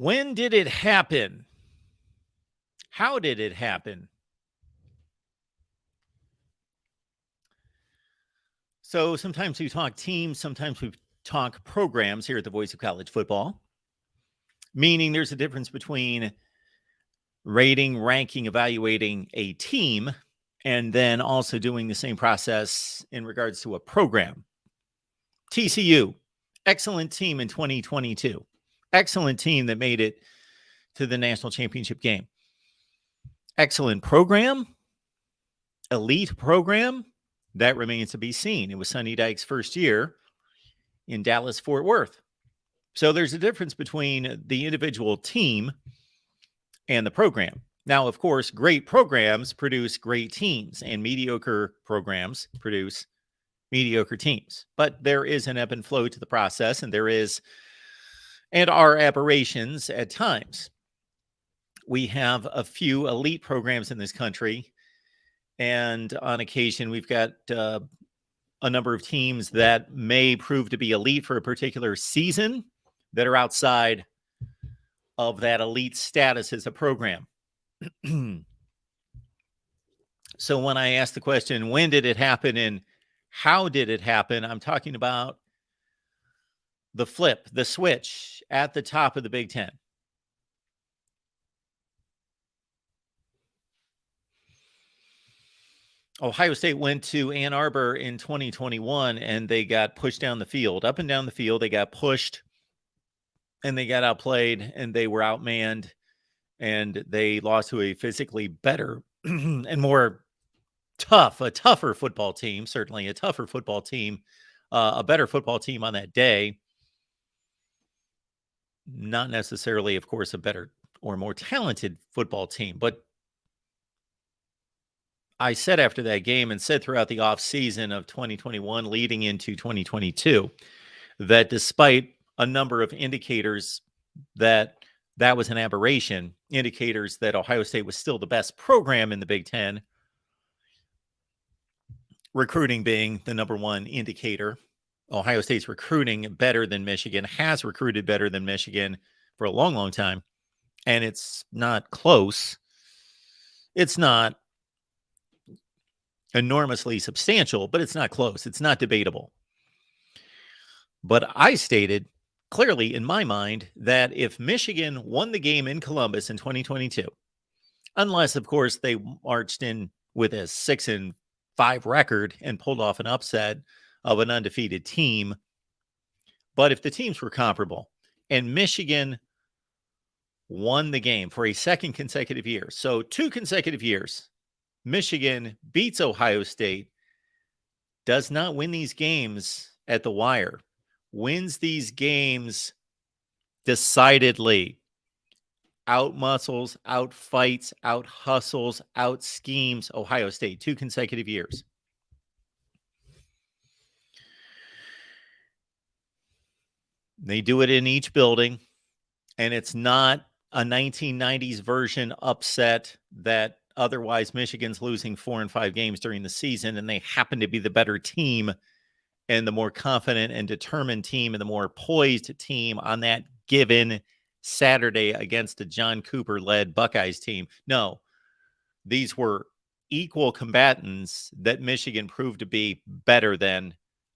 When did it happen? How did it happen? So sometimes we talk teams, sometimes we talk programs here at the Voice of College Football, meaning there's a difference between rating, ranking, evaluating a team, and then also doing the same process in regards to a program. TCU, excellent team in 2022. Excellent team that made it to the national championship game. Excellent program, elite program, that remains to be seen. It was Sonny Dykes' first year in Dallas-Fort Worth. So there's a difference between the individual team and the program. Now, of course, great programs produce great teams, and mediocre programs produce mediocre teams. But there is an ebb and flow to the process, and are aberrations at times. We have a few elite programs in this country, and on occasion, we've got a number of teams that may prove to be elite for a particular season that are outside of that elite status as a program. So when I ask the question, when did it happen and how did it happen? I'm talking about the flip, the switch at the top of the Big Ten. Ohio State went to Ann Arbor in 2021 and they got pushed down the field, up and down the field. They got pushed and they got outplayed and they were outmanned and they lost to a physically better and more a tougher football team, certainly a tougher football team, a better football team on that day. Not necessarily, of course, a better or more talented football team, but I said after that game and said throughout the offseason of 2021 leading into 2022 that despite a number of indicators that was an aberration, indicators that Ohio State was still the best program in the Big Ten, recruiting being the number one indicator. Ohio State's recruiting better than Michigan, has recruited better than Michigan for a long, long time, and it's not close. It's not enormously substantial, but it's not close. It's not debatable. But I stated clearly in my mind that if Michigan won the game in Columbus in 2022, unless, of course, they marched in with a 6-5 record and pulled off an upset of an undefeated team, but if the teams were comparable and Michigan won the game for a second consecutive year, so 2 consecutive years, Michigan beats Ohio State, does not win these games at the wire, wins these games decidedly, out-muscles, out-fights, out-hustles, out-schemes Ohio State, 2 consecutive years. They do it in each building, and it's not a 1990s version upset that otherwise Michigan's losing 4 and 5 games during the season, and they happen to be the better team and the more confident and determined team and the more poised team on that given Saturday against a John Cooper-led Buckeyes team. No, these were equal combatants that Michigan proved to be better than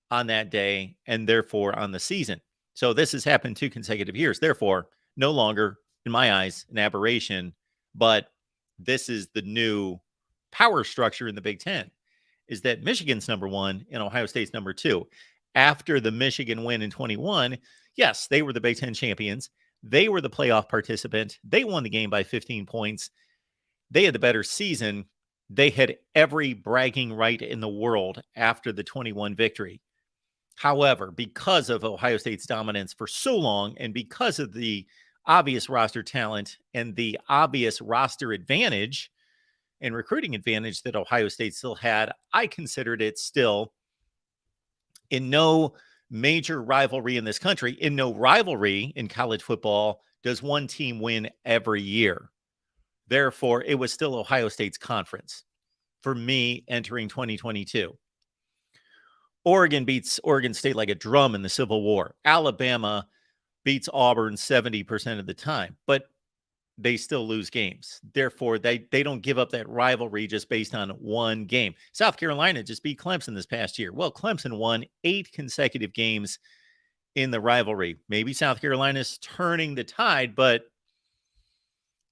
on that day and therefore on the season. So this has happened 2 consecutive years. Therefore, no longer, in my eyes, an aberration, but this is the new power structure in the Big Ten, is that Michigan's number 1 and Ohio State's number 2. After the Michigan win in 21, yes, they were the Big Ten champions. They were the playoff participant. They won the game by 15 points. They had the better season. They had every bragging right in the world after the 21 victory. However, because of Ohio State's dominance for so long and because of the obvious roster talent and the obvious roster advantage and recruiting advantage that Ohio State still had, I considered it still in no major rivalry in this country, in no rivalry in college football, does one team win every year. Therefore, it was still Ohio State's conference for me entering 2022. Oregon beats Oregon State like a drum in the Civil War. Alabama beats Auburn 70% of the time, but they still lose games. Therefore, they don't give up that rivalry just based on one game. South Carolina just beat Clemson this past year. Well, Clemson won 8 consecutive games in the rivalry. Maybe South Carolina's turning the tide, but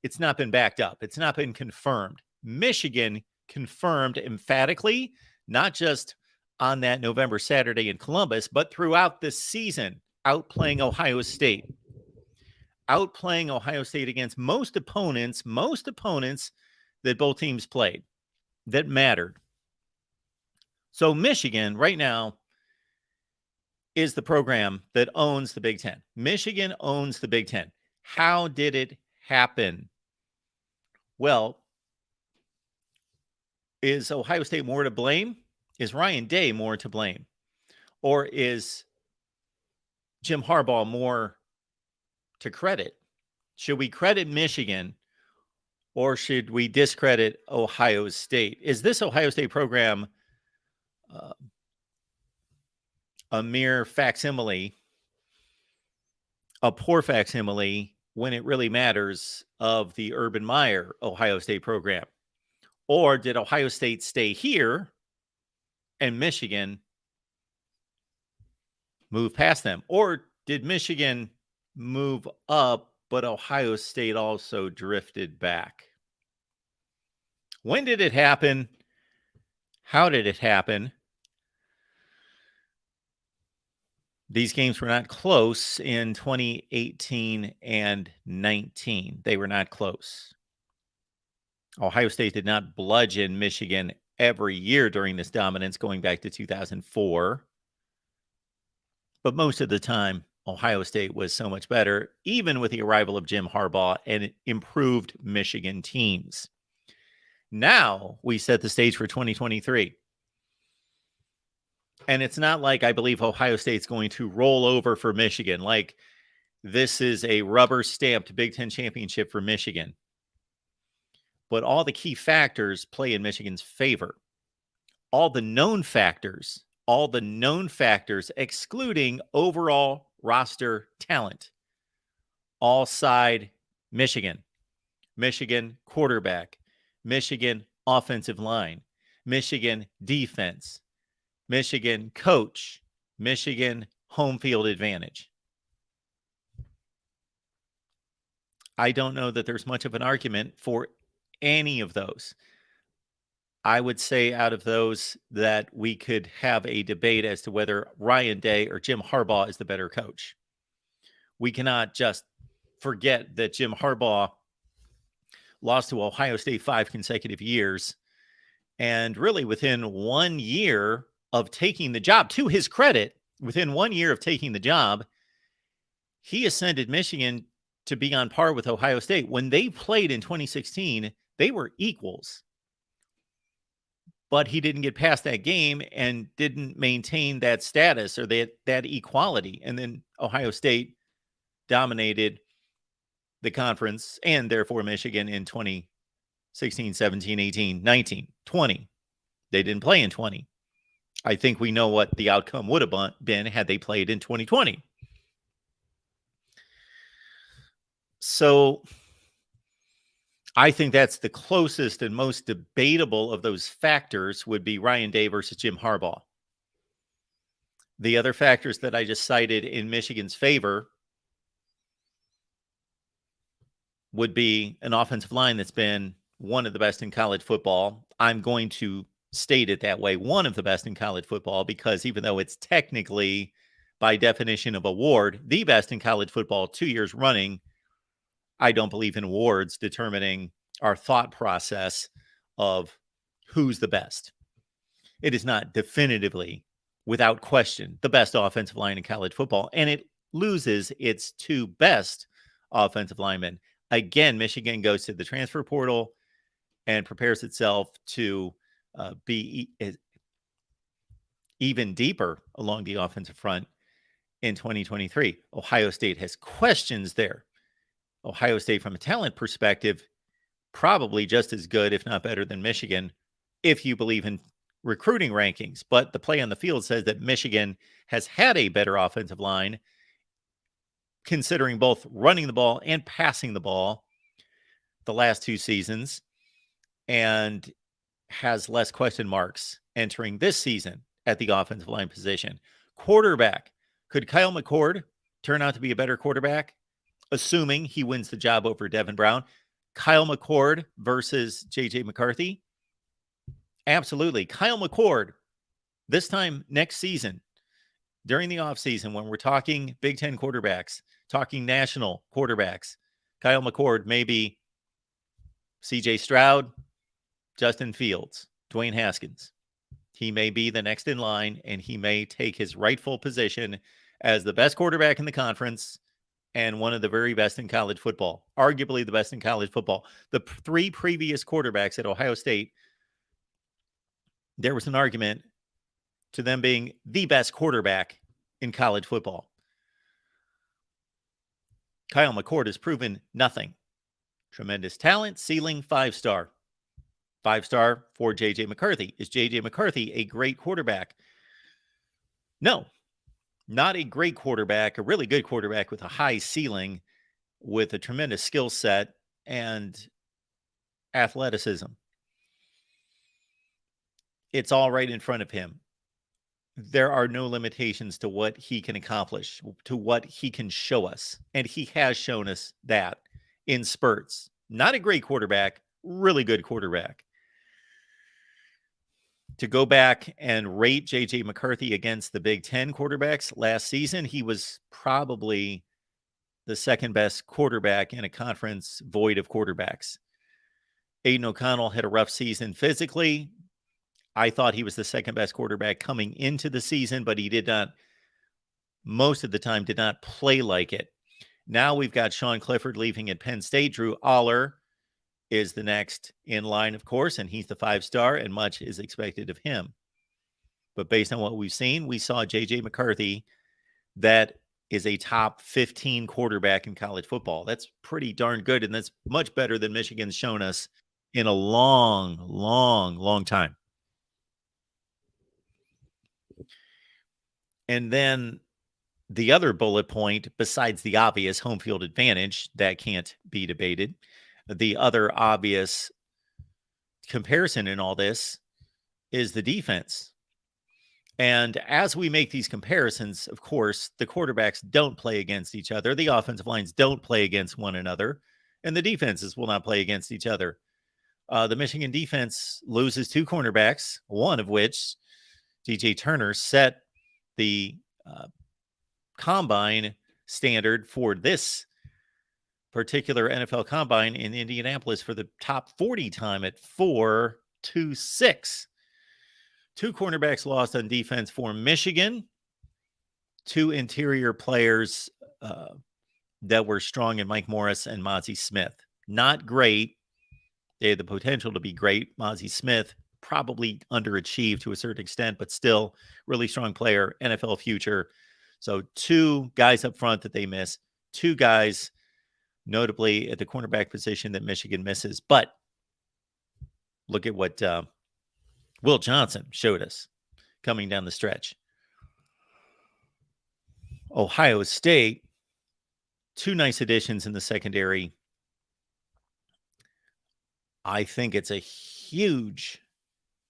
it's not been backed up. It's not been confirmed. Michigan confirmed emphatically, not just on that November Saturday in Columbus, but throughout the season, outplaying Ohio State. Outplaying Ohio State against most opponents that both teams played that mattered. So Michigan right now is the program that owns the Big Ten. Michigan owns the Big Ten. How did it happen? Well, is Ohio State more to blame? Is Ryan Day more to blame? Or is Jim Harbaugh more to credit? Should we credit Michigan or should we discredit Ohio State? Is this Ohio State program a mere facsimile, a poor facsimile when it really matters of the Urban Meyer Ohio State program? Or did Ohio State stay here and Michigan move past them? Or did Michigan move up, but Ohio State also drifted back? When did it happen? How did it happen? These games were not close in 2018 and 19. They were not close. Ohio State did not bludgeon Michigan every year during this dominance going back to 2004. But most of the time, Ohio State was so much better, even with the arrival of Jim Harbaugh and improved Michigan teams. Now we set the stage for 2023. And it's not like I believe Ohio State's going to roll over for Michigan. Like this is a rubber-stamped Big Ten championship for Michigan. But all the key factors play in Michigan's favor. All the known factors, excluding overall roster talent, all side Michigan. Michigan quarterback, Michigan offensive line, Michigan defense, Michigan coach, Michigan home field advantage. I don't know that there's much of an argument for any of those. I would say out of those that we could have a debate as to whether Ryan Day or Jim Harbaugh is the better coach. We cannot just forget that Jim Harbaugh lost to Ohio State 5 consecutive years. And really within 1 year of taking the job, to his credit, within 1 year of taking the job, he ascended Michigan to be on par with Ohio State. When they played in 2016, they were equals. But he didn't get past that game and didn't maintain that status or that equality. And then Ohio State dominated the conference and therefore Michigan in 2016, 17, 18, 19, 20. They didn't play in 20. I think we know what the outcome would have been had they played in 2020. So I think that's the closest and most debatable of those factors would be Ryan Day versus Jim Harbaugh. The other factors that I just cited in Michigan's favor would be an offensive line that's been one of the best in college football. I'm going to state it that way, one of the best in college football, because even though it's technically, by definition of award, the best in college football 2 years running, I don't believe in awards determining our thought process of who's the best. It is not definitively, without question, the best offensive line in college football, and it loses its 2 best offensive linemen. Again, Michigan goes to the transfer portal and prepares itself to be even deeper along the offensive front in 2023. Ohio State has questions there. Ohio State, from a talent perspective, probably just as good, if not better than Michigan, if you believe in recruiting rankings. But the play on the field says that Michigan has had a better offensive line considering both running the ball and passing the ball the last 2 seasons, and has less question marks entering this season at the offensive line position. Quarterback. Could Kyle McCord turn out to be a better quarterback, assuming he wins the job over Devin Brown? Kyle McCord versus J.J. McCarthy? Absolutely. Kyle McCord, this time next season, during the offseason, when we're talking Big Ten quarterbacks, talking national quarterbacks, Kyle McCord may be C.J. Stroud, Justin Fields, Dwayne Haskins. He may be the next in line, and he may take his rightful position as the best quarterback in the conference and one of the very best in college football, arguably the best in college football. The 3 previous quarterbacks at Ohio State, there was an argument to them being the best quarterback in college football. Kyle McCord has proven nothing. Tremendous talent, ceiling 5-star. 5-star for J.J. McCarthy. Is J.J. McCarthy a great quarterback? No, not a great quarterback, a really good quarterback with a high ceiling, with a tremendous skill set and athleticism. It's all right in front of him. There are no limitations to what he can accomplish, to what he can show us. And he has shown us that in spurts. Not a great quarterback, really good quarterback. To go back and rate J.J. McCarthy against the Big Ten quarterbacks last season, he was probably the second best quarterback in a conference void of quarterbacks. Aiden O'Connell had a rough season physically. I thought he was the second best quarterback coming into the season, but he did not, most of the time, did not play like it. Now we've got Sean Clifford leaving at Penn State. Drew Aller is the next in line, of course, and he's the 5-star, and much is expected of him. But based on what we've seen, we saw J.J. McCarthy, that is a top 15 quarterback in college football. That's pretty darn good, and that's much better than Michigan's shown us in a long, long, long time. And then the other bullet point, besides the obvious home field advantage, that can't be debated, the other obvious comparison in all this is the defense. And as we make these comparisons, of course, the quarterbacks don't play against each other. The offensive lines don't play against one another, and the defenses will not play against each other. The Michigan defense loses 2 cornerbacks, one of which, DJ Turner, set the combine standard for this particular NFL combine in Indianapolis for the top 40 time at 4.26. 2 cornerbacks lost on defense for Michigan. 2 interior players that were strong in Mike Morris and Mozzie Smith. Not great. They had the potential to be great. Mozzie Smith probably underachieved to a certain extent, but still really strong player, NFL future. So 2 guys up front that they miss. 2 guys notably at the cornerback position that Michigan misses. But look at what Will Johnson showed us coming down the stretch. Ohio State, 2 nice additions in the secondary. I think it's a huge,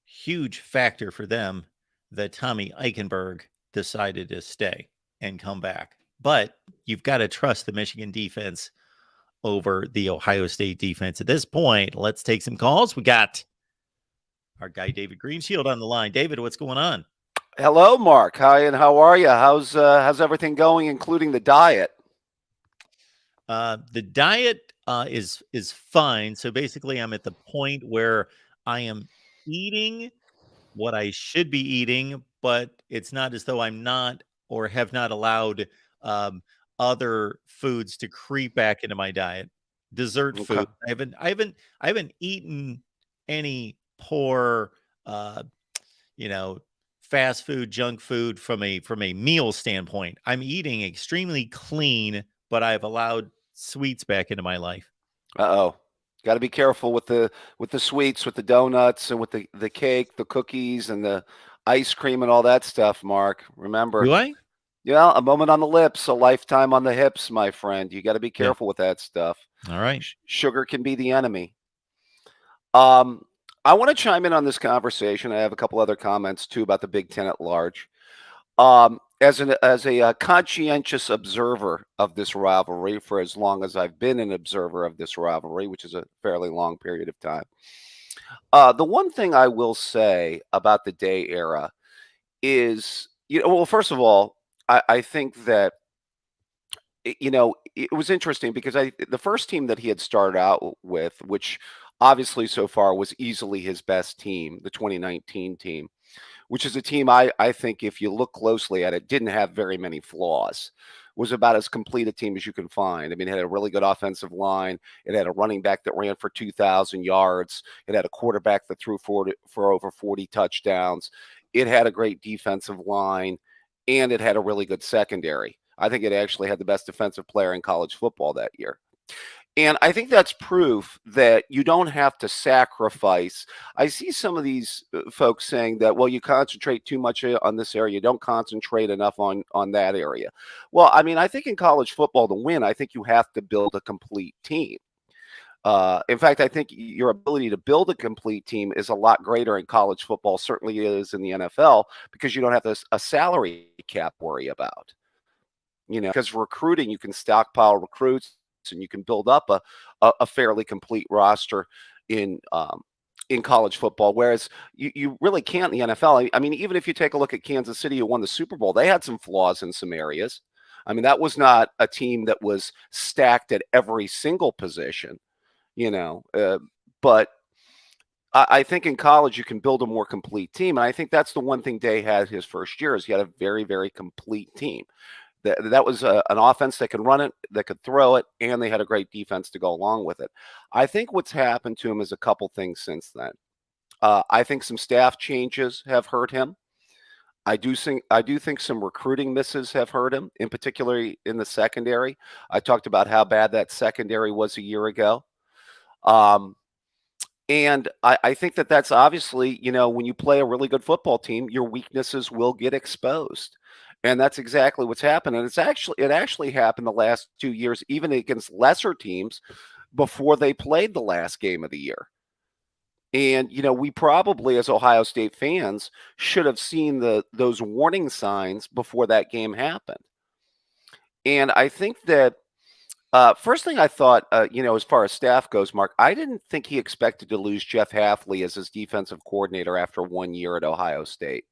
huge factor for them that Tommy Eichenberg decided to stay and come back. But you've got to trust the Michigan defense over the Ohio State defense. At this point, let's take some calls. We got our guy David Greenshield on the line. David, what's going on? Hello, Mark. Hi, and how are you? How's everything going, including the diet? The diet is fine. So basically, I'm at the point where I am eating what I should be eating, but it's not as though I'm not or have not allowed other foods to creep back into my diet. Dessert food. I haven't eaten any poor fast food, junk food from a meal standpoint. I'm eating extremely clean, but I've allowed sweets back into my life. Uh-oh. Got to be careful with the sweets, with the donuts and with the cake, the cookies and the ice cream and all that stuff, Mark. Remember. Do I? Yeah, a moment on the lips, a lifetime on the hips, my friend. You got to be Yeah. careful with that stuff. All right. Sugar can be the enemy. Um, I want to chime in on this conversation. I have a couple other comments too about the Big Ten at large. As a conscientious observer of this rivalry for as long as I've been an observer of this rivalry, which is a fairly long period of time, the one thing I will say about the Day era is, well, first of all, I think that it was interesting because the first team that he had started out with, which obviously so far was easily his best team, the 2019 team, which is a team I think if you look closely at it, didn't have very many flaws. Was about as complete a team as you can find. I mean, it had a really good offensive line. It had a running back that ran for 2,000 yards. It had a quarterback that threw for over 40 touchdowns. It had a great defensive line, and it had a really good secondary. I think it actually had the best defensive player in college football that year. And I think that's proof that you don't have to sacrifice. I see some of these folks saying that, well, you concentrate too much on this area, you don't concentrate enough on that area. Well, I mean, I think in college football to win, I think you have to build a complete team. In fact, I think your ability to build a complete team is a lot greater in college football, certainly is in the NFL, because you don't have a salary cap worry about. Because recruiting, you can stockpile recruits and you can build up a fairly complete roster in college football, whereas you really can't in the NFL. I mean, even if you take a look at Kansas City, who won the Super Bowl, they had some flaws in some areas. I mean, that was not a team that was stacked at every single position, you know. But I think in college you can build a more complete team, and I think that's the one thing Day had his first year is he had a very, very complete team. That was an offense that could run it, that could throw it, and they had a great defense to go along with it. I think what's happened to him is a couple things since then. I think some staff changes have hurt him. I do think some recruiting misses have hurt him, in particular in the secondary. I talked about how bad that secondary was a year ago. Um, and I think that that's obviously, when you play a really good football team, your weaknesses will get exposed. And that's exactly what's happened. And it actually happened the last 2 years, even against lesser teams before they played the last game of the year. And, we probably as Ohio State fans should have seen those warning signs before that game happened. And I think that first thing I thought, as far as staff goes, Mark, I didn't think he expected to lose Jeff Hafley as his defensive coordinator after 1 year at Ohio State.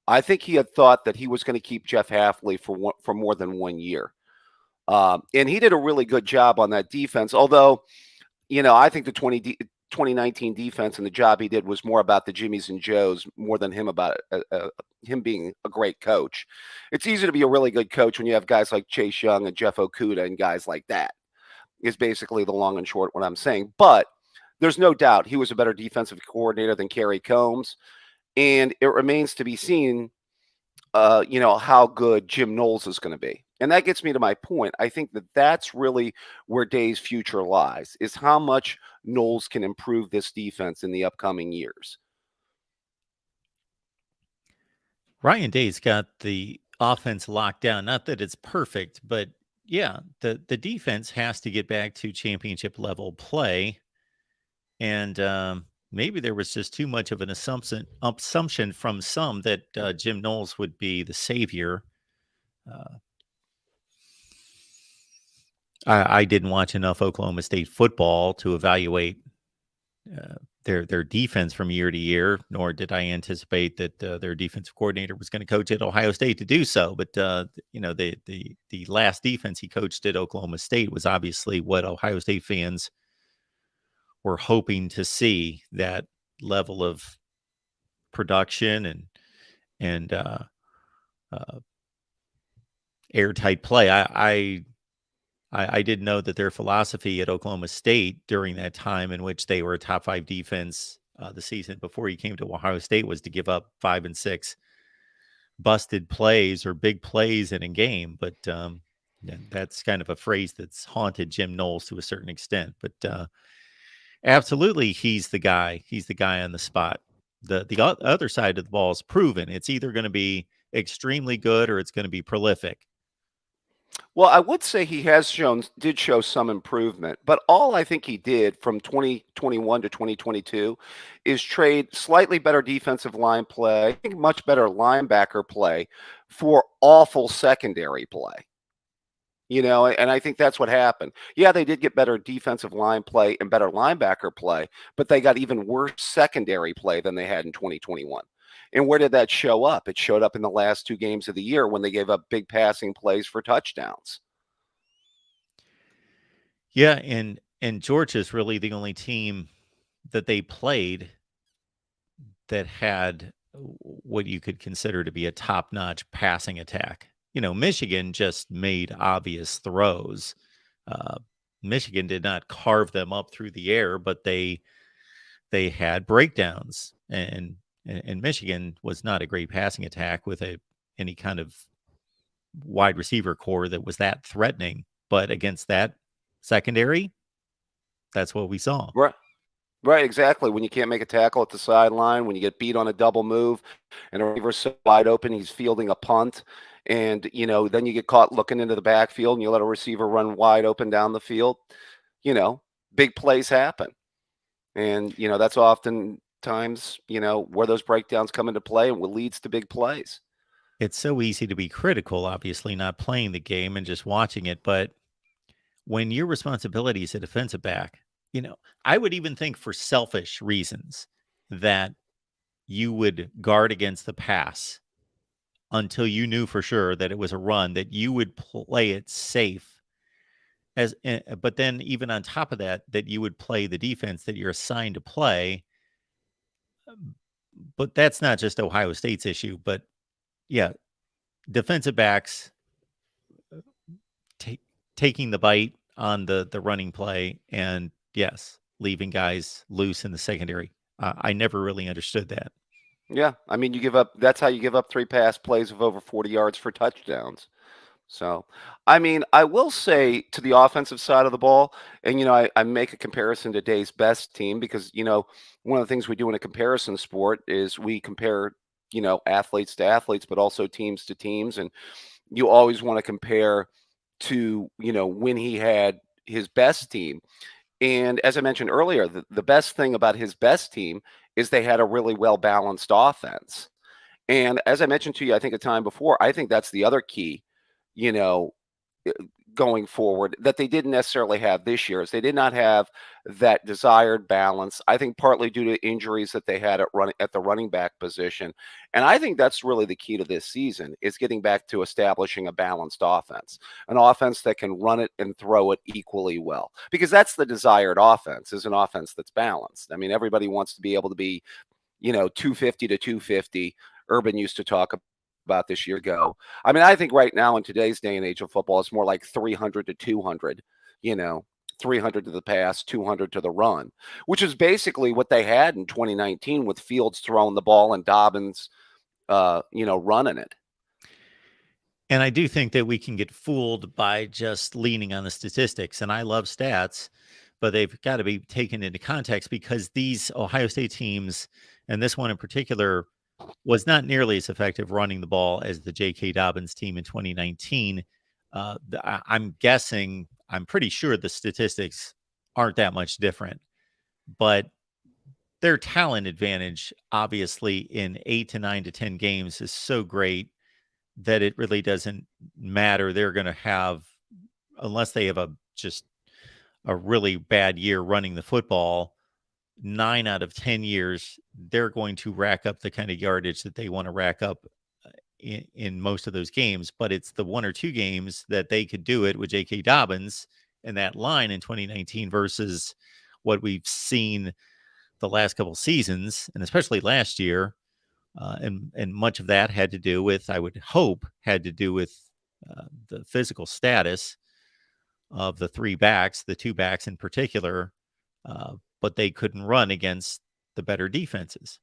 I think he had thought that he was going to keep Jeff Hafley for more than 1 year. And he did a really good job on that defense. Although, I think the 2019 defense and the job he did was more about the Jimmies and Joes more than him being a great coach. It's easy to be a really good coach when you have guys like Chase Young and Jeff Okuda and guys like that, is basically the long and short what I'm saying. But there's no doubt he was a better defensive coordinator than Kerry Combs. And it remains to be seen, how good Jim Knowles is going to be. And that gets me to my point. I think that that's really where Day's future lies, is how much Knowles can improve this defense in the upcoming years. Ryan Day's got the offense locked down. Not that it's perfect, but yeah, the defense has to get back to championship level play. And maybe there was just too much of an assumption from some that Jim Knowles would be the savior. Uh, I didn't watch enough Oklahoma State football to evaluate uh, their defense from year to year, nor did I anticipate that their defensive coordinator was going to coach at Ohio State to do so. But the last defense he coached at Oklahoma State was obviously what Ohio State fans were hoping to see, that level of production and uh, airtight play. I didn't know that their philosophy at Oklahoma State during that time in which they were a top 5 defense the season before he came to Ohio State was to give up 5 and 6 busted plays or big plays in a game. But that's kind of a phrase that's haunted Jim Knowles to a certain extent. But absolutely, he's the guy. He's the guy on the spot. The other side of the ball is proven. It's either going to be extremely good or it's going to be prolific. Well, I would say he did show some improvement, but all I think he did from 2021 to 2022 is trade slightly better defensive line play, I think much better linebacker play for awful secondary play. And I think that's what happened. Yeah, they did get better defensive line play and better linebacker play, but they got even worse secondary play than they had in 2021. And where did that show up? It showed up in the last 2 games of the year when they gave up big passing plays for touchdowns. Yeah, and Georgia's really the only team that they played that had what you could consider to be a top-notch passing attack. Michigan just made obvious throws. Uh, Michigan did not carve them up through the air, but they had breakdowns, and Michigan was not a great passing attack with any kind of wide receiver core that was that threatening. But against that secondary, that's what we saw. Right. Right, exactly. When you can't make a tackle at the sideline, when you get beat on a double move and a receiver's so wide open, he's fielding a punt. And, then you get caught looking into the backfield and you let a receiver run wide open down the field. Big plays happen. And, that's oftentimes, where those breakdowns come into play and what leads to big plays. It's so easy to be critical, obviously, not playing the game and just watching it. But when your responsibility is a defensive back, I would even think for selfish reasons that you would guard against the pass until you knew for sure that it was a run, that you would play it safe. But then even on top of that, that you would play the defense that you're assigned to play. But that's not just Ohio State's issue. But yeah, defensive backs taking the bite on the running play, and yes, leaving guys loose in the secondary. I never really understood that. Yeah, I mean, that's how you give up 3 pass plays of over 40 yards for touchdowns. So, I mean, I will say to the offensive side of the ball, and, I make a comparison to Day's best team because, one of the things we do in a comparison sport is we compare, athletes to athletes, but also teams to teams. And you always want to compare to, when he had his best team. And as I mentioned earlier, the best thing about his best team is they had a really well-balanced offense. And as I mentioned to you, I think a time before, I think that's the other key, you know, going forward that they didn't necessarily have this year is they did not have that desired balance. I think partly due to injuries that they had at the running back position. And I think that's really the key to this season is getting back to establishing a balanced offense, an offense that can run it and throw it equally well, because that's the desired offense is an offense that's balanced. I mean, everybody wants to be able to be, 250 to 250. Urban used to talk about this year ago. I mean, I think right now in today's day and age of football, it's more like 300 to 200, 300 to the pass, 200 to the run, which is basically what they had in 2019 with Fields throwing the ball and Dobbins, running it. And I do think that we can get fooled by just leaning on the statistics. And I love stats, but they've got to be taken into context because these Ohio State teams, and this one in particular, was not nearly as effective running the ball as the J.K. Dobbins team in 2019. I'm guessing, I'm pretty sure the statistics aren't that much different, but their talent advantage, obviously, in 8 to 9 to 10 games is so great that it really doesn't matter. They're going to have, unless they have just a really bad year running the football, 9 out of 10 years, they're going to rack up the kind of yardage that they want to rack up in most of those games. But it's the 1 or 2 games that they could do it with J.K. Dobbins and that line in 2019 versus what we've seen the last couple seasons, and especially last year. And much of that had to do with, I would hope, the physical status of the 3 backs, the 2 backs in particular, but they couldn't run against the better defenses.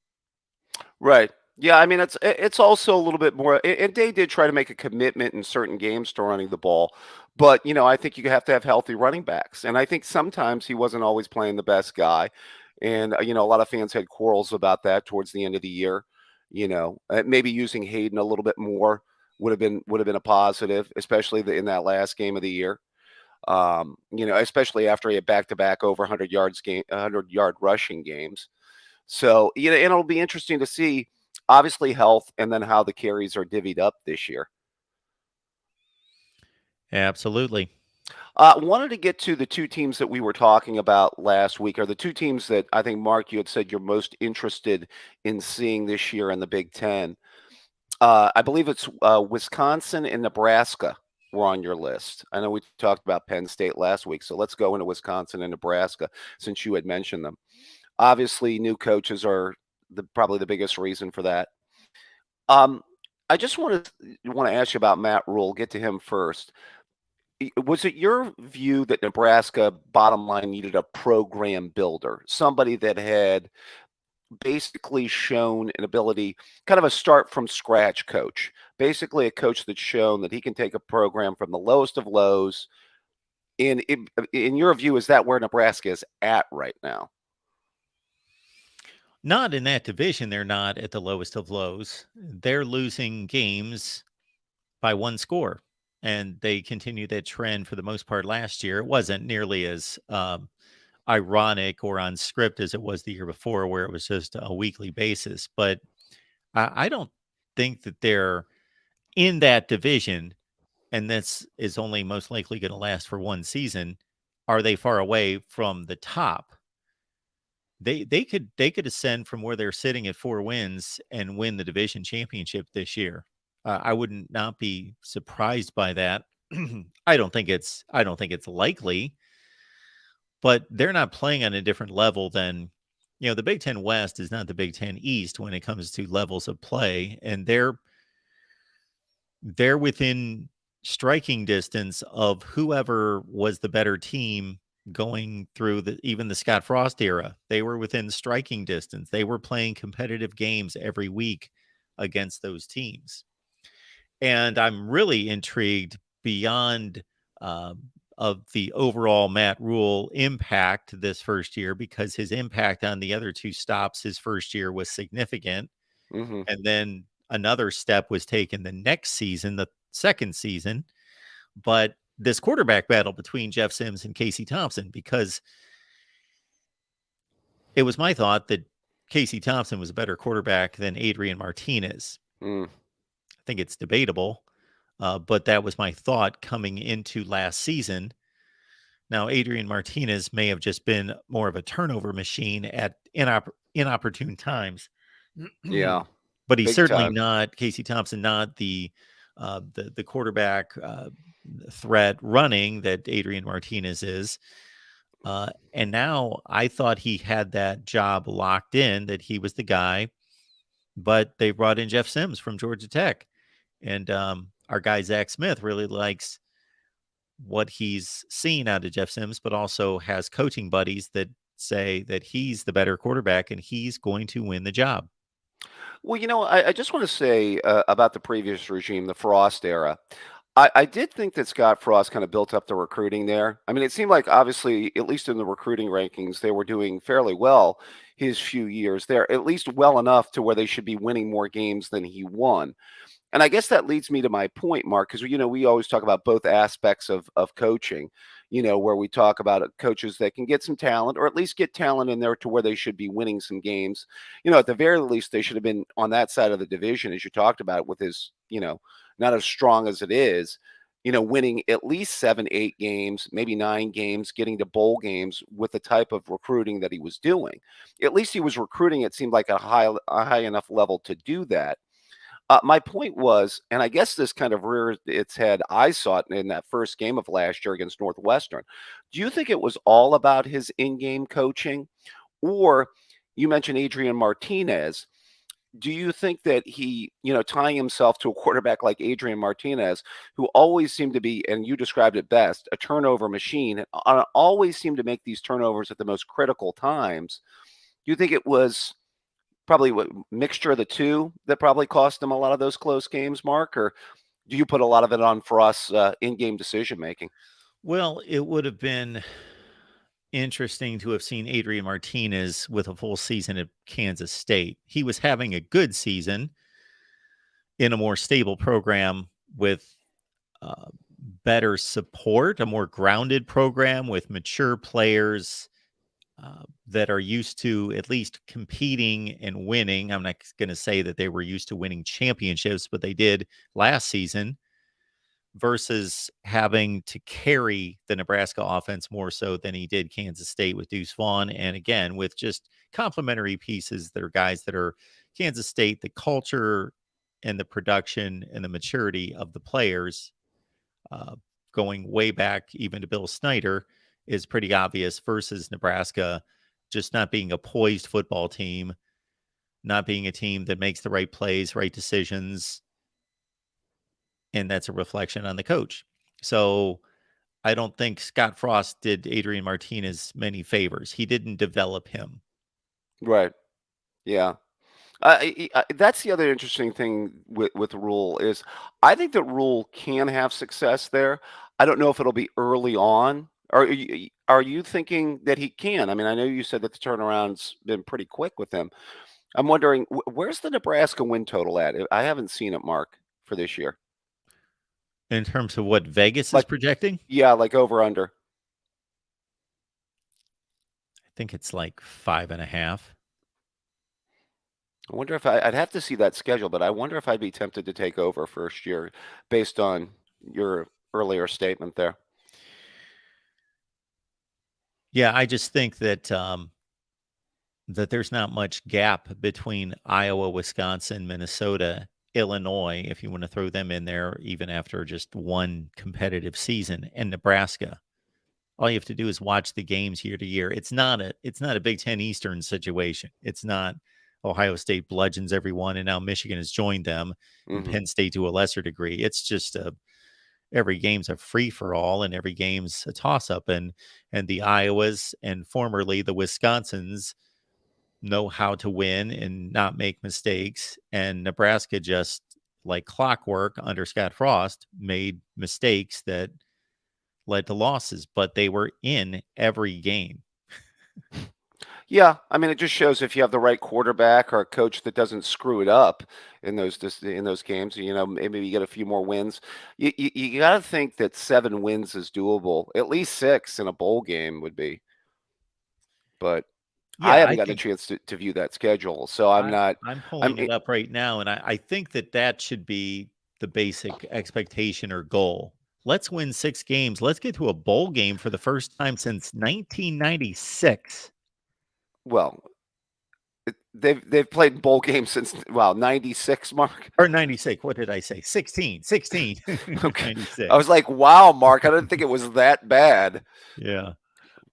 Right. Yeah, I mean it's also a little bit more. And Day did try to make a commitment in certain games to running the ball, but I think you have to have healthy running backs, and I think sometimes he wasn't always playing the best guy, and a lot of fans had quarrels about that towards the end of the year, Maybe using Hayden a little bit more would have been a positive, especially in that last game of the year. Especially after he had back-to-back over 100 yard rushing games. So, and it'll be interesting to see, obviously, health and then how the carries are divvied up this year. Absolutely. Wanted to get to the two teams that we were talking about last week, or the two teams that I think, Mark, you had said you're most interested in seeing this year in the Big Ten. I believe it's Wisconsin and Nebraska were on your list. I know we talked about Penn State last week, so let's go into Wisconsin and Nebraska since you had mentioned them. Obviously, new coaches are probably the biggest reason for that. I just want to ask you about Matt Rule. Get to him first. Was it your view that Nebraska, bottom line, needed a program builder, somebody that had basically shown an ability, kind of a start from scratch coach, basically a coach that's shown that he can take a program from the lowest of lows? In your view, is that where Nebraska is at right now? Not in that division. They're not at the lowest of lows. They're losing games by one score, and they continue that trend for the most part last year. It wasn't nearly as ironic or on script as it was the year before, where it was just a weekly basis. But I don't think that they're in that division, and this is only most likely going to last for one season. Are they far away from the top? They could ascend from where they're sitting at 4 wins and win the division championship this year. I wouldn't not be surprised by that. I don't think it's likely, but they're not playing on a different level than, the Big Ten West is not the Big Ten East when it comes to levels of play, and they're within striking distance of whoever was the better team going through even the Scott Frost era. They were within striking distance. They were playing competitive games every week against those teams. And I'm really intrigued beyond of the overall Matt Rule impact this first year, because his impact on the other two stops his first year was significant. Mm-hmm. And then another step was taken the next season, the second season. But this quarterback battle between Jeff Sims and Casey Thompson, because it was my thought that Casey Thompson was a better quarterback than Adrian Martinez. Mm. I think it's debatable, but that was my thought coming into last season. Now, Adrian Martinez may have just been more of a turnover machine at inopportune times. Yeah, But he's big certainly time. not Casey Thompson, not the quarterback threat running that Adrian Martinez is. And now I thought he had that job locked in, that he was the guy, but they brought in Jeff Sims from Georgia Tech. And our guy, Zach Smith, really likes what he's seen out of Jeff Sims, but also has coaching buddies that say that he's the better quarterback and he's going to win the job. Well, I just want to say about the previous regime, the Frost era. I did think that Scott Frost kind of built up the recruiting there. I mean, it seemed like, obviously, at least in the recruiting rankings, they were doing fairly well his few years there, at least well enough to where they should be winning more games than he won. And I guess that leads me to my point, Mark, because we always talk about both aspects of coaching. Where we talk about coaches that can get some talent, or at least get talent in there to where they should be winning some games. At the very least, they should have been on that side of the division, as you talked about, with his, not as strong as it is, winning at least 7, 8 games, maybe 9 games, getting to bowl games with the type of recruiting that he was doing. At least he was recruiting, it seemed like a high enough level to do that. My point was, and I guess this kind of reared its head, I saw it in that first game of last year against Northwestern. Do you think it was all about his in-game coaching? Or you mentioned Adrian Martinez. Do you think that he, tying himself to a quarterback like Adrian Martinez, who always seemed to be, and you described it best, a turnover machine, and always seemed to make these turnovers at the most critical times? Do you think it was probably what mixture of the two that probably cost them a lot of those close games, Mark? Or do you put a lot of it on for us in-game decision making? Well, it would have been interesting to have seen Adrian Martinez with a full season at Kansas State. He was having a good season in a more stable program with uh, better support, a more grounded program with mature players that are used to at least competing and winning. I'm not going to say that they were used to winning championships, but they did last season versus having to carry the Nebraska offense more so than he did Kansas State with Deuce Vaughn. And again, with just complementary pieces that are guys that are Kansas State, the culture and the production and the maturity of the players uh, going way back even to Bill Snyder is pretty obvious versus Nebraska just not being a poised football team, not being a team that makes the right plays, right decisions, and that's a reflection on the coach. So I don't think Scott Frost did Adrian Martinez many favors. He didn't develop him. Right. Yeah. That's the other interesting thing with Rule is I think that Rule can have success there. I don't know if it'll be early on. Are you thinking that he can? I mean, I know you said that the turnaround's been pretty quick with him. I'm wondering where's the Nebraska win total at? I haven't seen it, Mark, for this year. In terms of what Vegas is Like, projecting, yeah, like over under. I think it's like 5.5. I wonder if I'd have to see that schedule, but I wonder if I'd be tempted to take over first year based on your earlier statement there. Yeah, I just think that that there's not much gap between Iowa, Wisconsin, Minnesota, Illinois, if you want to throw them in there, even after just one competitive season, and Nebraska. All you have to do is watch the games year to year. It's not a Big Ten Eastern situation. It's not Ohio State bludgeons everyone, and now Michigan has joined them, and Hmm. Penn State to a lesser degree. It's just every game's a free for all, and every game's a toss up. And the Iowas and formerly the Wisconsins know how to win and not make mistakes. And Nebraska just like clockwork under Scott Frost made mistakes that led to losses, but they were in every game. Yeah, I mean, it just shows if you have the right quarterback or a coach that doesn't screw it up in those games. Maybe you get a few more wins. You got to think that 7 wins is doable. At least 6 in a bowl game would be. But I Yeah, haven't I gotten a think chance to view that schedule, so I'm I, not. I'm I pulling mean, it up right now, and I think that should be the basic expectation or goal. Let's win 6 games. Let's get to a bowl game for the first time since 1996 well, they've played bowl games since '96, Mark. or 96. What did I say? 16, Okay, I 96. was like, wow, Mark, I didn't think it was that bad. Yeah.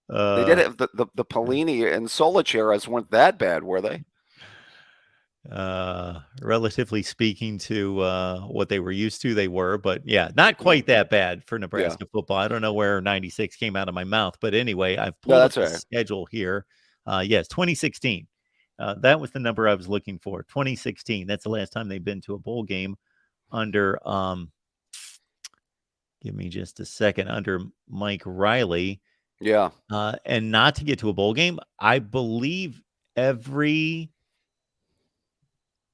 They did Uh, it. The Pelini and Solich eras weren't that bad, were they? relatively speaking to what they were used to, they were, but yeah, not quite that bad for Yeah. Nebraska football. I don't know where 96 came out of my mouth, but anyway, I've No, pulled up that's all the right. schedule here. Yes, 2016. That was the number I was looking for. 2016. That's the last time they've been to a bowl game under give me just a second, under Mike Riley. Yeah. And not to get to a bowl game, I believe every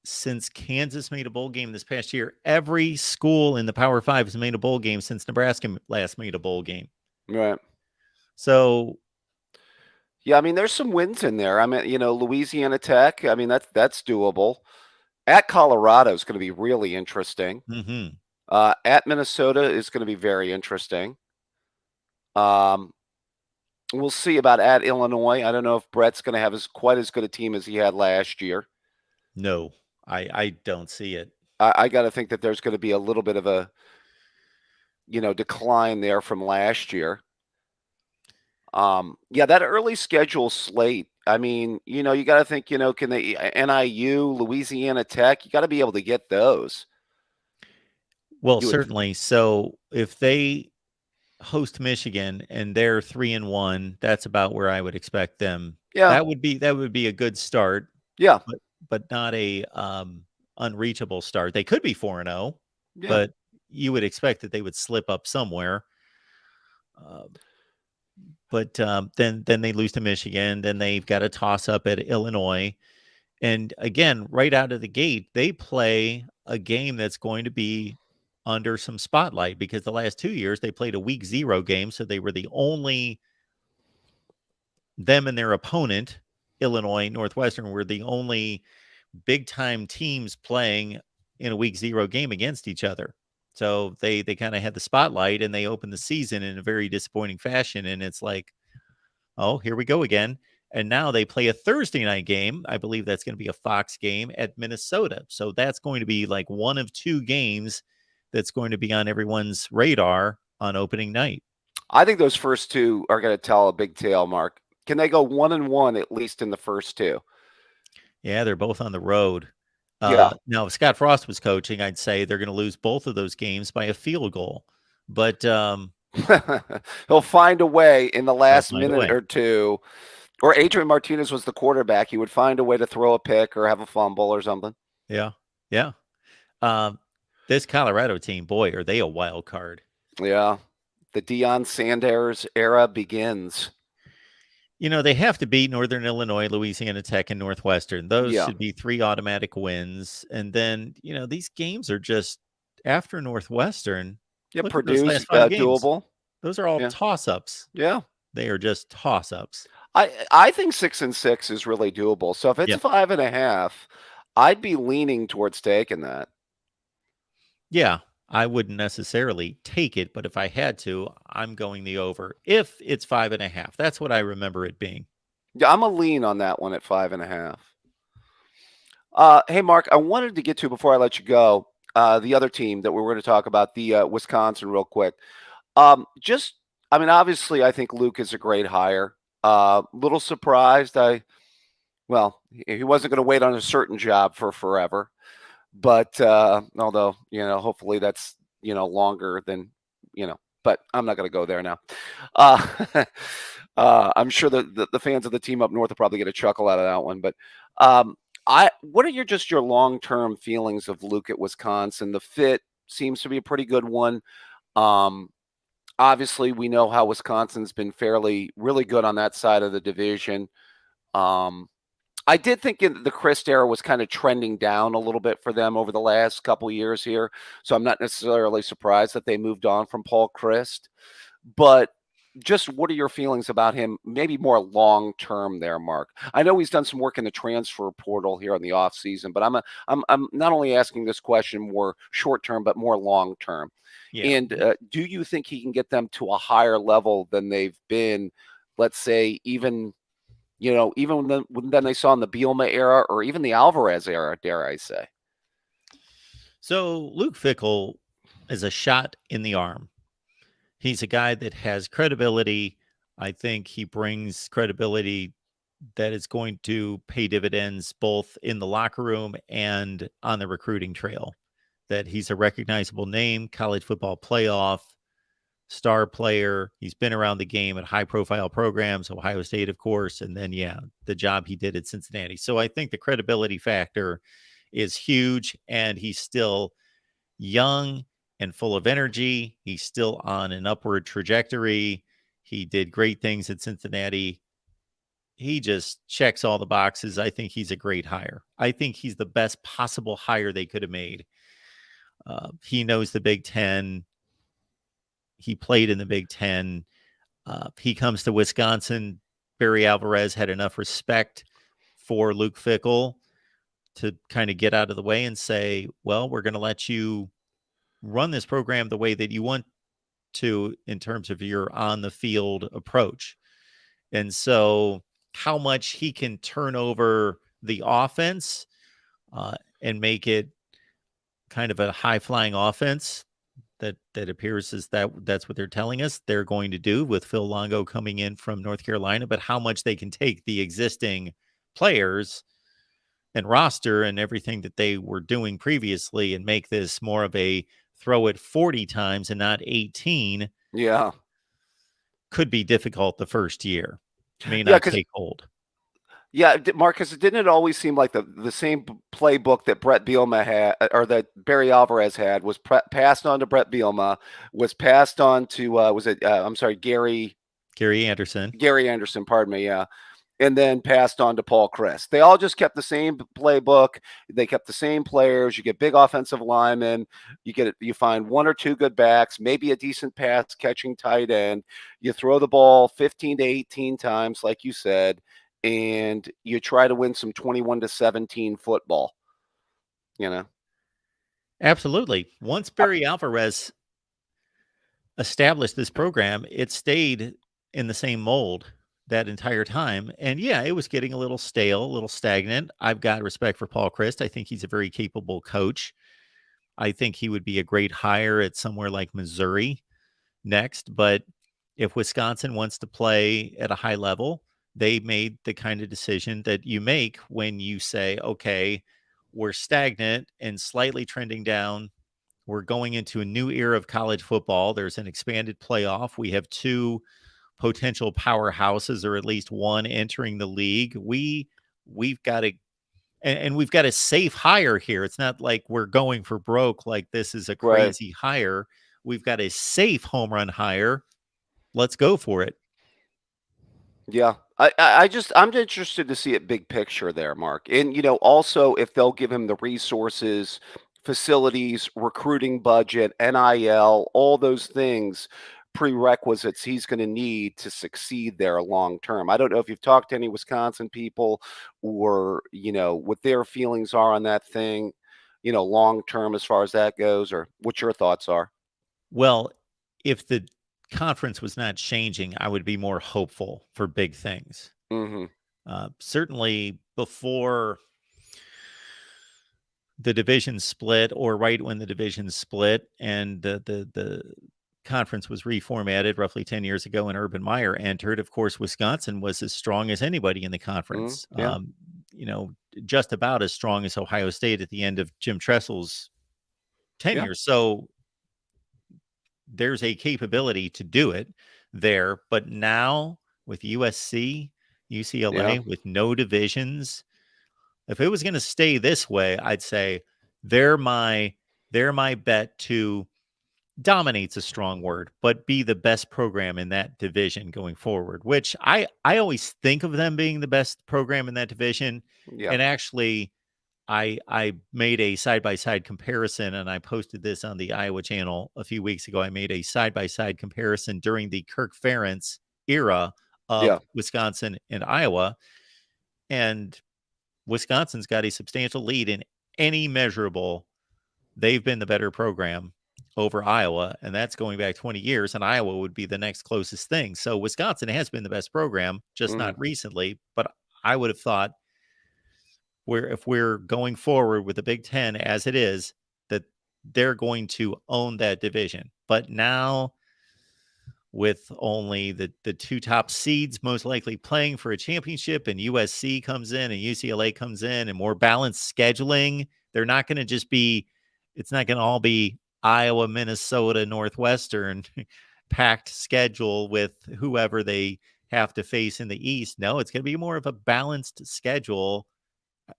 since Kansas made a bowl game this past year, every school in the Power Five has made a bowl game since Nebraska last made a bowl game. Right. So, Yeah, I mean, there's some wins in there. I mean, Louisiana Tech. I mean, that's doable. At Colorado is going to be really interesting. mhm, At Minnesota is going to be very interesting. Um, we'll see about at Illinois. I don't know if Brett's going to have quite as good a team as he had last year. no, I don't see it. I got to think that there's going to be a little bit of a decline there from last year. Yeah, that early schedule slate. I mean, you got to think, can they NIU, Louisiana Tech? You got to be able to get those. Well, You would, certainly. So if they host Michigan and they're 3-1, that's about where I would expect them. yeah, That would be a good start, yeah, but not a unreachable start. They could be 4-0, yeah. but you would expect that they would slip up somewhere. Uh, but then they lose to Michigan. Then they've got a toss up at Illinois, and again, right out of the gate, they play a game that's going to be under some spotlight because the last 2 years they played a week 0 game, so they were the only them and their opponent, Illinois Northwestern, were the only big time teams playing in a week 0 game against each other. So they kind of had the spotlight and they opened the season in a very disappointing fashion. And it's like, oh, here we go again. And now they play a Thursday night game. I believe that's going to be a Fox game at Minnesota. So that's going to be like one of two games that's going to be on everyone's radar on opening night. I think those first two are going to tell a big tale, Mark. Can they go 1-1 at least in the first two? Yeah, they're both on the road. Yeah. Now, if Scott Frost was coaching, I'd say they're going to lose both of those games by a field goal. But he'll find a way in the last find a minute way. or two. Or Adrian Martinez was the quarterback. He would find a way to throw a pick or have a fumble or something. Yeah. Yeah. This Colorado team, boy, are they a wild card. Yeah. The Deion Sanders era begins. You know, they have to beat Northern Illinois, Louisiana Tech, and Northwestern. Those Yeah. should be 3 automatic wins. And then, you know, these games are just after Northwestern. Yeah, Look at those Purdue's last 5 games. doable. Those are all Yeah. toss-ups. Yeah. They are just toss-ups. I think 6-6 is really doable. So if it's Yeah. 5.5, I'd be leaning towards taking that. Yeah, I wouldn't necessarily take it, but if I had to, I'm going the over. If it's 5.5, that's what I remember it being. Yeah, I'm a lean on that one at 5.5. Hey, Mark, I wanted to get to before I let you go the other team that we were going to talk about, the Wisconsin, real quick. I mean, obviously, I think Luke is a great hire. Little surprised. Well, he wasn't going to wait on a certain job for forever, but although hopefully that's longer than But I'm not going to go there now. I'm sure the fans of the team up north will probably get a chuckle out of that one. But what are your long-term feelings of Luke at Wisconsin? The fit seems to be a pretty good one. Obviously, we know how Wisconsin's been really good on that side of the division. I did think the Christ era was kind of trending down a little bit for them over the last couple of years here. So I'm not necessarily surprised that they moved on from Paul Christ. But just what are your feelings about him, maybe more long-term there, Mark? I know he's done some work in the transfer portal here in the offseason, but I'm not only asking this question more short-term, but more long-term. Yeah. And do you think he can get them to a higher level than they've been, let's say, even when they saw in the Bielema era or even the Alvarez era, dare I say? So Luke Fickell is a shot in the arm. He's a guy that has credibility. I think he brings credibility that is going to pay dividends both in the locker room and on the recruiting trail. That he's a recognizable name, college football playoff star player. He's been around the game at high-profile programs, Ohio State, of course, and then, the job he did at Cincinnati. So I think the credibility factor is huge, and he's still young and full of energy. He's still on an upward trajectory. He did great things at Cincinnati. He just checks all the boxes. I think he's a great hire. I think he's the best possible hire they could have made. He knows the Big Ten. He played in the Big Ten. He comes to Wisconsin. Barry Alvarez had enough respect for Luke Fickell to kind of get out of the way and say, well, we're going to let you run this program the way that you want to in terms of your on the field approach. And so how much he can turn over the offense and make it kind of a high flying offense that appears as that's what they're telling us they're going to do with Phil Longo coming in from North Carolina, but how much they can take the existing players and roster and everything that they were doing previously and make this more of a throw it 40 times and not 18. Yeah. Could be difficult the first year. May not take hold. Yeah, Marcus, didn't it always seem like the same playbook that Brett Bielema had, or that Barry Alvarez had, was passed on to Brett Bielema, was passed on to Gary Gary Anderson. Gary Anderson, pardon me, yeah. And then passed on to Paul Chryst. They all just kept the same playbook. They kept the same players. You get big offensive linemen. You find one or two good backs, maybe a decent pass catching tight end. You throw the ball 15 to 18 times, like you said, and you try to win some 21-17 football. You know, Absolutely. Once Barry Alvarez established this program, it stayed in the same mold that entire time. And yeah, it was getting a little stale, a little stagnant. I've got respect for Paul Chryst. I think he's a very capable coach. I think he would be a great hire at somewhere like Missouri next. But if Wisconsin wants to play at a high level, they made the kind of decision that you make when you say, okay, we're stagnant and slightly trending down. We're going into a new era of college football. There's an expanded playoff. We have two potential powerhouses, or at least one entering the league. We've got to, and we've got a safe hire here. It's not like we're going for broke, like this is a right? crazy hire. We've got a safe home run hire. Let's go for it. Yeah. I'm interested to see it big picture there, Mark. And also if they'll give him the resources, facilities, recruiting budget, NIL, all those things, prerequisites he's going to need to succeed there long term. I don't know if you've talked to any Wisconsin people or, what their feelings are on that thing, long term as far as that goes, or what your thoughts are. Well, if the conference was not changing, I would be more hopeful for big things. Mhm. Certainly before the division split, or right when the division split and the conference was reformatted roughly 10 years ago and Urban Meyer entered, of course, Wisconsin was as strong as anybody in the Mhm. conference. Yeah. Just about as strong as Ohio State at the end of Jim Tressel's Yeah. tenure. So there's a capability to do it there. But now with USC, Yeah. UCLA, with no divisions, if it was going to stay this way, I'd say they're my bet to dominate's a strong word, but be the best program in that division going forward, which I always think of them being the best program in that division. Yeah. And actually I made a side-by-side comparison, and I posted this on the Iowa channel a few weeks ago. I made a side-by-side comparison during the Kirk Ferentz era Yeah. of Wisconsin and Iowa, and Wisconsin's got a substantial lead in any measurable. They've been the better program over Iowa, and that's going back 20 years, and Iowa would be the next closest thing. So Wisconsin has been the best program, just Mhm. not recently, but I would have thought if we're going forward with the Big Ten as it is, that they're going to own that division. But now, with only the two top seeds most likely playing for a championship, and USC comes in and UCLA comes in, and more balanced scheduling, they're not going to just be, it's not going to all be Iowa, Minnesota, Northwestern packed schedule with whoever they have to face in the East. No, it's going to be more of a balanced schedule.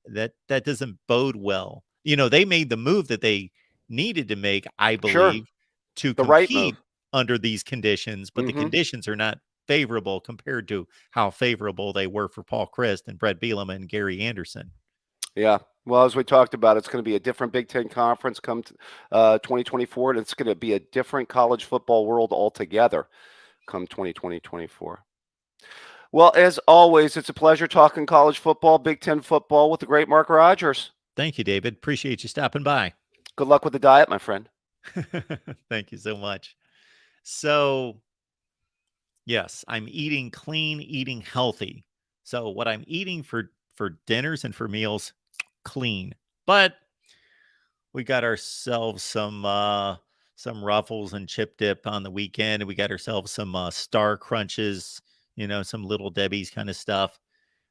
That doesn't bode well. They made the move that they needed to make, I Sure. believe, to The right move. compete under these conditions, but the Mhm. conditions are not favorable compared to how favorable they were for Paul Chryst and Brett Bielema and Gary Anderson. Yeah. Well, as we talked about, it's going to be a different Big Ten conference come 2024, and it's going to be a different college football world altogether come 2024. Well, as always, it's a pleasure talking college football, Big Ten football with the great Mark Rogers. Thank you, David. Appreciate you stopping by. Good luck with the diet, my friend. Thank you so much. So, yes, I'm eating clean, eating healthy. So, what I'm eating for dinners and for meals, clean. But we got ourselves some Ruffles and chip dip on the weekend, and we got ourselves some Star Crunches, some Little Debbie's kind of stuff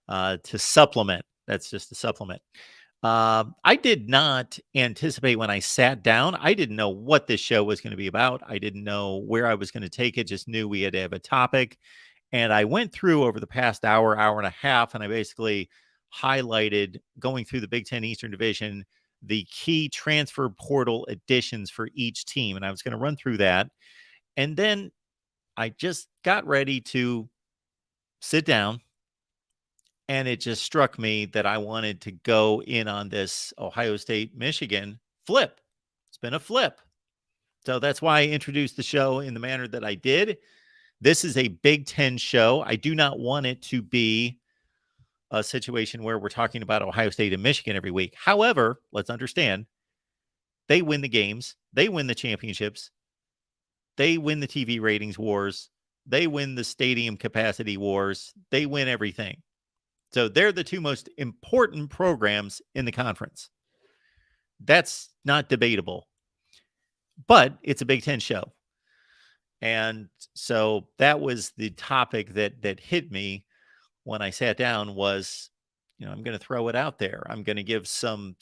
to supplement. That's just a supplement. I did not anticipate when I sat down. I didn't know what this show was going to be about. I didn't know where I was going to take it. Just knew we had to have a topic. And I went through over the past hour, hour and a half, and I basically highlighted, going through the Big Ten Eastern Division, the key transfer portal additions for each team. And I was going to run through that. And then I just got ready to sit down, and it just struck me that I wanted to go in on this Ohio State Michigan flip. It's been a flip. So that's why I introduced the show in the manner that I did. This is a Big Ten show. I do not want it to be a situation where we're talking about Ohio State and Michigan every week. However, let's understand they win the games, they win the championships, they win the TV ratings wars, they win the stadium capacity wars, they win everything. So they're the two most important programs in the conference. That's not debatable. But it's a Big Ten show. And so that was the topic that hit me when I sat down was, I'm going to throw it out there. I'm going to give some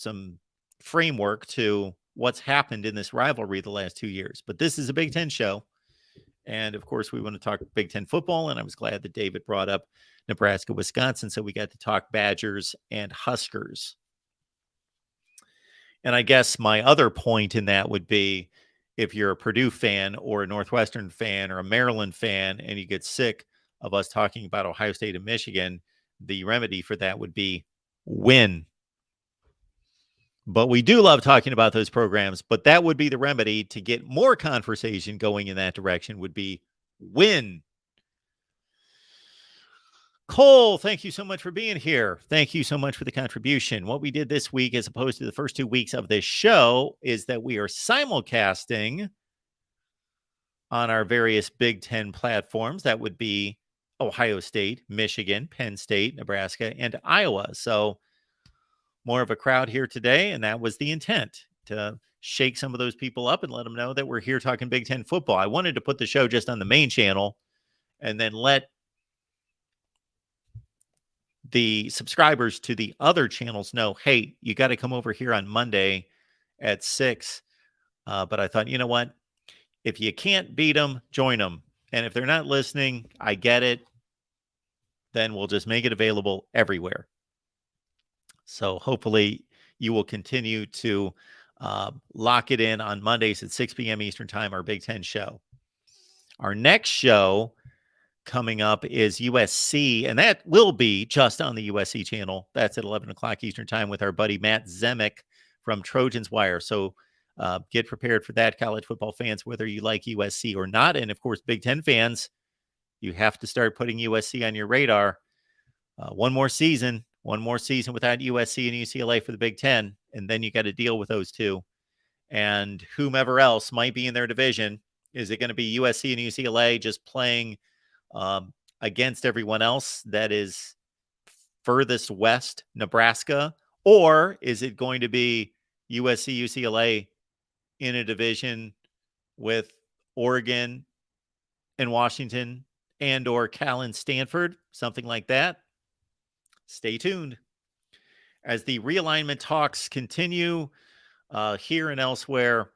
framework to what's happened in this rivalry the last 2 years. But this is a Big Ten show. And of course, we want to talk Big Ten football. And I was glad that David brought up Nebraska, Wisconsin. So we got to talk Badgers and Huskers. And I guess my other point in that would be if you're a Purdue fan or a Northwestern fan or a Maryland fan and you get sick of us talking about Ohio State and Michigan, the remedy for that would be win. But we do love talking about those programs, but that would be the remedy to get more conversation going in that direction would be win. Cole, thank you so much for being here. Thank you so much for the contribution. What we did this week, as opposed to the first 2 weeks of this show, is that we are simulcasting on our various Big Ten platforms. That would be Ohio State, Michigan, Penn State, Nebraska, and Iowa. So more of a crowd here today, and that was the intent, to shake some of those people up and let them know that we're here talking Big Ten football. I wanted to put the show just on the main channel and then let the subscribers to the other channels know, hey, you got to come over here on Monday at 6. But I thought, you know what? If you can't beat them, join them. And if they're not listening, I get it. Then we'll just make it available everywhere. So hopefully you will continue to lock it in on Mondays at 6 p.m. Eastern Time, our Big Ten show. Our next show coming up is USC, and that will be just on the USC channel. That's at 11 o'clock Eastern Time with our buddy Matt Zemek from Trojans Wire. So get prepared for that, college football fans, whether you like USC or not. And of course, Big Ten fans, you have to start putting USC on your radar. One more season without USC and UCLA for the Big Ten, and then you got to deal with those two. And whomever else might be in their division, is it going to be USC and UCLA just playing against everyone else that is furthest west, Nebraska? Or is it going to be USC, UCLA in a division with Oregon and Washington and or Cal and Stanford, something like that? Stay tuned. As the realignment talks continue here and elsewhere,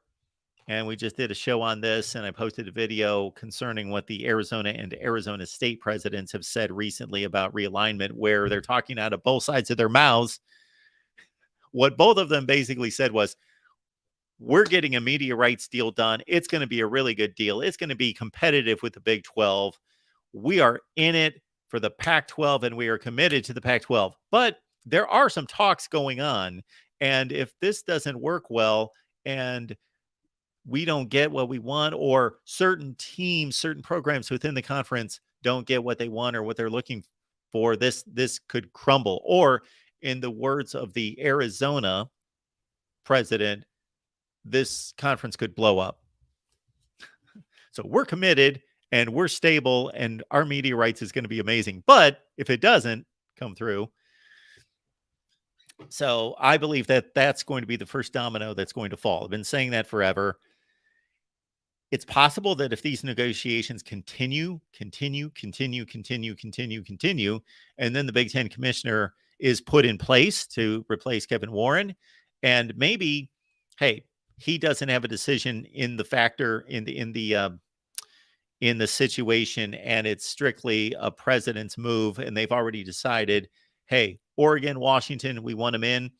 and we just did a show on this, and I posted a video concerning what the Arizona and Arizona State presidents have said recently about realignment, where they're talking out of both sides of their mouths. What both of them basically said was, we're getting a media rights deal done. It's going to be a really good deal. It's going to be competitive with the Big 12. We are in it for the Pac-12, and we are committed to the Pac-12. But there are some talks going on, and if this doesn't work well and we don't get what we want, or certain teams, certain programs within the conference don't get what they want or what they're looking for, this could crumble. Or in the words of the Arizona president, this conference could blow up. So we're committed and we're stable and our media rights is going to be amazing. But if it doesn't come through, so I believe that that's going to be the first domino that's going to fall. I've been saying that forever. It's possible that if these negotiations continue, and then the Big Ten commissioner is put in place to replace Kevin Warren, and maybe, hey, he doesn't have a decision in the factor in the situation, and it's strictly a president's move, and they've already decided, hey, Oregon, Washington, we want them in.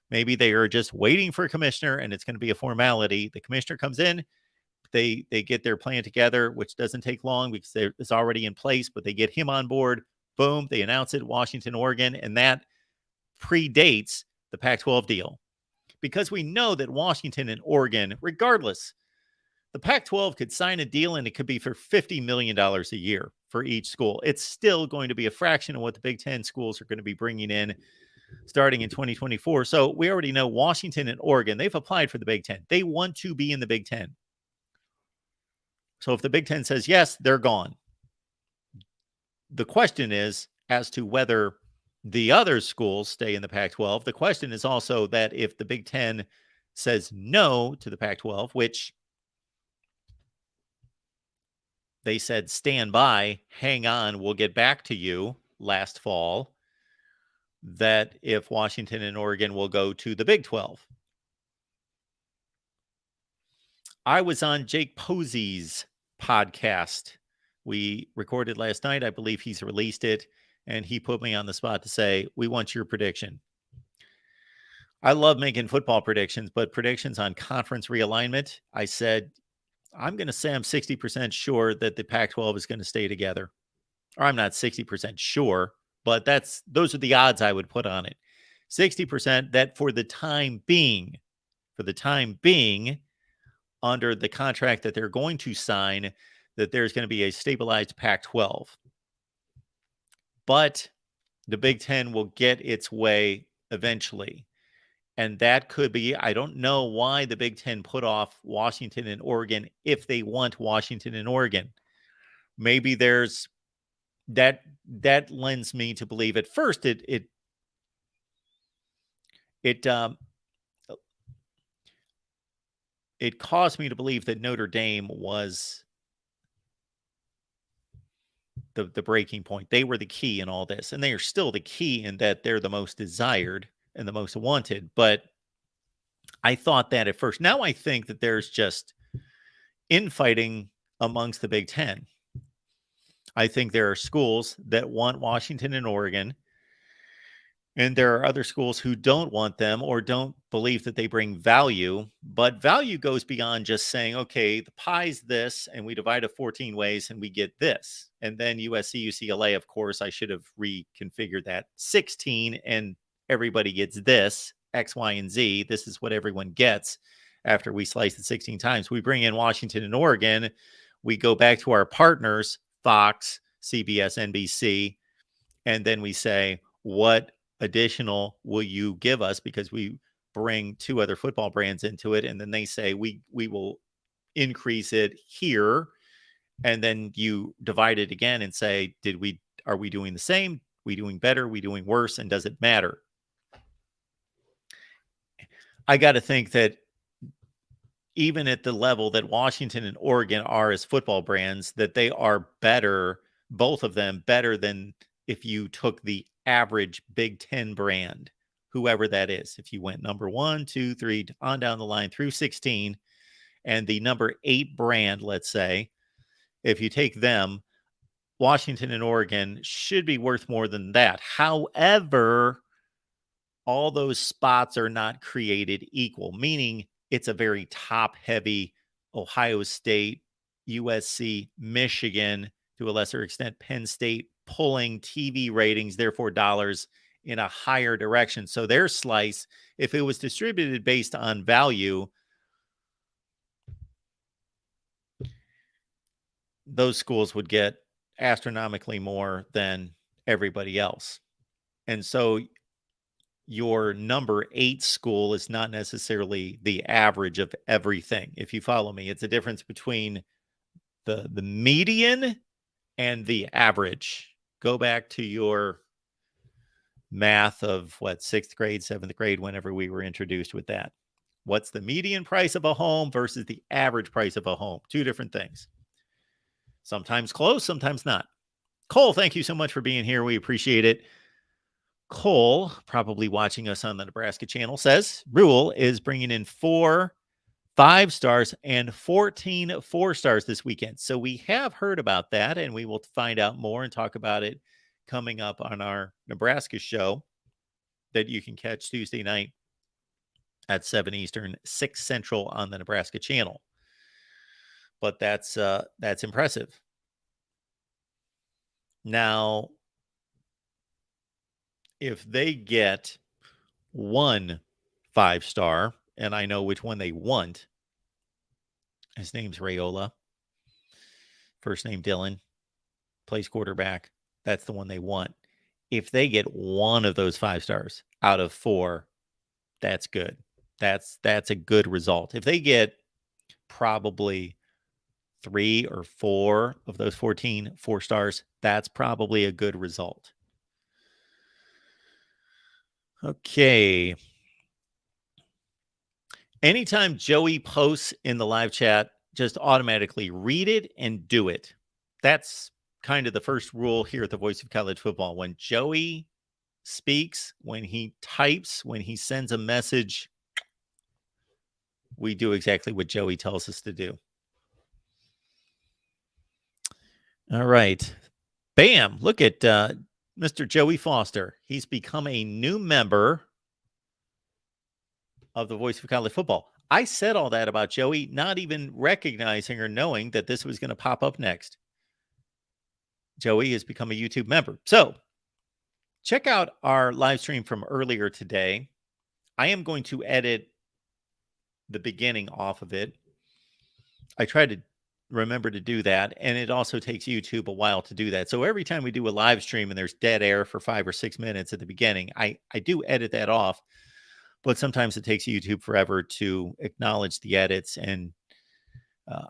Maybe they are just waiting for a commissioner, and it's going to be a formality. The commissioner comes in, they get their plan together, which doesn't take long because it's already in place, but they get him on board. Boom, they announce it, Washington, Oregon, and that predates the Pac-12 deal. Because we know that Washington and Oregon, regardless, the Pac-12 could sign a deal and it could be for $50 million a year for each school. It's still going to be a fraction of what the Big Ten schools are going to be bringing in starting in 2024. So we already know Washington and Oregon, they've applied for the Big Ten. They want to be in the Big Ten. So if the Big Ten says yes, they're gone. The question is as to whether the other schools stay in the Pac-12. The question is also that if the Big Ten says no to the Pac-12, which they said, stand by, hang on, we'll get back to you last fall, that if Washington and Oregon will go to the Big 12. I was on Jake Posey's podcast. We recorded last night. I believe he's released it, and he put me on the spot to say, we want your prediction. I love making football predictions, but predictions on conference realignment, I said, I'm going to say I'm 60% sure that the Pac-12 is going to stay together. Or I'm not 60% sure, but those are the odds I would put on it. 60% that for the time being, under the contract that they're going to sign, that there's going to be a stabilized Pac-12. But the Big Ten will get its way eventually. And that could be, I don't know why the Big Ten put off Washington and Oregon if they want Washington and Oregon. Maybe there's that lends me to believe at first it caused me to believe that Notre Dame was the breaking point. They were the key in all this, and they are still the key in that they're the most desired and the most wanted. But I thought that at first. Now I think that there's just infighting amongst the Big Ten. I think there are schools that want Washington and Oregon, and there are other schools who don't want them or don't believe that they bring value. But value goes beyond just saying, okay, the pie's this, and we divide it 14 ways, and we get this. And then USC, UCLA, of course, I should have reconfigured that 16, and everybody gets this, X, Y, and Z. This is what everyone gets after we slice it 16 times. We bring in Washington and Oregon. We go back to our partners, Fox, CBS, NBC, and then we say, what additional will you give us? Because we bring two other football brands into it. And then they say, we will increase it here. And then you divide it again and say, are we doing the same? We doing better? We doing worse? And does it matter? I got to think that even at the level that Washington and Oregon are as football brands, that they are better, both of them better than if you took the average Big Ten brand, whoever that is. If you went number 1, 2, 3, on down the line through 16, and the number 8 brand, let's say, if you take them, Washington and Oregon should be worth more than that. However, all those spots are not created equal, meaning it's a very top-heavy Ohio State, USC, Michigan, to a lesser extent, Penn State, pulling TV ratings, therefore dollars, in a higher direction. So their slice, if it was distributed based on value, those schools would get astronomically more than everybody else. And so your number 8 school is not necessarily the average of everything. If you follow me, it's a difference between the median and the average. Go back to your math of 6th grade, 7th grade, whenever we were introduced with that. What's the median price of a home versus the average price of a home? Two different things. Sometimes close, sometimes not. Cole, thank you so much for being here. We appreciate it. Cole, probably watching us on the Nebraska channel, says Rule is bringing in 4 5-stars and 14 4-stars this weekend. So we have heard about that, and we will find out more and talk about it coming up on our Nebraska show that you can catch Tuesday night at 7 Eastern, 6 Central on the Nebraska channel. but that's impressive. Now, if they get 1 5-star, and I know which one they want, his name's Rayola, first name Dylan, plays quarterback. That's the one they want. If they get 1 of those 5 stars out of 4, that's good. That's a good result. If they get probably 3 or 4 of those 14 4 stars, that's probably a good result. Okay. Anytime Joey posts in the live chat, just automatically read it and do it. That's kind of the first rule here at the Voice of College Football. When Joey speaks, when he types, when he sends a message, we do exactly what Joey tells us to do. All right. Bam. Look at Mr. Joey Foster. He's become a new member of the Voice of College Football. I said all that about Joey, not even recognizing or knowing that this was going to pop up next. Joey has become a YouTube member. So check out our live stream from earlier today. I am going to edit the beginning off of it. I try to remember to do that, and it also takes YouTube a while to do that. So every time we do a live stream and there's dead air for 5 or 6 minutes at the beginning, I do edit that off, but sometimes it takes YouTube forever to acknowledge the edits and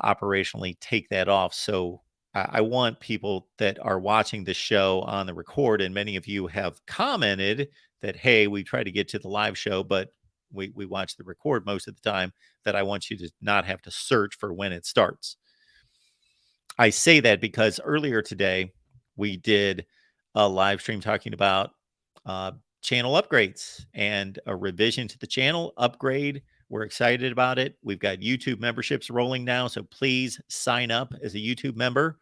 operationally take that off. So I want people that are watching the show on the record, and many of you have commented that, hey, we try to get to the live show, but we watch the record most of the time, that I want you to not have to search for when it starts. I say that because earlier today we did a live stream talking about channel upgrades and a revision to the channel upgrade. We're excited about it. We've got YouTube memberships rolling now, so please sign up as a YouTube member.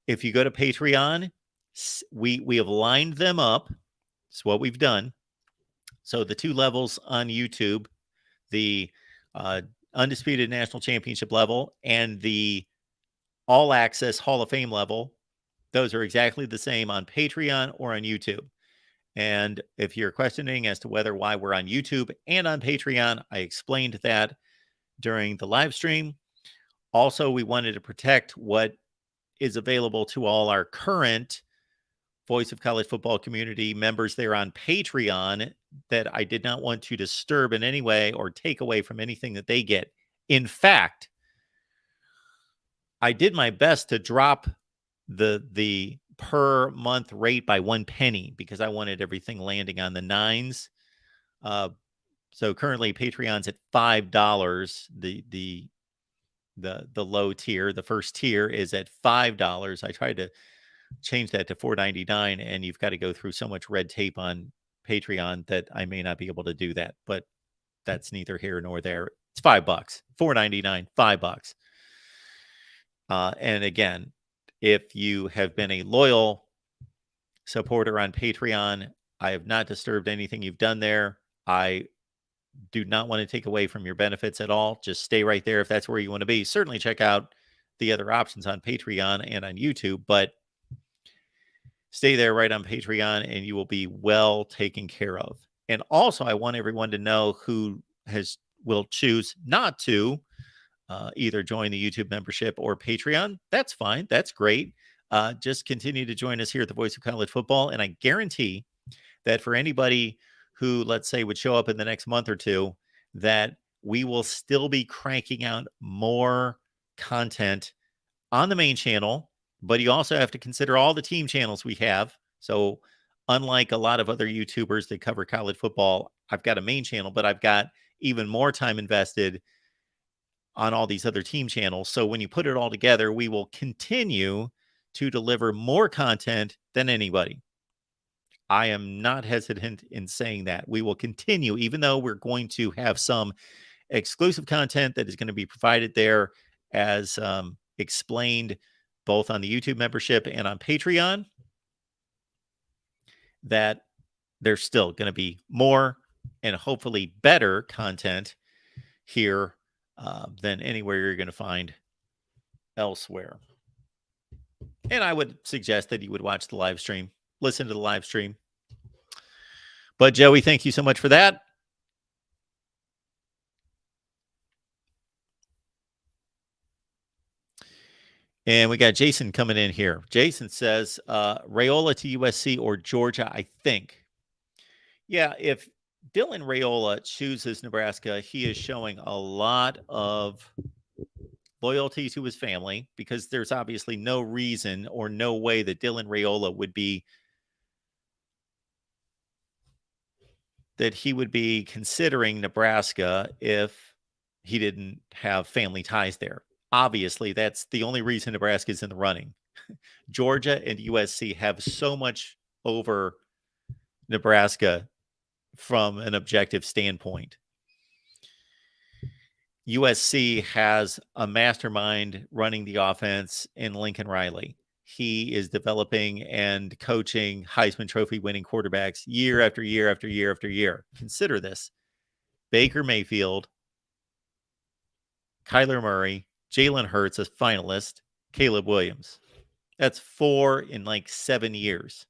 If you go to Patreon, we have lined them up. It's what we've done. So the 2 levels on YouTube, the Undisputed National Championship level and the All Access Hall of Fame level, those are exactly the same on Patreon or on YouTube. And if you're questioning as to why we're on YouTube and on Patreon, I explained that during the live stream. Also, we wanted to protect what is available to all our current Voice of College Football community members there on Patreon, that I did not want to disturb in any way or take away from anything that they get. In fact, I did my best to drop the per month rate by 1 penny because I wanted everything landing on the 9s. So currently Patreon's at $5. The low tier, the first tier, is at $5. I tried to change that to $4.99, and you've got to go through so much red tape on Patreon that I may not be able to do that, but that's neither here nor there. It's $5, $4.99, $5. And again, if you have been a loyal supporter on Patreon, I have not disturbed anything you've done there. I do not want to take away from your benefits at all. Just stay right there if that's where you want to be. Certainly check out the other options on Patreon and on YouTube, but stay there right on Patreon and you will be well taken care of. And also, I want everyone to know who will choose not to either join the YouTube membership or Patreon. That's fine. That's great. Just continue to join us here at the Voice of College Football. And I guarantee that for anybody who, let's say, would show up in the next month or two, that we will still be cranking out more content on the main channel. But you also have to consider all the team channels we have. So unlike a lot of other YouTubers that cover college football, I've got a main channel, but I've got even more time invested on all these other team channels. So when you put it all together, we will continue to deliver more content than anybody. I am not hesitant in saying that. We will continue, even though we're going to have some exclusive content that is going to be provided there as explained both on the YouTube membership and on Patreon, that there's still going to be more and hopefully better content here than anywhere you're going to find elsewhere. And I would suggest that you would watch the live stream, listen to the live stream. But Joey, thank you so much for that. And we got Jason coming in here. Jason says, Raiola to USC or Georgia, I think. Yeah, if Dylan Raiola chooses Nebraska, he is showing a lot of loyalty to his family, because there's obviously no reason or no way that Dylan Raiola would be considering Nebraska if he didn't have family ties there. Obviously, that's the only reason Nebraska is in the running. Georgia and USC have so much over Nebraska from an objective standpoint. USC has a mastermind running the offense in Lincoln Riley. He is developing and coaching Heisman Trophy winning quarterbacks year after year after year after year. Consider this: Baker Mayfield, Kyler Murray, Jalen Hurts, a finalist, Caleb Williams. That's 4 in like 7 years.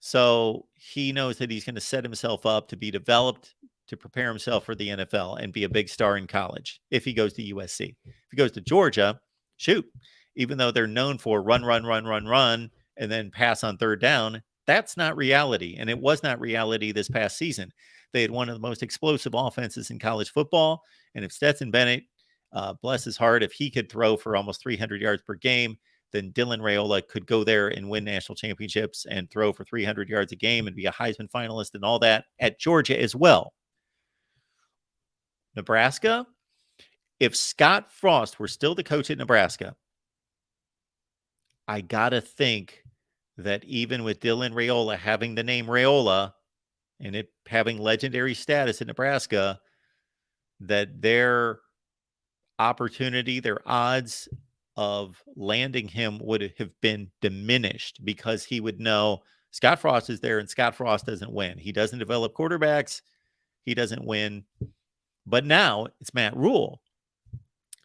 So he knows that he's going to set himself up to be developed, to prepare himself for the NFL and be a big star in college if he goes to USC. If he goes to Georgia, shoot, even though they're known for run, and then pass on third down, that's not reality. And it was not reality this past season. They had one of the most explosive offenses in college football. And if Stetson Bennett, bless his heart, if he could throw for almost 300 yards per game, then Dylan Raiola could go there and win national championships and throw for 300 yards a game and be a Heisman finalist and all that at Georgia as well. Nebraska, if Scott Frost were still the coach at Nebraska, I got to think that even with Dylan Raiola having the name Raiola and it having legendary status in Nebraska, that their opportunity, their odds of landing him would have been diminished, because he would know Scott Frost is there and Scott Frost doesn't win. He doesn't develop quarterbacks. He doesn't win. But now it's Matt Rule.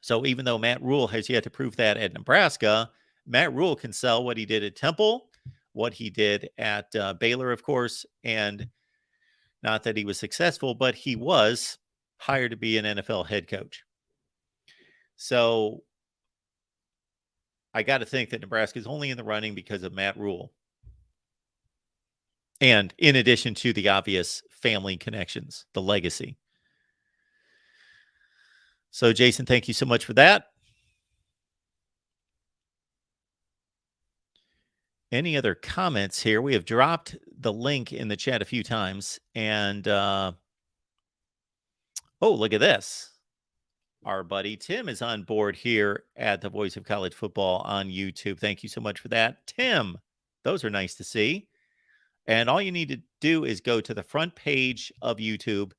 So even though Matt Rule has yet to prove that at Nebraska, Matt Rule can sell what he did at Temple, what he did at Baylor, of course, and not that he was successful, but he was hired to be an NFL head coach. So I got to think that Nebraska is only in the running because of Matt Rule. And in addition to the obvious family connections, the legacy. So, Jason, thank you so much for that. Any other comments here? We have dropped the link in the chat a few times. And, oh, look at this. Our buddy Tim is on board here at the Voice of College Football on YouTube. Thank you so much for that, Tim. Those are nice to see. And all you need to do is go to the front page of YouTube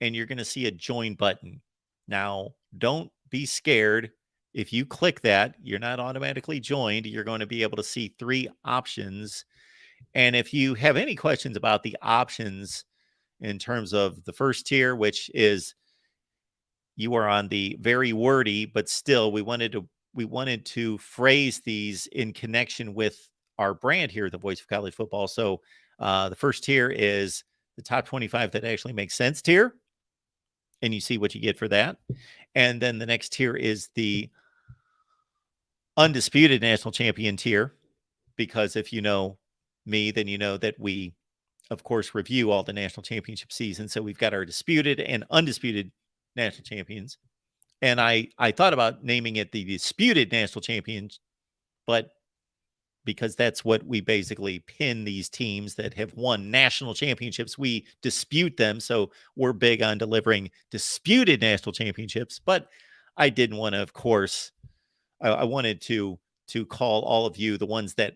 and you're going to see a join button. Now, don't be scared. If you click that, you're not automatically joined. You're going to be able to see 3 options. And if you have any questions about the options in terms of the first tier, which is you are on the very wordy, but still we wanted to phrase these in connection with our brand here, the Voice of College Football. So the first tier is the top 25 that actually makes sense tier. And you see what you get for that. And then the next tier is the undisputed national champion tier, because if you know me, then you know that we, of course, review all the national championship seasons. So we've got our disputed and undisputed national champions. And I thought about naming it the disputed national champions, but because that's what we basically pin these teams that have won national championships, we dispute them. So we're big on delivering disputed national championships. But I didn't want to, of course, I wanted to call all of you the ones that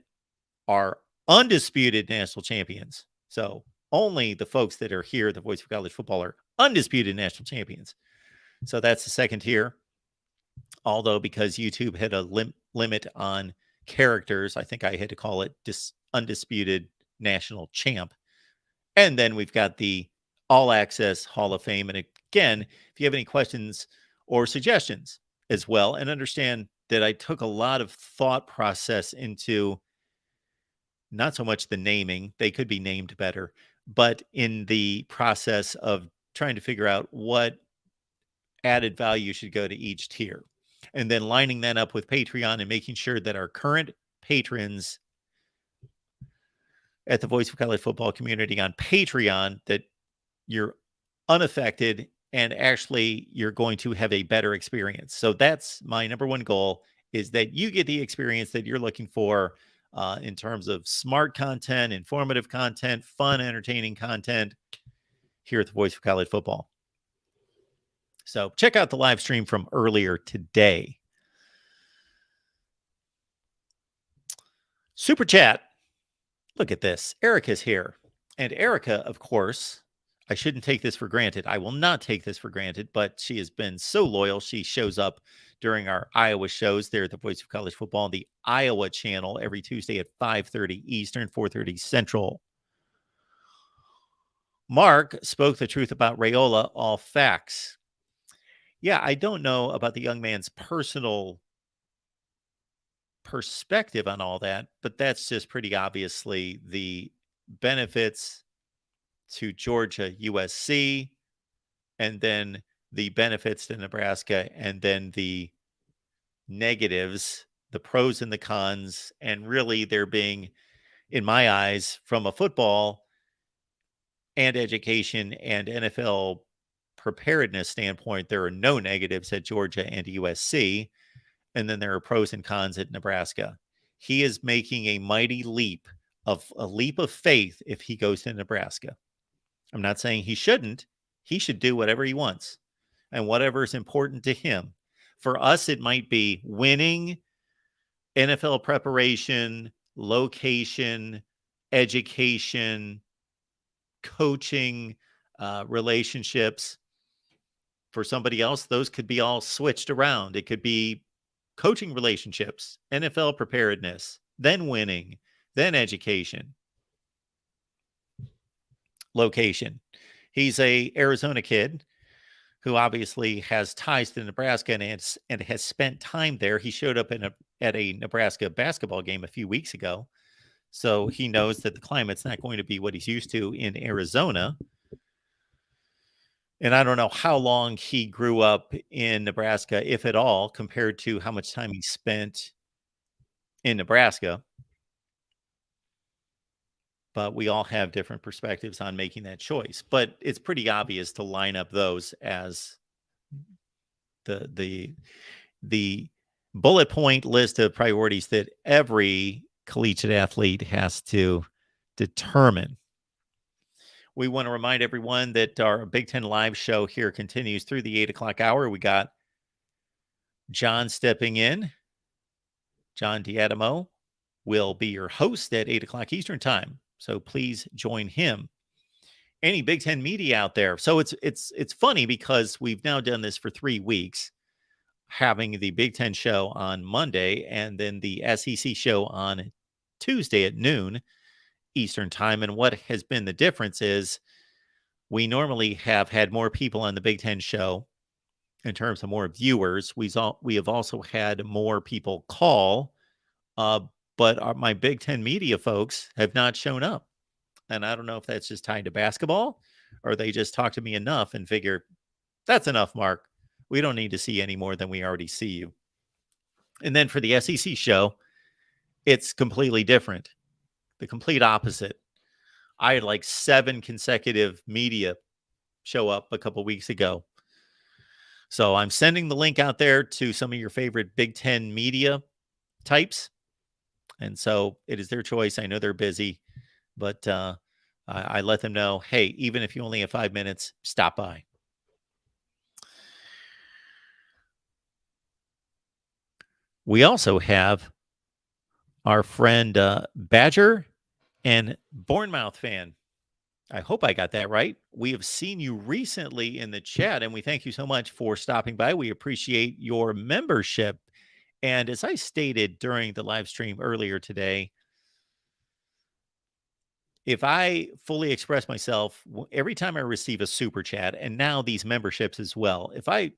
are undisputed national champions. So only the folks that are here, the Voice of College Football, are undisputed national champions. So that's the second tier. Although because YouTube had a limit on characters, I think I had to call it undisputed national champ. And then we've got the All Access Hall of Fame. And again, if you have any questions or suggestions as well, and understand that I took a lot of thought process into not so much the naming, they could be named better, but in the process of trying to figure out what added value should go to each tier. And then lining that up with Patreon and making sure that our current patrons at the Voice of College Football community on Patreon, that you're unaffected and actually you're going to have a better experience. So that's my number one goal, is that you get the experience that you're looking for in terms of smart content, informative content, fun, entertaining content here at the Voice of College Football. So check out the live stream from earlier today. Super chat. Look at this. Erica's here. And Erica, of course, I shouldn't take this for granted. I will not take this for granted, but she has been so loyal. She shows up during our Iowa shows there at the Voice of College Football on the Iowa channel every Tuesday at 5:30 Eastern, 4:30 Central. Mark spoke the truth about Raiola, all facts. Yeah, I don't know about the young man's personal perspective on all that, but that's just pretty obviously the benefits to Georgia, USC, and then the benefits to Nebraska, and then the negatives, the pros and the cons, and really there being, in my eyes, from a football and education and NFL preparedness standpoint, there are no negatives at Georgia and USC, and then there are pros and cons at Nebraska. He is making a mighty leap, of a leap of faith if he goes to Nebraska. I'm not saying he shouldn't. He should do whatever he wants and whatever is important to him. For us, it might be winning, NFL preparation, location, education, coaching, relationships. For somebody else, those could be all switched around. It could be coaching relationships, NFL preparedness, then winning, then education, location. He's a Arizona kid who obviously has ties to Nebraska and has spent time there. He showed up at a Nebraska basketball game a few weeks ago. So he knows that the climate's not going to be what he's used to in Arizona. And I don't know how long he grew up in Nebraska, if at all, compared to how much time he spent in Nebraska. But we all have different perspectives on making that choice. But it's pretty obvious to line up those as the bullet point list of priorities that every collegiate athlete has to determine. We want to remind everyone that our Big Ten Live show here continues through the 8 o'clock hour. We got John stepping in. John Diadamo will be your host at 8 o'clock Eastern time. So please join him. Any Big Ten media out there. So it's funny because we've now done this for 3 weeks, having the Big Ten show on Monday and then the SEC show on Tuesday at noon Eastern time. And what has been the difference is we normally have had more people on the Big Ten show in terms of more viewers. We have also had more people call, but my Big Ten media folks have not shown up. And I don't know if that's just tied to basketball or they just talk to me enough and figure, that's enough, Mark. We don't need to see any more than we already see you. And then for the SEC show, it's completely different. The complete opposite. I had like 7 consecutive media show up a couple weeks ago. So I'm sending the link out there to some of your favorite Big Ten media types. And so it is their choice. I know they're busy, but I let them know, hey, even if you only have 5 minutes, stop by. We also have our friend Badger and Bournemouth fan. I hope I got that right. We have seen you recently in the chat, and we thank you so much for stopping by. We appreciate your membership. And as I stated during the live stream earlier today, if I fully express myself, every time I receive a super chat, and now these memberships as well, if I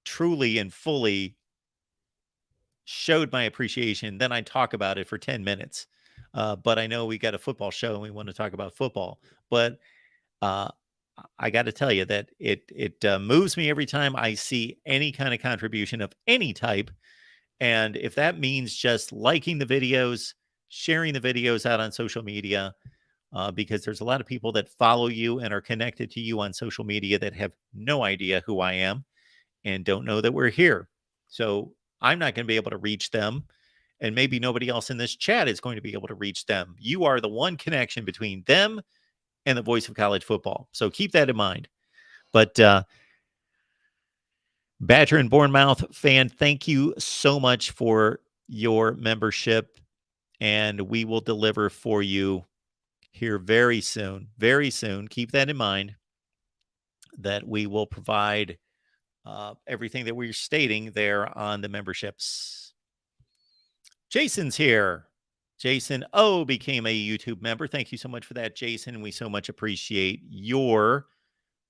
truly and fully showed my appreciation, then I'd talk about it for 10 minutes. But I know we got a football show and we want to talk about football. But uh, I got to tell you that it moves me every time I see any kind of contribution of any type. And if that means just liking the videos, sharing the videos out on social media, because there's a lot of people that follow you and are connected to you on social media that have no idea who I am and don't know that we're here. So I'm not going to be able to reach them. And maybe nobody else in this chat is going to be able to reach them. You are the one connection between them and the voice of college football. So keep that in mind. But Badger and Bournemouth fan, thank you so much for your membership. And we will deliver for you here very soon. Very soon. Keep that in mind that we will provide everything that we're stating there on the memberships. Jason's here. Jason O became a YouTube member. Thank you so much for that, Jason. We so much appreciate your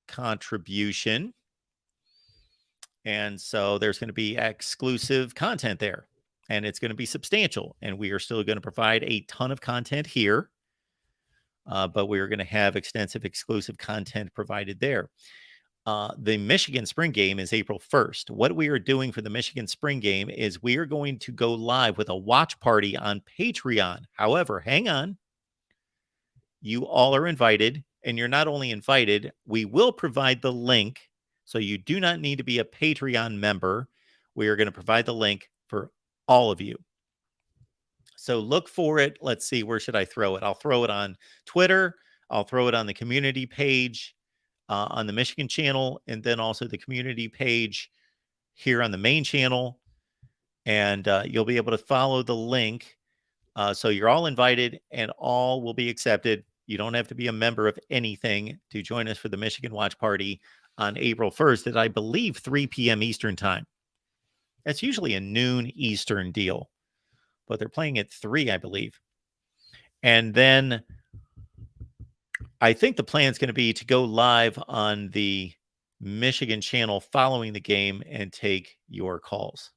contribution. And so there's going to be exclusive content there, and it's going to be substantial. And we are still going to provide a ton of content here, but we're going to have extensive exclusive content provided there. The Michigan spring game is April 1st. What we are doing for the Michigan spring game is we are going to go live with a watch party on Patreon. However, hang on. You all are invited, and you're not only invited, we will provide the link. So you do not need to be a Patreon member. We are going to provide the link for all of you. So look for it. Let's see, where should I throw it? I'll throw it on Twitter. I'll throw it on the community page on the Michigan channel, and then also the community page here on the main channel. And you'll be able to follow the link. So you're all invited and all will be accepted. You don't have to be a member of anything to join us for the Michigan Watch Party on April 1st at, I believe, 3 p.m. Eastern time. That's usually a noon Eastern deal, but they're playing at 3, I believe. And then I think the plan is going to be to go live on the Michigan channel following the game and take your calls.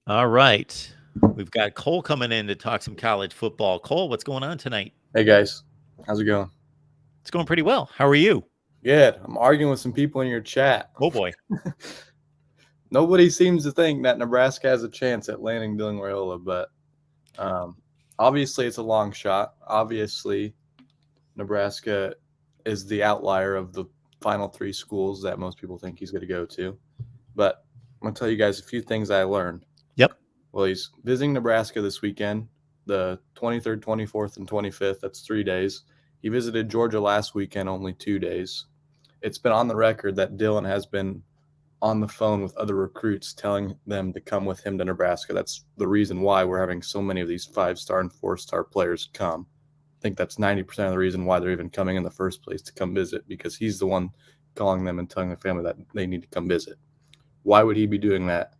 All right. We've got Cole coming in to talk some college football. Cole, what's going on tonight? Hey guys, how's it going? It's going pretty well. How are you? Good. I'm arguing with some people in your chat. Oh boy. Nobody seems to think that Nebraska has a chance at landing Dylan Raiola, but obviously it's a long shot. Obviously, Nebraska is the outlier of the final 3 schools that most people think he's going to go to. But I'm going to tell you guys a few things I learned. Yep. Well, he's visiting Nebraska this weekend, the 23rd, 24th, and 25th. That's 3 days. He visited Georgia last weekend, only 2 days. It's been on the record that Dylan has been on the phone with other recruits telling them to come with him to Nebraska. That's the reason why we're having so many of these 5-star and 4-star players come. I think that's 90% of the reason why they're even coming in the first place, to come visit, because he's the one calling them and telling the family that they need to come visit. Why would he be doing that?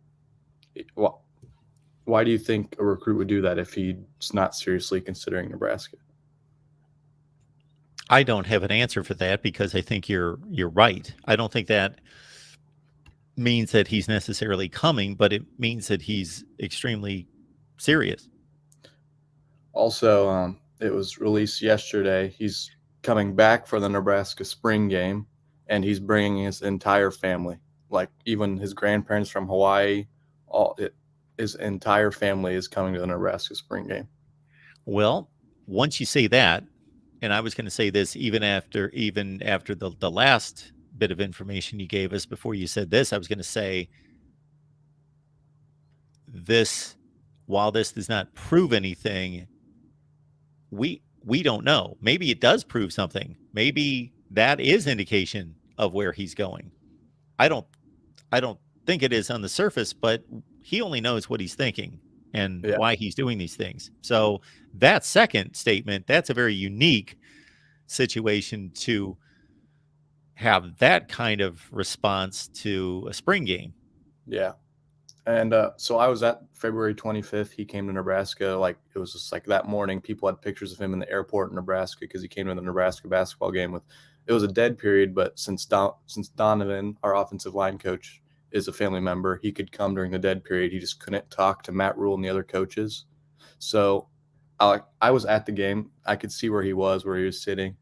Why do you think a recruit would do that if he's not seriously considering Nebraska? I don't have an answer for that because I think you're right. I don't think that means that he's necessarily coming, but it means that he's extremely serious. Also, it was released yesterday. He's coming back for the Nebraska spring game, and he's bringing his entire family, like even his grandparents from Hawaii. His entire family is coming to the Nebraska spring game. Well, once you say that, and I was going to say this even after the last bit of information you gave us before you said this, I was going to say this, while this does not prove anything, we don't know. Maybe it does prove something. Maybe that is indication of where he's going. I don't think it is on the surface, but he only knows what he's thinking and why he's doing these things. So that second statement, that's a very unique situation to have that kind of response to a spring game. Yeah. And so I was at February 25th. He came to Nebraska. Like, it was just like that morning, people had pictures of him in the airport in Nebraska because he came to the Nebraska basketball game it was a dead period, but since Donovan, our offensive line coach, is a family member, he could come during the dead period. He just couldn't talk to Matt Rule and the other coaches. So I was at the game. I could see where he was sitting.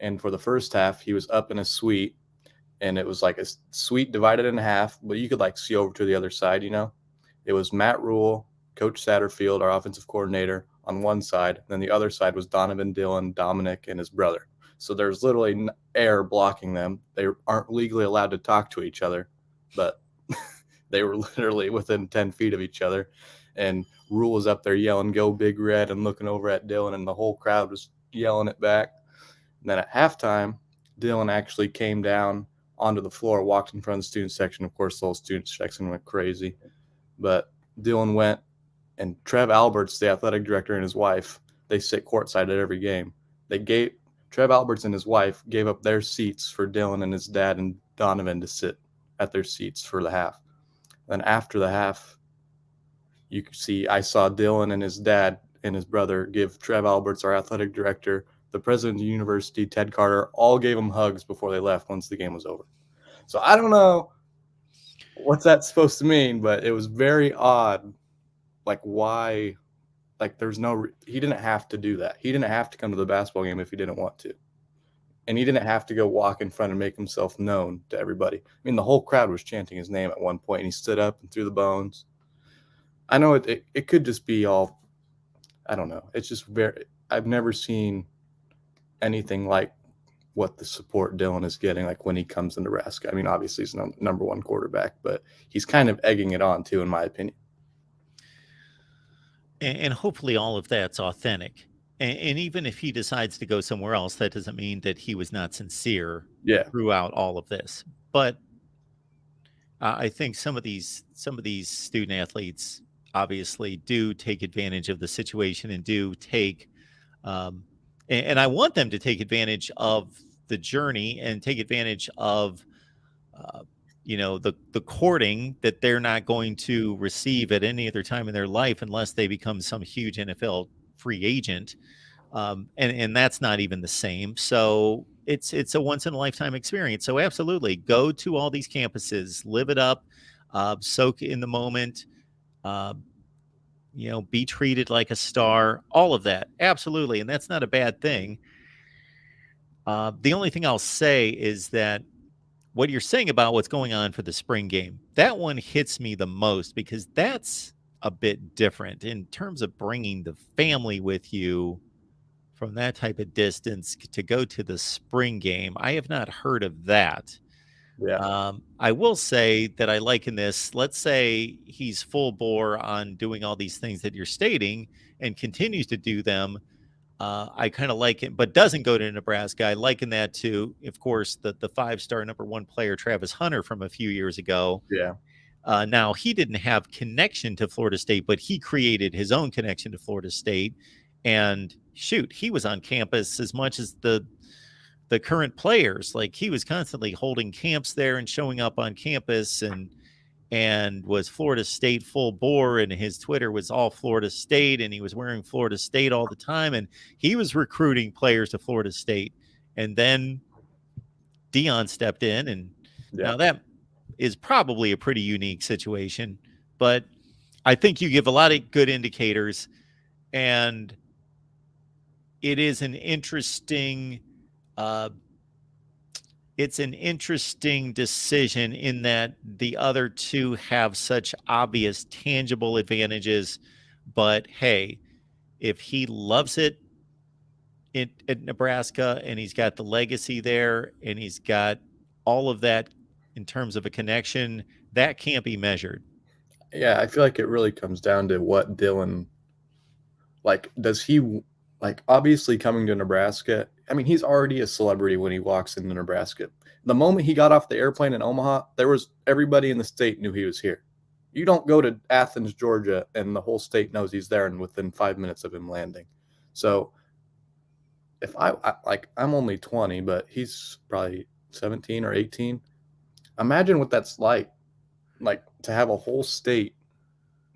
And for the first half, he was up in a suite, and it was like a suite divided in half, but you could like see over to the other side, It was Matt Rule, Coach Satterfield, our offensive coordinator, on one side. And then the other side was Donovan, Dylan, Dominic, and his brother. So there's literally air blocking them. They aren't legally allowed to talk to each other, but they were literally within 10 feet of each other. And Rule was up there yelling, "Go Big Red," and looking over at Dylan, and the whole crowd was yelling it back. And then at halftime, Dylan actually came down onto the floor, walked in front of the student section. Of course, the whole student section went crazy. But Dylan went, and Trev Alberts, the athletic director, and his wife, they sit courtside at every game. Trev Alberts and his wife gave up their seats for Dylan and his dad and Donovan to sit at their seats for the half. Then after the half, you could see I saw Dylan and his dad and his brother give Trev Alberts, our athletic director, the president of the university, Ted Carter, all gave him hugs before they left once the game was over. So I don't know what's that supposed to mean, but it was very odd. Like, why? Like, he didn't have to do that. He didn't have to come to the basketball game if he didn't want to. And he didn't have to go walk in front and make himself known to everybody. I mean, the whole crowd was chanting his name at one point, and he stood up and threw the bones. I know it could just be all, I don't know. It's just I've never seen anything like what the support Dylan is getting, like when he comes to Nebraska. I mean, obviously he's number one quarterback, but he's kind of egging it on too, in my opinion. And hopefully all of that's authentic. And even if he decides to go somewhere else, that doesn't mean that he was not sincere throughout all of this. But I think some of these student athletes obviously do take advantage of the situation and do take, and I want them to take advantage of the journey and take advantage of, the courting that they're not going to receive at any other time in their life unless they become some huge NFL free agent. And that's not even the same. So it's a once in a lifetime experience. So absolutely go to all these campuses, live it up, soak in the moment, be treated like a star, all of that. Absolutely. And that's not a bad thing. The only thing I'll say is that what you're saying about what's going on for the spring game, that one hits me the most because that's a bit different in terms of bringing the family with you from that type of distance to go to the spring game. I have not heard of that. Yeah. I will say that I liken this. Let's say he's full bore on doing all these things that you're stating and continues to do them. I kind of like it, but doesn't go to Nebraska. I liken that to, of course, the 5-star number one player, Travis Hunter, from a few years ago. Yeah. Now, he didn't have connection to Florida State, but he created his own connection to Florida State. And shoot, he was on campus as much as the current players. Like, he was constantly holding camps there and showing up on campus and was Florida State full bore, and his Twitter was all Florida State, and he was wearing Florida State all the time, and he was recruiting players to Florida State. And then Dion stepped in, and now that is probably a pretty unique situation, but I think you give a lot of good indicators, and it is an interesting it's an interesting decision in that the other two have such obvious tangible advantages. But hey, if he loves it at Nebraska and he's got the legacy there and he's got all of that in terms of a connection, that can't be measured. Yeah, I feel like it really comes down to what Dylan, like, does he, like, obviously coming to Nebraska, I mean, he's already a celebrity when he walks into Nebraska. The moment he got off the airplane in Omaha, everybody in the state knew he was here. You don't go to Athens, Georgia, and the whole state knows he's there and within 5 minutes of him landing. So if I'm only 20, but he's probably 17 or 18. Imagine what that's like to have a whole state,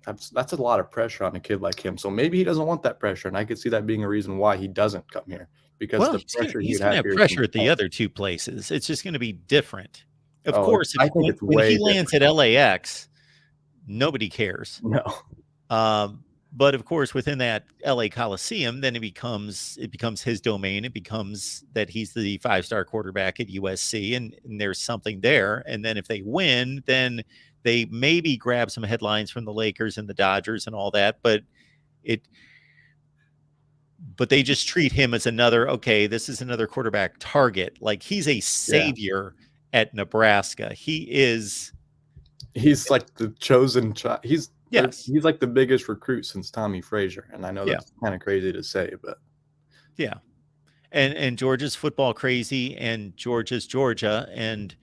that's a lot of pressure on a kid like him. So maybe he doesn't want that pressure, and I could see that being a reason why he doesn't come here, because Well, the pressure he he's would gonna have have here is pressure at the intense. other two places. It's just gonna be different. Of Oh, course, I think it's when way he lands at LAX, nobody cares. no. But of course, within that LA Coliseum, then it becomes his domain. It becomes that he's the 5-star quarterback at USC, and there's something there. And then if they win, then they maybe grab some headlines from the Lakers and the Dodgers and all that. But they just treat him as another, okay, this is another quarterback target. Like he's a savior at Nebraska. He's like the chosen child. He's like the biggest recruit since Tommy Frazier. And I know that's kind of crazy to say, but yeah. And Georgia's football crazy, and Georgia's Georgia, and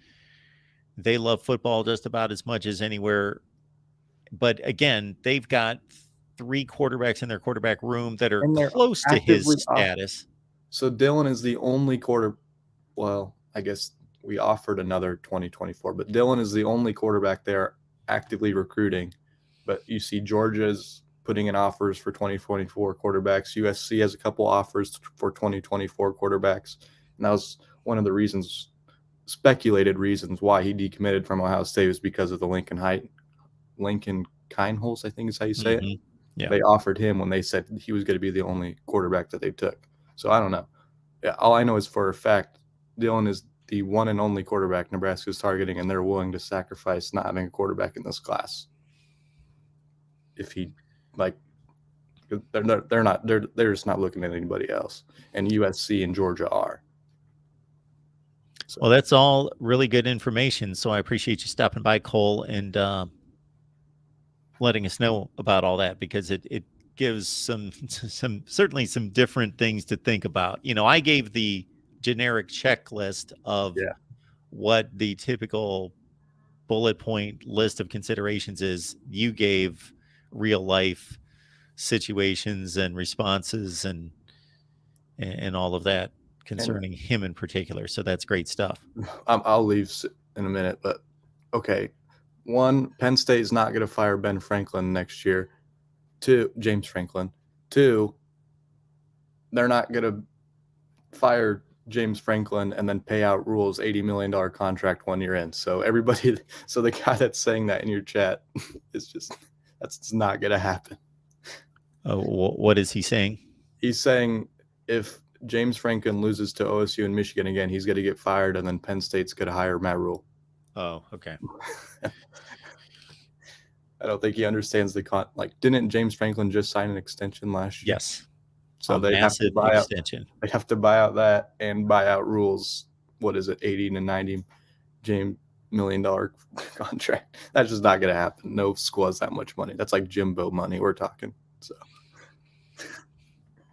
they love football just about as much as anywhere. But again, they've got 3 quarterbacks in their quarterback room that are close to his status. So Dylan is the only well, I guess we offered another 2024, but Dylan is the only quarterback they're actively recruiting. But you see Georgia's putting in offers for 2024 quarterbacks. USC has a couple offers for 2024 quarterbacks. And that was one of the speculated reasons why he decommitted from Ohio State, was because of the Lincoln Kienholz, I think is how you say it. Yeah. They offered him when they said he was going to be the only quarterback that they took. So I don't know. Yeah, all I know is for a fact, Dylan is the one and only quarterback Nebraska is targeting, and they're willing to sacrifice not having a quarterback in this class. If he, like, they're just not looking at anybody else, and USC and Georgia are. So. Well, that's all really good information. So I appreciate you stopping by, Cole, and letting us know about all that, because it gives certainly some different things to think about. You know, I gave the generic checklist of what the typical bullet point list of considerations is. You gave real life situations and responses and all of that concerning him in particular. So that's great stuff. I'll leave in a minute, but okay. 1, Penn State is not going to fire Ben Franklin next year. 2, James Franklin. 2, they're not going to fire James Franklin and then pay out Rule's $80 million contract 1 year in. So the guy that's saying that in your chat is that's not going to happen. Oh, what is he saying? He's saying if James Franklin loses to OSU and Michigan again, he's going to get fired, and then Penn State's going to hire Matt Rule. Oh, okay. I don't think he understands didn't James Franklin just sign an extension last year? Yes. So they have to buy extension. They have to buy out that and buy out Rule's, what is it, $80 to $90 million contract. That's just not going to happen. No school has that much money. That's like Jimbo money we're talking. So.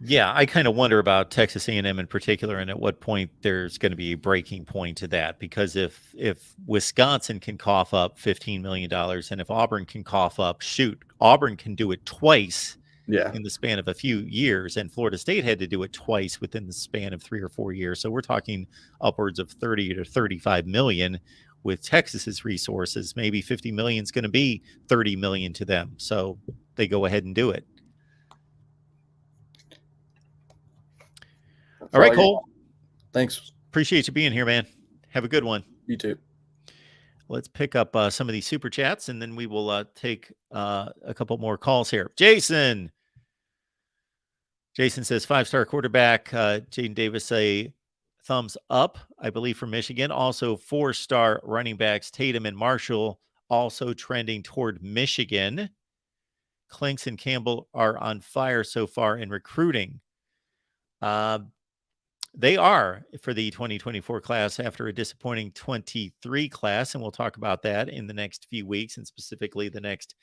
Yeah, I kind of wonder about Texas A&M in particular, and at what point there's going to be a breaking point to that. Because if Wisconsin can cough up $15 million, and if Auburn can cough up, Auburn can do it twice in the span of a few years, and Florida State had to do it twice within the span of 3 or 4 years. So we're talking upwards of 30 to 35 million with Texas's resources. Maybe 50 million is going to be 30 million to them. So they go ahead and do it. All right, Cole. Thanks. Appreciate you being here, man. Have a good one. You too. Let's pick up some of these super chats, and then we will take a couple more calls here. Jason says 5-star quarterback. Jaden Davis, a thumbs up, I believe, from Michigan. Also 4-star running backs Tatum and Marshall, also trending toward Michigan. Clinks and Campbell are on fire so far in recruiting. They are for the 2024 class after a disappointing 23 class, and we'll talk about that in the next few weeks, and specifically the next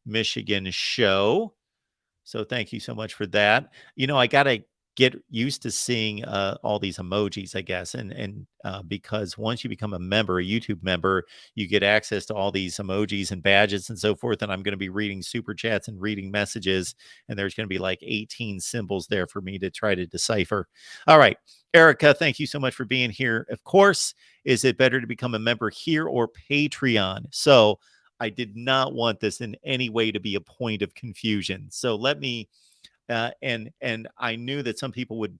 Michigan show. So thank you so much for that. You know, I got to get used to seeing all these emojis, I guess. And because once you become a YouTube member, you get access to all these emojis and badges and so forth. And I'm going to be reading super chats and reading messages. And there's going to be like 18 symbols there for me to try to decipher. All right. Erica, thank you so much for being here. Of course, is it better to become a member here or Patreon? So I did not want this in any way to be a point of confusion. So let me, and I knew that some people would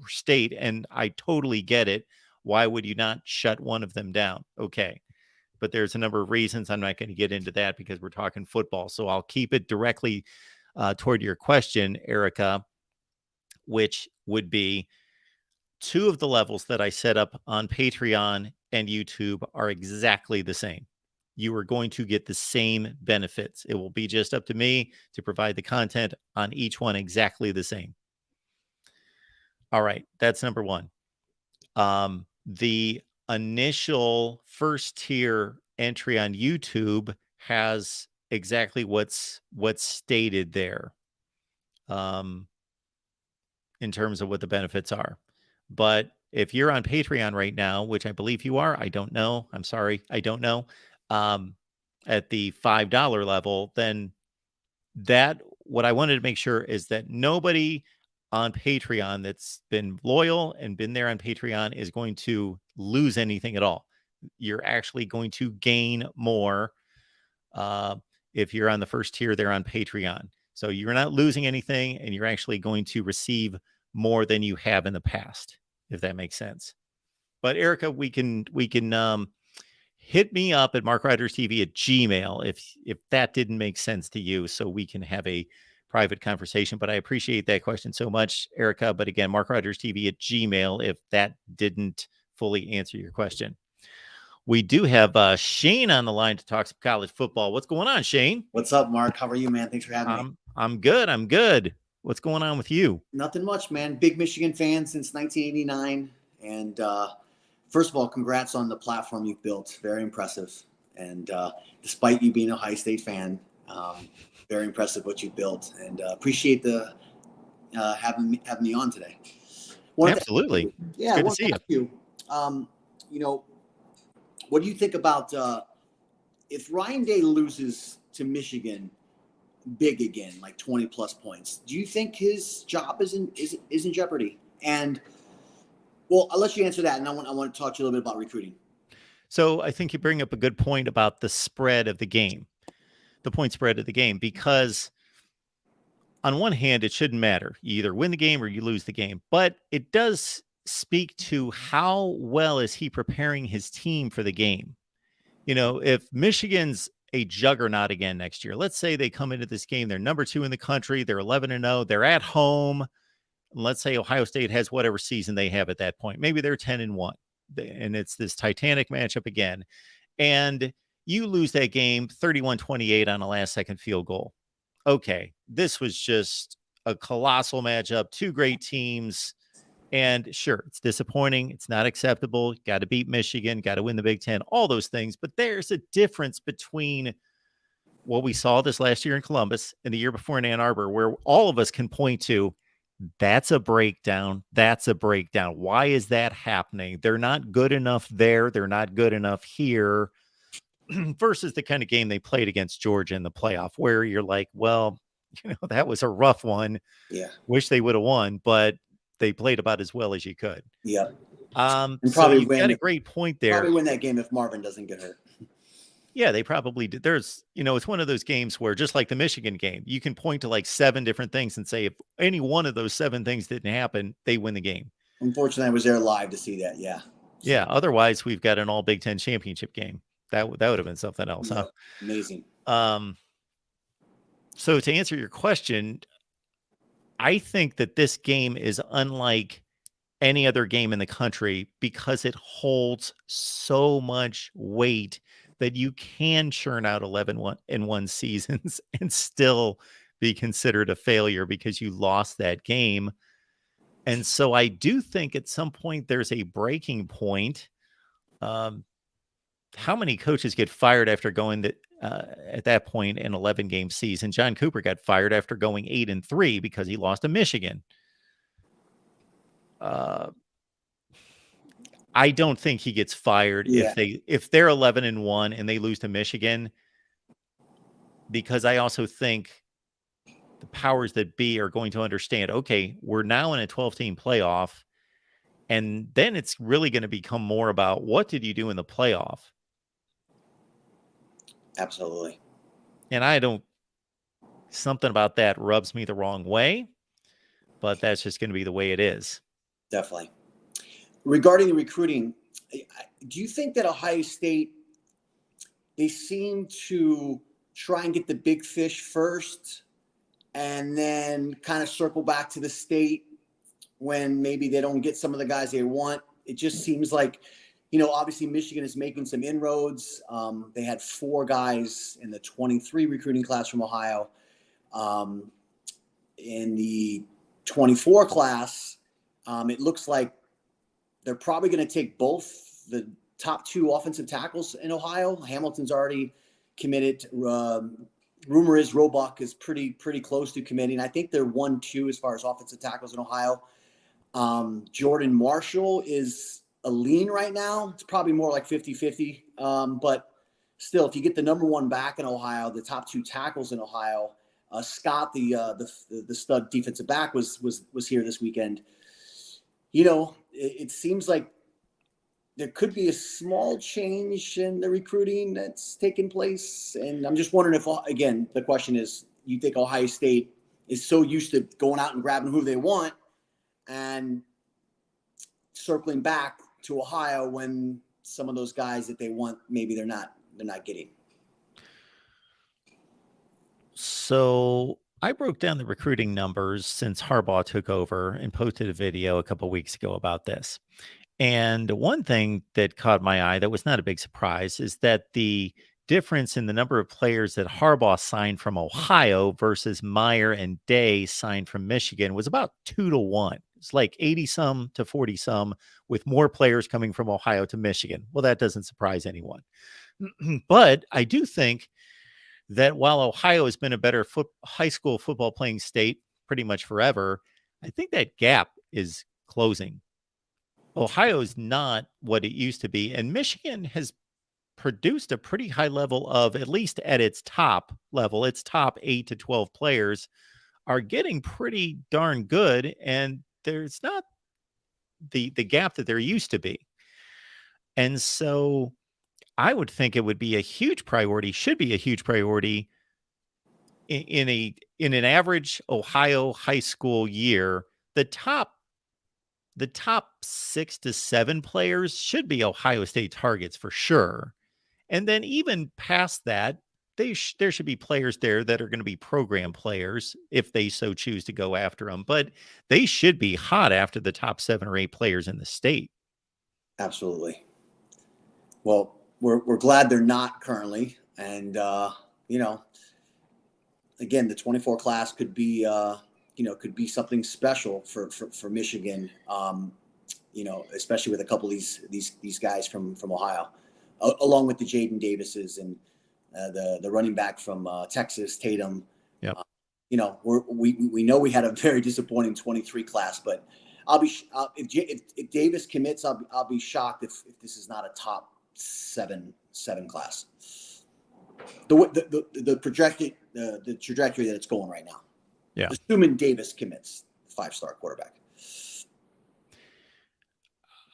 state, and I totally get it. Why would you not shut one of them down? Okay. But there's a number of reasons. I'm not going to get into that because we're talking football. So I'll keep it directly toward your question, Erica, which would be two of the levels that I set up on Patreon and YouTube are exactly the same. You are going to get the same benefits. It will be just up to me to provide the content on each one exactly the same. All right, that's number one. The initial first tier entry on YouTube has exactly what's stated there, in terms of what the benefits are. But if you're on Patreon right now, which I believe you are, I don't know. I'm sorry, I don't know. At the $5 level, then that what I wanted to make sure is that nobody on Patreon that's been loyal and been there on Patreon is going to lose anything at all. You're actually going to gain more if you're on the first tier there on Patreon. So you're not losing anything, and you're actually going to receive more than you have in the past, if that makes sense. But Erica, we can hit me up at MarkRogersTV at Gmail if that didn't make sense to you, so we can have a private conversation. But I appreciate that question so much, Erica. But again, MarkRogersTV at Gmail if that didn't fully answer your question. We do have Shane on the line to talk some college football. What's going on, Shane? What's up, Mark? How are you, man? Thanks for having me. I'm good. I'm good. What's going on with you? Nothing much, man. Big Michigan fan since 1989. And first of all, congrats on the platform you've built. Very impressive. And despite you being a Ohio State fan, very impressive what you've built. And appreciate the having me on today. Absolutely. Yeah, good to see you. You know, what do you think about if Ryan Day loses to Michigan big again, like 20 plus points? Do you think his job is in jeopardy? And well, I'll let you answer that, and I want to talk to you a little bit about recruiting. So I think you bring up a good point about the spread of the game, the point spread of the game, because on one hand, it shouldn't matter. You either win the game or you lose the game, but it does speak to how well is he preparing his team for the game. You know, if Michigan's a juggernaut again next year, let's say they come into this game, they're number 2 in the country, they're 11-0, they're at home. Let's say Ohio State has whatever season they have at that point. Maybe they're 10-1, and it's this Titanic matchup again. And you lose that game 31-28 on a last-second field goal. Okay, this was just a colossal matchup, two great teams. And sure, it's disappointing. It's not acceptable. Got to beat Michigan, got to win the Big Ten, all those things. But there's a difference between what we saw this last year in Columbus and the year before in Ann Arbor, where all of us can point to, that's a breakdown. That's a breakdown. Why is that happening? They're not good enough there. They're not good enough here. Versus the kind of game they played against Georgia in the playoff, where you're like, well, you know, that was a rough one. Yeah. Wish they would have won, but they played about as well as you could. Yeah. And probably so you've got a great point there. Probably win that game if Marvin doesn't get hurt. Yeah, they probably did. There's, you know, it's one of those games where, just like the Michigan game, you can point to like 7 different things and say, if any one of those 7 things didn't happen, they win the game. Unfortunately, I was there live to see that. Yeah. Yeah. Otherwise, we've got an all Big Ten championship game. That would have been something else, huh? Amazing. So to answer your question, I think that this game is unlike any other game in the country because it holds so much weight that you can churn out 11-1 seasons and still be considered a failure because you lost that game. And so I do think at some point there's a breaking point. How many coaches get fired after going at that point an 11-game season? John Cooper got fired after going 8-3 because he lost to Michigan. I don't think he gets fired if they're 11-1 and they lose to Michigan, because I also think the powers that be are going to understand, okay, we're now in a 12-team playoff, and then it's really going to become more about what did you do in the playoff. Absolutely. And something about that rubs me the wrong way, but that's just going to be the way it is. Definitely. Regarding the recruiting, do you think that Ohio State, they seem to try and get the big fish first and then kind of circle back to the state when maybe they don't get some of the guys they want? It just seems like, obviously Michigan is making some inroads. They had 4 guys in the 23 recruiting class from Ohio. In the 24 class, it looks like they're probably going to take both the top 2 offensive tackles in Ohio. Hamilton's already committed. Rumor is Roebuck is pretty close to committing. I think they're 1-2 as far as offensive tackles in Ohio. Jordan Marshall is a lean right now. It's probably more like 50-50. But still, if you get the number 1 back in Ohio, the top 2 tackles in Ohio, Scott, the stud defensive back, was here this weekend. It seems like there could be a small change in the recruiting that's taken place. And I'm just wondering if, again, the question is, you think Ohio State is so used to going out and grabbing who they want and circling back to Ohio when some of those guys that they want, maybe they're not getting? So I broke down the recruiting numbers since Harbaugh took over and posted a video a couple weeks ago about this. And one thing that caught my eye that was not a big surprise is that the difference in the number of players that Harbaugh signed from Ohio versus Meyer and Day signed from Michigan was about 2-1. It's like 80 some to 40 some, with more players coming from Ohio to Michigan. Well, that doesn't surprise anyone. But I do think that while Ohio has been a better high school football playing state pretty much forever, I think that gap is closing. Ohio is not what it used to be, and Michigan has produced a pretty high level of, at least at its top level, its top 8 to 12 players are getting pretty darn good, and there's not the gap that there used to be. And so I would think it would be a huge priority, should be a huge priority in an average Ohio high school year. The top 6 to 7 players should be Ohio State targets for sure. And then even past that, there should be players there that are going to be program players if they so choose to go after them. But they should be hot after the top 7 or 8 players in the state. Absolutely. Well, we're glad they're not currently. And, again, the 24 class could be, could be something special for Michigan, especially with a couple of these guys from Ohio, along with the Jaden Davises and the running back from Texas, Tatum. Yeah. We know we had a very disappointing 23 class, but I'll be if Davis commits, I'll be shocked if this is not a top 7 class. The projected the trajectory that it's going right now. Yeah. Assuming Davis commits, 5-star quarterback.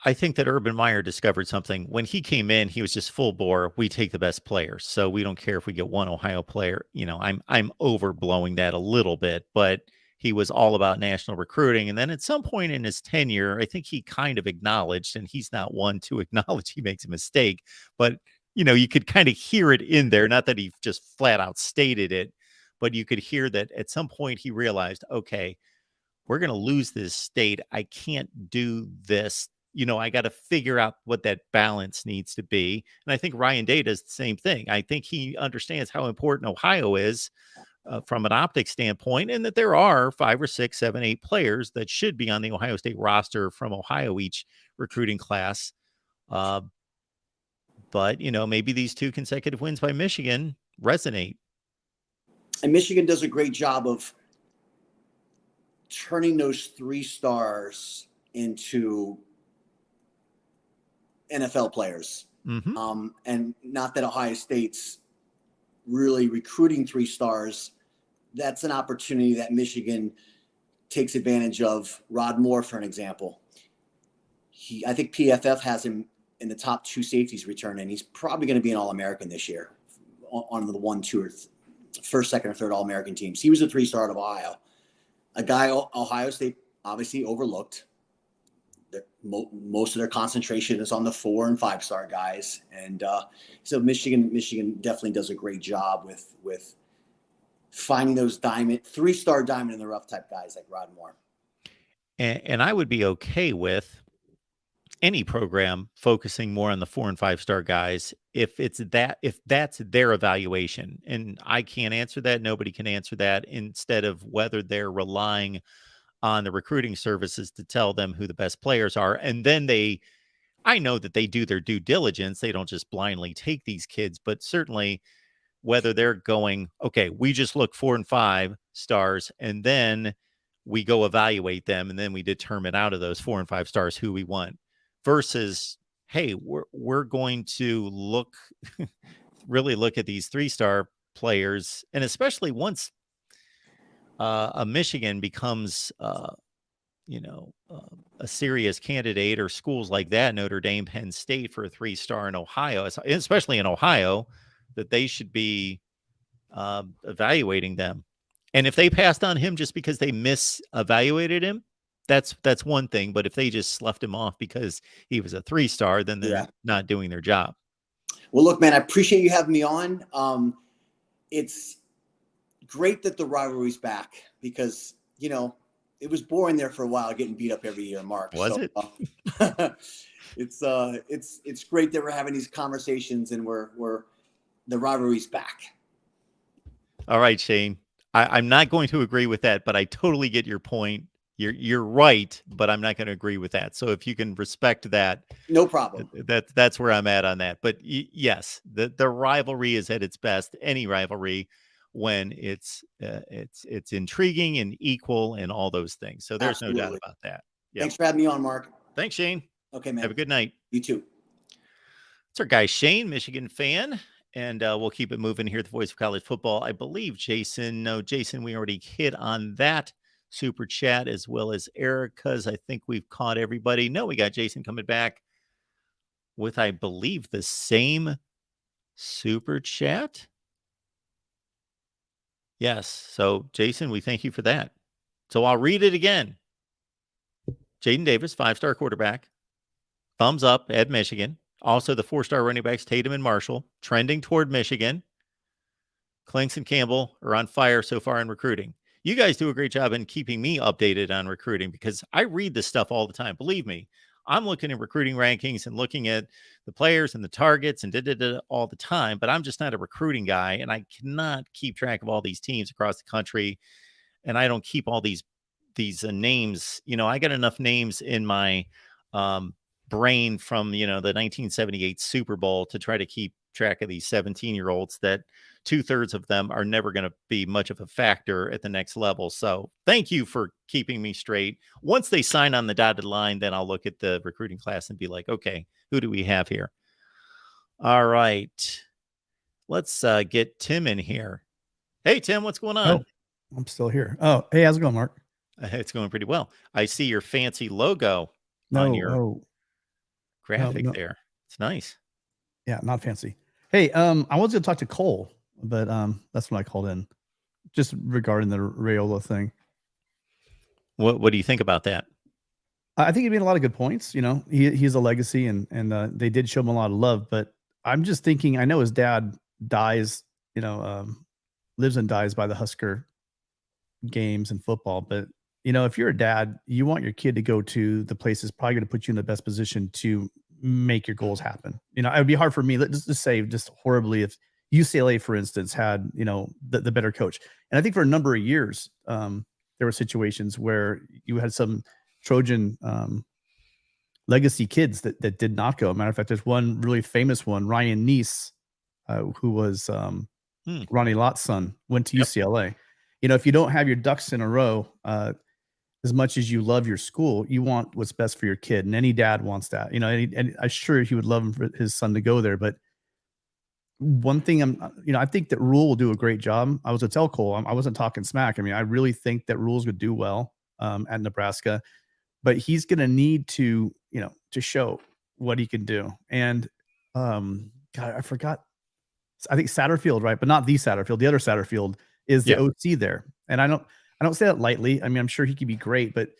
I think that Urban Meyer discovered something. When he came in, he was just full bore. We take the best players. So we don't care if we get one Ohio player. I'm overblowing that a little bit, but he was all about national recruiting. And then at some point in his tenure, I think he kind of acknowledged, and he's not one to acknowledge he makes a mistake, but you could kind of hear it in there. Not that he just flat out stated it, but you could hear that at some point he realized, okay, we're going to lose this state. I can't do this. I got to figure out what that balance needs to be. And I think Ryan Day does the same thing. I think he understands how important Ohio is from an optics standpoint, and that there are 5 or 6, 7, 8 players that should be on the Ohio State roster from Ohio each recruiting class. But, maybe these 2 consecutive wins by Michigan resonate. And Michigan does a great job of turning those 3 stars into NFL players. Mm-hmm. And not that Ohio State's really recruiting 3 stars. That's an opportunity that Michigan takes advantage of. Rod Moore, for an example. I think PFF has him in the top 2 safeties return, and he's probably going to be an All-American this year. on the 1, 2, or first, second, or third All-American teams. He was a 3-star out of Ohio. A guy Ohio State obviously overlooked. Most of their concentration is on the 4 and 5-star guys, and so Michigan definitely does a great job with finding those 3-star diamond in the rough type guys like Rod Moore. And I would be okay with any program focusing more on the 4 and 5-star guys if that's their evaluation. And I can't answer that. Nobody can answer that, instead of whether they're relying on the recruiting services to tell them who the best players are. And then I know that they do their due diligence. They don't just blindly take these kids, but certainly whether they're going, okay, we just look 4 and 5 stars, and then we go evaluate them, and then we determine out of those 4 and 5 stars who we want, versus, hey, we're going to really look at these 3-star players. And especially once a Michigan becomes, a serious candidate, or schools like that, Notre Dame, Penn State, for a 3-star in Ohio, especially in Ohio, that they should be evaluating them. And if they passed on him just because they misevaluated him, that's one thing. But if they just sloughed him off because he was a 3-star, then they're not doing their job. Well, look, man, I appreciate you having me on. It's great that the rivalry's back, because it was boring there for a while, getting beat up every year, Mark. Was it? It's great that we're having these conversations, and the rivalry's back. All right, Shane. I'm not going to agree with that, but I totally get your point. You're right, but I'm not going to agree with that. So if you can respect that, no problem. That's where I'm at on that. But yes, the rivalry is at its best. Any rivalry, when it's intriguing and equal and all those things. So there's no doubt about that. Yeah. Thanks for having me on, Mark. Thanks, Shane. Okay, man. Have a good night. You too. It's our guy Shane, Michigan fan, and we'll keep it moving here at the Voice of College Football. I believe Jason, we already hit on that super chat, as well as Erica's. I think we've caught everybody. No, we got Jason coming back with, I believe, the same super chat. Yes. So, Jason, we thank you for that. So I'll read it again. Jaden Davis, 5-star quarterback. Thumbs up at Michigan. Also, the 4-star running backs, Tatum and Marshall, trending toward Michigan. Clinks and Campbell are on fire so far in recruiting. You guys do a great job in keeping me updated on recruiting, because I read this stuff all the time. Believe me, I'm looking at recruiting rankings and looking at the players and the targets and all the time, but I'm just not a recruiting guy, and I cannot keep track of all these teams across the country, and I don't keep all these names. I got enough names in my brain from the 1978 Super Bowl to try to keep track of these 17-year-olds that 2/3 of them are never going to be much of a factor at the next level. So thank you for keeping me straight. Once they sign on the dotted line, then I'll look at the recruiting class and be like, okay, who do we have here? All right. Let's get Tim in here. Hey, Tim, what's going on? Oh, I'm still here. Oh, hey, how's it going, Mark? It's going pretty well. I see your fancy logo on your graphic there. It's nice. Yeah, not fancy. Hey, I was going to talk to Cole, but that's when I called in, just regarding the Raiola thing. What do you think about that? I think he made a lot of good points. He's a legacy, and they did show him a lot of love. But I'm just thinking, I know his dad dies, lives and dies by the Husker games and football. But if you're a dad, you want your kid to go to the places probably going to put you in the best position to make your goals happen. It would be hard for me, let's just say, just horribly, if UCLA, for instance, had the better coach. And I think for a number of years, there were situations where you had some Trojan legacy kids that did not go. Matter of fact, there's one really famous one, Ryan Neese, who was Ronnie Lott's son, went to UCLA. If you don't have your ducks in a row, as much as you love your school, you want what's best for your kid, and any dad wants that. And I'm sure he would love him for his son to go there. But one thing I think that Rule will do a great job. I was going to tell Cole, I wasn't talking smack. I mean, I really think that Rule's would do well at Nebraska, but he's going to need to show what he can do. And God, I forgot I think Satterfield, right? But not the Satterfield. The other Satterfield is the Yeah. OC there. And I don't say that lightly. I mean, I'm sure he could be great, but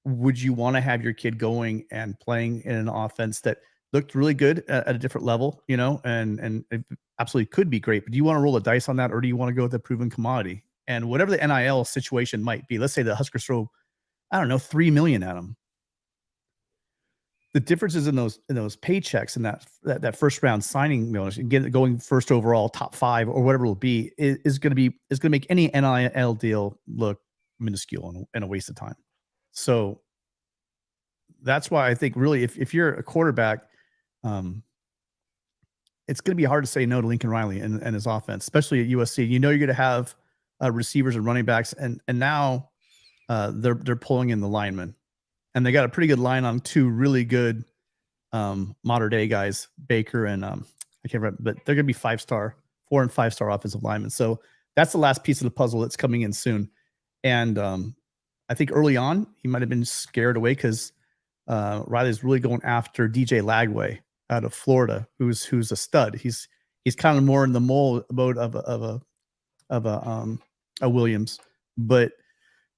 would you want to have your kid going and playing in an offense that looked really good at a different level, you know, and it absolutely could be great, but do you want to roll the dice on that, or do you want to go with a proven commodity? And whatever the NIL situation might be, let's say the Huskers throw, I don't know, $3 million at them. The differences in those paychecks and that first round signing bonus, going first overall, top 5 or whatever it will be, is going to make any NIL deal look minuscule and a waste of time. So that's why I think really, if you're a quarterback, it's going to be hard to say no to Lincoln Riley and his offense, especially at USC. You know you're going to have receivers and running backs, and now they're pulling in the linemen, and they got a pretty good line on 2 really good modern day guys, Baker and I can't remember, but they're going to be 4 and 5-star offensive linemen. So that's the last piece of the puzzle that's coming in soon. And I think early on he might have been scared away because Riley's really going after DJ Lagway out of Florida, who's a stud. He's kind of more in the mode of a Williams, but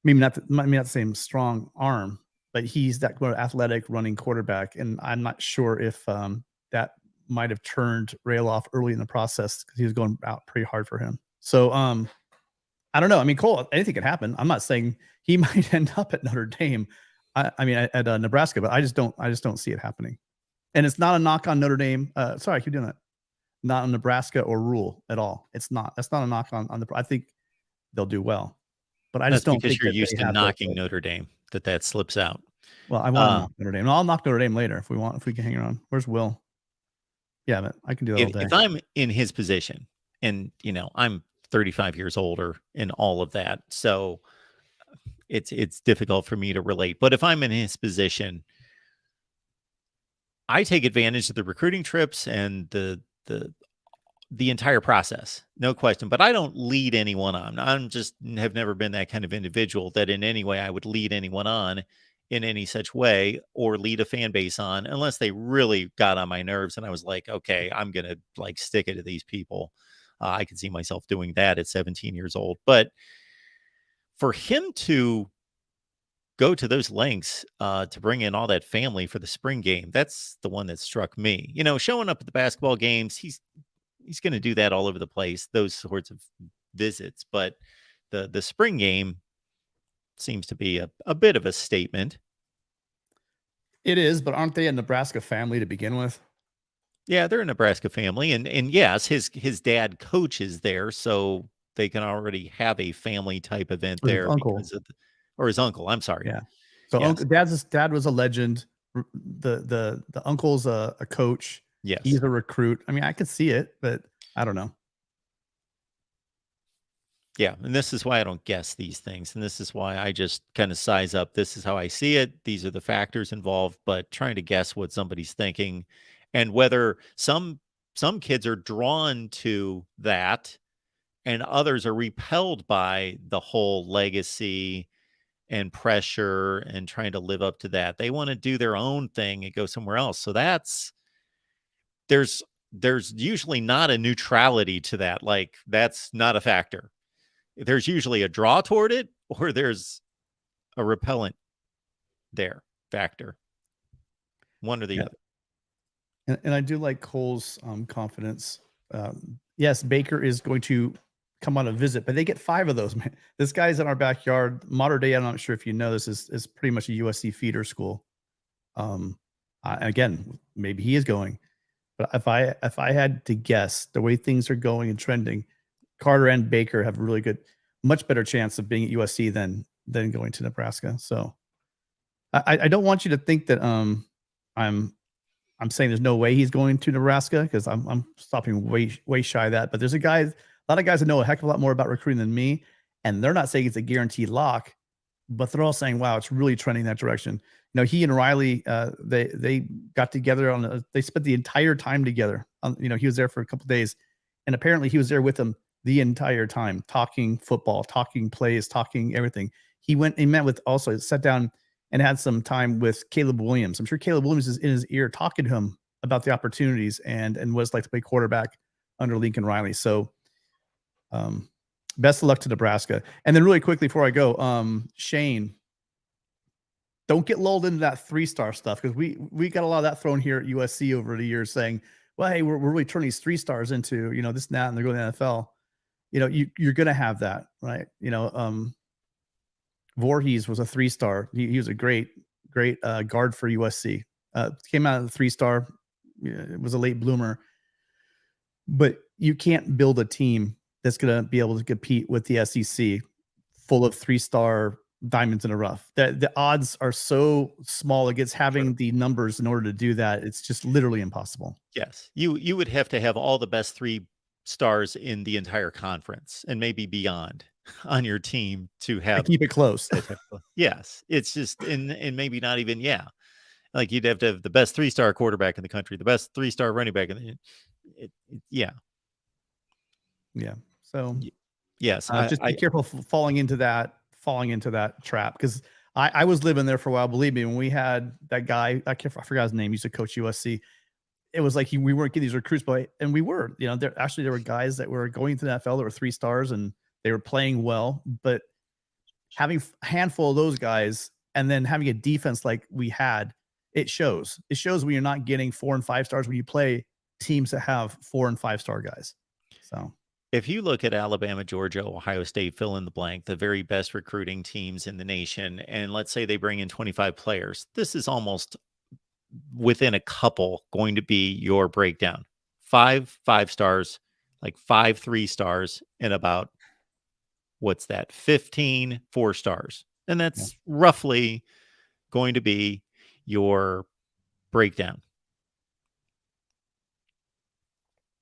maybe not the same strong arm, but he's that more athletic running quarterback. And I'm not sure if that might have turned Rail off early in the process because he was going out pretty hard for him. So I don't know. I mean, Cole, anything could happen. I'm not saying he might end up at Notre Dame. I mean, at Nebraska, but I just don't see it happening. And it's not a knock on Notre Dame. Sorry, I keep doing that. Not on Nebraska or Rule at all. It's not. That's not a knock on the. I think they'll do well, but I just don't because think you're used to knocking Notre Dame that slips out. Well, I want to knock Notre Dame. And I'll knock Notre Dame later if we can hang around. Where's Will? Yeah, but I can do that all day. If I'm in his position, and you know, I'm 35 years older and all of that, so it's difficult for me to relate. But if I'm in his position, I take advantage of the recruiting trips and the entire process, no question. But I don't lead anyone on. I'm just have never been that kind of individual that in any way I would lead anyone on in any such way or lead a fan base on, unless they really got on my nerves and I was like, okay, I'm gonna like stick it to these people. I could see myself doing that at 17 years old. But for him to go to those lengths to bring in all that family for the spring game, that's the one that struck me. You know, showing up at the basketball games, he's going to do that all over the place, those sorts of visits. But the spring game seems to be a bit of a statement. It is, but aren't they a Nebraska family to begin with? Yeah, they're a Nebraska family, and yes, his dad coaches there, so they can already have a family type event Or his there uncle. because of or his uncle. I'm sorry. Yeah. So Yes. dad was a legend. The uncle's a coach. Yes. He's a recruit. I mean, I could see it, but I don't know. Yeah, and this is why I don't guess these things, and this is why I just kind of size up. This is how I see it. These are the factors involved, but trying to guess what somebody's thinking and whether some kids are drawn to that and others are repelled by the whole legacy and pressure and trying to live up to that. They want to do their own thing and go somewhere else. So there's usually not a neutrality to that. Like that's not a factor. There's usually a draw toward it or there's a repellent there factor. One or the other. And I do like Cole's confidence. Yes, Baker is going to come on a visit, but they get 5 of those, man. This guy's in our backyard. Modern day, I'm not sure if you know this, is pretty much a USC feeder school. Again, maybe he is going. But if I had to guess, the way things are going and trending, Carter and Baker have a really good, much better chance of being at USC than going to Nebraska. So I don't want you to think that I'm saying there's no way he's going to Nebraska, because I'm stopping way shy of that. But there's a lot of guys that know a heck of a lot more about recruiting than me, and they're not saying it's a guaranteed lock, but they're all saying, wow, it's really trending that direction. You know, he and Riley, they got together they spent the entire time together. You know, he was there for a couple of days, and apparently he was there with them the entire time, talking football, talking plays, talking everything. He sat down and had some time with Caleb Williams. I'm sure Caleb Williams is in his ear talking to him about the opportunities and what it's like to play quarterback under Lincoln Riley. So best of luck to Nebraska. And then really quickly before I go, Shane, don't get lulled into that 3-star stuff, because we got a lot of that thrown here at USC over the years, saying, well, hey, we're really turning these 3-stars into, this and that, and they're going to the NFL. You're going to have that, right? Voorhees was a 3-star. He was a great guard for USC. Came out of the 3-star. It was a late bloomer. But you can't build a team that's going to be able to compete with the SEC full of 3-star diamonds in a rough. The odds are so small against having the numbers in order to do that. It's just literally impossible. Yes. You would have to have all the best 3 stars in the entire conference and maybe beyond on your team to have keep it close. Yes. It's just and maybe not even, like you'd have to have the best 3-star quarterback in the country, the best 3-star running back in yeah. So yes, just be careful falling into that trap, because I was living there for a while. Believe me, when we had that guy, I forgot his name, he used to coach USC. It was like we weren't getting these recruits, and we were. There were guys that were going to the NFL that were 3 stars and they were playing well, but having a handful of those guys and then having a defense like we had, it shows. It shows when you're not getting 4 and 5 stars when you play teams that have 4 and 5-star guys. So if you look at Alabama, Georgia, Ohio State, fill in the blank, the very best recruiting teams in the nation, and let's say they bring in 25 players, this is almost within a couple going to be your breakdown. 5 5-stars, like 5 3-stars, and about, what's that, 15 4-stars. And that's roughly going to be your breakdown.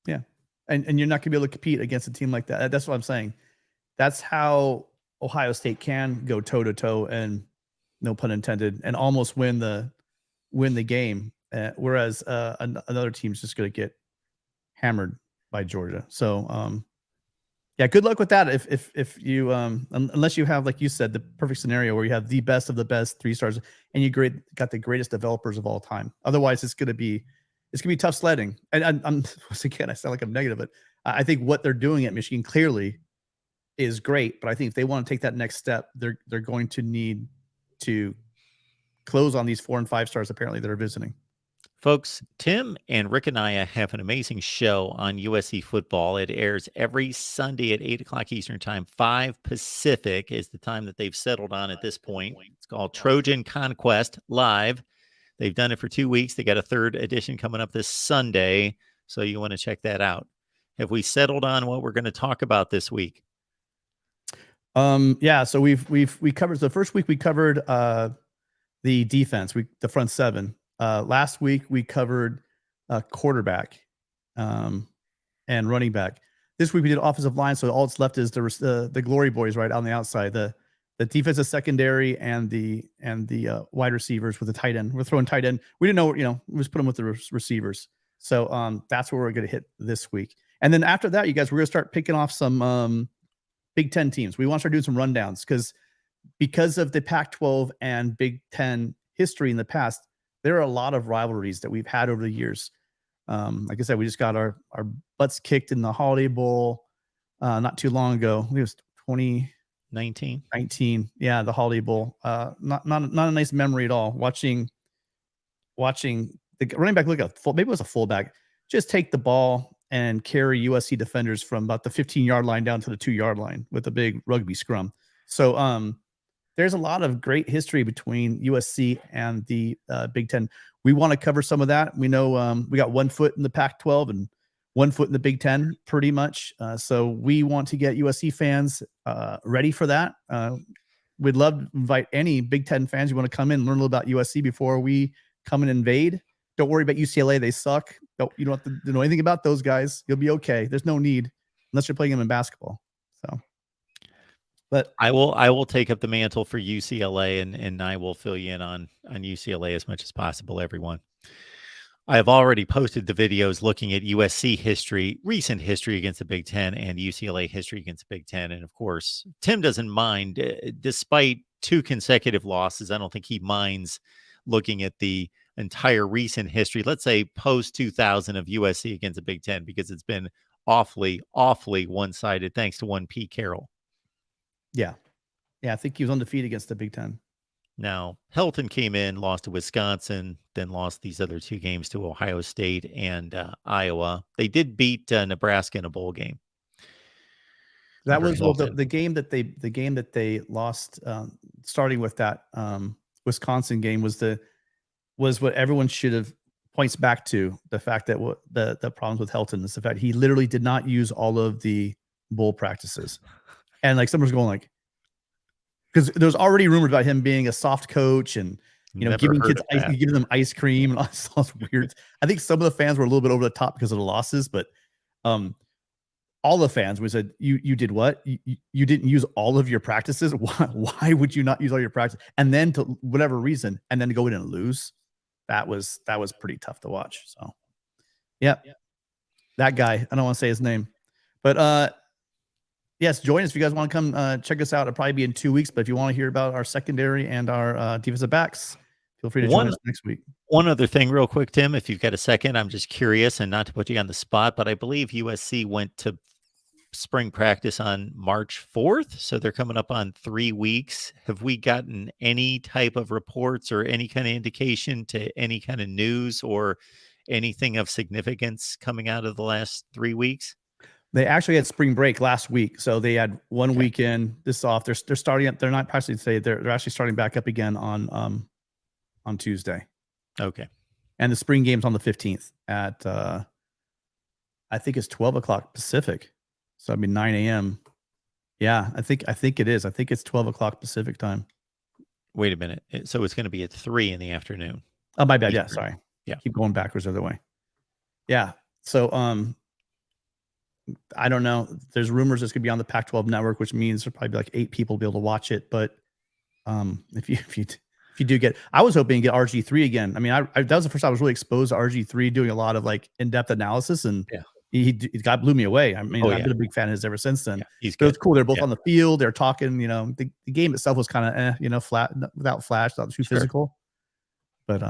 Yeah. And you're not going to be able to compete against a team like that. That's what I'm saying. That's how Ohio State can go toe to toe, and no pun intended, and almost win the game. Whereas another team's just going to get hammered by Georgia. So, good luck with that. If you, unless you have, like you said, the perfect scenario where you have the best of the best 3-stars and you got the greatest developers of all time. Otherwise, it's going to be tough sledding. And I'm once again, I sound like I'm negative, but I think what they're doing at Michigan clearly is great. But I think if they want to take that next step, they're going to need to close on these 4 and 5 stars apparently that are visiting. Folks, Tim and Rick and I have an amazing show on USC football. It airs every Sunday at 8 o'clock Eastern time. 5 Pacific is the time that they've settled on at this point. It's called Trojan Conquest Live. They've done it for 2 weeks. They got a 3rd edition coming up this Sunday, so you want to check that out. Have we settled on what we're going to talk about this week? So we covered the first week. We covered the defense, the front 7. Last week we covered quarterback and running back. This week we did offensive line. So all that's left is the glory boys right on the outside, the defensive secondary and the wide receivers with the tight end. We're throwing tight end. We didn't know, we just put them with the receivers. So that's where we're going to hit this week. And then after that, you guys, we're going to start picking off some Big Ten teams. We want to start doing some rundowns because of the Pac-12 and Big Ten history in the past. There are a lot of rivalries that we've had over the years. Like I said, we just got our butts kicked in the Holiday Bowl not too long ago. I think it was 2019. Yeah, the Holiday Bowl. Not a nice memory at all. Watching the running back, maybe it was a fullback, just take the ball and carry USC defenders from about the 15-yard line down to the 2-yard line with a big rugby scrum. So there's a lot of great history between USC and the Big Ten. We want to cover some of that. We know we got 1 foot in the Pac-12 and 1 foot in the Big Ten, pretty much. So we want to get USC fans ready for that. We'd love to invite any Big Ten fans who want to come in and learn a little about USC before we come and invade. Don't worry about UCLA. They suck. You don't have to know anything about those guys. You'll be okay. There's no need unless you're playing them in basketball. So. But I will take up the mantle for UCLA and I will fill you in on UCLA as much as possible, everyone. I have already posted the videos looking at USC history, recent history against the Big Ten, and UCLA history against the Big Ten. And of course, Tim doesn't mind, despite 2 consecutive losses. I don't think he minds looking at the entire recent history, let's say post 2000 of USC against the Big Ten, because it's been awfully, awfully one-sided thanks to one Pete Carroll. Yeah. I think he was undefeated against the Big Ten. Now, Helton came in, lost to Wisconsin, then lost these other 2 games to Ohio State and Iowa. They did beat Nebraska in a bowl game. That under was Helton. the game that they lost, starting with that Wisconsin game was what everyone should have points back to, the fact that the problems with Helton is the fact he literally did not use all of the bowl practices, and like someone's going like, because there's already rumors about him being a soft coach and Never giving heard kids of that. giving them ice cream and all this stuff weird. I think some of the fans were a little bit over the top because of the losses, but all the fans, we said, you did what? You didn't use all of your practices. Why would you not use all your practice? And then to whatever reason, and then to go in and lose, that was pretty tough to watch. So, yeah, that guy. I don't want to say his name, but yes, join us if you guys want to come check us out. It'll probably be in 2 weeks, but if you want to hear about our secondary and our defensive backs, feel free to join us next week. One other thing real quick, Tim, if you've got a second, I'm just curious and not to put you on the spot, but I believe USC went to spring practice on March 4th. So they're coming up on 3 weeks. Have we gotten any type of reports or any kind of indication to any kind of news or anything of significance coming out of the last 3 weeks? They actually had spring break last week, so they had one weekend this off. They're starting up. They're not practicing today. They're actually starting back up again on Tuesday. Okay. And the spring game's on the 15th at I think it's 12 o'clock Pacific. So I mean 9 a.m. Yeah, I think it is. I think it's 12 o'clock Pacific time. Wait a minute. So it's going to be at 3 in the afternoon. Oh, my bad. Yeah, sorry. Yeah. Keep going backwards the other way. Yeah. So I don't know. There's rumors it's going to be on the Pac-12 network, which means there'll probably be like 8 people be able to watch it. But if you do get, I was hoping to get RG3 again. I mean, that was the first time I was really exposed to RG3 doing a lot of like in-depth analysis, and he blew me away. I mean, I've been a big fan of his ever since then. Yeah, he's good. It was cool. They're both Yeah. on the field. They're talking. The game itself was kind of flat, without flash, not too physical. But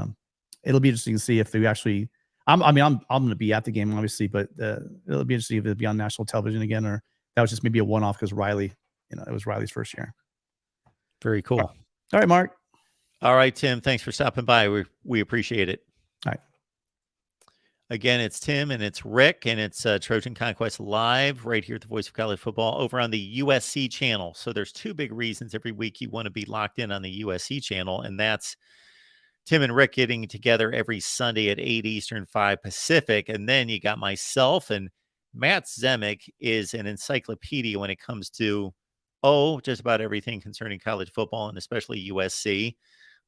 it'll be interesting to see if they actually. I'm going to be at the game, obviously, but it'll be interesting if it'll be on national television again, or that was just maybe a one-off because Riley, it was Riley's first year. Very cool. All right, Mark. All right, Tim. Thanks for stopping by. We appreciate it. All right. Again, it's Tim and it's Rick, and it's Trojan Conquest Live right here at the Voice of College Football over on the USC channel. So there's 2 big reasons every week you want to be locked in on the USC channel, and that's Tim and Rick getting together every Sunday at 8 Eastern, 5 Pacific. And then you got myself, and Matt Zemek is an encyclopedia when it comes to, just about everything concerning college football and especially USC.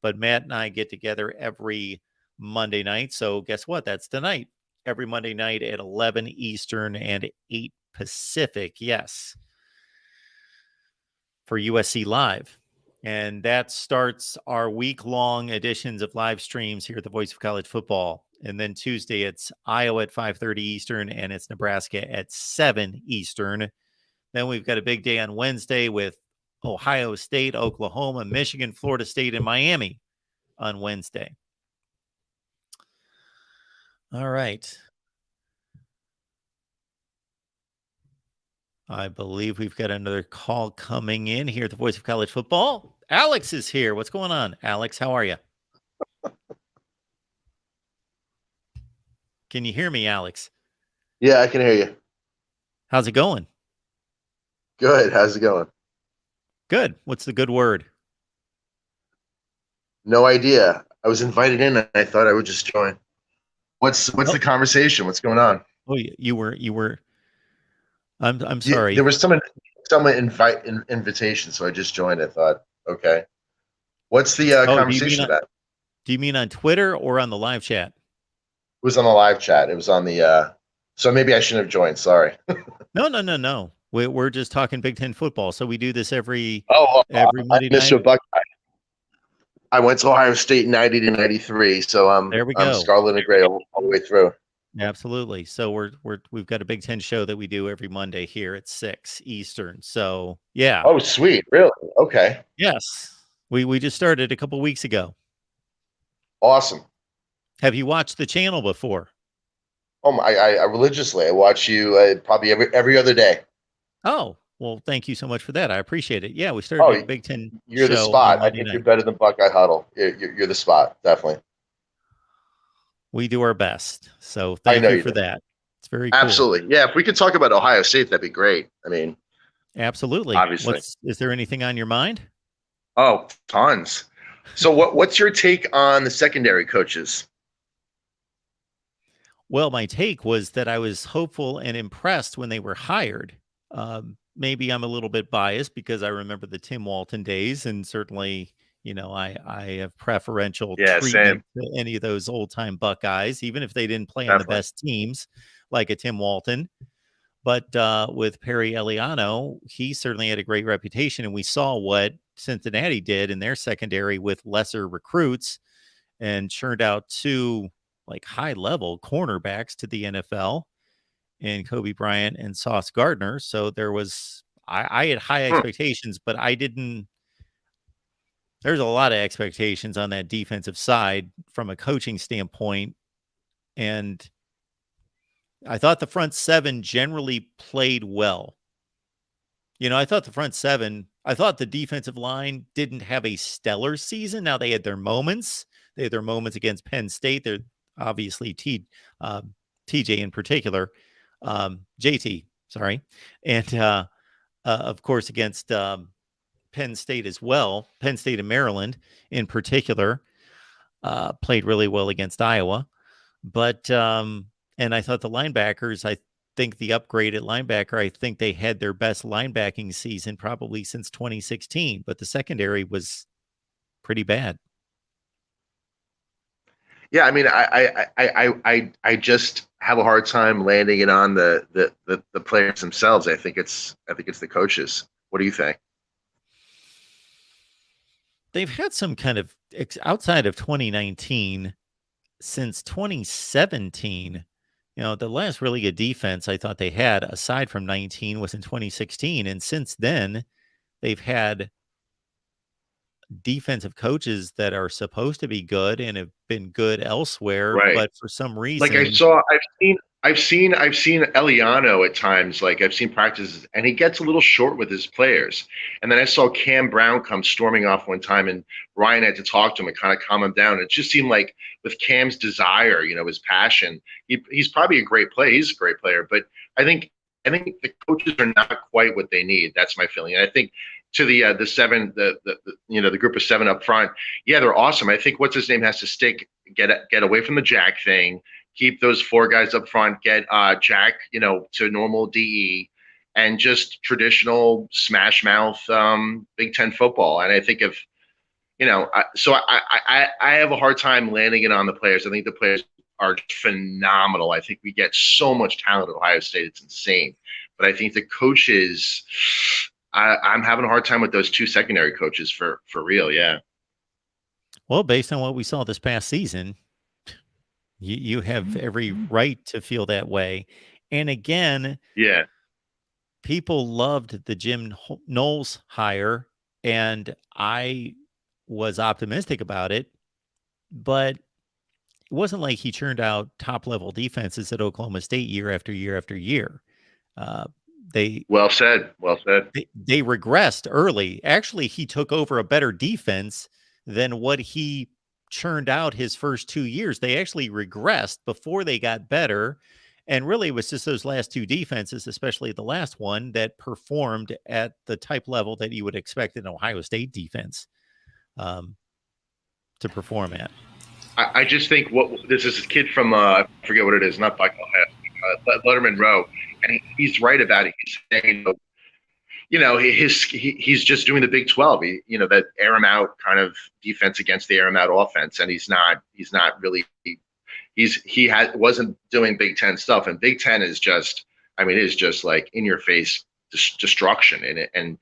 But Matt and I get together every Monday night. So guess what? That's tonight. Every Monday night at 11 Eastern and 8 Pacific. Yes. For USC Live. And that starts our week-long editions of live streams here at the Voice of College Football. And then Tuesday, it's Iowa at 5:30 Eastern, and it's Nebraska at 7 Eastern. Then we've got a big day on Wednesday with Ohio State, Oklahoma, Michigan, Florida State, and Miami on Wednesday. All right. I believe we've got another call coming in here at the Voice of College Football. Alex is here. What's going on, Alex? How are you? Can you hear me, Alex? Yeah, I can hear you. How's it going? Good. How's it going? Good. What's the good word? No idea. I was invited in and I thought I would just join. What's the conversation? What's going on? Oh, you were. I'm sorry. There was someone invitation, so I just joined. I thought, okay. What's the conversation about? Do you mean on Twitter or on the live chat? It was on the live chat. It was on the so maybe I shouldn't have joined. Sorry. No. We're just talking Big Ten football. So we do this every Monday night. Mr. Buckeye. I went to Ohio State 90 to 93, so there we go. I'm Scarlet and Gray all the way through. Absolutely. So we've got a Big Ten show that we do every Monday here at 6 Eastern. So yeah. Oh, sweet. Really? Okay. Yes. We just started a couple weeks ago. Awesome. Have you watched the channel before? I religiously. I watch you probably every other day. Oh, well, thank you so much for that. I appreciate it. Yeah, we started Oh, a Big Ten you're the show on spot. I Monday think night. you're better than Buckeye Huddle. You're the spot, definitely. We do our best. So I thank know you you for do. that. It's very cool. Absolutely. Yeah, if we could talk about Ohio State, that'd be great. I mean, Absolutely. obviously. Is there anything on your mind? Oh, tons. So what's your take on the secondary coaches? Well, my take was that I was hopeful and impressed when they were hired. Maybe I'm a little bit biased because I remember the Tim Walton days, and certainly, I have preferential Yeah, treatment same. to any of those old time Buckeyes, even if they didn't play on the Definitely. best teams like a Tim Walton. But with Perry Eliano, he certainly had a great reputation, and we saw what Cincinnati did in their secondary with lesser recruits and churned out two like high level cornerbacks to the NFL in Kobe Bryant and Sauce Gardner. So there was, I had high expectations, but there's a lot of expectations on that defensive side from a coaching standpoint. And I thought the front seven generally played well. I thought the defensive line didn't have a stellar season. Now they had their moments. They had their moments against Penn State. They're obviously TJ in particular, JT, sorry. And of course, against Penn State as well. Penn State and Maryland in particular played really well against Iowa. But, and I thought the linebackers, I think the upgraded linebacker, I think they had their best linebacking season probably since 2016, but the secondary was pretty bad. Yeah, I mean, I just have a hard time landing it on the players themselves. I think it's the coaches. What do you think? They've had some kind of outside of 2019, since 2017. The last really good defense I thought they had, aside from 19, was in 2016. And since then, they've had defensive coaches that are supposed to be good and have been good elsewhere, Right. but for some reason, Like I've seen Eliano at times. Like I've seen practices, and he gets a little short with his players. And then I saw Cam Brown come storming off one time, and Ryan had to talk to him and kind of calm him down. It just seemed like with Cam's desire, his passion, he's probably a great player. He's a great player, but I think the coaches are not quite what they need. That's my feeling. And I think to the seven, the group of seven up front, yeah, they're awesome. I think what's his name has to stick, get away from the Jack thing. Keep those four guys up front, get Jack, to normal DE, and just traditional smash mouth Big Ten football. And I think if, I have a hard time landing it on the players. I think the players are phenomenal. I think we get so much talent at Ohio State. It's insane. But I think the coaches, I'm having a hard time with those two secondary coaches for real. Yeah. well, based on what we saw this past season, you have every right to feel that way. And again, Yeah. people loved the Jim Knowles hire, and I was optimistic about it, but it wasn't like he churned out top level defenses at Oklahoma State year after year after year. Well said. They regressed early. Actually, he took over a better defense than what he churned out his first 2 years. They actually regressed before they got better. And really, it was just those last two defenses, especially the last one, that performed at the type level that you would expect an Ohio State defense to perform at. I just think this is a kid from I forget what it is, not Buckeye, Letterman Row, and he's right about it. He's saying, he's just doing the Big 12. That air him out kind of defense against the air him out offense, and he's not really. Wasn't doing Big Ten stuff, and Big Ten is just like in your face destruction in it. And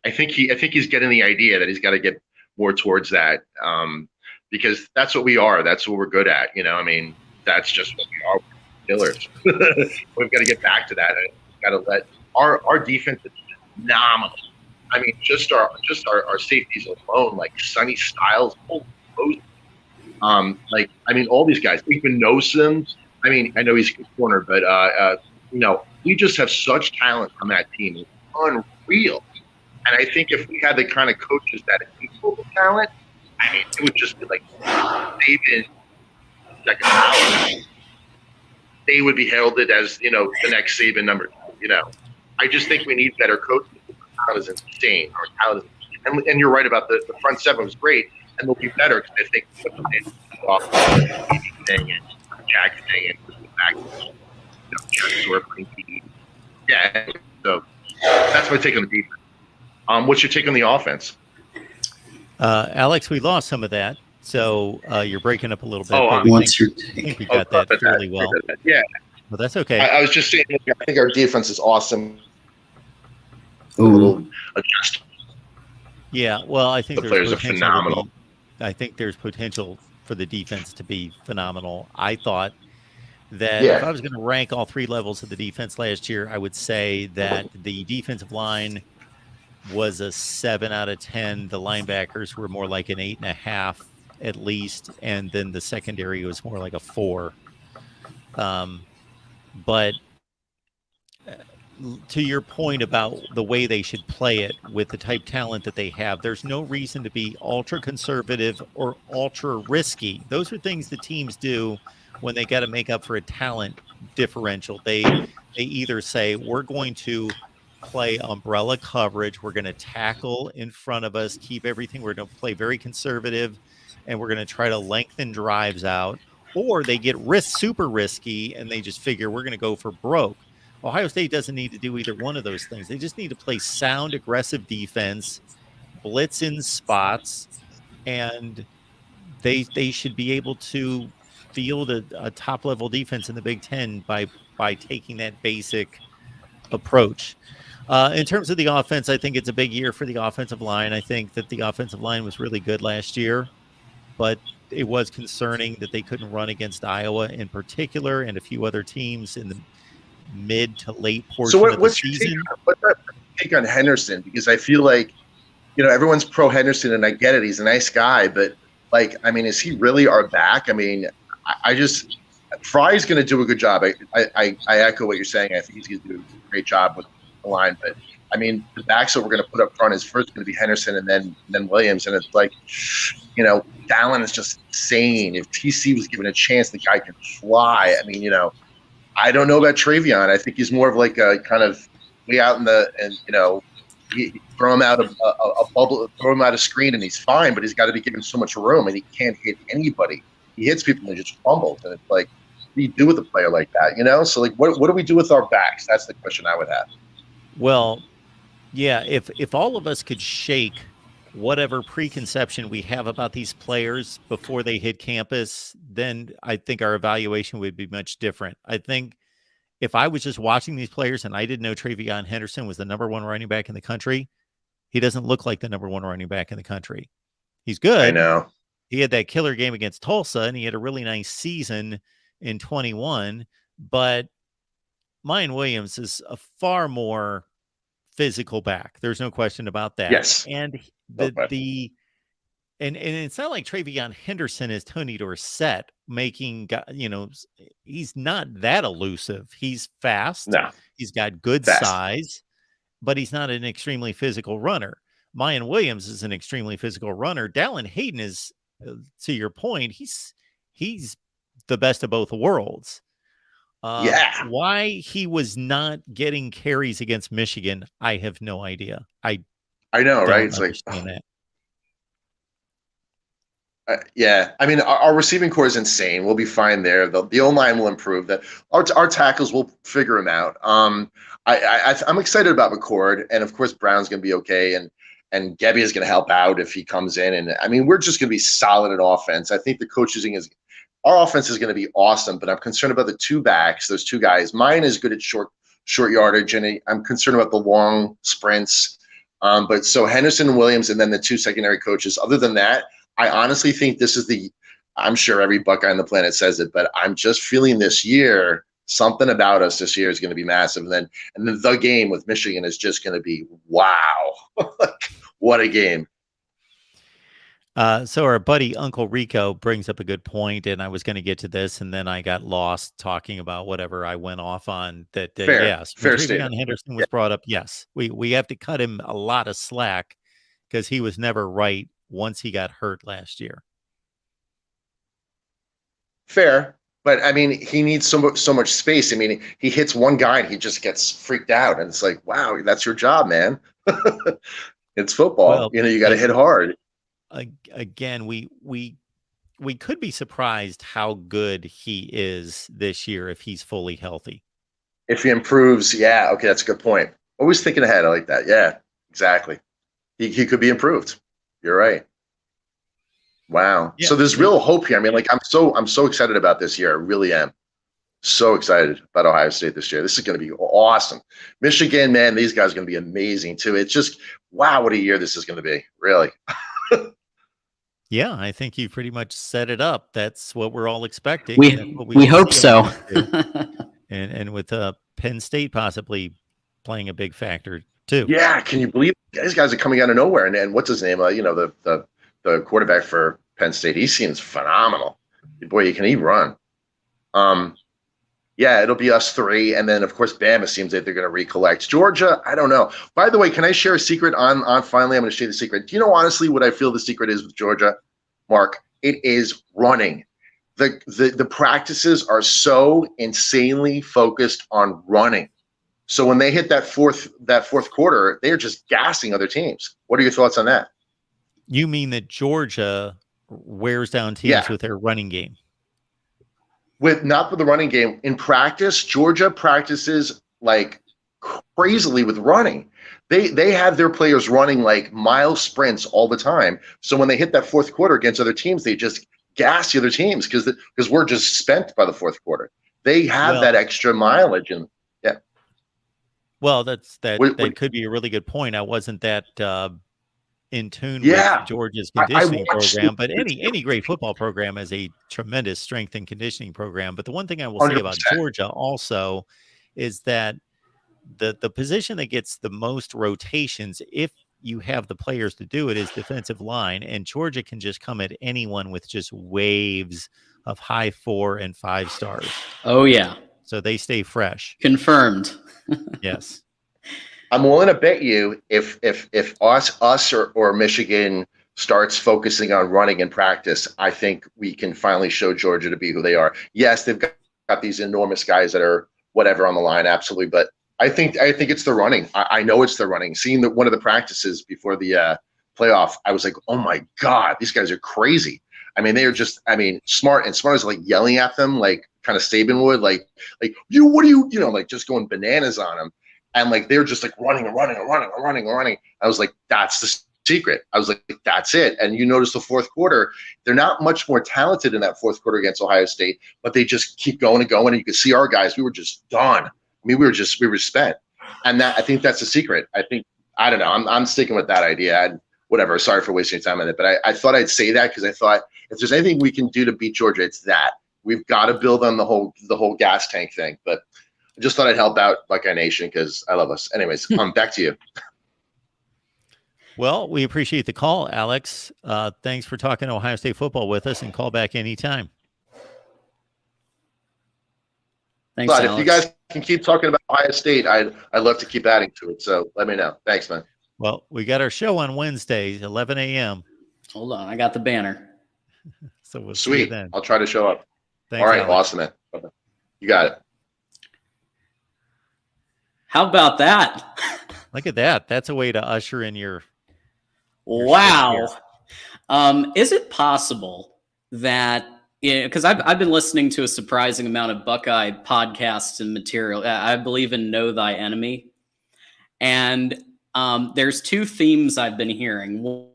I think he's getting the idea that he's got to get more towards that. Because that's what we are. That's what we're good at. That's just what we are. Killers. We've got to get back to that. We've got to let our defense is phenomenal. I mean, just our safeties alone, like Sonny Styles, all these guys. Even Nosum. I mean, I know he's a corner, but we just have such talent on that team. It's unreal. And I think if we had the kind of coaches that equal the talent, I mean, it would just be like Saban, second power. They would be heralded as, the next Saban number 2, I just think we need better coaches. Talent is insane. Our talent is insane. And you're right about the front seven was great, and they'll be better because I think off thing and Jack thing and back, yeah. So that's my take on the defense. What's your take on the offense? Alex, we lost some of that, so you're breaking up a little bit. Oh, what's your I take? think we got that fairly well. Yeah, Well, that's okay. I was just saying. I think our defense is awesome. Ooh. Adjust. Yeah, well, I think The there's players are potential phenomenal. I think there's potential for the defense to be phenomenal. I thought that Yeah. if I was going to rank all 3 levels of the defense last year, I would say that the defensive line was a 7 out of 10. The linebackers were more like an 8.5 at least, and then the secondary was more like a 4. But to your point about the way they should play it with the type talent that they have, there's no reason to be ultra conservative or ultra risky. Those are things the teams do when they got to make up for a talent differential. They either say, we're going to play umbrella coverage, we're going to tackle in front of us, keep everything, we're going to play very conservative, and we're going to try to lengthen drives out, or they get super risky and they just figure we're going to go for broke. Ohio State doesn't need to do either one of those things. They just need to play sound, aggressive defense, blitz in spots, and they should be able to field a top-level defense in the Big Ten by taking that basic approach. In terms of the offense, I think it's a big year for the offensive line. I think that the offensive line was really good last year, but it was concerning that they couldn't run against Iowa in particular and a few other teams in the mid to late portion of the what's season. What's your take on Henderson? Because I feel like, everyone's pro Henderson, and I get it. He's a nice guy, but is he really our back? I just Fry's going to do a good job. I echo what you're saying. I think he's going to do a great job with the line, but the backs that we're going to put up front is first going to be Henderson and then Williams, and it's like, Dallin is just insane. If TC was given a chance, the guy can fly. I don't know about Travion. I think he's more of like a kind of way out throw him out of a bubble, throw him out of screen, and he's fine. But he's got to be given so much room, and he can't hit anybody. He hits people and he just fumbles, and it's like, what do you do with a player like that? So what do we do with our backs? That's the question I would have. Well, yeah, if all of us could shake whatever preconception we have about these players before they hit campus, then I think our evaluation would be much different. I think if I was just watching these players and I didn't know Travion Henderson was the number 1 running back in the country, he doesn't look like the number 1 running back in the country. He's good. I know. He had that killer game against Tulsa, and he had a really nice season in 21, but Mayan Williams is a far more physical back. There's no question about that. Yes. And and it's not like Travion Henderson is Tony Dorsett making, he's not that elusive. He's fast. No. He's got good size, but he's not an extremely physical runner. Mayan Williams is an extremely physical runner. Dallin Hayden is, to your point, he's the best of both worlds. Why he was not getting carries against Michigan, I have no idea. I know, right? It's like, our receiving core is insane. We'll be fine there. The O-line will improve. That our tackles will figure them out. I'm excited about McCord, and of course Brown's going to be okay, and Gebbia is going to help out if he comes in. And we're just going to be solid at offense. I think the coaching our offense is going to be awesome, but I'm concerned about the 2 backs, those 2 guys. Mine is good at short yardage, and I'm concerned about the long sprints. But so Henderson and Williams, and then the 2 secondary coaches. Other than that, I honestly think this is I'm sure every Buckeye on the planet says it, but I'm just feeling this year, something about us this year is going to be massive. And then the game with Michigan is just going to be, wow. What a game. So our buddy Uncle Rico brings up a good point, and I was going to get to this, and then I got lost talking about whatever I went off on. That yes, when Fair Travion statement. Henderson was brought up, yes, we have to cut him a lot of slack because he was never right once he got hurt last year. Fair, but I mean, he needs so much space. I mean, he hits one guy and he just gets freaked out, and it's like, wow, that's your job, man. It's football. Well, You got to hit hard. Again, we could be surprised how good he is this year if he's fully healthy. If he improves, yeah, okay, that's a good point. Always thinking ahead. I like that. Yeah, exactly. He could be improved. You're right. Wow. Yeah, So there's real hope here. I mean, like I'm so excited about this year. I really am. So excited about Ohio State this year. This is going to be awesome. Michigan, man, these guys are going to be amazing too. It's just wow, what a year this is going to be. Really. Yeah, I think you pretty much set it up. That's what we're all expecting. We That's what we hope see so. and with Penn State possibly playing a big factor too. Yeah, can you believe these guys are coming out of nowhere? And what's his name? The quarterback for Penn State. He seems phenomenal. Boy, can he run? Yeah, it'll be us three, and then of course Bama seems like they're going to recollect. Georgia, I don't know. By the way, can I share a secret on finally? I'm going to share the secret. Do you know honestly what I feel the secret is with Georgia, Mark? It is running. The practices are so insanely focused on running. So when they hit that fourth quarter, they are just gassing other teams. What are your thoughts on that? You mean that Georgia wears down teams with their running game? Not with the running game. In practice, Georgia practices like crazily with running. They have their players running like mile sprints all the time. So when they hit that fourth quarter against other teams, they just gas the other teams because we're just spent by the fourth quarter. They have that extra mileage, and yeah. Well, that could be a really good point. I wasn't that in tune with Georgia's conditioning program, but any great football program has a tremendous strength and conditioning program. But the one thing I will say about 100%. Georgia also is that the position that gets the most rotations, if you have the players to do it, is defensive line, and Georgia can just come at anyone with just waves of high 4 and 5 stars. Oh yeah. So they stay fresh. Confirmed. Yes. I'm willing to bet you if us or Michigan starts focusing on running in practice, I think we can finally show Georgia to be who they are. Yes, they've got these enormous guys that are whatever on the line, absolutely. But I think it's the running. I know it's the running. Seeing one of the practices before the playoff, I was like, oh my God, these guys are crazy. I mean, they are just, smart, and smart is like yelling at them, like kind of Saban would, like what are you, like just going bananas on them. And like, they're just like running. I was like, that's the secret. I was like, that's it. And you notice the fourth quarter, they're not much more talented in that fourth quarter against Ohio State, but they just keep going and going. And you can see our guys, we were just done. We were spent. And I think that's the secret. I don't know. I'm sticking with that idea. Whatever. Sorry for wasting your time on it. But I thought I'd say that because I thought if there's anything we can do to beat Georgia, it's that. We've got to build on the whole gas tank thing. But I just thought I'd help out Buckeye Nation because I love us. Anyways, back to you. Well, we appreciate the call, Alex. Thanks for talking Ohio State football with us, and call back anytime. Thanks, But Alex. if you guys can keep talking about Ohio State, I'd love to keep adding to it. So let me know. Thanks, man. Well, we got our show on Wednesdays, 11 a.m. Hold on, I got the banner. So we'll see you Sweet. then. I'll try to show up. Thanks, All right. Alex. Awesome, man. Okay. You got it. How about that? Look at that. That's a way to usher in your Wow. Is it possible that, because I've been listening to a surprising amount of Buckeye podcasts and material. I believe in Know Thy Enemy. And there's two themes I've been hearing.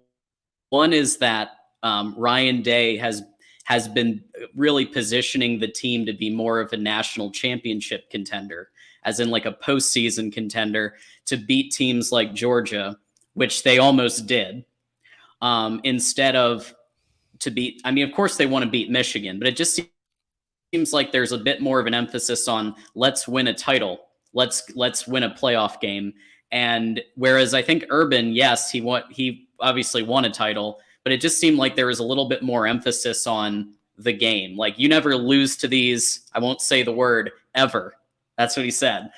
One is that Ryan Day has been really positioning the team to be more of a national championship contender, as in like a postseason contender, to beat teams like Georgia, which they almost did, instead of to beat. I mean, of course they want to beat Michigan, but it just seems like there's a bit more of an emphasis on let's win a title, let's win a playoff game. And whereas I think Urban, yes, he obviously won a title, but it just seemed like there was a little bit more emphasis on the game. Like, you never lose to these. I won't say the word ever. That's what he said.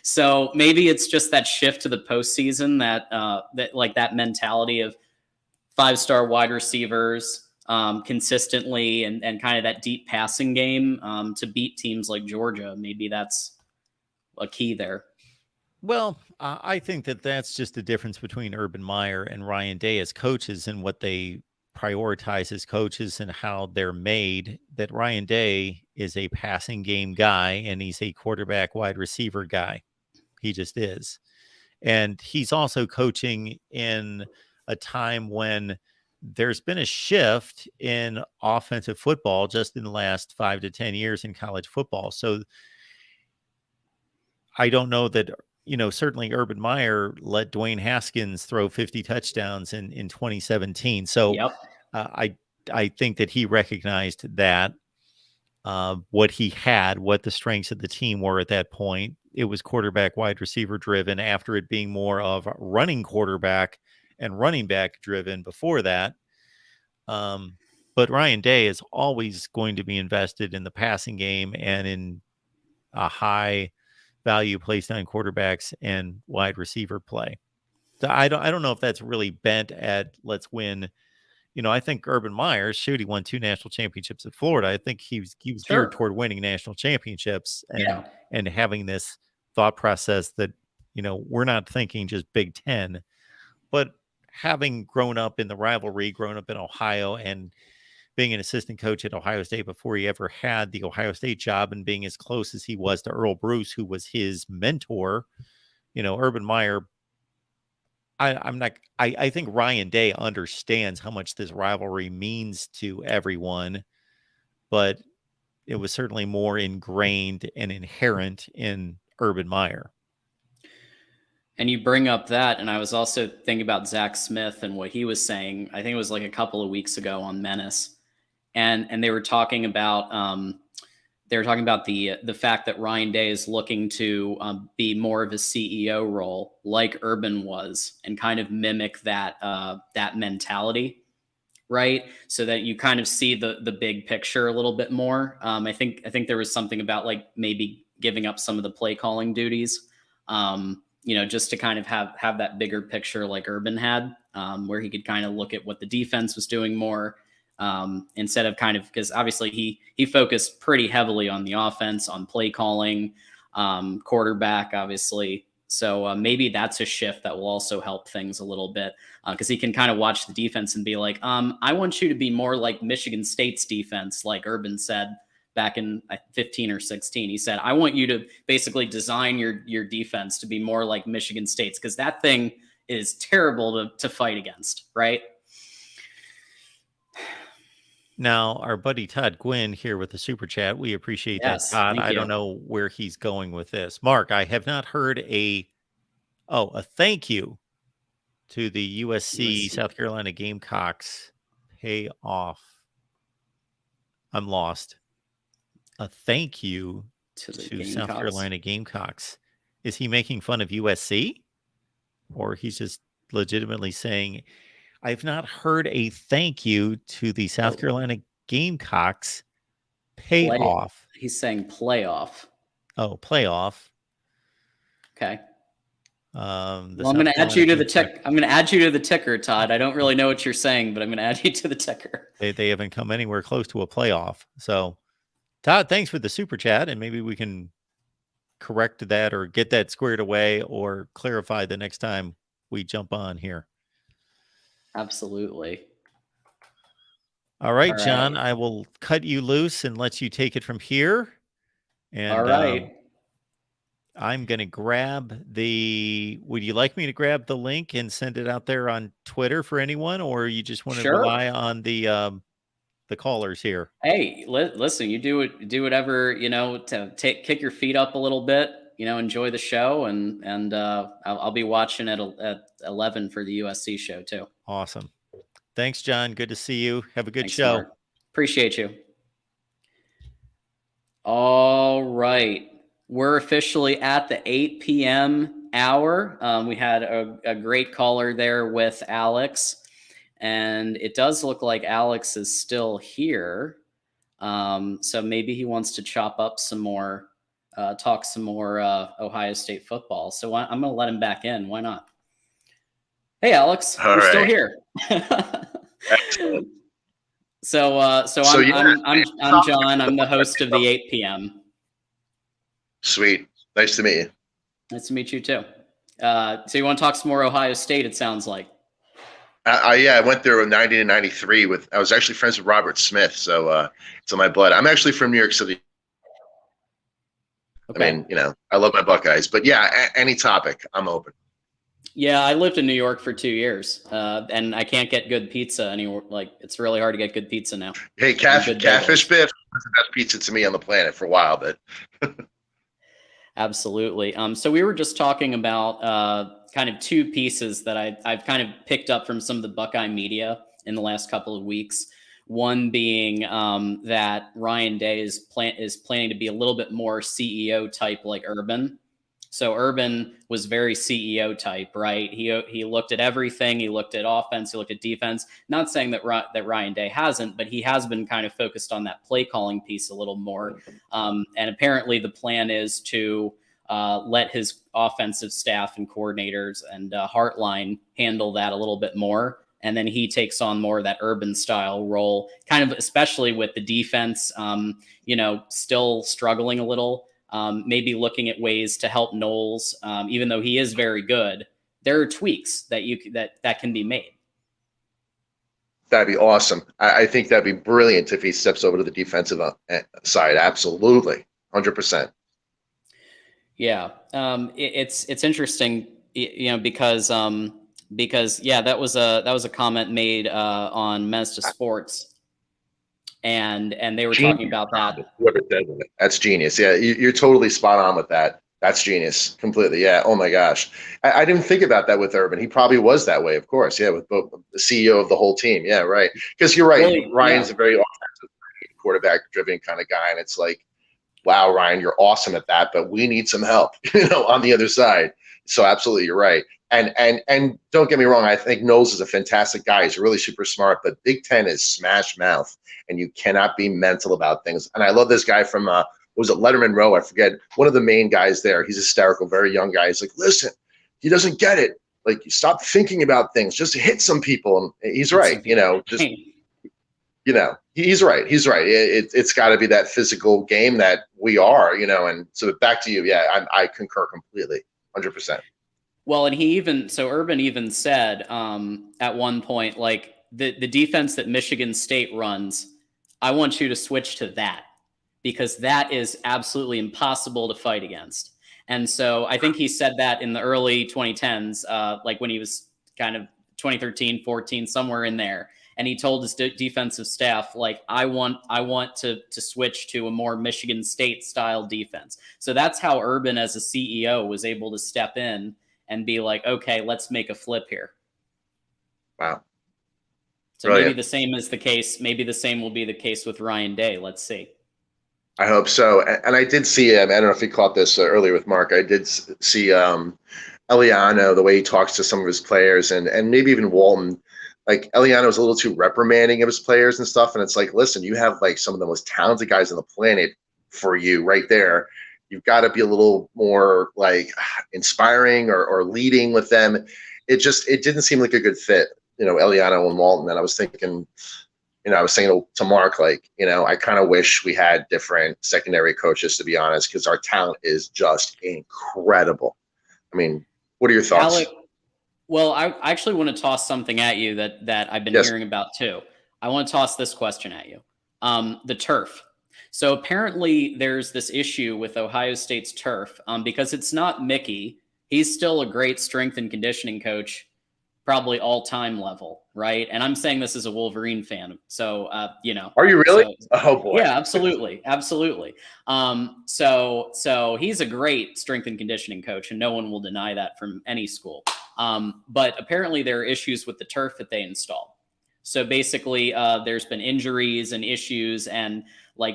So maybe it's just that shift to the postseason, that mentality of 5-star wide receivers consistently, and kind of that deep passing game to beat teams like Georgia. Maybe that's a key there. Well, I think that that's just the difference between Urban Meyer and Ryan Day as coaches and what they prioritize as coaches and how they're made. That Ryan Day is a passing game guy and he's a quarterback wide receiver guy. He just is. And he's also coaching in a time when there's been a shift in offensive football just in the last 5 to 10 years in college football. So I don't know that, certainly Urban Meyer let Dwayne Haskins throw 50 touchdowns in 2017. So Yep. I think that he recognized that what he had, what the strengths of the team were at that point. It was quarterback wide receiver driven after it being more of running quarterback and running back driven before that. But Ryan Day is always going to be invested in the passing game and in a high value placed on quarterbacks and wide receiver play. So I don't know if that's really bent at let's win. I think Urban Meyer, he won 2 national championships at Florida. I think he was Sure. geared toward winning national championships and having this thought process that, we're not thinking just Big Ten, but having grown up in the rivalry, grown up in Ohio and being an assistant coach at Ohio State before he ever had the Ohio State job and being as close as he was to Earl Bruce, who was his mentor, Urban Meyer, I think Ryan Day understands how much this rivalry means to everyone, but it was certainly more ingrained and inherent in Urban Meyer. And you bring up that, and I was also thinking about Zach Smith and what he was saying. I think it was like a couple of weeks ago on Menace. And they were talking about the fact that Ryan Day is looking to be more of a CEO role, like Urban was, and kind of mimic that mentality, right? So that you kind of see the big picture a little bit more. I think there was something about like maybe giving up some of the play calling duties, just to kind of have that bigger picture like Urban had, where he could kind of look at what the defense was doing more. Instead of because obviously he focused pretty heavily on the offense, on play calling, quarterback, obviously. So maybe that's a shift that will also help things a little bit, because he can kind of watch the defense and be like, I want you to be more like Michigan State's defense, like Urban said back in 15 or 16. He said, I want you to basically design your defense to be more like Michigan State's, because that thing is terrible to fight against, right? Now, our buddy Todd Gwynn here with the super chat. We appreciate that, Todd. I don't know where he's going with this. Mark, I have not heard a thank you to the USC South Carolina Gamecocks pay off. I'm lost. A thank you to South Carolina Gamecocks. Is he making fun of USC? Or he's just legitimately saying, I've not heard a thank you to the South Carolina Gamecocks payoff. He's saying playoff. Oh, playoff. Okay. I'm going to add you to the ticker. I'm going to add you to the ticker, Todd. I don't really know what you're saying, but I'm going to add you to the ticker. They haven't come anywhere close to a playoff. So, Todd, thanks for the super chat, and maybe we can correct that or get that squared away or clarify the next time we jump on here. Absolutely. All right, John, I will cut you loose and let you take it from here. And all right. I'm going to would you like me to grab the link and send it out there on Twitter for anyone, or you just want to rely on the callers here? Hey, listen, you do whatever, to kick your feet up a little bit, enjoy the show, and I'll be watching at 11 for the USC show too. Awesome. Thanks, John. Good to see you. Have a good show. Mark. Appreciate you. All right. We're officially at the 8 p.m. hour. We had a great caller there with Alex. And it does look like Alex is still here. So maybe he wants to chop up some more, talk some more Ohio State football. So I'm going to let him back in. Why not? Hey, Alex, All you're still right. here. Excellent. So I'm John. I'm the host of the 8 p.m. Sweet. Nice to meet you. Nice to meet you too. So you want to talk some more Ohio State? It sounds like. I went there in 90 to 93 I was actually friends with Robert Smith. So it's in my blood. I'm actually from New York City. Okay. I mean, I love my Buckeyes, but yeah, any topic, I'm open. Yeah, I lived in New York for 2 years, and I can't get good pizza anywhere. Like, it's really hard to get good pizza now. Hey, Catfish Biff was the best pizza to me on the planet for a while, but Absolutely. So we were just talking about kind of two pieces that I've kind of picked up from some of the Buckeye media in the last couple of weeks. One being that Ryan Day is planning to be a little bit more CEO type like Urban. So Urban was very CEO type, right? He looked at everything. He looked at offense. He looked at defense. Not saying that Ryan Day hasn't, but he has been kind of focused on that play calling piece a little more. And apparently the plan is to let his offensive staff and coordinators and Heartline handle that a little bit more. And then he takes on more of that Urban style role, kind of especially with the defense, still struggling a little. Maybe looking at ways to help Knowles, even though he is very good. There are tweaks that can be made. that'd be awesome. I think that'd be brilliant if he steps over to the defensive side. Absolutely, 100%. Yeah, it's interesting, because that was a comment made on Menace to Sports. And they were talking about that. Whoever said that. That's genius. Yeah, you're totally spot on with that. That's genius. Completely. Yeah. Oh my gosh. I didn't think about that with Urban. He probably was that way, of course. Yeah, with both the CEO of the whole team. Yeah, right. Because you're right. Well, Ryan's a very offensive, quarterback-driven kind of guy, and it's like, wow, Ryan, you're awesome at that, but we need some help, on the other side. So absolutely, you're right. And don't get me wrong, I think Knowles is a fantastic guy. He's really super smart, but Big Ten is smash mouth, and you cannot be mental about things. And I love this guy from was it Letterman Row? I forget. One of the main guys there. He's hysterical, very young guy. He's like, listen, he doesn't get it. Like, stop thinking about things. Just hit some people. And he's right. He's right. He's right. It's got to be that physical game that we are, And so back to you. Yeah, I concur completely, 100%. Well, and Urban even said at one point, like the defense that Michigan State runs, I want you to switch to that because that is absolutely impossible to fight against. And so I think he said that in the early 2010s, like when he was kind of 2013, 14, somewhere in there. And he told his defensive staff, like, I want to switch to a more Michigan State style defense. So that's how Urban as a CEO was able to step in and be like, okay, let's make a flip here. Wow. So Brilliant. Maybe the same is the case. Maybe the same will be the case with Ryan Day. Let's see. I hope so. And I did see, I don't know if he caught this earlier with Mark, I did see Eliano, the way he talks to some of his players and maybe even Walton. Like, Eliano was a little too reprimanding of his players and stuff. And it's like, listen, you have like some of the most talented guys on the planet for you right there. You've got to be a little more like inspiring or leading with them. It didn't seem like a good fit, Eliano and Walton. And I was thinking, I was saying to Mark, like, I kind of wish we had different secondary coaches, to be honest, because our talent is just incredible. I mean, what are your thoughts? Alec, well, I actually want to toss something at you that I've been hearing about too. I want to toss this question at you. The turf. So apparently there's this issue with Ohio State's turf because it's not Mickey. He's still a great strength and conditioning coach, probably all-time level, right? And I'm saying this as a Wolverine fan. So, Are you really? So, oh, boy. Yeah, absolutely. Absolutely. So he's a great strength and conditioning coach, and no one will deny that from any school. But apparently there are issues with the turf that they install. So basically there's been injuries and issues and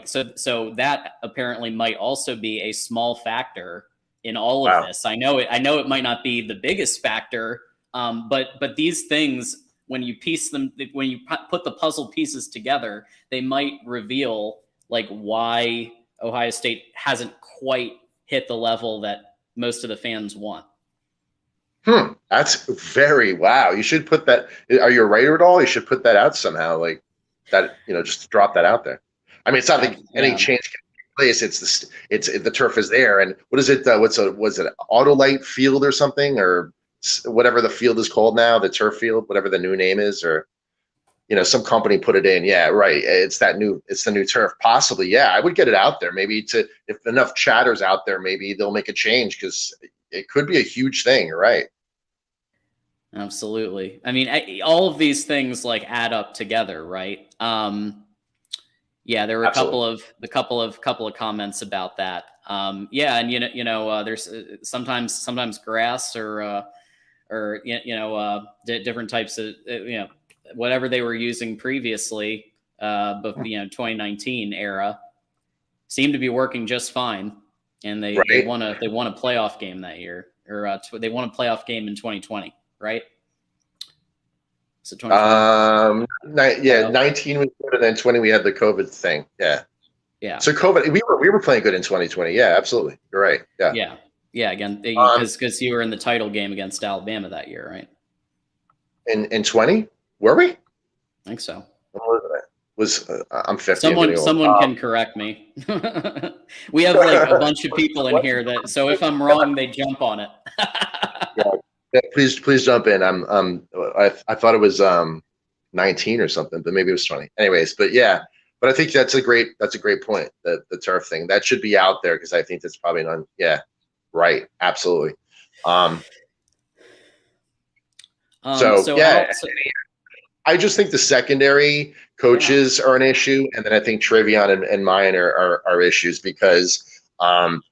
so that apparently might also be a small factor in all of this. I know it might not be the biggest factor, but these things when you piece them, when you put the puzzle pieces together, they might reveal like why Ohio State hasn't quite hit the level that most of the fans want. That's very wow. You should put that. Are you a writer at all? You should put that out somehow, like that. Just to drop that out there. I mean, it's not like any change can take place. It's the turf is there, and what is it? Was it Autolite Field or something, or whatever the field is called now, the turf field, whatever the new name is, or some company put it in. Yeah, right. It's the new turf. Possibly, yeah. I would get it out there. Maybe if enough chatter's out there, maybe they'll make a change because it could be a huge thing. You're right. Absolutely. I mean, all of these things like add up together, right? Yeah, there were a couple of comments about that. Yeah, and there's sometimes grass or different types of whatever they were using previously, but 2019 era seemed to be working just fine, and they won a playoff game that year, or they won a playoff game in 2020, right? So 2020. 19 was good, and then 20 we had the COVID thing. Yeah. So COVID, we were playing good in 2020. Yeah, absolutely. You're right. Yeah. Again, because you were in the title game against Alabama that year, right? In 20, were we? I think so. I'm 50. Someone can correct me. We have like a bunch of people in here so if I'm wrong, they jump on it. Yeah, please jump in. I thought it was 19 or something, but maybe it was 20. Anyways, but I think that's a great point. The turf thing that should be out there because I think that's probably not. Yeah, right. Absolutely. I just think the secondary coaches are an issue, and then I think Travion and Mayan are issues because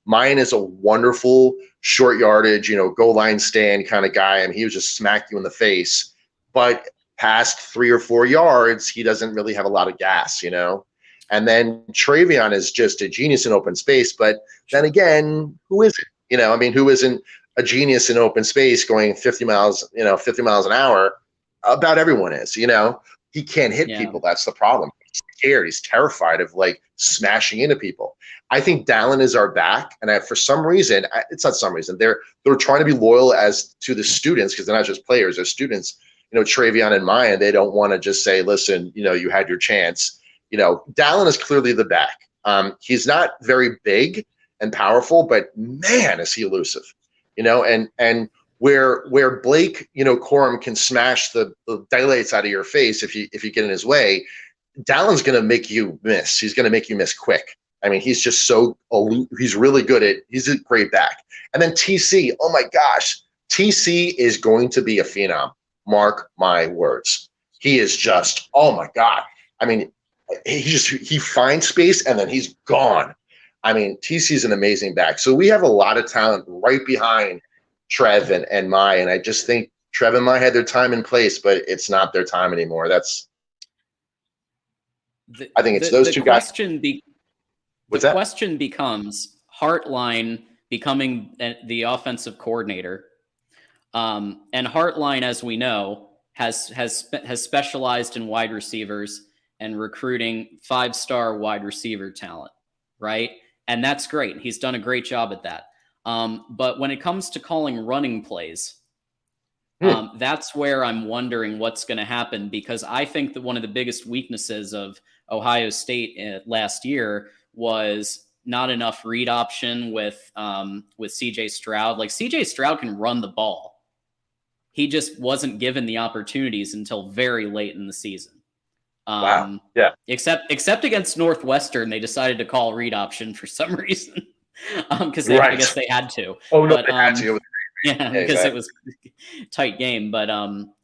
Mayan is a wonderful short yardage, goal line stand kind of guy, and he would just smack you in the face. But past 3 or 4 yards, he doesn't really have a lot of gas, And then Travion is just a genius in open space. But then again, who isn't? Who isn't a genius in open space going 50 miles an hour? About everyone is, He can't hit people. That's the problem. He's scared. He's terrified of like smashing into people. I think Dallin is our back, and for some reason, it's not some reason. They're trying to be loyal as to the students because they're not just players; they're students. Travion and Mayan, they don't want to just say, "Listen, you had your chance." Dallin is clearly the back. He's not very big and powerful, but man, is he elusive. And where Blake, Corum can smash the daylights out of your face if you get in his way, Dallin's going to make you miss. He's going to make you miss quick. I mean, he's just he's really good he's a great back. And then TC, oh my gosh, TC is going to be a phenom. Mark my words. He is just, oh my God. I mean, he finds space and then he's gone. I mean, TC is an amazing back. So we have a lot of talent right behind Trev and Mai. And I just think Trev and Mai had their time in place, but it's not their time anymore. I think it's those two guys. The question becomes Hartline becoming the offensive coordinator. And Hartline, as we know, has specialized in wide receivers and recruiting 5-star wide receiver talent, right? And that's great. He's done a great job at that. But when it comes to calling running plays, that's where I'm wondering what's going to happen, because I think that one of the biggest weaknesses of Ohio State last year was not enough read option with CJ Stroud. Like, CJ Stroud can run the ball. He just wasn't given the opportunities until very late in the season. Wow. Yeah. Except against Northwestern, they decided to call read option for some reason. Because I guess they had to. Oh, no, they had to. Yeah, because it was a tight game. But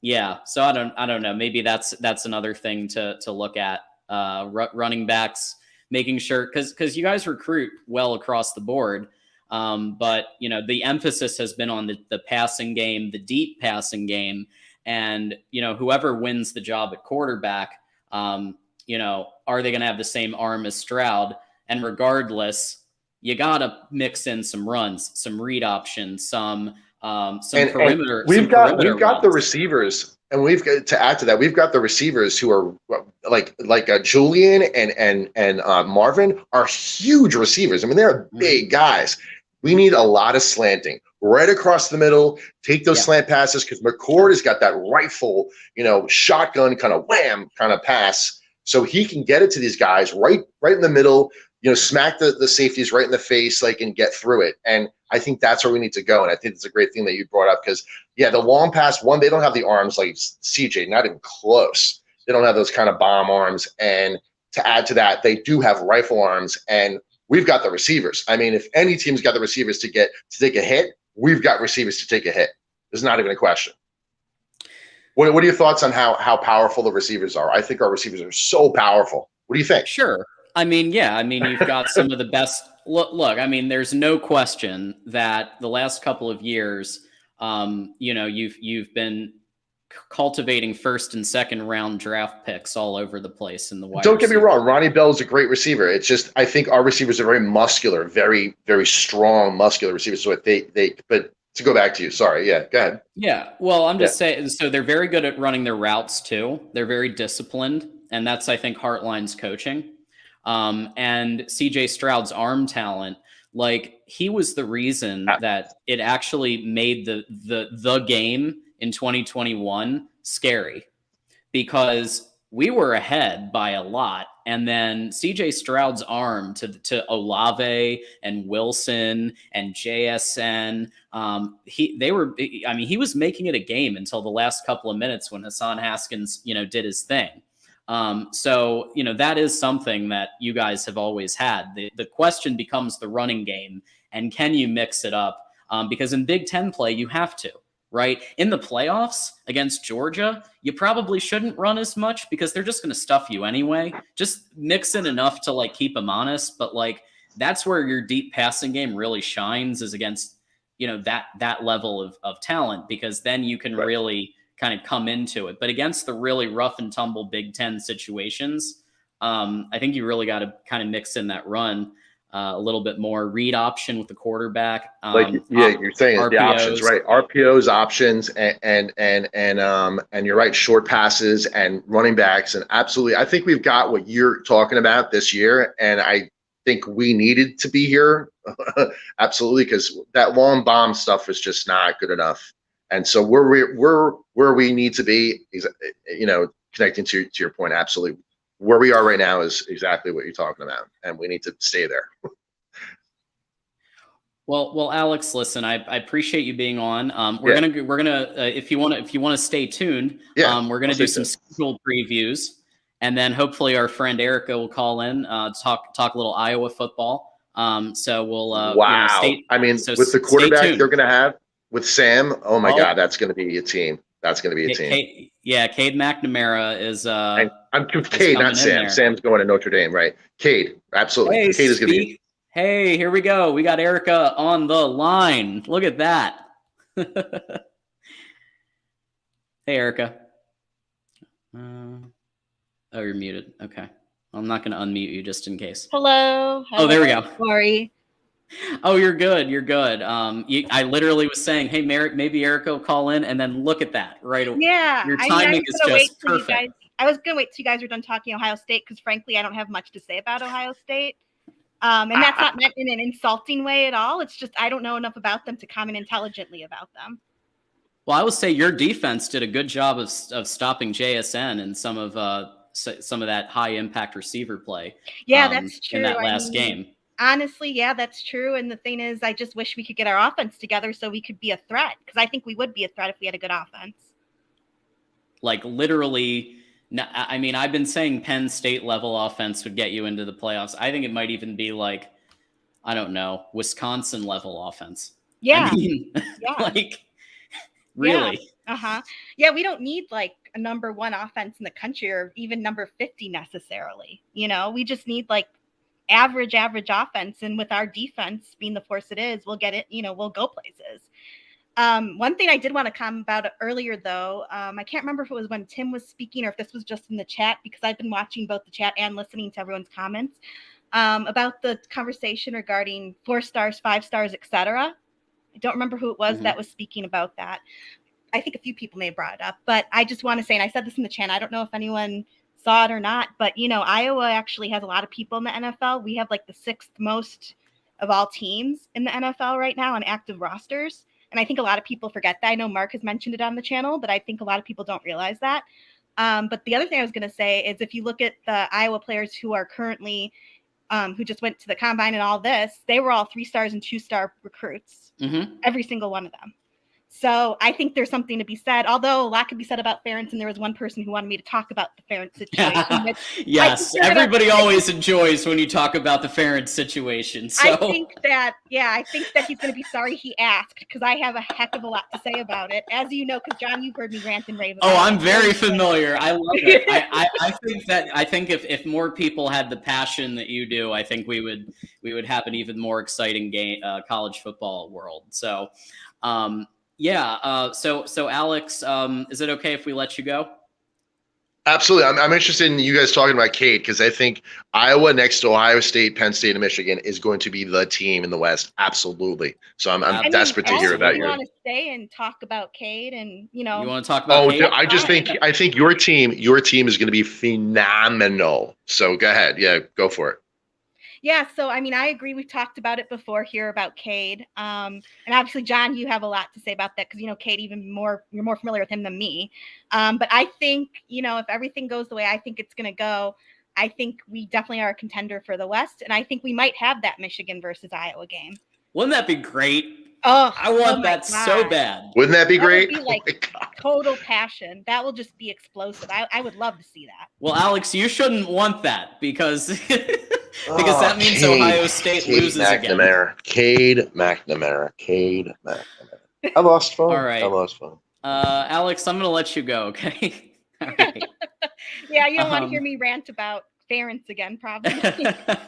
yeah, so I don't know. Maybe that's another thing to look at. Running backs, making sure, because you guys recruit well across the board. But the emphasis has been on the passing game, the deep passing game, and whoever wins the job at quarterback, are they going to have the same arm as Stroud? And regardless, you got to mix in some runs, some read options, some perimeter. We've got the receivers. And we've got to add to that. We've got the receivers who are like Julian and Marvin are huge receivers. I mean, they're big guys. We need a lot of slanting right across the middle. Take those slant passes because McCord has got that rifle, shotgun kind of wham kind of pass, so he can get it to these guys right in the middle. Smack the safeties right in the face, and get through it. And I think that's where we need to go. And I think it's a great thing that you brought up because, the long pass, they don't have the arms like CJ, not even close. They don't have those kind of bomb arms. And to add to that, they do have rifle arms, and we've got the receivers. I mean, if any team's got the receivers to take a hit, we've got receivers to take a hit. There's not even a question. What are your thoughts on how powerful the receivers are? I think our receivers are so powerful. What do you think? Sure. You've got some of the best. Look, there's no question that the last couple of years, you've been cultivating first and second round draft picks all over the place in the wide. Don't get me wrong, Ronnie Bell is a great receiver. It's just I think our receivers are very muscular, very very strong, muscular receivers. So but to go back to you, sorry, go ahead. Yeah, well, I'm just saying. So they're very good at running their routes too. They're very disciplined, and that's I think Hartline's coaching. And CJ Stroud's arm talent, he was the reason that it actually made the game in 2021 scary because we were ahead by a lot. And then CJ Stroud's arm to Olave and Wilson and JSN, he was making it a game until the last couple of minutes when Hassan Haskins, did his thing. So that is something that you guys have always had. The question becomes the running game, and can you mix it up? Because in Big Ten play, you have to, right? In the playoffs against Georgia, you probably shouldn't run as much because they're just going to stuff you anyway. Just mix in enough to keep them honest. But that's where your deep passing game really shines, is against, that level of talent, because then you can really kind of come into it. But against the really rough and tumble Big Ten situations, I think you really got to kind of mix in that run a little bit more. Read option with the quarterback. You're saying RPOs. The options, right? RPOs, options, and you're right, short passes and running backs, and absolutely, I think we've got what you're talking about this year, and I think we needed to be here, absolutely, because that long bomb stuff was just not good enough. And so where we need to be is, connecting to your point, absolutely. Where we are right now is exactly what you're talking about, and we need to stay there. Well, Alex, listen, I appreciate you being on. We're gonna if you want to stay tuned, we're gonna do some schedule previews, and then hopefully our friend Erica will call in, talk a little Iowa football. So we'll with the quarterback they're gonna have with Sam, oh my God, that's gonna be a team. That's going to be a team. Cade McNamara is. I'm Cade, not Sam. Sam's going to Notre Dame, right? Cade, absolutely. Hey, Cade is going to be. Hey, here we go. We got Erica on the line. Look at that. Hey, Erica. Oh, you're muted. Okay. I'm not going to unmute you just in case. Hello. Oh, there we go. Sorry. Oh, you're good. You're good. I literally was saying, hey, maybe Erica will call in, and then look at that right away. Yeah. Your timing is just perfect. I was going to wait till you guys were done talking Ohio State because, frankly, I don't have much to say about Ohio State. And that's not meant in an insulting way at all. It's just I don't know enough about them to comment intelligently about them. Well, I would say your defense did a good job of stopping JSN and some of that high-impact receiver play. Yeah, that's true. In that last game. Honestly, yeah, that's true. And the thing is, I just wish we could get our offense together so we could be a threat, because I think we would be a threat if we had a good offense. Literally, I've been saying Penn State level offense would get you into the playoffs. I think it might even be I don't know, Wisconsin level offense. Yeah. Really. Yeah. Yeah, we don't need a number one offense in the country or even number 50 necessarily. We just need average offense, and with our defense being the force it is, we'll get it. We'll go places. One thing I did want to comment about earlier, though, I can't remember if it was when Tim was speaking or if this was just in the chat, because I've been watching both the chat and listening to everyone's comments about the conversation regarding 4 stars, 5 stars, etc. I don't remember who it was that was speaking about that. I think a few people may have brought it up, but I just want to say, and I said this in the chat, I don't know if anyone saw it or not, but Iowa actually has a lot of people in the NFL. We have like the 6th most of all teams in the NFL right now on active rosters. And I think a lot of people forget that. I know Mark has mentioned it on the channel, but I think a lot of people don't realize that. But the other thing I was going to say is if you look at the Iowa players who are currently, who just went to the combine and all this, they were all 3-star and 2-star recruits, every single one of them. So I think there's something to be said, although a lot could be said about Ferentz, and there was one person who wanted me to talk about the Ferentz situation. Yes, everybody always enjoys when you talk about the Ferentz situation. So I think that he's going to be sorry he asked, because I have a heck of a lot to say about it. As you know, because John, you've heard me rant and rave about it. Oh, I'm very familiar. I love it. I think if more people had the passion that you do, I think we would have an even more exciting game, college football world. So. So Alex, is it okay if we let you go? Absolutely. I'm interested in you guys talking about Cade, because I think Iowa next to Ohio State, Penn State, and Michigan is going to be the team in the West. Absolutely. So I'm desperate to hear about you. You Want to stay and talk about Cade, and you want to talk about? Cade? I think your team is going to be phenomenal. So go ahead. Yeah, go for it. Yeah, so I mean, I agree. We've talked about it before here about Cade, and obviously, John, you have a lot to say about that because Cade you're more familiar with him than me. But I think if everything goes the way I think it's going to go, I think we definitely are a contender for the West, and I think we might have that Michigan versus Iowa game. Wouldn't that be great? Oh, I want that so bad. Wouldn't that be great? Would be like total passion. That will just be explosive. I would love to see that. Well, Alex, you shouldn't want that because that means Ohio State loses again. Cade McNamara. I lost fun. All right. I lost fun. Alex, I'm going to let you go, okay? All right. Yeah, you don't want to hear me rant about Ferentz again, probably.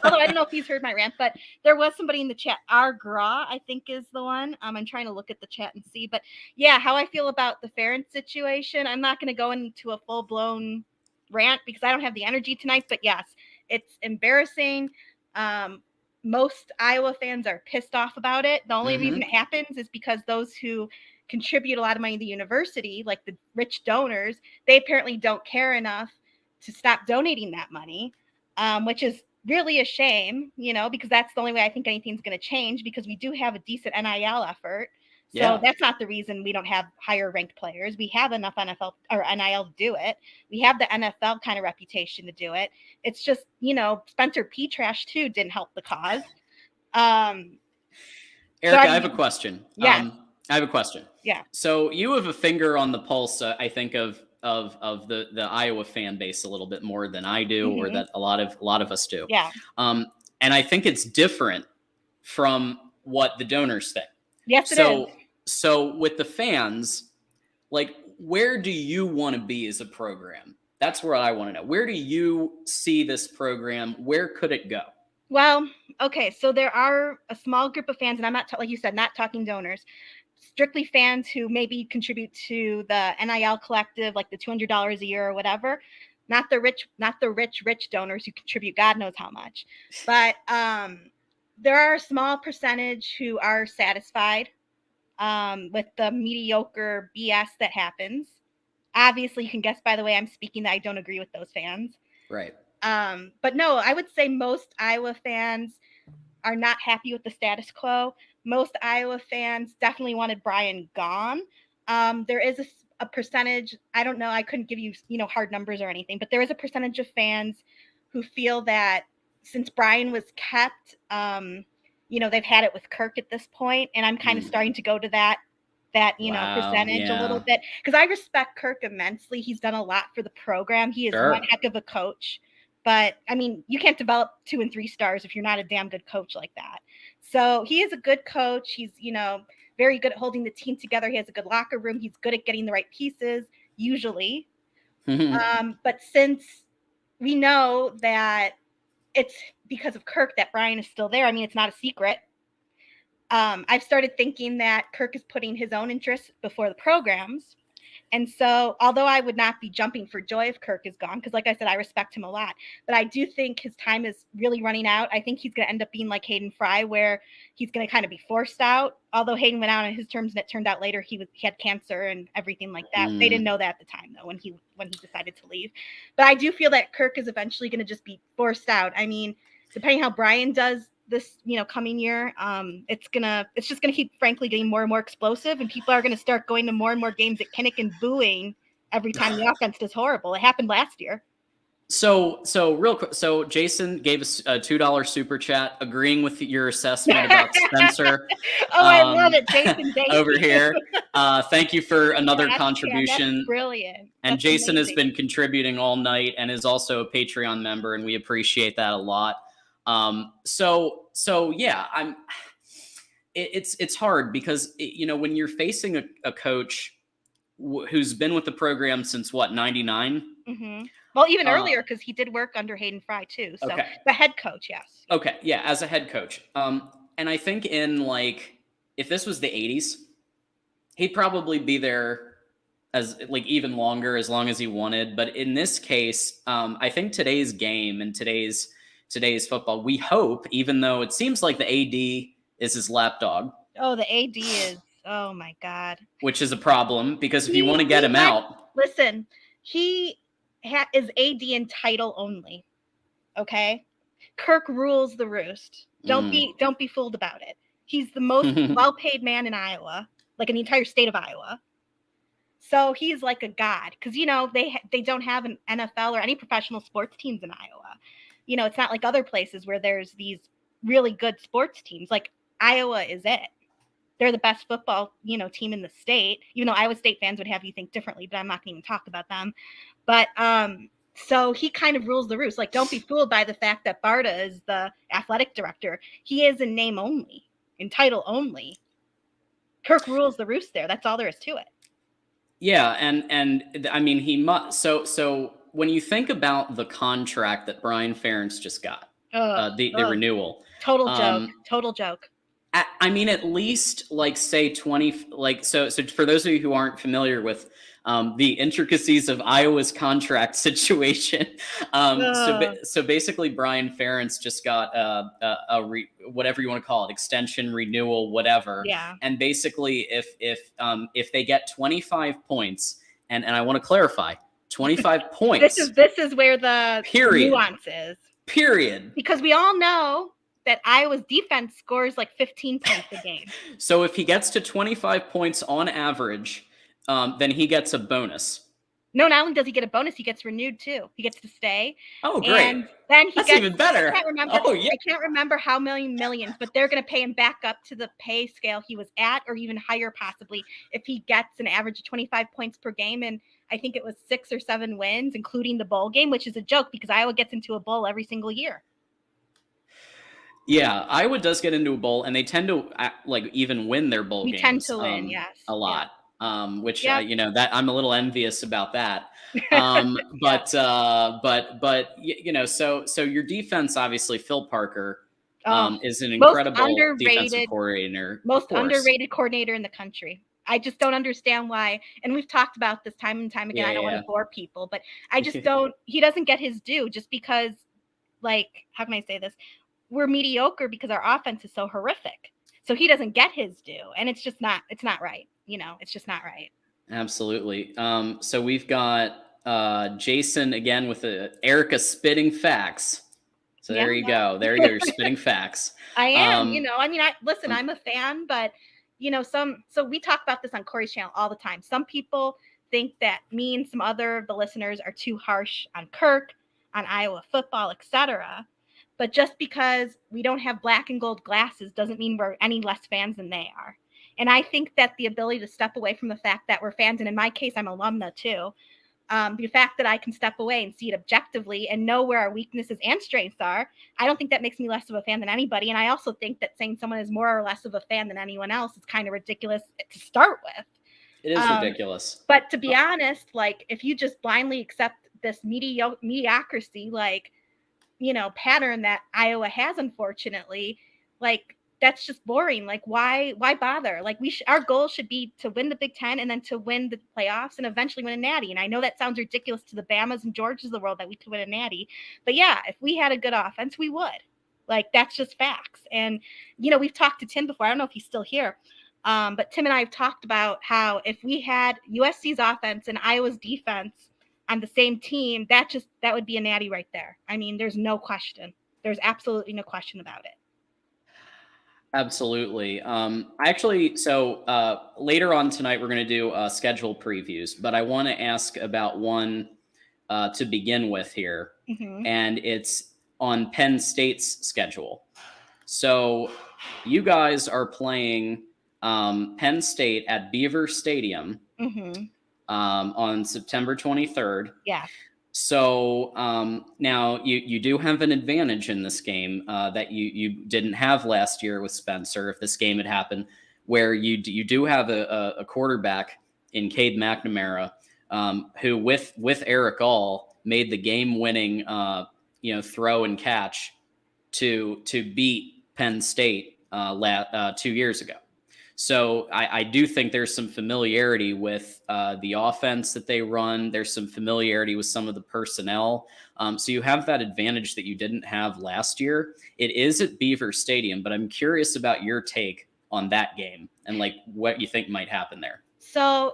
Although I don't know if he's heard my rant, but there was somebody in the chat. Gra, I think, is the one. I'm trying to look at the chat and see. But yeah, how I feel about the Ferentz situation, I'm not going to go into a full-blown rant because I don't have the energy tonight. But yes, it's embarrassing. Most Iowa fans are pissed off about it. The only reason it happens is because those who contribute a lot of money to the university, like the rich donors, they apparently don't care enough to stop donating that money, which is really a shame, because that's the only way I think anything's going to change, because we do have a decent NIL effort. So that's not the reason we don't have higher ranked players. We have enough NFL or NIL to do it. We have the NFL kind of reputation to do it. It's just, Spencer Petrash too didn't help the cause. Eric, I have a question. Yeah. I have a question. Yeah. So you have a finger on the pulse, I think, of the Iowa fan base a little bit more than I do, or that a lot of us do. Yeah. And I think it's different from what the donors think. Yes, it is. So with the fans, like, where do you want to be as a program? That's where I want to know. Where do you see this program? Where could it go? Well, okay. So there are a small group of fans, and I'm not, like you said, not talking donors, strictly fans who maybe contribute to the NIL collective, like the $200 a year or whatever. Not the rich donors who contribute God knows how much. But there are a small percentage who are satisfied with the mediocre BS that happens. Obviously, you can guess by the way I'm speaking that I don't agree with those fans. Right. But no, I would say most Iowa fans are not happy with the status quo. Most Iowa fans definitely wanted Brian gone. There is a percentage, I don't know, I couldn't give you, hard numbers or anything, but there is a percentage of fans who feel that since Brian was kept, they've had it with Kirk at this point, and I'm kind of starting to go to that percentage a little bit, because I respect Kirk immensely. He's done a lot for the program. He is one heck of a coach. But I mean, you can't develop 2 and 3 stars if you're not a damn good coach like that. So he is a good coach. He's, very good at holding the team together. He has a good locker room. He's good at getting the right pieces, usually. But since we know that it's because of Kirk that Brian is still there, I mean, it's not a secret. I've started thinking that Kirk is putting his own interests before the program's. And so, although I would not be jumping for joy if Kirk is gone, because like I said, I respect him a lot, but I do think his time is really running out. I think he's going to end up being like Hayden Fry, where he's going to kind of be forced out. Although Hayden went out on his terms, and it turned out later he had cancer and everything like that. They didn't know that at the time, though, when he decided to leave. But I do feel that Kirk is eventually going to just be forced out. I mean, depending how Brian does this, coming year, it's just gonna keep, frankly, getting more and more explosive, and people are gonna start going to more and more games at Kinnick and booing every time the offense does horrible. It happened last year. So real quick. So Jason gave us a $2 super chat, agreeing with your assessment about Spencer. I love it, Jason. Over here. Thank you for another contribution. That's brilliant. And That's Jason amazing. has been contributing all night and is also a Patreon member, and we appreciate that a lot. So yeah, it's hard because when you're facing a coach who's been with the program since 99. Mm-hmm. Well, even earlier, because he did work under Hayden Fry too. So okay. The head coach, yes. Okay, yeah, as a head coach. And I think in if this was the 80s, he'd probably be there as even longer, as long as he wanted. But in this case, I think today's game and today's football, we hope, even though it seems like the AD is his lapdog. Oh, the AD is, oh my God. Which is a problem, because if you want to get him out. Listen, he is AD in title only. Okay? Kirk rules the roost. Don't be fooled about it. He's the most well-paid man in Iowa, like in the entire state of Iowa. So he's like a god, because they don't have an NFL or any professional sports teams in Iowa. It's not like other places where there's these really good sports teams. Like Iowa is it. They're the best football, team in the state, even though Iowa State fans would have you think differently, but I'm not going to even talk about them. But so he kind of rules the roost. Like, don't be fooled by the fact that Barta is the athletic director. He is in name only, in title only. Kirk rules the roost there. That's all there is to it. Yeah, and I mean, he must. So when you think about the contract that Brian Ferentz just got, the renewal, total joke. I mean, at least say 20. So for those of you who aren't familiar with the intricacies of Iowa's contract situation, so basically Brian Ferentz just got whatever you want to call it, extension, renewal, whatever. Yeah. And basically, if they get 25 points, and I want to clarify, 25 points. This is where the nuance is. Period. Because we all know that Iowa's defense scores 15 points a game. So if he gets to 25 points on average, then he gets a bonus. No, not only does he get a bonus, he gets renewed too. He gets to stay. Oh, great. And then That's even better. I can't remember how many millions, but they're going to pay him back up to the pay scale he was at, or even higher possibly, if he gets an average of 25 points per game. And I think it was 6 or 7 wins, including the bowl game, which is a joke because Iowa gets into a bowl every single year. Yeah, Iowa does get into a bowl, and they tend to even win their bowl games. We tend to win, yes, a lot. Yeah. Which that I'm a little envious about that. But so your defense, obviously, Phil Parker is an incredible defensive coordinator, most underrated coordinator in the country. I just don't understand why. And we've talked about this time and time again. I don't want to bore people, but I just don't. He doesn't get his due just because, how can I say this? We're mediocre because our offense is so horrific. So he doesn't get his due, and it's not right. It's just not right. Absolutely. So we've got Jason again with Erica spitting facts. So there you go. There you go. You're spitting facts. I am, listen, I'm a fan, but so we talk about this on Corey's channel all the time. Some people think that me and some other of the listeners are too harsh on Kirk, on Iowa football, etc. But just because we don't have black and gold glasses doesn't mean we're any less fans than they are. And I think that the ability to step away from the fact that we're fans, and in my case, I'm alumna too, the fact that I can step away and see it objectively and know where our weaknesses and strengths are, I don't think that makes me less of a fan than anybody. And I also think that saying someone is more or less of a fan than anyone else is kind of ridiculous to start with. It is ridiculous. But to be honest, if you just blindly accept this mediocrity, pattern that Iowa has, unfortunately, that's just boring. Like, why bother? Like, our goal should be to win the Big Ten and then to win the playoffs and eventually win a natty. And I know that sounds ridiculous to the Bamas and Georgias of the world that we could win a natty, but yeah, if we had a good offense, we would. Like, that's just facts. And, you know, we've talked to Tim before. I don't know if he's still here. But Tim and I have talked about how if we had USC's offense and Iowa's defense on the same team, that would be a natty right there. I mean, there's no question. There's absolutely no question about it. Absolutely. Later on tonight, we're going to do schedule previews, but I want to ask about one to begin with here, and it's on Penn State's schedule. So you guys are playing Penn State at Beaver Stadium on September 23rd. Yeah. So now you do have an advantage in this game that you didn't have last year with Spencer. If this game had happened, where you do have a quarterback in Cade McNamara, who with Eric All made the game-winning throw and catch to beat Penn State 2 years ago. So I do think there's some familiarity with the offense that they run. There's some familiarity with some of the personnel. So you have that advantage that you didn't have last year. It is at Beaver Stadium, but I'm curious about your take on that game and like what you think might happen there. So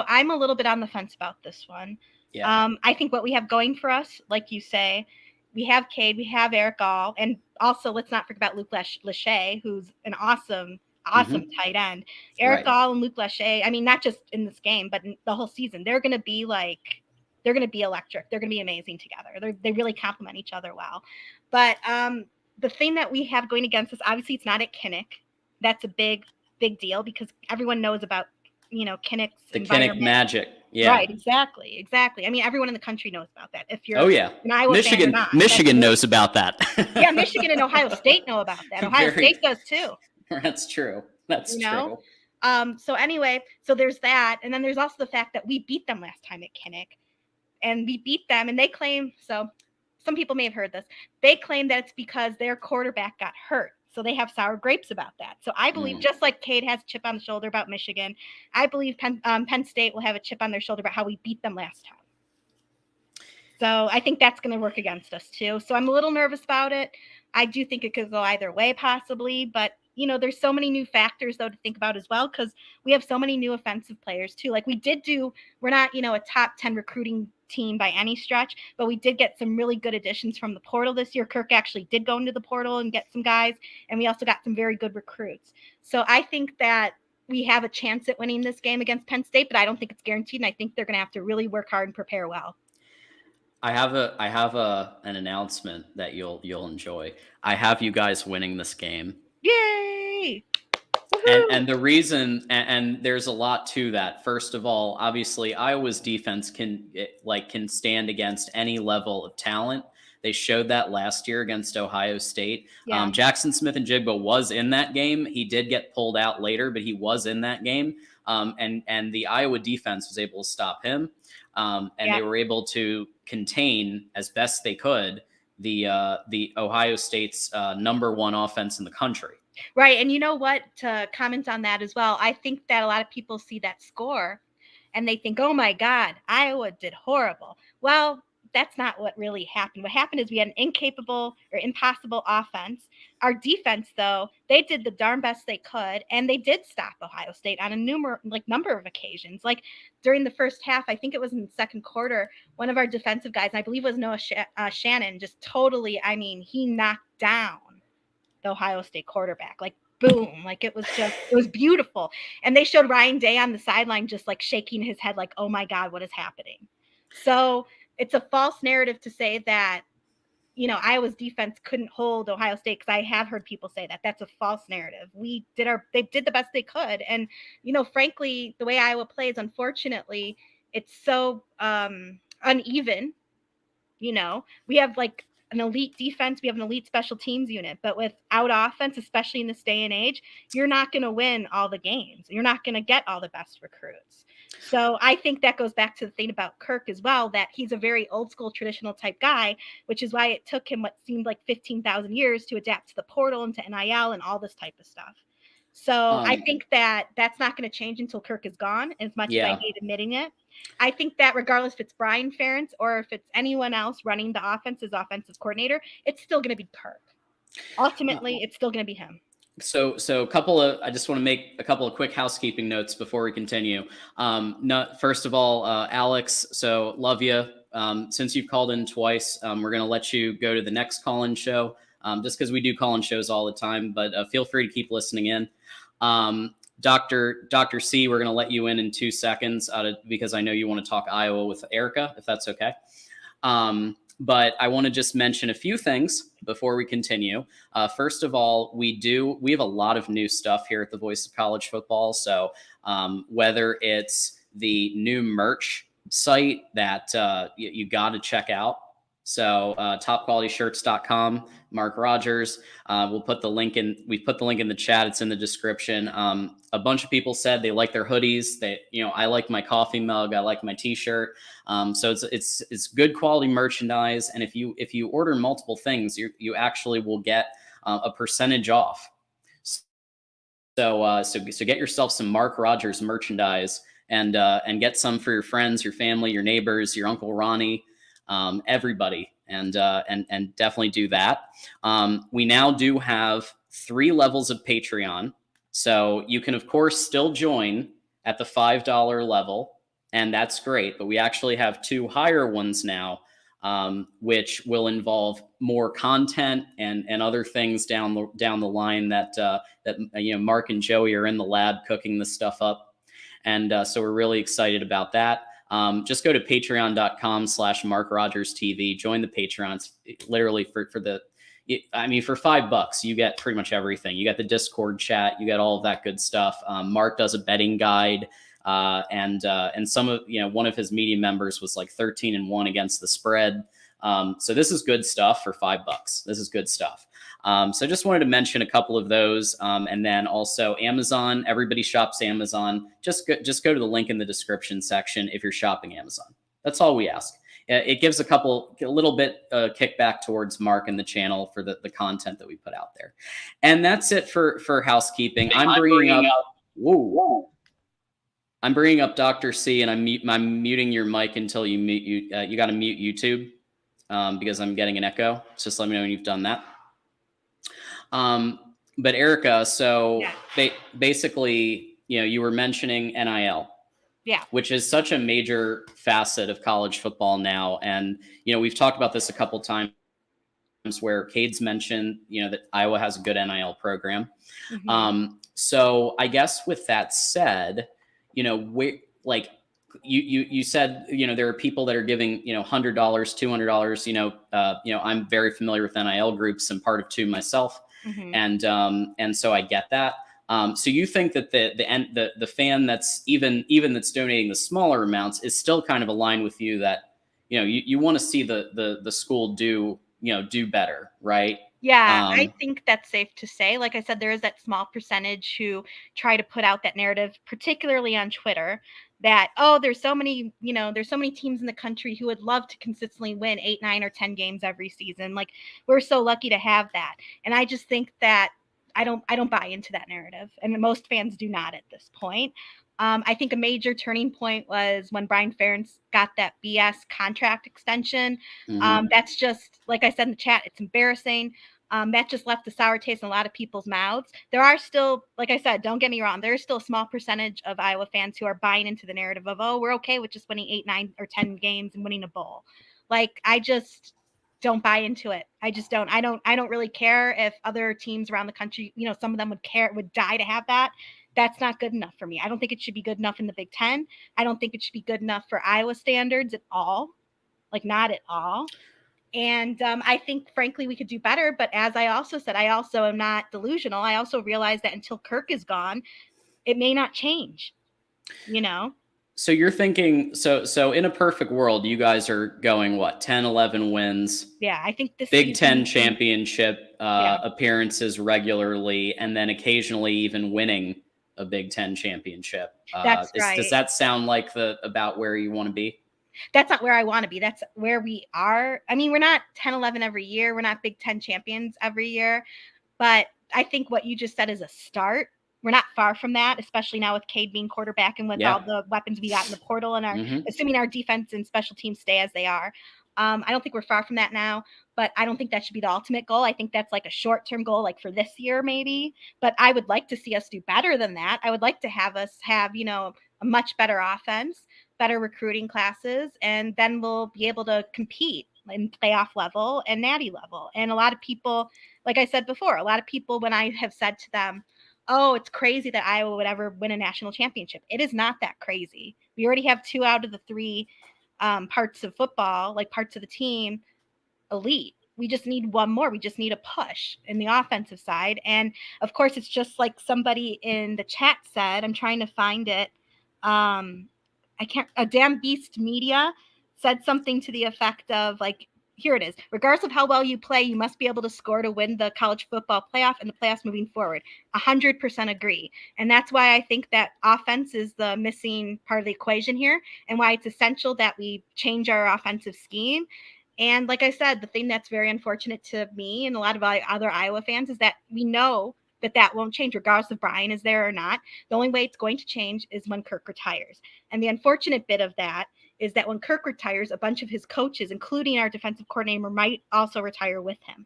I'm a little bit on the fence about this one. Yeah. I think what we have going for us, like you say, we have Cade, we have Eric All, and also let's not forget about Luke Lachey, who's an awesome tight end. Eric All and Luke Lachey, I mean, not just in this game, but in the whole season, they're going to be electric. They're going to be amazing together. They really complement each other well. But the thing that we have going against us, obviously it's not at Kinnick. That's a big deal because everyone knows about, Kinnick's the Kinnick magic. Yeah. Right. Exactly. I mean, everyone in the country knows about that. If you're an Iowa Michigan, fan or not, Michigan knows about that. Yeah, Michigan and Ohio State know about that. Ohio State does too. That's true. That's true. So anyway, so there's that. And then there's also the fact that we beat them last time at Kinnick. And we beat them and they claim, so some people may have heard this, they claim that it's because their quarterback got hurt. So they have sour grapes about that. So I believe just like Cade has a chip on the shoulder about Michigan, I believe Penn State will have a chip on their shoulder about how we beat them last time. So I think that's going to work against us too. So I'm a little nervous about it. I do think it could go either way possibly, but there's so many new factors though to think about as well because we have so many new offensive players too. Like we're not, a top 10 recruiting team by any stretch, but we did get some really good additions from the portal this year. Kirk actually did go into the portal and get some guys, and we also got some very good recruits. So I think that we have a chance at winning this game against Penn State, but I don't think it's guaranteed, and I think they're going to have to really work hard and prepare well. I have an announcement that you'll enjoy. I have you guys winning this game. Yay! And the reason, and there's a lot to that. First of all, obviously, Iowa's defense can stand against any level of talent. They showed that last year against Ohio State. Yeah. Jackson Smith-Njigba was in that game. He did get pulled out later, but he was in that game. And the Iowa defense was able to stop him. They were able to contain as best they could the Ohio State's number one offense in the country. Right. And you know what, to comment on that as well, I think that a lot of people see that score and they think, oh my God, Iowa did horrible. Well, that's not what really happened. What happened is we had an incapable or impossible offense. Our defense, though, they did the darn best they could, and they did stop Ohio State on a number of occasions. Like during the first half, I think it was in the second quarter, one of our defensive guys, and I believe it was Noah Shannon, just totally, he knocked down the Ohio State quarterback, like boom, like it was beautiful. And they showed Ryan Day on the sideline just like shaking his head like, oh my God, what is happening? So it's a false narrative to say that, Iowa's defense couldn't hold Ohio State, because I have heard people say that. That's a false narrative. They did the best they could. And, frankly, the way Iowa plays, unfortunately, it's so uneven. We have like an elite defense, we have an elite special teams unit, but without offense, especially in this day and age, you're not going to win all the games. You're not going to get all the best recruits. So I think that goes back to the thing about Kirk as well, that he's a very old school traditional type guy, which is why it took him what seemed like 15,000 years to adapt to the portal and to NIL and all this type of stuff. So I think that that's not going to change until Kirk is gone, as much as I hate admitting it. I think that regardless if it's Brian Ferentz or if it's anyone else running the offense as offensive coordinator, it's still going to be Kirk. Ultimately, it's still going to be him. So I just want to make a couple of quick housekeeping notes before we continue. First of all, Alex, so love you. Since you've called in twice, we're going to let you go to the next call-in show, just because we do call-in shows all the time, but feel free to keep listening in. Dr. C, we're going to let you in 2 seconds because I know you want to talk Iowa with Erica, if that's okay. But I want to just mention a few things before we continue. First of all, we have a lot of new stuff here at the Voice of College Football. So whether it's the new merch site that you got to check out. So topqualityshirts.com, Mark Rogers. We've put the link in the chat. It's in the description. A bunch of people said they like their hoodies. I like my coffee mug. I like my t-shirt. So it's good quality merchandise. And if you order multiple things, you actually will get a percentage off. So get yourself some Mark Rogers merchandise and get some for your friends, your family, your neighbors, your Uncle Ronnie, everybody, and definitely do that. We now do have 3 levels of Patreon. So you can, of course, still join at the $5 level, and that's great. But we actually have 2 higher ones now, which will involve more content and other things down the line that Mark and Joey are in the lab cooking this stuff up, and so we're really excited about that. Just go to patreon.com/MarkRogersTV. Join the Patreons. Literally for $5, you get pretty much everything. You get the Discord chat. You get all of that good stuff. Mark does a betting guide, and some of one of his media members was like 13-1 against the spread. So this is good stuff for $5. This is good stuff. So just wanted to mention a couple of those, and then also Amazon. Everybody shops Amazon. Just go to the link in the description section if you're shopping Amazon. That's all we ask. It gives a little bit kickback towards Mark and the channel for the content that we put out there. And that's it for housekeeping. I'm bringing up Dr. C, and I'm muting your mic until you mute you got to mute YouTube because I'm getting an echo. So just let me know when you've done that. But Erica, so basically, you were mentioning NIL. Yeah. Which is such a major facet of college football now. And, we've talked about this a couple times where Cade's mentioned, that Iowa has a good NIL program. Mm-hmm. So I guess with that said, you said, there are people that are giving, $100, $200, I'm very familiar with NIL groups and part of 2 myself. Mm-hmm. And so I get that. So you think that the fan that's even that's donating the smaller amounts is still kind of aligned with you that, you want to see the school do better, right? Yeah, I think that's safe to say. Like I said, there is that small percentage who try to put out that narrative, particularly on Twitter, that, there's so many teams in the country who would love to consistently win 8, 9, or 10 games every season. Like, we're so lucky to have that. And I just think that I don't buy into that narrative, and most fans do not at this point. I think a major turning point was when Brian Ferentz got that BS contract extension. Mm-hmm. That's just, like I said in the chat, it's embarrassing. That just left a sour taste in a lot of people's mouths. There are still, like I said, don't get me wrong, there's still a small percentage of Iowa fans who are buying into the narrative of, we're okay with just winning 8, 9, or 10 games and winning a bowl. Like, I just don't buy into it. I just don't. I don't really care if other teams around the country, some of them would die to have that. That's not good enough for me. I don't think it should be good enough in the Big Ten. I don't think it should be good enough for Iowa standards at all. Like, not at all. And I think, frankly, we could do better. But as I also said, I also am not delusional. I also realize that until Kirk is gone, it may not change, So you're thinking, so in a perfect world, you guys are going, 10, 11 wins? Yeah, I think this Big Ten championship appearances regularly, and then occasionally even winning a Big Ten championship. That's right. Does that sound like about where you want to be? That's not where I want to be. That's where we are. I mean, we're not 10-11 every year. We're not Big Ten champions every year. But I think what you just said is a start. We're not far from that, especially now with Cade being quarterback and with all the weapons we got in the portal and assuming our defense and special teams stay as they are. I don't think we're far from that now, but I don't think that should be the ultimate goal. I think that's like a short-term goal, like for this year maybe. But I would like to see us do better than that. I would like to have us have, a much better offense, better recruiting classes, and then we'll be able to compete in playoff level and natty level. And a lot of people, like I said before, a lot of people, when I have said to them, oh, it's crazy that Iowa would ever win a national championship. It is not that crazy. We already have 2 out of the 3 parts of football, like parts of the team, elite. We just need one more. We just need a push in the offensive side. And of course, it's just like somebody in the chat said, I'm trying to find it. A Damn Beast Media said something to the effect of like, here it is. Regardless of how well you play, you must be able to score to win the college football playoff and the playoffs moving forward. 100% agree. And that's why I think that offense is the missing part of the equation here and why it's essential that we change our offensive scheme. And like I said, the thing that's very unfortunate to me and a lot of other Iowa fans is that we know that won't change regardless if Brian is there or not. The only way it's going to change is when Kirk retires. And the unfortunate bit of that is that when Kirk retires, a bunch of his coaches, including our defensive coordinator, might also retire with him.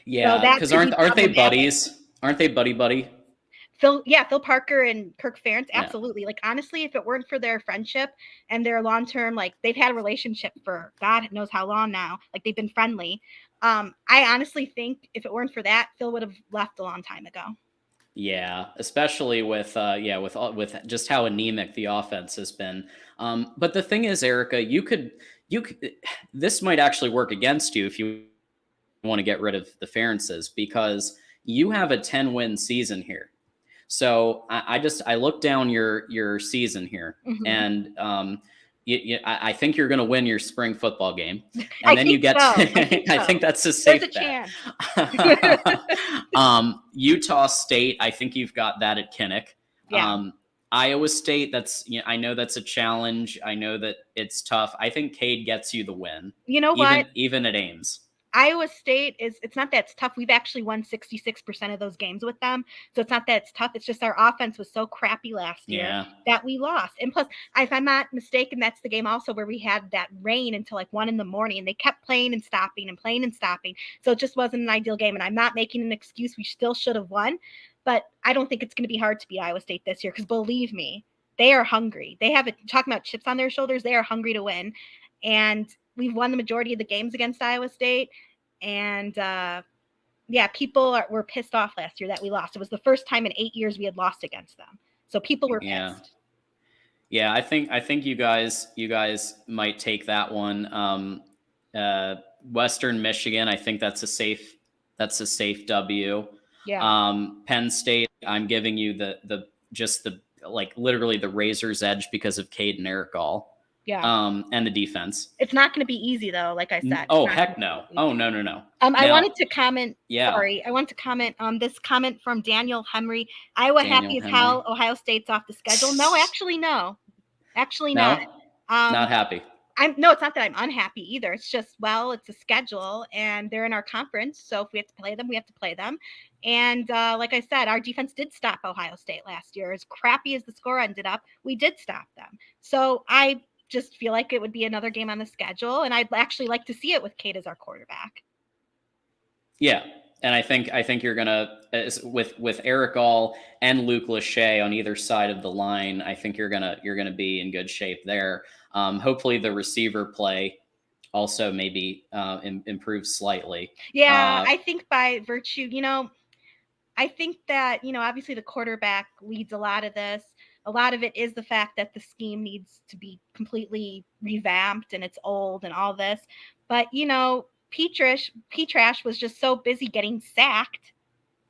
Yeah, because aren't they buddies? Aren't they buddy? Phil Parker and Kirk Ferentz, absolutely. Like, honestly, if it weren't for their friendship and their long-term, like, they've had a relationship for God knows how long now. Like, they've been friendly. I honestly think if it weren't for that, Phil would have left a long time ago. Yeah, especially with just how anemic the offense has been. But the thing is, Erica, you could this might actually work against you if you want to get rid of the Ferentzes, because you have a 10-win season here. So I looked down your season here, and I think you're going to win your spring football game, and then you get. So. I think that's a safe bet. Utah State, I think you've got that at Kinnick. Yeah. Iowa State, I know that's a challenge. I know that it's tough. I think Cade gets you the win. You know what? Even at Ames. Iowa State it's not that it's tough. We've actually won 66% of those games with them. So it's not that it's tough. It's just our offense was so crappy last year that we lost. And plus, if I'm not mistaken, that's the game also where we had that rain until like 1 a.m. and they kept playing and stopping and playing and stopping. So it just wasn't an ideal game. And I'm not making an excuse. We still should have won. But I don't think it's going to be hard to beat Iowa State this year because believe me, they are hungry. They have talking about chips on their shoulders. They are hungry to win. And we've won the majority of the games against Iowa State. And people were pissed off last year that we lost. It was the first time in 8 years we had lost against them. So people were pissed. Yeah, I think you guys might take that one. Western Michigan, I think that's a safe W. Yeah. Penn State, I'm giving you the literally the razor's edge because of Cade and Eric Gall. Yeah. And the defense. It's not going to be easy though, like I said. Oh, heck no. Oh, no. I wanted to comment. Yeah. Sorry. I want to comment on this comment from Daniel Henry. Iowa happy as hell. Ohio State's off the schedule. No, actually, no. Actually, not. Not happy. No, it's not that I'm unhappy either. It's just, it's a schedule and they're in our conference. So if we have to play them, we have to play them. And like I said, our defense did stop Ohio State last year. As crappy as the score ended up, we did stop them. So I just feel like it would be another game on the schedule. And I'd actually like to see it with Cade as our quarterback. Yeah. And I think you're going to, with Eric Gall and Luke Lachey on either side of the line, I think you're going to be in good shape there. Hopefully the receiver play also maybe improves slightly. Yeah, I think by virtue, I think that, obviously the quarterback leads a lot of this. A lot of it is the fact that the scheme needs to be completely revamped and it's old and all this. But, Petrash was just so busy getting sacked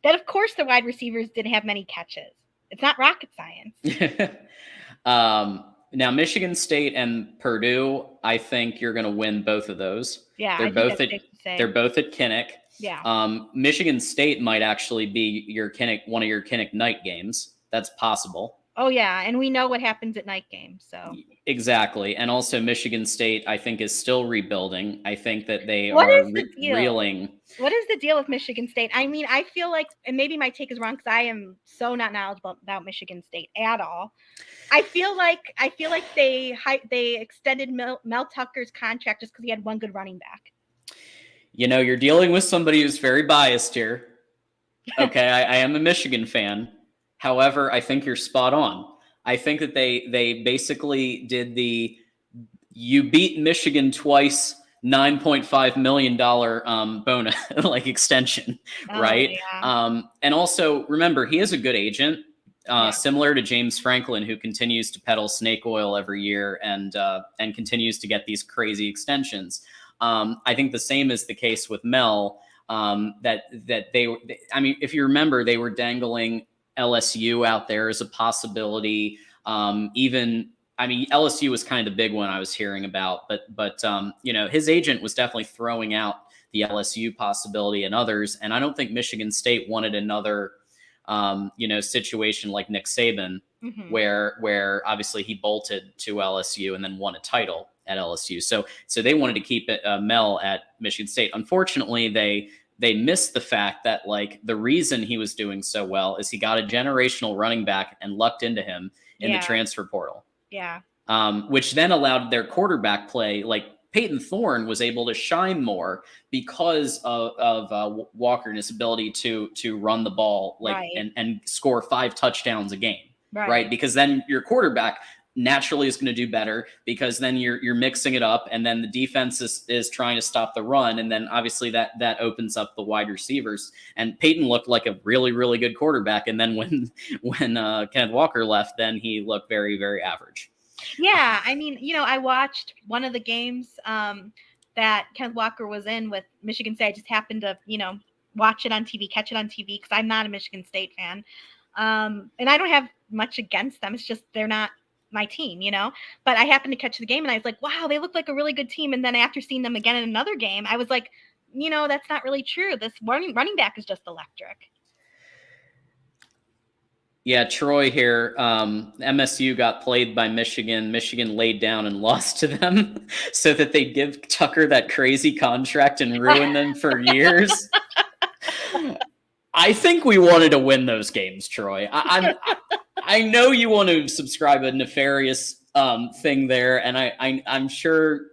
that, of course, the wide receivers didn't have many catches. It's not rocket science. Now, Michigan State and Purdue, I think you're going to win both of those. Yeah, they're both at Kinnick. Yeah. Michigan State might actually be one of your Kinnick night games. That's possible. Oh yeah, and we know what happens at night games. So exactly, and also Michigan State, I think, is still rebuilding. I think that they What are is the deal? reeling. What is the deal with Michigan State? I mean, I feel like, and maybe my take is wrong because I am so not knowledgeable about Michigan State at all. I feel like they extended Mel Tucker's contract just because he had one good running back. You know, you're dealing with somebody who's very biased here. Okay, I am a Michigan fan. However, I think you're spot on. I think that they basically did the you beat Michigan twice, $9.5 million bonus like extension, right? Yeah. And also remember, he is a good agent, similar to James Franklin, who continues to peddle snake oil every year and continues to get these crazy extensions. I think the same is the case with Mel. That I mean, if you remember, they were dangling LSU out there as a possibility. Even, I mean, LSU was kind of the big one I was hearing about, but you know, his agent was definitely throwing out the LSU possibility and others. And I don't think Michigan State wanted another, you know, situation like Nick Saban, where obviously he bolted to LSU and then won a title at LSU. So they wanted to keep it, Mel at Michigan State. Unfortunately, they missed the fact that, like, the reason he was doing so well is he got a generational running back and lucked into him in the transfer portal. Yeah. Which then allowed their quarterback play. Like, Peyton Thorne was able to shine more because of Walker and his ability to run the ball, like, and score 5 touchdowns a game. Right. Because then your quarterback naturally is going to do better, because then you're mixing it up, and then the defense is trying to stop the run, and then obviously that opens up the wide receivers. And Peyton looked like a really, really good quarterback, and then when Kenneth Walker left, then he looked very, very average. Yeah, I mean, you know, I watched one of the games that Kenneth Walker was in with Michigan State. I just happened to, you know, watch it on TV, catch it on TV, because I'm not a Michigan State fan, and I don't have much against them. It's just they're not my team, you know. But I happened to catch the game, and I was like, wow, they look like a really good team. And then after seeing them again in another game, I was like, you know, that's not really true. This running back is just electric. Yeah, Troy here. MSU got played by Michigan. Michigan laid down and lost to them so that they'd give Tucker that crazy contract and ruin them for years. I think we wanted to win those games, Troy. I know you want to subscribe a nefarious thing there, and I'm sure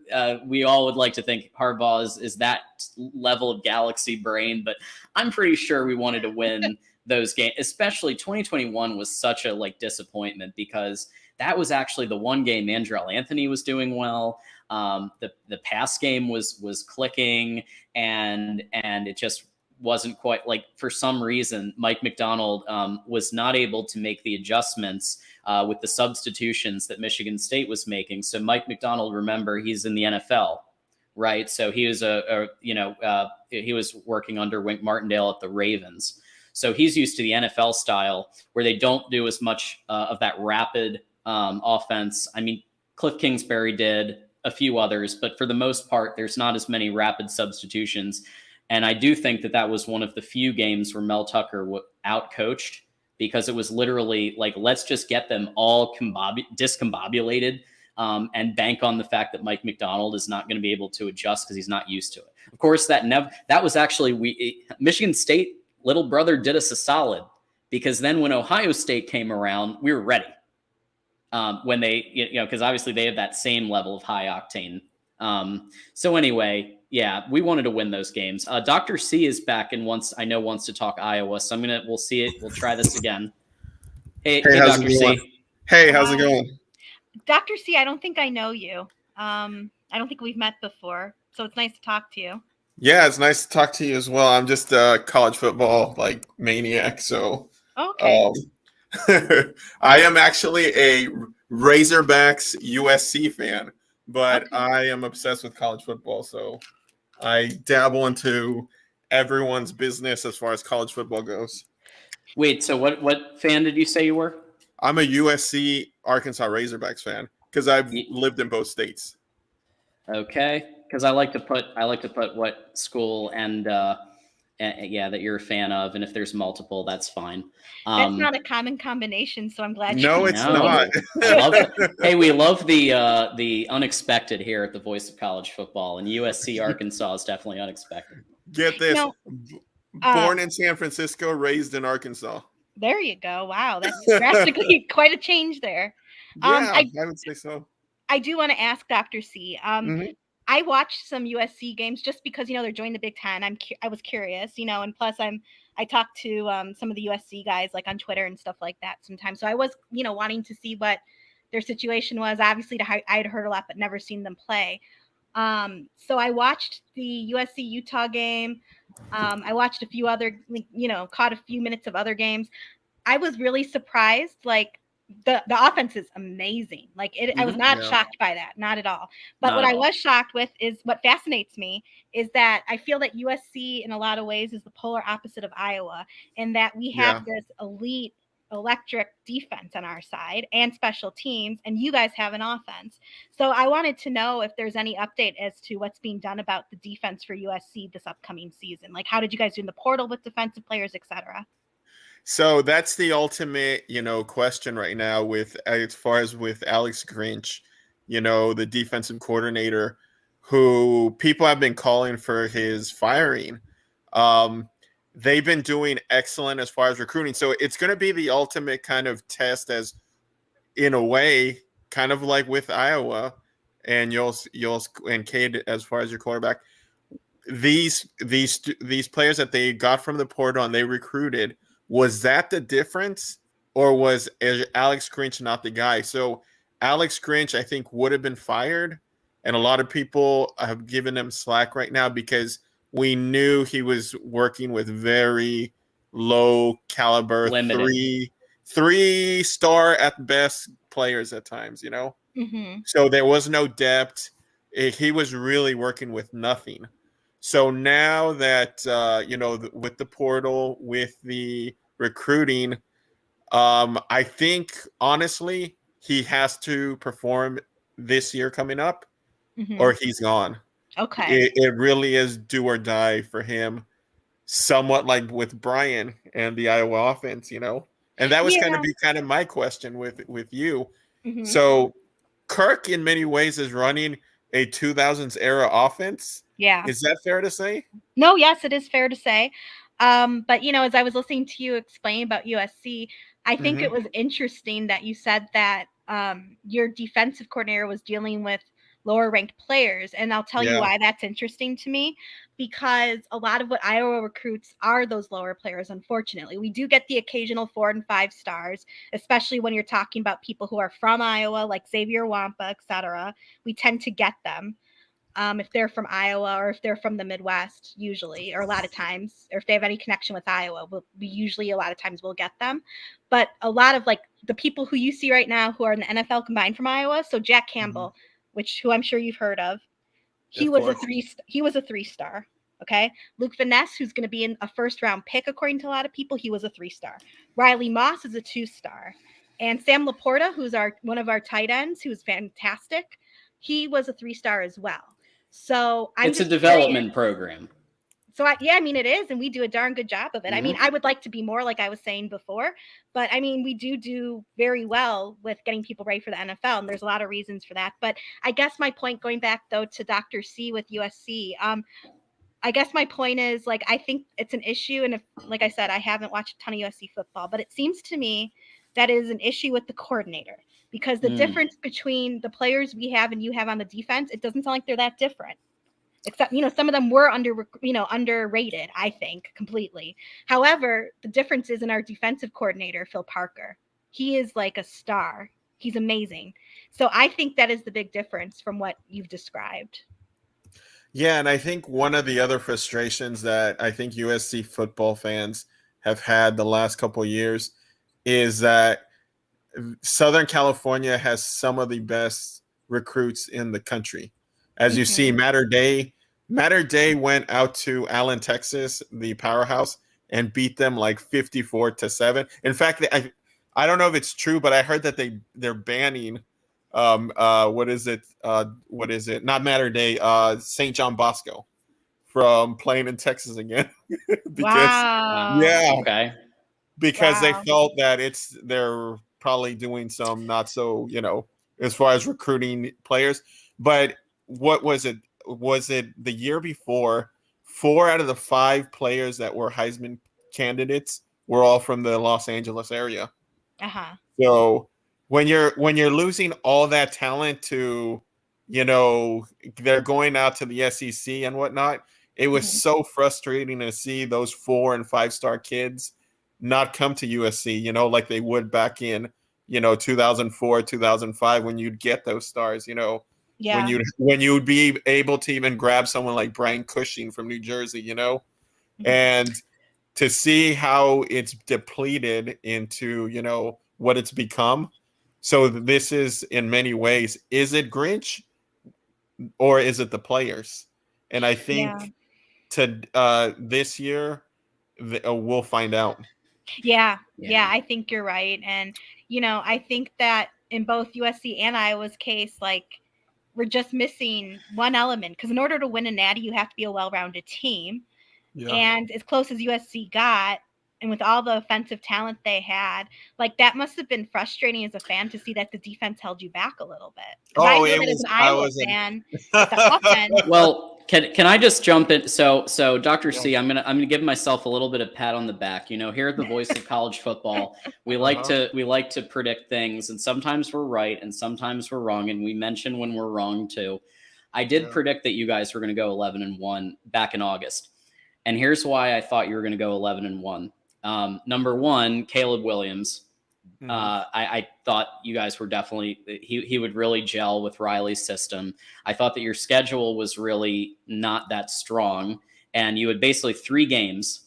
we all would like to think Harbaugh is that level of galaxy brain, but I'm pretty sure we wanted to win those games. Especially 2021 was such a disappointment, because that was actually the one game Andrell Anthony was doing well. The pass game was clicking, and it just wasn't quite, for some reason, Mike Macdonald was not able to make the adjustments with the substitutions that Michigan State was making. So Mike Macdonald, remember, he's in the NFL, right? So he was he was working under Wink Martindale at the Ravens. So he's used to the NFL style, where they don't do as much of that rapid offense. I mean, Cliff Kingsbury did, a few others, but for the most part, there's not as many rapid substitutions. And I do think that was one of the few games where Mel Tucker out-coached, because it was literally let's just get them all discombobulated and bank on the fact that Mike Macdonald is not going to be able to adjust because he's not used to it. Of course, that was actually Michigan State, little brother, did us a solid, because then when Ohio State came around, we were ready. When they, because obviously they have that same level of high octane. So anyway, yeah, we wanted to win those games. Dr. C is back and wants to talk Iowa. So we'll see it. We'll try this again. Hey Dr. C. Hey, how's it going? Dr. C, I don't think I know you. I don't think we've met before. So it's nice to talk to you. Yeah, it's nice to talk to you as well. I'm just a college football maniac. So okay. I am actually a Razorbacks USC fan, but okay. I am obsessed with college football. So I dabble into everyone's business as far as college football goes. Wait, so what fan did you say you were? I'm a USC Arkansas Razorbacks fan, because I've lived in both states. Okay, because I like to put what school and yeah, that you're a fan of, and if there's multiple, that's fine. That's not a common combination, so I'm glad. No, you it's No, not. I love it. Hey, we love the unexpected here at the Voice of College Football, and USC Arkansas is definitely unexpected. Get this. No, Born in San Francisco, raised in Arkansas. there you go. Wow, that's drastically quite a change there. Yeah, I would say so. I do want to ask Dr. C. Mhm. I watched some USC games just because they're joining the Big Ten. I was curious, and plus I talked to some of the USC guys like on Twitter and stuff like that sometimes. So I was wanting to see what their situation was. Obviously, I had heard a lot but never seen them play. So I watched the USC Utah game. I watched a few other, caught a few minutes of other games. I was really surprised. Like the offense is amazing. Like I was not shocked by that, not at all. But Not what at I all. was shocked with is what fascinates me is that I feel that USC in a lot of ways is the polar opposite of Iowa, in that we have this elite electric defense on our side and special teams, and you guys have an offense. So I wanted to know if there's any update as to what's being done about the defense for USC this upcoming season. Like, how did you guys do in the portal with defensive players, etc.? So that's the ultimate, question right now with as far as with Alex Grinch, the defensive coordinator, who people have been calling for his firing. They've been doing excellent as far as recruiting. So it's going to be the ultimate kind of test, as in a way, kind of like with Iowa and you'll and Cade as far as your quarterback. These players that they got from the portal and they recruited, was that the difference, or was Alex Grinch not the guy? So Alex Grinch, I think, would have been fired, and a lot of people have given him slack right now because we knew he was working with very low caliber, Limited. three-star at best players at times, Mm-hmm. So there was no depth. He was really working with nothing. So now that, with the portal, with the recruiting, I think, honestly, he has to perform this year coming up or he's gone. Okay. It really is do or die for him, somewhat like with Brian and the Iowa offense, And that was going to be kind of my question with you. Mm-hmm. So Kirk, in many ways, is running a 2000s era offense. Yeah. Is that fair to say? No, yes, it is fair to say. But as I was listening to you explain about USC, I think it was interesting that you said that your defensive coordinator was dealing with lower ranked players. And I'll tell you why that's interesting to me, because a lot of what Iowa recruits are those lower players. Unfortunately, we do get the occasional 4 and 5 stars, especially when you're talking about people who are from Iowa, like Xavier Wampa, etc. We tend to get them. If they're from Iowa or if they're from the Midwest, usually, or a lot of times, or if they have any connection with Iowa, we usually a lot of times we'll get them. But a lot of like the people who you see right now who are in the NFL combined from Iowa, so Jack Campbell, who I'm sure you've heard of, he was a 3-star. Okay. Luke Vaness, who's going to be in a first-round pick, according to a lot of people, he was a 3-star. Riley Moss is a 2-star. And Sam Laporta, who's one of our tight ends, who's fantastic, he was a 3-star as well. So it's a development program. So it is, and we do a darn good job of it. I mean, I would like to be more, like I was saying before, but I mean, we do very well with getting people ready for the NFL, and there's a lot of reasons for that. But I guess my point, going back though to Dr. C with USC, I guess my point is, like, I think it's an issue, and if, like I said, I haven't watched a ton of USC football, but it seems to me that is an issue with the coordinator, because the difference between the players we have and you have on the defense, it doesn't sound like they're that different. Except, some of them were underrated, I think, completely. However, the difference is in our defensive coordinator, Phil Parker. He is like a star. He's amazing. So I think that is the big difference from what you've described. Yeah, and I think one of the other frustrations that I think USC football fans have had the last couple of years is that Southern California has some of the best recruits in the country. As you see, Matter Day went out to Allen, Texas, the powerhouse, and beat them like 54-7. In fact, I don't know if it's true, but I heard that they're banning what is it? Not Matter Day, St. John Bosco from playing in Texas again. because Wow. yeah, Okay. because they Wow. felt that they're probably doing some not so, as far as recruiting players. But what was it? Was it the year before? 4 out of the 5 players that were Heisman candidates were all from the Los Angeles area. Uh-huh. So when you're losing all that talent to, they're going out to the SEC and whatnot, it was Mhm. so frustrating to see those 4 and 5-star kids not come to USC, like they would back in, 2004, 2005 when you'd get those stars, Yeah. when you'd be able to even grab someone like Brian Cushing from New Jersey, Mhm. and to see how it's depleted into, what it's become. So this is in many ways, is it Grinch or is it the players? And I Yeah. think this year we'll find out. Yeah. Yeah. Yeah, I think you're right. And, I think that in both USC and Iowa's case, like, we're just missing one element because in order to win a natty, you have to be a well-rounded team. Yeah. And as close as USC got, and with all the offensive talent they had, like, that must have been frustrating as a fan to see that the defense held you back a little bit. Because I know that as an Iowa fan, with the offense. Well, can I just jump in? So Dr. C, I'm gonna give myself a little bit of pat on the back. Here at the Voice of College Football, we like to predict things, and sometimes we're right, and sometimes we're wrong, and we mention when we're wrong too. I did predict that you guys were going to go 11-1 back in August, and here's why I thought you were going to go 11-1. Number one, Caleb Williams. I thought you guys were definitely he would really gel with Riley's system. I thought that your schedule was really not that strong, and you had basically 3 games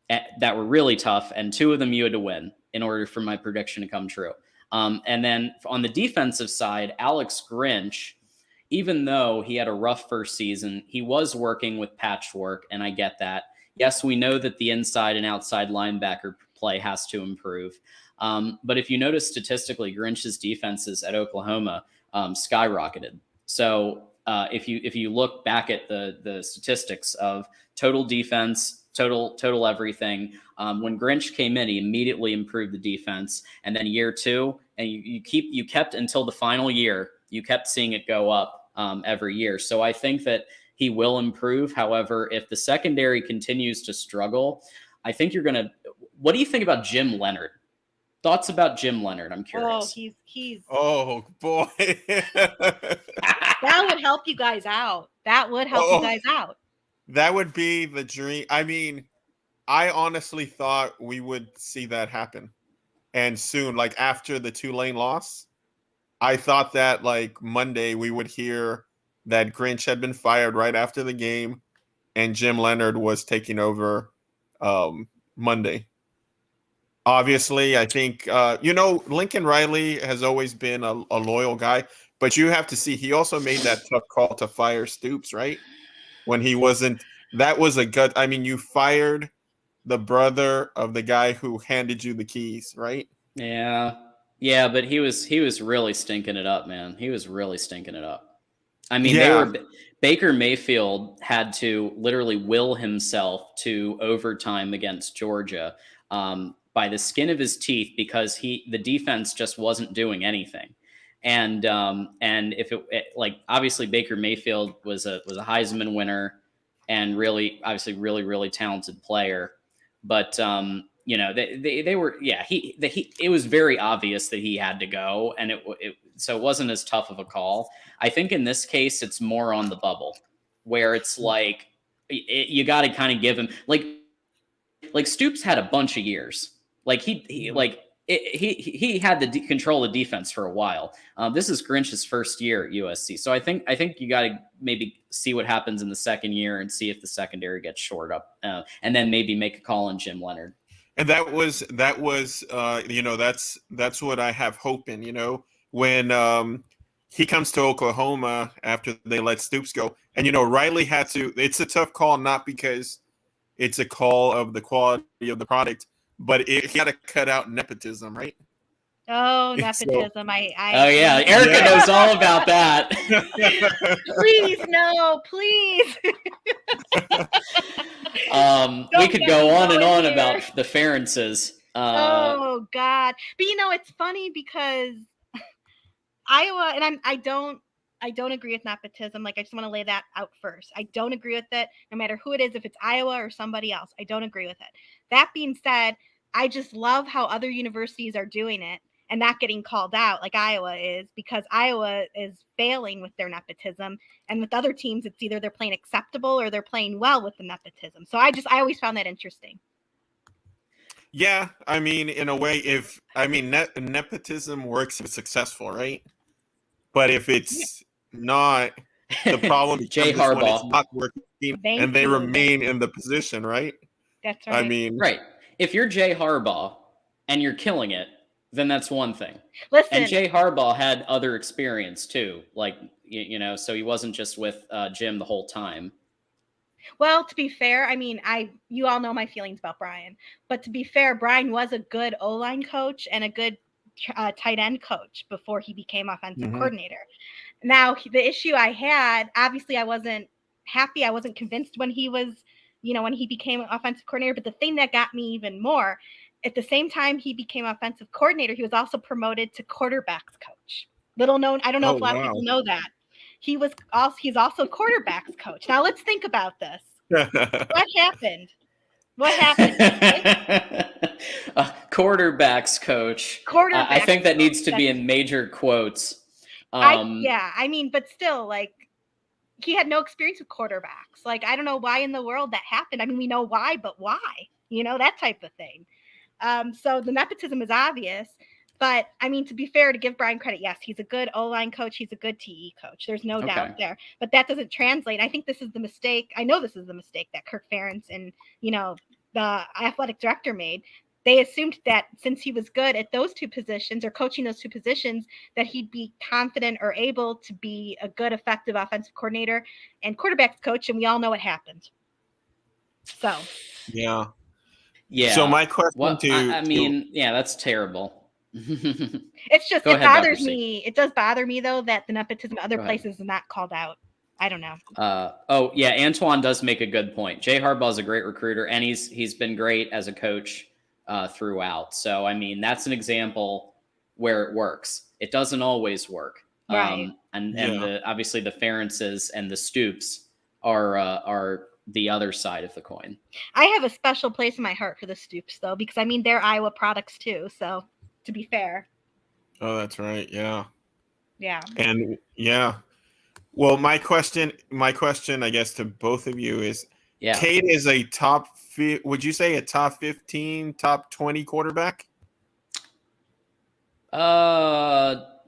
that were really tough, and 2 of them you had to win in order for my prediction to come true. And then on the defensive side, Alex Grinch, even though he had a rough first season, he was working with patchwork, and I get that. Yes, we know that the inside and outside linebacker play has to improve. But if you notice statistically, Grinch's defenses at Oklahoma skyrocketed. So if you look back at the statistics of total defense, total everything, when Grinch came in, he immediately improved the defense. And then year 2, and you kept until the final year, you kept seeing it go up every year. So I think that he will improve. However, if the secondary continues to struggle, I think you're going to. What do you think about Jim Leonard? Thoughts about Jim Leonard? I'm curious. Oh, he's. Oh boy. That would help you guys out. That would help you guys out. That would be the dream. I mean, I honestly thought we would see that happen. And soon, like after the Tulane loss, I thought that like Monday we would hear that Grinch had been fired right after the game and Jim Leonard was taking over Monday. Obviously, I think, Lincoln Riley has always been a loyal guy, but you have to see he also made that tough call to fire Stoops, right? When he wasn't, that was a gut. I mean, you fired the brother of the guy who handed you the keys, right? Yeah, but he was really stinking it up, man. He was really stinking it up. I mean, Baker Mayfield had to literally will himself to overtime against Georgia by the skin of his teeth because the defense just wasn't doing anything. And if it obviously Baker Mayfield was a Heisman winner and really obviously really talented player, but they were it was very obvious that he had to go, and so it wasn't as tough of a call. I think in this case it's more on the bubble where it's like you got to kind of give him like Stoops had a bunch of years. Like he had the control of defense for a while. This is Grinch's first year at USC, so I think you got to maybe see what happens in the second year and see if the secondary gets shored up, and then maybe make a call on Jim Leonard. And that was that's what I have hope in. When he comes to Oklahoma after they let Stoops go, and Riley had to. It's a tough call, not because it's a call of the quality of the product, but he had to cut out nepotism, right? Oh, So- nepotism. Oh yeah, Erica knows all about that. Please, no, please. We Don't could get go me on and going on here. about the Ferences. Oh God. But it's funny because Iowa, and I don't agree with nepotism. Like, I just want to lay that out first. I don't agree with it, no matter who it is, if it's Iowa or somebody else. I don't agree with it. That being said, I just love how other universities are doing it and not getting called out like Iowa is, because Iowa is failing with their nepotism. And with other teams, it's either they're playing acceptable or they're playing well with the nepotism. So I always found that interesting. Yeah, I mean, in a way, nepotism works if it's successful, right? But if it's not, the problem Jay becomes when it's Harbaugh. not working Thank and they you. remain in the position, right? That's right. I mean, Right. If you're Jay Harbaugh and you're killing it, then that's one thing. Listen, And Jay Harbaugh had other experience too, like so he wasn't just with Jim the whole time. well, to be fair, I mean, you all know my feelings about Brian, but to be fair, Brian was a good O-line coach and a good tight end coach before he became offensive coordinator. Now, the issue I had, obviously, I wasn't happy. I wasn't convinced when he was, when he became offensive coordinator. But the thing that got me even more, at the same time he became offensive coordinator, he was also promoted to quarterbacks coach. Little known, I don't know if a lot of people know that. He's also quarterbacks coach. Now let's think about this. What happened? What happened? Quarterbacks coach. I think that needs to be in major quotes. I mean, but still, like, he had no experience with quarterbacks. Like, I don't know why in the world that happened. I mean, we know why, but why? That type of thing. So the nepotism is obvious. But, I mean, to be fair, to give Brian credit, yes, he's a good O-line coach. He's a good TE coach. There's no doubt there. But that doesn't translate. I think this is the mistake. I know this is the mistake that Kirk Ferentz and, the athletic director made. They assumed that since he was good at those two positions or coaching those two positions, that he'd be confident or able to be a good, effective offensive coordinator and quarterbacks coach. And we all know what happened. So. Yeah. Yeah. So my question that's terrible. It's just, it bothers me. It does bother me, though, that the nepotism other places is not called out. I don't know. Antoine does make a good point. Jay Harbaugh is a great recruiter, and he's been great as a coach throughout. So, I mean, that's an example where it works. It doesn't always work. Right. Obviously the Ferences and the Stoops are the other side of the coin. I have a special place in my heart for the Stoops, though, because, I mean, they're Iowa products, too. So, to be fair. Oh, that's right. Yeah. Yeah. And yeah. Well, my question, I guess, to both of you is, Cade is a would you say a top 15, top 20 quarterback? Top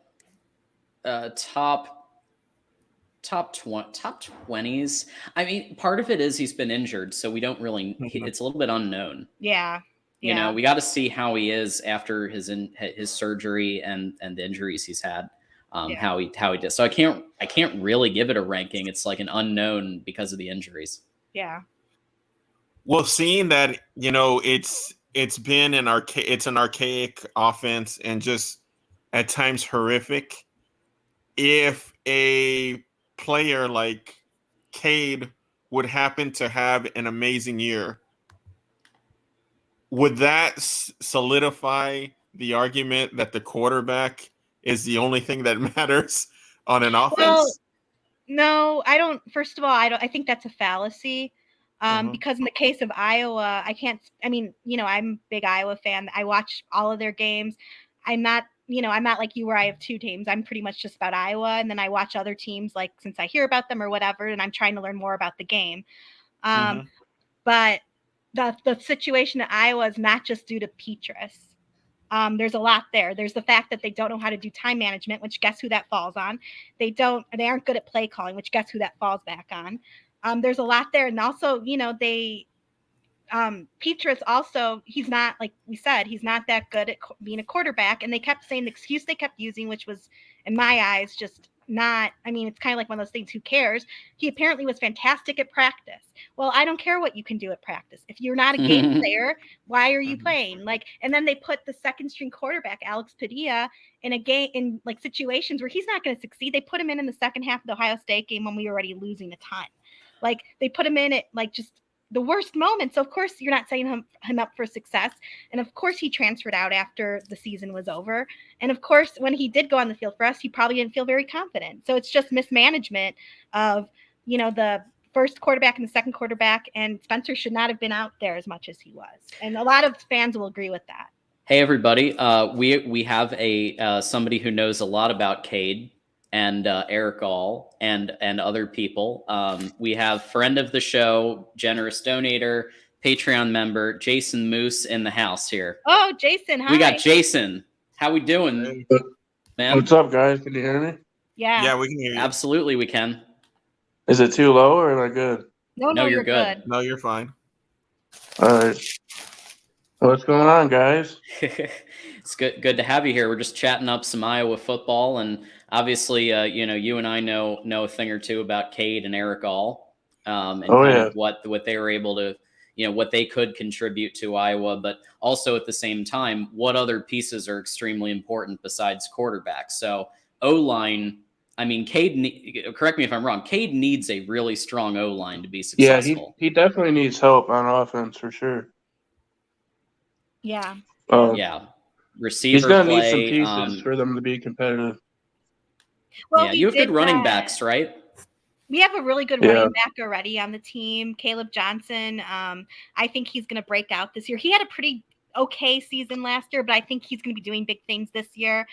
20s. I mean, part of it is he's been injured, so we don't really. It's a little bit unknown. Yeah. We got to see how he is after his surgery and the injuries he's had. How he did. So I can't really give it a ranking. It's like an unknown because of the injuries. Yeah. Well, seeing that, it's been an archaic offense and just at times horrific. If a player like Cade would happen to have an amazing year, would that solidify the argument that the quarterback is the only thing that matters on an offense? Well, no, I don't. First of all, I think that's a fallacy. Because in the case of Iowa, I'm a big Iowa fan. I watch all of their games. I'm not like you where I have two teams. I'm pretty much just about Iowa. And then I watch other teams, like, since I hear about them or whatever, and I'm trying to learn more about the game. But the situation at Iowa is not just due to Petrus. There's a lot there. There's the fact that they don't know how to do time management, which guess who that falls on. They aren't good at play calling, which guess who that falls back on. There's a lot there. And also, Petrus also, he's not, like we said, he's not that good at being a quarterback. And they kept saying the excuse they kept using, which was, in my eyes, just not, I mean, it's kind of like one of those things, who cares? He apparently was fantastic at practice. Well, I don't care what you can do at practice. If you're not a game player, why are you playing? Like, and then they put the second string quarterback, Alex Padilla, in a game, in like situations where he's not going to succeed. They put him in the second half of the Ohio State game when we were already losing a ton. Like, they put him in at like just the worst moment. So of course you're not setting him up for success. And of course he transferred out after the season was over. And of course, when he did go on the field for us, he probably didn't feel very confident. So it's just mismanagement of, the first quarterback and the second quarterback, and Spencer should not have been out there as much as he was. And a lot of fans will agree with that. Hey everybody, we have a somebody who knows a lot about Cade and Eric All and other people. We have friend of the show, generous donator, Patreon member, Jason Moose in the house here. Oh, Jason, hi. We got Jason. How we doing, man? What's up, guys? Can you hear me? Yeah. Yeah, we can hear you. Absolutely, we can. Is it too low or am I good? No, you're good. No, you're fine. All right. What's going on, guys? It's good to have you here. We're just chatting up some Iowa football, and obviously, you and I know a thing or two about Cade and Eric All, and of what they were able to, what they could contribute to Iowa, but also at the same time, what other pieces are extremely important besides quarterbacks. So O-line, I mean, Cade, correct me if I'm wrong, Cade needs a really strong O-line to be successful. Yeah, he definitely needs help on offense for sure. Yeah. Yeah. Receiver he's going to play, need some pieces for them to be competitive. Well, yeah, you have good running backs, right? We have a really good running back already on the team, Caleb Johnson. I think he's going to break out this year. He had a pretty okay season last year, but I think he's going to be doing big things this year.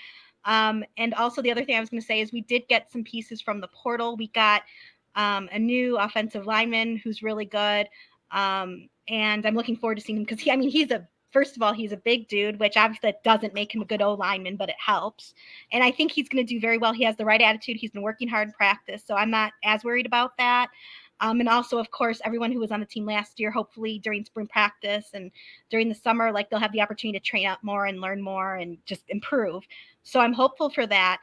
And also the other thing I was going to say is we did get some pieces from the portal. We got a new offensive lineman who's really good. And I'm looking forward to seeing him because first of all, he's a big dude, which obviously that doesn't make him a good O-lineman, but it helps. And I think he's going to do very well. He has the right attitude. He's been working hard in practice, so I'm not as worried about that. And also, of course, everyone who was on the team last year, hopefully during spring practice and during the summer, like they'll have the opportunity to train up more and learn more and just improve. So I'm hopeful for that.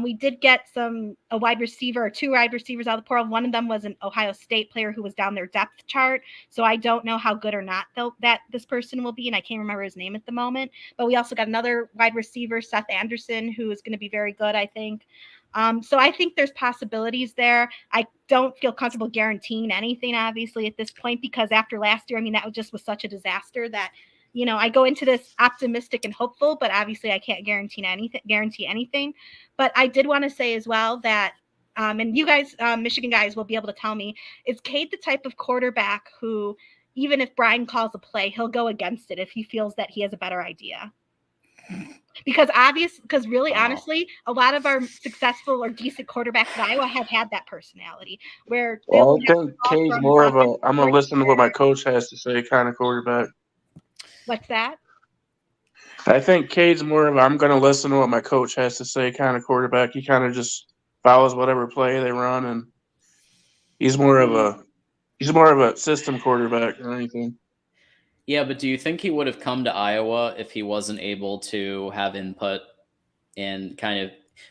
We did get two wide receivers out of the portal. One of them was an Ohio State player who was down their depth chart. So I don't know how good or not that this person will be. And I can't remember his name at the moment. But we also got another wide receiver, Seth Anderson, who is going to be very good, I think. So I think there's possibilities there. I don't feel comfortable guaranteeing anything, obviously, at this point, because after last year, that was such a disaster that, I go into this optimistic and hopeful, but obviously I can't guarantee anything. But I did want to say as well that, and you guys, Michigan guys, will be able to tell me, is Cade the type of quarterback who, even if Brian calls a play, he'll go against it if he feels that he has a better idea? Because honestly, a lot of our successful or decent quarterbacks in Iowa have had that personality where. Well, I think Cade's more of a I'm going to listen to what my coach has to say kind of quarterback. What's that? I think Cade's more of a I'm going to listen to what my coach has to say kind of quarterback. He kind of just follows whatever play they run, and he's more of a system quarterback than anything. Yeah, but do you think he would have come to Iowa if he wasn't able to have input in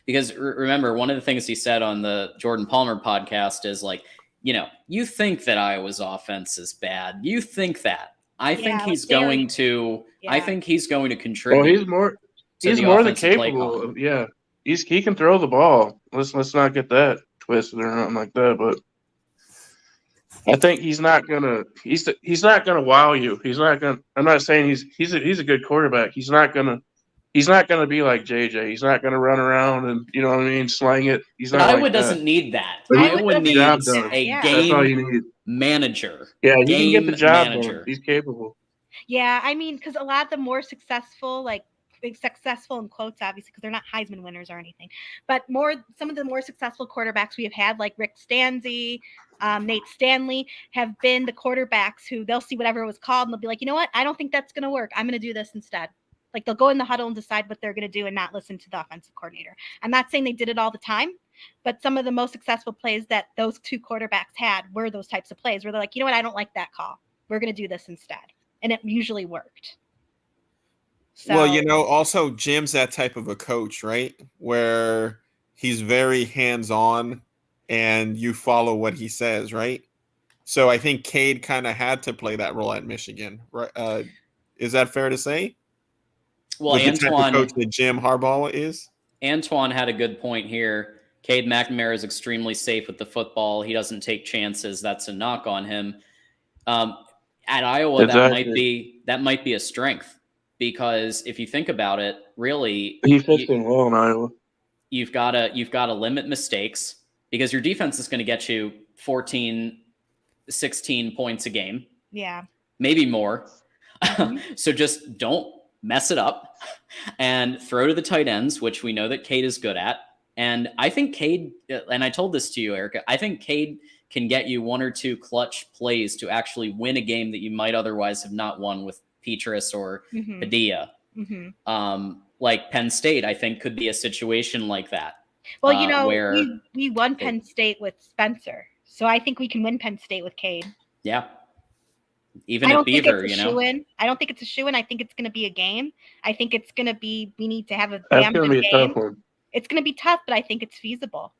because remember, one of the things he said on the Jordan Palmer podcast is like, you think that Iowa's offense is bad. You think that. I think he's going to contribute. Well, he's more than capable of, he can throw the ball. Let's not get that twisted or nothing like that, but I think he's not gonna wow you. I'm not saying he's a good quarterback. He's not gonna be like JJ. He's not gonna run around and slang it. He's not. Iowa like doesn't need that. But Iowa needs a That's game all you need. manager. Yeah, he can get the job manager. done. He's capable. Yeah, because a lot of the more successful, successful in quotes, obviously, because they're not Heisman winners or anything, but some of the more successful quarterbacks we have had, like Rick Stanzi, Nate Stanley, have been the quarterbacks who they'll see whatever it was called and they'll be like, you know what? I don't think that's going to work. I'm going to do this instead. Like they'll go in the huddle and decide what they're going to do and not listen to the offensive coordinator. I'm not saying they did it all the time, but some of the most successful plays that those two quarterbacks had were those types of plays where they're like, you know what? I don't like that call. We're going to do this instead. And it usually worked. So, Well, also Jim's that type of a coach, right? Where he's very hands-on, and you follow what he says, right? So I think Cade kind of had to play that role at Michigan, right? Is that fair to say? Well, With the type of coach that Jim Harbaugh is? Antoine had a good point here. Cade McNamara is extremely safe with the football. He doesn't take chances. That's a knock on him. At Iowa, Exactly. that might be a strength, because if you think about it, really, He fits in well in Iowa. You've got to limit mistakes, because your defense is going to get you 14, 16 points a game. Yeah. Maybe more. Mm-hmm. So just don't mess it up and throw to the tight ends, which we know that Cade is good at. And I think Cade, and I told this to you, Erica, I think Cade can get you one or two clutch plays to actually win a game that you might otherwise have not won with Petrus or Padilla. Like Penn State, I think, could be a situation like that. Well, where we won Penn State with Spencer, so I think we can win Penn State with Cade. Yeah. Even at Beaver, I don't think it's a shoo-in. I think it's going to be a game. I think it's going to be, we need to have a That's damn going to good be a game. tough one. It's going to be tough, but I think it's feasible.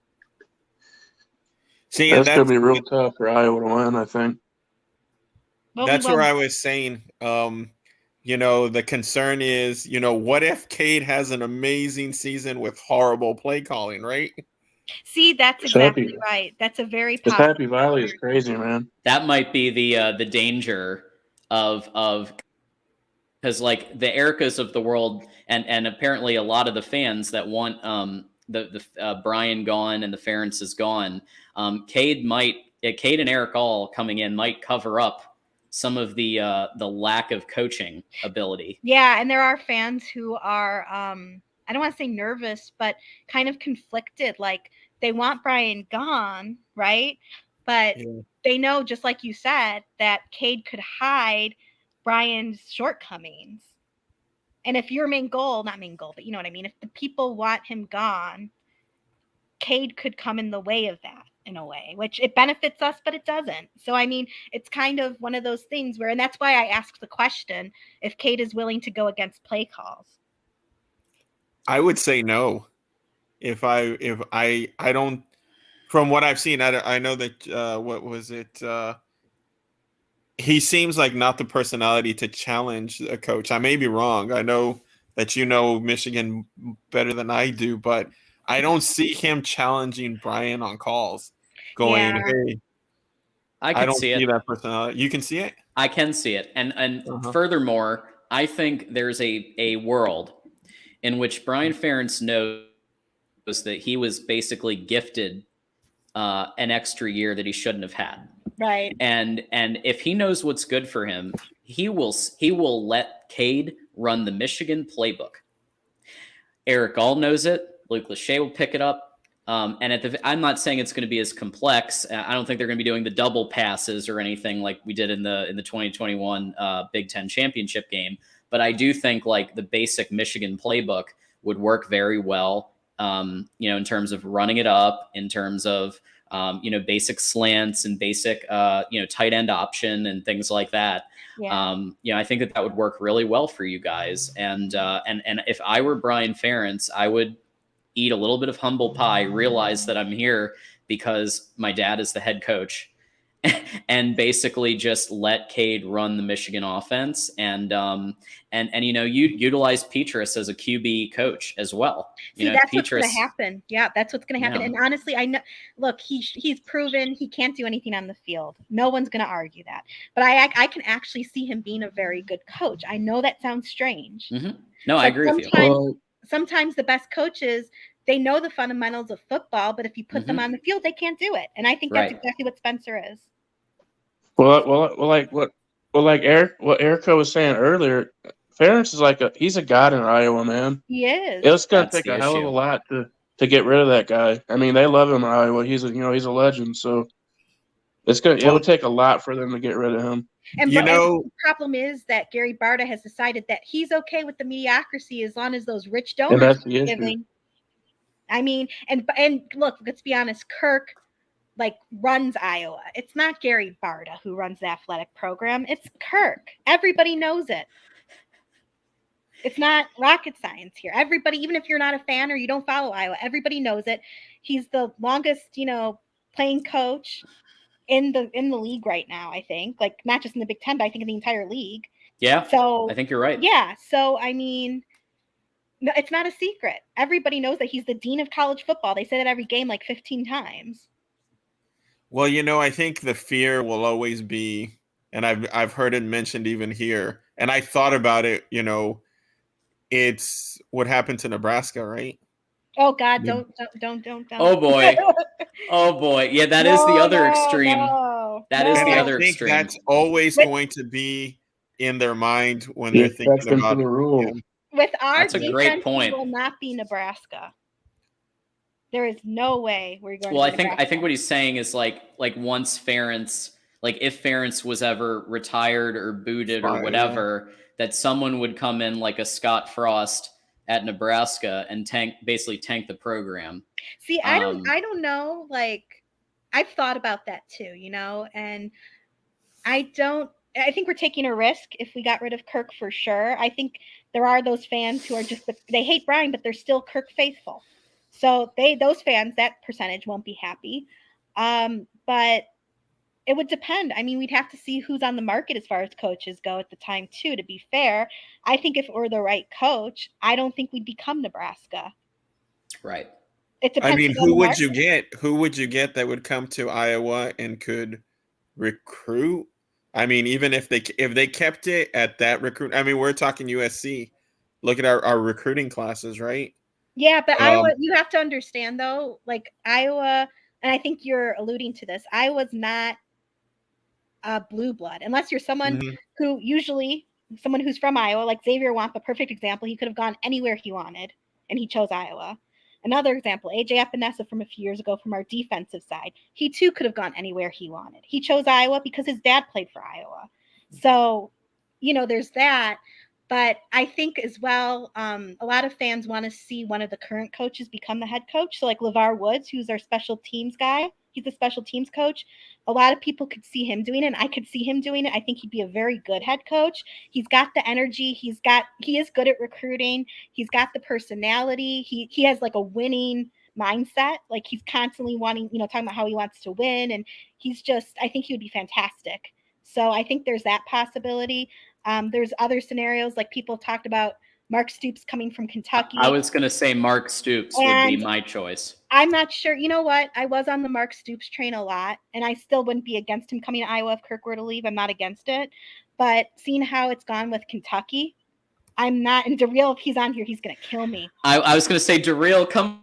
See, that's going to be real tough for Iowa to win, I think. Well, that's where I was saying, the concern is, what if Cade has an amazing season with horrible play calling, right? See, that's exactly right. That's a very possible. Happy Valley is crazy, man. That might be the danger of because like the Ericas of the world, and apparently a lot of the fans that want the Brian gone and the Ferentz is gone. Cade and Eric all coming in might cover up some of the lack of coaching ability. Yeah, and there are fans who are I don't want to say nervous, but kind of conflicted. Like, they want Brian gone, right? But they know, just like you said, that Cade could hide Brian's shortcomings. And if your not main goal, but you know what I mean? If the people want him gone, Cade could come in the way of that in a way, which it benefits us, but it doesn't. So, I mean, it's kind of one of those things where, and that's why I asked the question, if Cade is willing to go against play calls. I would say no. If I don't, from what I've seen, I know that, what was it? He seems like not the personality to challenge a coach. I may be wrong. I know that Michigan better than I do, but I don't see him challenging Brian on calls, going, hey, I don't see that personality. You can see it? I can see it. And furthermore, I think there's a world in which Brian Ferentz knows that he was basically gifted an extra year that he shouldn't have had. Right. And if he knows what's good for him, he will let Cade run the Michigan playbook. Eric Gall knows it. Luke Lachey will pick it up. And I'm not saying it's going to be as complex. I don't think they're going to be doing the double passes or anything like we did in the 2021 Big Ten championship game. But I do think like the basic Michigan playbook would work very well. In terms of running it up, in terms of basic slants and basic tight end option and things like that. Yeah. I think that would work really well for you guys. And if I were Brian Ferentz, I would eat a little bit of humble pie, realize that I'm here because my dad is the head coach, and basically just let Cade run the Michigan offense and you utilize Petrus as a QB coach as well. That's what's going to happen. Yeah, that's what's going to happen. Yeah. And honestly, I know, look, he's proven he can't do anything on the field. No one's going to argue that. But I can actually see him being a very good coach. I know that sounds strange. Mm-hmm. No, I agree with you. Sometimes the best coaches, they know the fundamentals of football, but if you put them on the field, they can't do it. And I think that's exactly what Spencer is. Like Erica was saying earlier, Ferentz is he's a god in Iowa, man. He is. It's going to take a hell of a lot to get rid of that guy. I mean, they love him in Iowa. He's a legend. So it would take a lot for them to get rid of him. And the problem is that Gary Barta has decided that he's okay with the mediocrity as long as those rich donors are giving. I mean, and look, let's be honest, Kirk runs Iowa. It's not Gary Barta who runs the athletic program. It's Kirk. Everybody knows it. It's not rocket science here. Everybody, even if you're not a fan or you don't follow Iowa, everybody knows it. He's the longest, playing coach in the league right now, I think. Like, not just in the Big Ten, but I think in the entire league. Yeah. So I think you're right. Yeah. So I mean, no, it's not a secret. Everybody knows that he's the dean of college football. They say that every game like 15 times. Well, I think the fear will always be, and I've heard it mentioned even here, and I thought about it, it's what happened to Nebraska, right? Oh God, don't. Oh boy. Oh boy. Yeah, that is the other extreme. That is the other extreme. That's always going to be in their mind when they're thinking about the rule. With our That's a defense, great point. we will not be Nebraska. There is no way we're going. Well, to be I think what he's saying is like once Ferentz, like if Ferentz was ever retired or booted or whatever, that someone would come in like a Scott Frost at Nebraska and basically tank the program. See, I don't know. Like, I've thought about that too, and I think we're taking a risk if we got rid of Kirk for sure. I think there are those fans who are they hate Brian, but they're still Kirk faithful. So those fans, that percentage won't be happy. But it would depend. I mean, we'd have to see who's on the market as far as coaches go at the time too, to be fair. I think if we're the right coach, I don't think we'd become Nebraska. Right. It depends. I mean, who would you get? Who would you get that would come to Iowa and could recruit? I mean, even if they kept it at that recruit, I mean, we're talking USC. Look at our recruiting classes, right? Yeah, but Iowa, you have to understand though, like Iowa, and I think you're alluding to this, Iowa's not a blue blood, unless you're someone who usually someone who's from Iowa, like Xavier Wampa, perfect example. He could have gone anywhere he wanted, and he chose Iowa. Another example, AJ Epinesa from a few years ago from our defensive side. He too could have gone anywhere he wanted. He chose Iowa because his dad played for Iowa. So, there's that. But I think as well, a lot of fans want to see one of the current coaches become the head coach. So like LeVar Woods, who's our special teams guy, he's the special teams coach. A lot of people could see him doing it, and I could see him doing it. I think he'd be a very good head coach. He's got the energy. He is good at recruiting. He's got the personality. He has like a winning mindset. Like he's constantly wanting, talking about how he wants to win. And I think he would be fantastic. So I think there's that possibility. There's other scenarios like people talked about Mark Stoops coming from Kentucky. I was going to say Mark Stoops would be my choice. I'm not sure. You know what? I was on the Mark Stoops train a lot, and I still wouldn't be against him coming to Iowa if Kirk were to leave. I'm not against it. But seeing how it's gone with Kentucky, I'm not. And DeReal, if he's on here, he's going to kill me. I was going to say, DeReal, come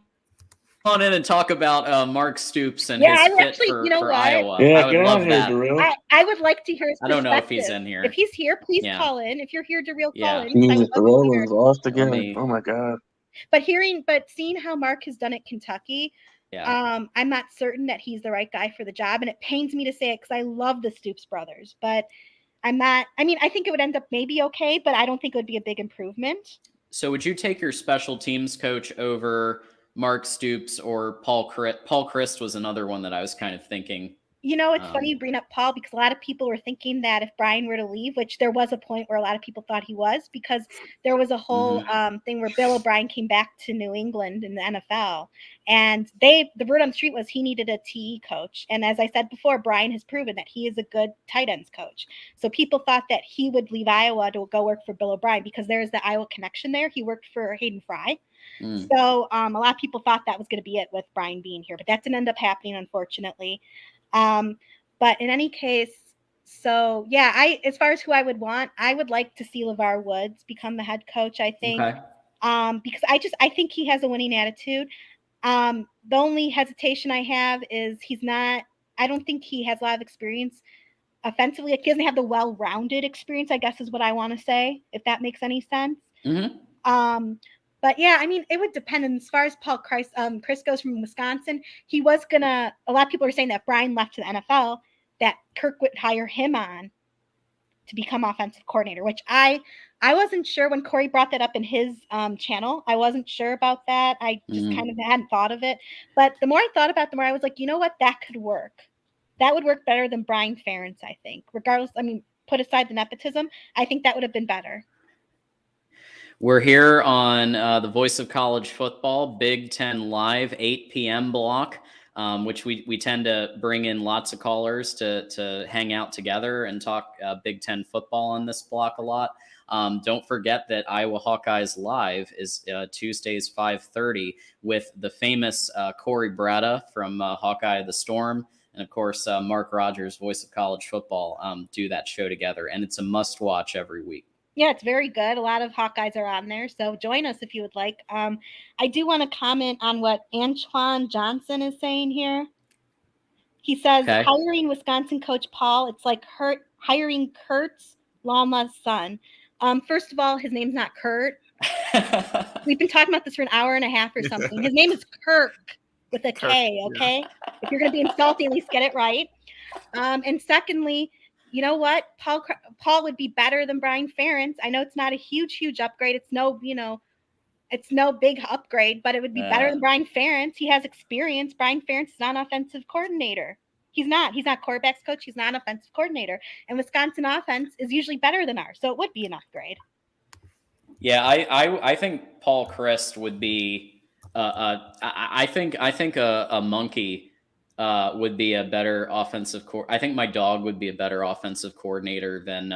on in and talk about Mark Stoops and his fit for Iowa. Yeah, I would love that. I would like to hear his I don't know if he's in here. If he's here, please call in. If you're here, DeReal, call in. Jesus, DeReal lost again. Oh my God. But seeing how Mark has done at Kentucky, I'm not certain that he's the right guy for the job. And it pains me to say it because I love the Stoops brothers, but I'm not. I mean, I think it would end up maybe okay, but I don't think it would be a big improvement. So would you take your special teams coach over Mark Stoops or Paul Christ? Paul Christ was another one that I was kind of thinking. It's funny you bring up Paul because a lot of people were thinking that if Brian were to leave, which there was a point where a lot of people thought he was, because there was a whole thing where Bill O'Brien came back to New England in the NFL, and the word on the street was he needed a TE coach. And as I said before, Brian has proven that he is a good tight ends coach. So people thought that he would leave Iowa to go work for Bill O'Brien because there is the Iowa connection there. He worked for Hayden Fry. So a lot of people thought that was going to be it with Brian being here, but that didn't end up happening, unfortunately. But in any case, so yeah, as far as who I would want, I would like to see LeVar Woods become the head coach, I think. Okay. Because I think he has a winning attitude. The only hesitation I have is I don't think he has a lot of experience offensively. Like, he doesn't have the well-rounded experience, I guess is what I want to say, if that makes any sense. But yeah, I mean, it would depend. And as far as Paul Christ goes from Wisconsin, a lot of people are saying that Brian left to the NFL, that Kirk would hire him on to become offensive coordinator, which I wasn't sure when Corey brought that up in his channel. I wasn't sure about that. I just kind of hadn't thought of it. But the more I thought about it, the more I was like, you know what? That could work. That would work better than Brian Ferentz, I think. Regardless, I mean, put aside the nepotism, I think that would have been better. We're here on the Voice of College Football, Big Ten Live, 8 p.m. block, which we tend to bring in lots of callers to hang out together and talk Big Ten football on this block a lot. Don't forget that Iowa Hawkeyes Live is Tuesdays 5:30 with the famous Corey Bratta from Hawkeye the Storm. And of course, Mark Rogers, Voice of College Football, do that show together. And it's a must watch every week. Yeah, it's very good. A lot of Hawkeyes are on there. So join us if you would like. I do want to comment on what Antoine Johnson is saying here. He says, hiring Wisconsin coach Paul, it's like hiring Kurt's Lama's son. First of all, his name's not Kurt. We've been talking about this for an hour and a half or something. His name is Kirk with a K, okay? Yeah. If you're going to be insulting, at least get it right. And secondly, you know what? Paul would be better than Brian Ferentz. I know it's not a huge upgrade. It's no big upgrade, but it would be better than Brian Ferentz. He has experience. Brian Ferentz is not an offensive coordinator. He's not quarterbacks coach. He's not an offensive coordinator. And Wisconsin offense is usually better than ours. So it would be an upgrade. Yeah, I think Paul Christ would be I think a monkey would be a better offensive I think my dog would be a better offensive coordinator than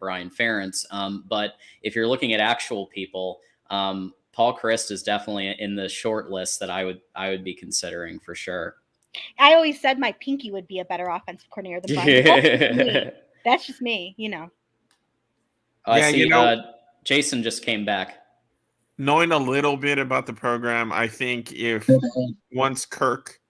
Brian Ferentz. But if you're looking at actual people, Paul Christ is definitely in the short list that I would be considering for sure. I always said my pinky would be a better offensive coordinator than Brian. That's just me, you know. I see. Jason just came back. Knowing a little bit about the program, I think if once Kirk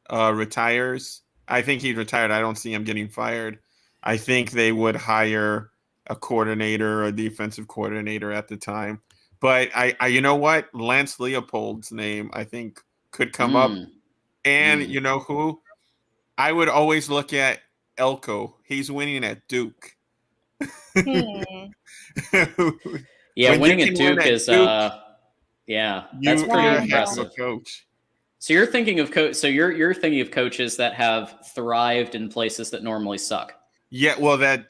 retires, I think he's retired. I don't see him getting fired. I think they would hire a coordinator, a defensive coordinator at the time. But I you know what? Lance Leopold's name, I think, could come up. And you know who? I would always look at Elko. He's winning at Duke. Yeah, winning at Duke is Duke, that's pretty impressive. Coach. So you're thinking of you're thinking of coaches that have thrived in places that normally suck. Yeah, well, that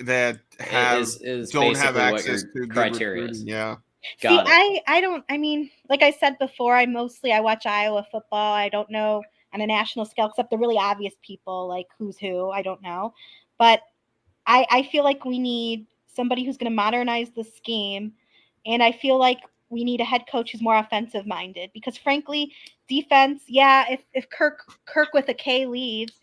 have is don't have access to criteria. Yeah. Got it. I don't. I mean, like I said before, I watch Iowa football. I don't know on a national scale except the really obvious people like who's who. I don't know, but I feel like we need somebody who's going to modernize the scheme, and I feel like we need a head coach who's more offensive minded because frankly, defense. Yeah, if Kirk with a K leaves.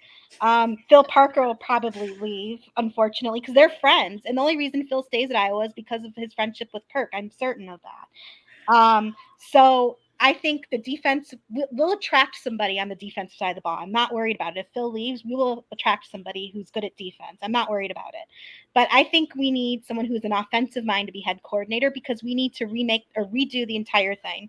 Phil Parker will probably leave, unfortunately, because they're friends. And the only reason Phil stays at Iowa is because of his friendship with Kirk. I'm certain of that. So I think the defense will attract somebody on the defensive side of the ball. I'm not worried about it. If Phil leaves, we will attract somebody who's good at defense. I'm not worried about it. But I think we need someone who's an offensive mind to be head coordinator because we need to remake or redo the entire thing.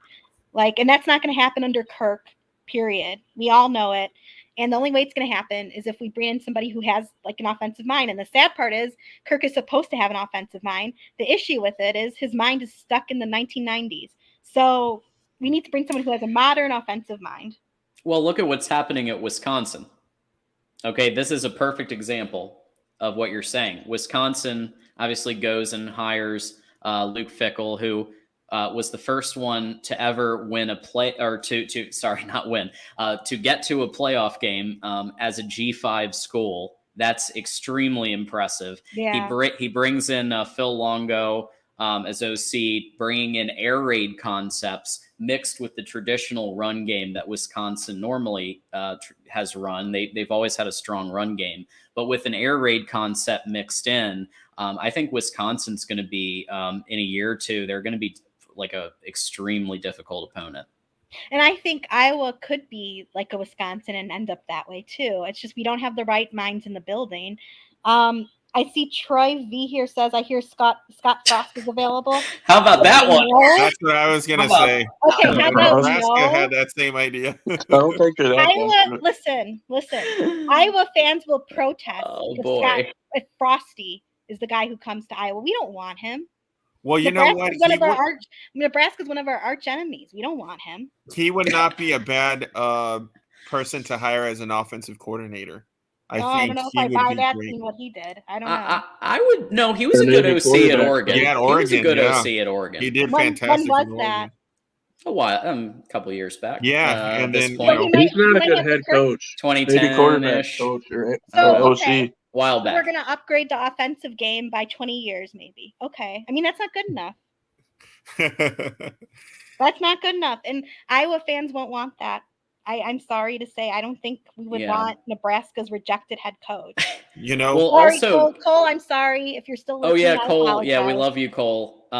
And that's not going to happen under Kirk, period. We all know it. And the only way it's going to happen is if we bring in somebody who has an offensive mind. And the sad part is Kirk is supposed to have an offensive mind. The issue with it is his mind is stuck in the 1990s. So we need to bring someone who has a modern offensive mind. Well, look at what's happening at Wisconsin. Okay, this is a perfect example of what you're saying. Wisconsin obviously goes and hires Luke Fickell, who was the first one to ever win a to get to a playoff game as a G5 school. That's extremely impressive. Yeah. He brings in Phil Longo as OC, bringing in air raid concepts mixed with the traditional run game that Wisconsin normally has run. They've always had a strong run game, but with an air raid concept mixed in, I think Wisconsin's going to be in a year or two, they're going to be like a extremely difficult opponent. And I think Iowa could be like a Wisconsin and end up that way too. It's just we don't have the right minds in the building. I see Troy V here says, I hear Scott Frost is available. How about that one? That's what I was going to say. Okay, how about Nebraska had that same idea. I don't think you're that Iowa, listen. Iowa fans will protest if Frosty is the guy who comes to Iowa. We don't want him. Well, you know what? Nebraska's one of our arch enemies. We don't want him. He would not be a bad person to hire as an offensive coordinator. I don't know if he I would buy be that great. seeing what he did. I don't know. I would no. He was The a good Navy OC at quarterback. Oregon. Yeah, at He was a Oregon, good yeah. OC at Oregon. He did When fantastic was in that? Oregon. A while, a couple of years back. Yeah, at and this then, point, Well, he He's not a might good have head Kirk. coach. Maybe 2010 quarterback ish, coach or So, OC. okay. while So back. we're going to upgrade the offensive game by 20 years, maybe. Okay. I mean, that's not good enough. That's not good enough. And Iowa fans won't want that. I'm sorry to say, I don't think we would want Nebraska's rejected head coach. you know, Well, Sorry, also, Cole, I'm sorry if you're still oh listening. yeah, I Cole. Yeah, we apologize. love you, Cole. I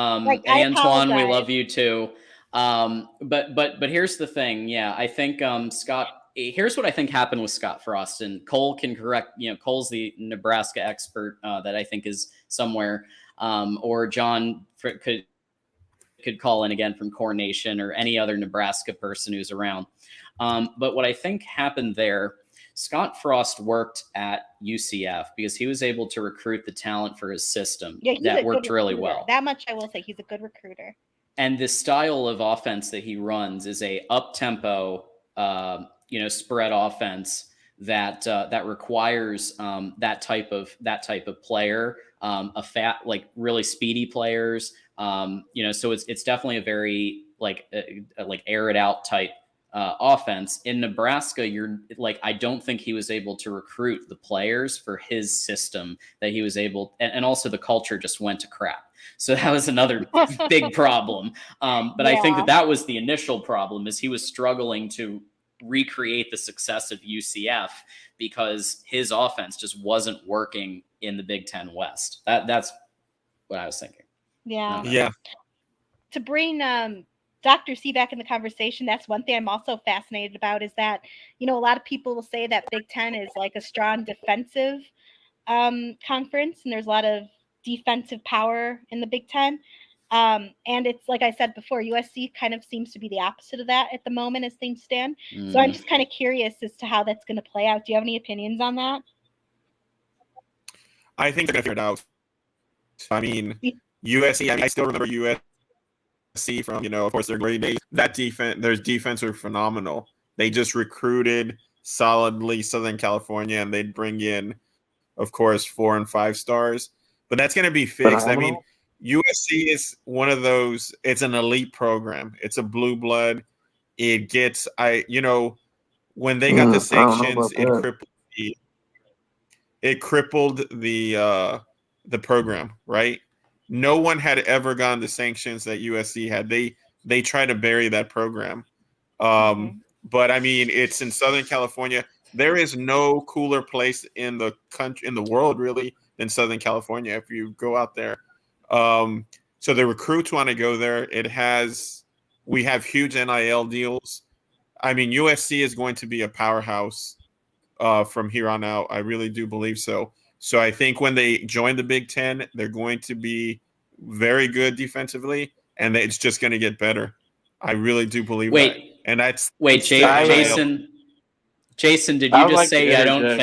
Antoine, we apologize. love you too. But here's the thing. Yeah, I think Scott. Here's what I think happened with Scott Frost, and Cole can correct. Cole's the Nebraska expert that I think is somewhere, or John could call in again from Core Nation or any other Nebraska person who's around. But what I think happened there, Scott Frost worked at UCF because he was able to recruit the talent for his system that worked really well. That much I will say. He's a good recruiter. And the style of offense that he runs is a up-tempo, spread offense that requires that type of player, like really speedy players. So it's definitely a very like air it out type offense. In Nebraska, I don't think he was able to recruit the players for his system that he was able, and also the culture just went to crap. So that was another big problem. But I think that was the initial problem, is he was struggling to recreate the success of UCF because his offense just wasn't working in the Big Ten West. That's what I was thinking. Yeah. Yeah. To bring Dr. C back in the conversation, that's one thing I'm also fascinated about, is that, a lot of people will say that Big Ten is like a strong defensive conference, and there's a lot of defensive power in the Big Ten. And it's like I said before, USC kind of seems to be the opposite of that at the moment as things stand. So I'm just kind of curious as to how that's going to play out. Do you have any opinions on that? I think they're going to figure it out. I mean, USC, I still remember USC from, of course, their great days. That defense, their defense were phenomenal. They just recruited solidly Southern California, and they'd bring in, of course, 4 and 5 stars. But that's going to be fixed. Phenomenal. I mean, USC is one of those, it's an elite program. It's a blue blood. It gets, when they got the sanctions, it crippled the program, right? No one had ever gotten the sanctions that USC had. They tried to bury that program. But I mean, it's in Southern California. There is no cooler place in the country, in the world, really, than Southern California. If you go out there, so the recruits want to go there. We have huge NIL deals. I mean, USC is going to be a powerhouse from here on out. I really do believe so. So I think when they join the Big Ten, they're going to be very good defensively, and it's just going to get better. I really do believe that. And Jason, did you just say you don't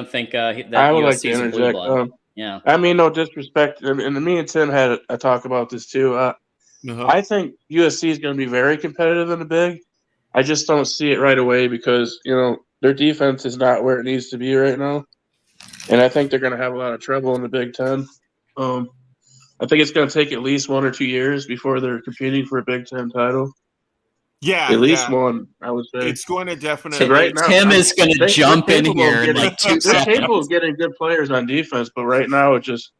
think that I would like USC to is a blue interject. blood? Yeah. I mean, no disrespect. And me and Tim had a talk about this too. I think USC is going to be very competitive in the Big. I just don't see it right away because, their defense is not where it needs to be right now. And I think they're going to have a lot of trouble in the Big Ten. I think it's going to take at least 1 or 2 years before they're competing for a Big Ten title. Yeah, at least one, I would say. It's going to definitely. So right now, Tim is going to jump in here in like 2 seconds. They're capable of getting good players on defense, but right now it just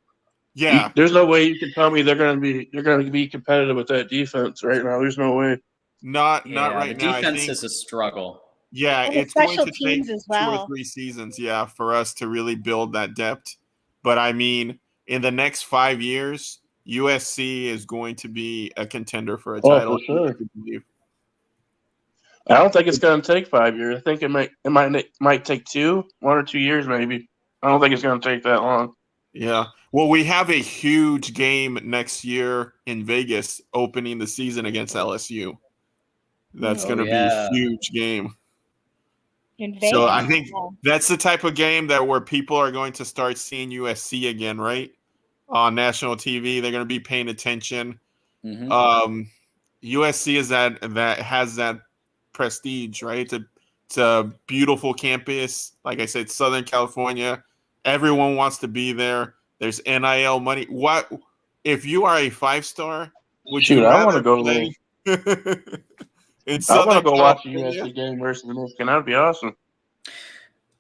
there's no way you can tell me they're going to be competitive with that defense right now. There's no way. Not right now. The defense is a struggle. Yeah, and it's going to take as well. 2 or 3 seasons, for us to really build that depth. But I mean, in the next 5 years, USC is going to be a contender for a title. For sure. I don't think it's going to take 5 years. I think it might take 1 or 2 years, maybe. I don't think it's going to take that long. Yeah. Well, we have a huge game next year in Vegas, opening the season against LSU. That's going to be a huge game. So I think that's the type of game where people are going to start seeing USC again, right? On national TV, they're going to be paying attention. USC is that has that prestige, right? It's a beautiful campus. Like I said, Southern California. Everyone wants to be there. There's NIL money. What if you are a 5-star? Would Shoot, you I want rather to go. play in I want Southern to go watch a California? USC game versus Michigan. That'd be awesome.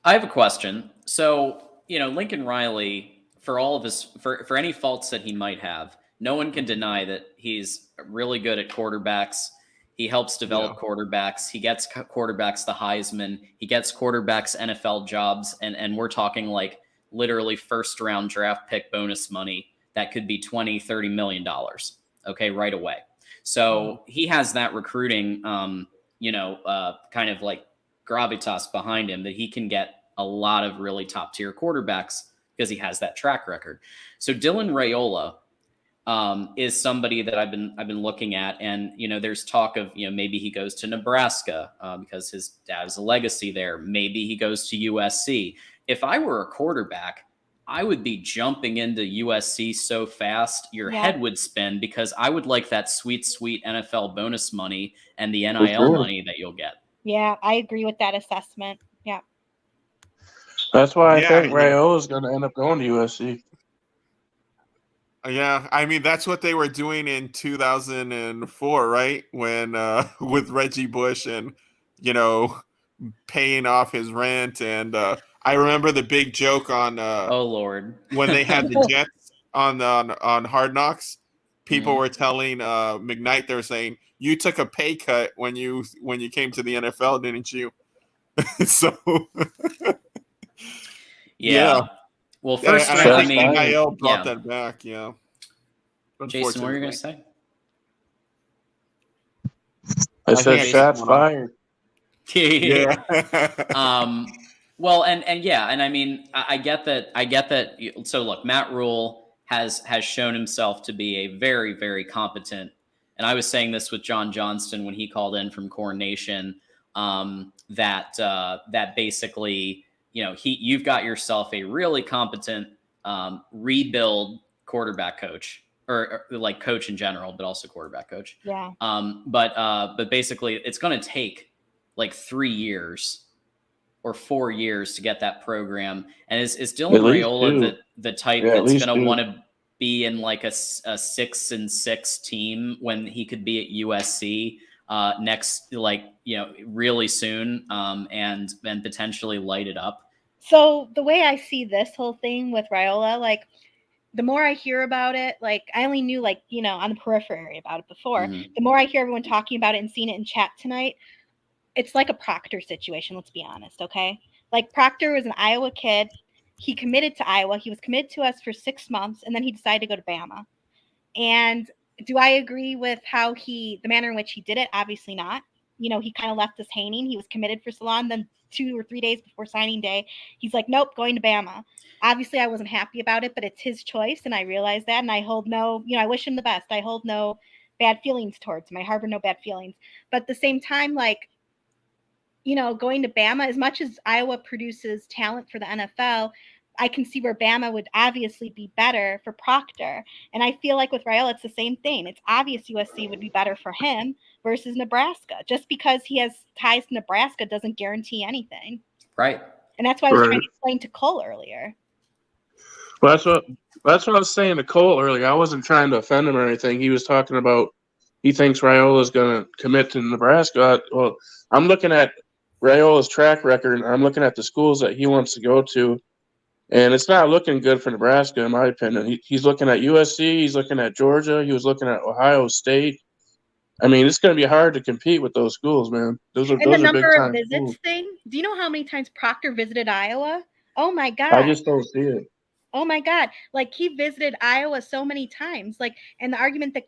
I have a question. So, Lincoln Riley, for all of his, for any faults that he might have, no one can deny that he's really good at quarterbacks. He helps develop quarterbacks. He gets quarterbacks the Heisman. He gets quarterbacks NFL jobs. And we're talking like literally first round draft pick bonus money that could be $20, $30 million. Okay, right away. So he has that recruiting, kind of like gravitas behind him that he can get a lot of really top tier quarterbacks because he has that track record. So Dylan Raiola is somebody that I've been looking at, and there's talk of maybe he goes to Nebraska because his dad has a legacy there. Maybe he goes to USC. If I were a quarterback, I would be jumping into USC so fast your head would spin, because I would like that sweet NFL bonus money and the NIL money that you'll get. Yeah, I agree with that assessment. Yeah. That's why I think Raiola is going to end up going to USC. Yeah, I mean that's what they were doing in 2004, right? When with Reggie Bush and paying off his rent, and I remember the big joke on oh Lord, when they had the Jets on Hard Knocks. People were telling McKnight, they were saying, "You took a pay cut when you came to the NFL, didn't you?" So yeah. Well, first, I mean, NIL brought that back. Yeah. Jason, what are you going to say? I said shots fired. Yeah. Well, and I mean, I get that. So look, Matt Rule has shown himself to be a very, very competent. And I was saying this with John Johnston when he called in from Corn Nation, that basically, you've got yourself a really competent rebuild quarterback coach, or like coach in general, but also quarterback coach. Yeah. But basically, it's going to take like 3 years or 4 years to get that program. And is Dylan Raiola the type that's going to want to be in like a 6-6 team when he could be at USC next, really soon, and potentially light it up? So the way I see this whole thing with Raiola, the more I hear about it, I only knew on the periphery about it before. Mm-hmm. The more I hear everyone talking about it and seeing it in chat tonight, it's like a Proctor situation. Let's be honest. Okay. Proctor was an Iowa kid. He committed to Iowa. He was committed to us for 6 months, and then he decided to go to Bama. And do I agree with the manner in which he did it? Obviously not. He kind of left us hanging. He was committed for so long. Then 2 or 3 days before signing day, he's like, nope, going to Bama. Obviously, I wasn't happy about it, but it's his choice, and I realize that, and I hold I wish him the best. I hold no bad feelings towards him. I harbor no bad feelings. But at the same time, going to Bama, as much as Iowa produces talent for the NFL, I can see where Bama would obviously be better for Proctor. And I feel like with Raiola, it's the same thing. It's obvious USC would be better for him versus Nebraska. Just because he has ties to Nebraska doesn't guarantee anything. Right. And that's why I was trying to explain to Cole earlier. Well, that's what I was saying to Cole earlier. I wasn't trying to offend him or anything. He was talking about he thinks Raiola is going to commit to Nebraska. Well, I'm looking at Raiola's track record, and I'm looking at the schools that he wants to go to, and it's not looking good for Nebraska, in my opinion. He's looking at USC. He's looking at Georgia. He was looking at Ohio State. I mean, it's going to be hard to compete with those schools, man. Those are the number big-time of visits schools. Thing. Do you know how many times Proctor visited Iowa? Oh, my God. I just don't see it. Oh my God. He visited Iowa so many times. And the argument that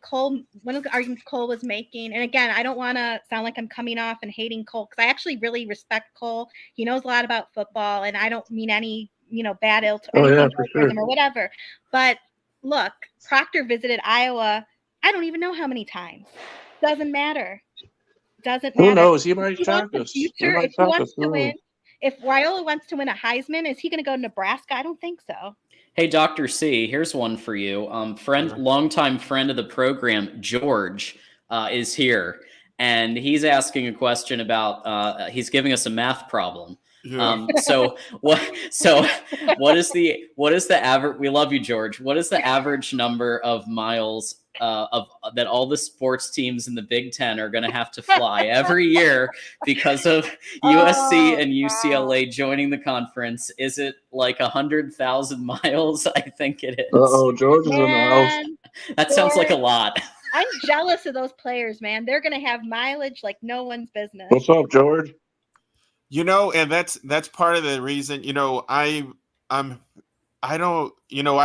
one of the arguments Cole was making, and again, I don't want to sound like I'm coming off and hating Cole, because I actually really respect Cole. He knows a lot about football, and I don't mean any, bad ill to him or whatever. But look, Proctor visited Iowa, I don't even know how many times. Doesn't matter. Who knows? He might shock us. If Raiola wants to win a Heisman, is he going to go to Nebraska? I don't think so. Hey, Dr. C, here's one for you. Longtime friend of the program, George, is here. and he's asking a question about. He's giving us a math problem. Yeah. So what is the average? We love you, George. What is the average number of miles of that all the sports teams in the Big Ten are going to have to fly every year because of USC and UCLA joining the conference? Is it like 100,000 miles? I think it is. Uh-oh, George is in the house. Man, That sounds like a lot. I'm jealous of those players, man. They're going to have mileage like no one's business. What's up, George? And that's part of the reason. I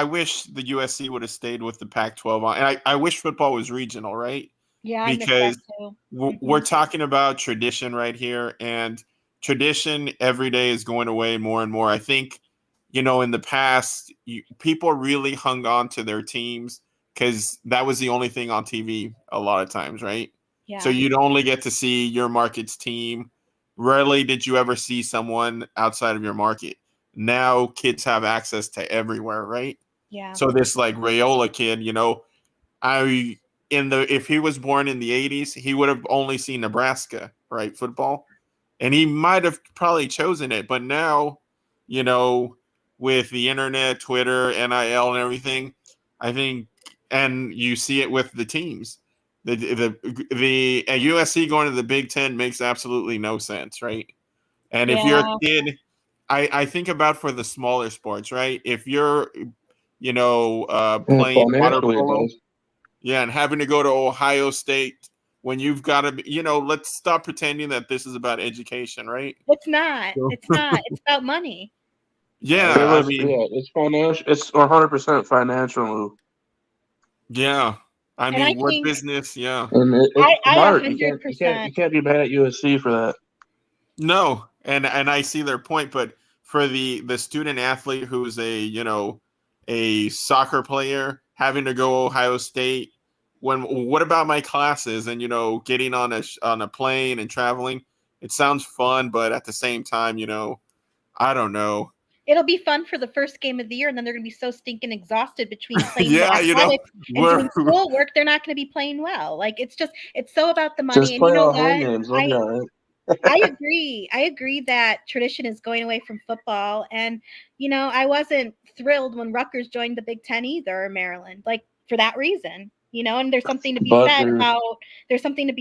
wish the USC would have stayed with the Pac-12 and I wish football was regional, right? Yeah, I Because miss that too. we're talking about tradition right here, and tradition every day is going away more and more. I think, in the past, people really hung on to their teams because that was the only thing on TV a lot of times, right? Yeah. So you'd only get to see your market's team. Rarely did you ever see someone outside of your market. Now kids have access to everywhere, right? Yeah. So this like Rayola kid, if he was born in the 80s, he would have only seen Nebraska, right? Football. And he might have probably chosen it. But now, with the internet, Twitter, NIL and everything, I think, and you see it with the teams. The USC going to the Big Ten makes absolutely no sense, right? And if you're a kid, I think about for the smaller sports, right? If you're, playing water polo, and having to go to Ohio State when you've got to, let's stop pretending that this is about education, right? It's not. It's not. It's about money. Yeah, it's financial. It's 100% financial move. Yeah, what business? Yeah, and it's smart. You 100%. can't be mad at USC for that. No, and I see their point, but for the student athlete who's a soccer player having to go Ohio State, what about my classes and getting on a plane and traveling? It sounds fun, but at the same time, I don't know. It'll be fun for the first game of the year, and then they're going to be so stinking exhausted between playing athletics and doing schoolwork. They're not going to be playing well. Like it's so about the money. Just and play you know all home what? games. They'll be all right. I agree. I agree that tradition is going away from football. And, I wasn't thrilled when Rutgers joined the Big Ten either, or Maryland, like for that reason, and there's something to be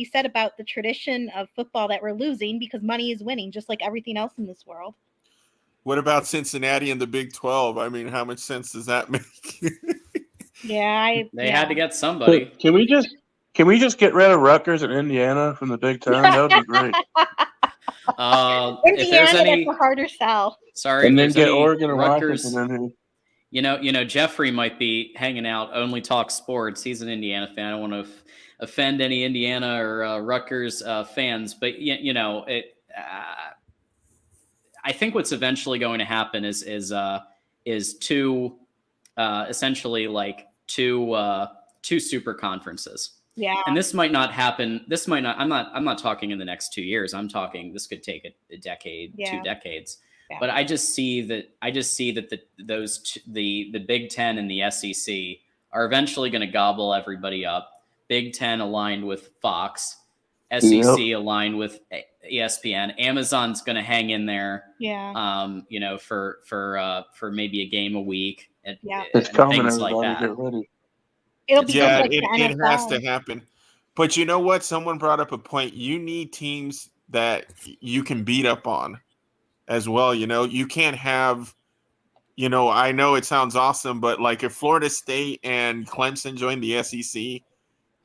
said about the tradition of football that we're losing because money is winning, just like everything else in this world. What about Cincinnati and the Big 12? I mean, how much sense does that make? They had to get somebody. Can we just get rid of Rutgers and Indiana from the Big Ten? That would be great. Indiana, that's a harder sell. Sorry, and then get Oregon and Rutgers. Washington in here. Jeffrey might be hanging out. Only talk sports. He's an Indiana fan. I don't want to offend any Indiana or Rutgers fans, but I think what's eventually going to happen is two essentially like two super conferences. Yeah. And this might not happen. I'm not talking in the next 2 years. I'm talking this could take a decade, 2 decades. Yeah. But I just see that the Big Ten and the SEC are eventually going to gobble everybody up. Big Ten aligned with Fox, SEC aligned with ESPN. Amazon's going to hang in there. Yeah. For maybe a game a week. And things like that. Get ready. It'll be it has to happen. But you know what? Someone brought up a point. You need teams that you can beat up on as well. You can't have, I know it sounds awesome, but like if Florida State and Clemson joined the SEC,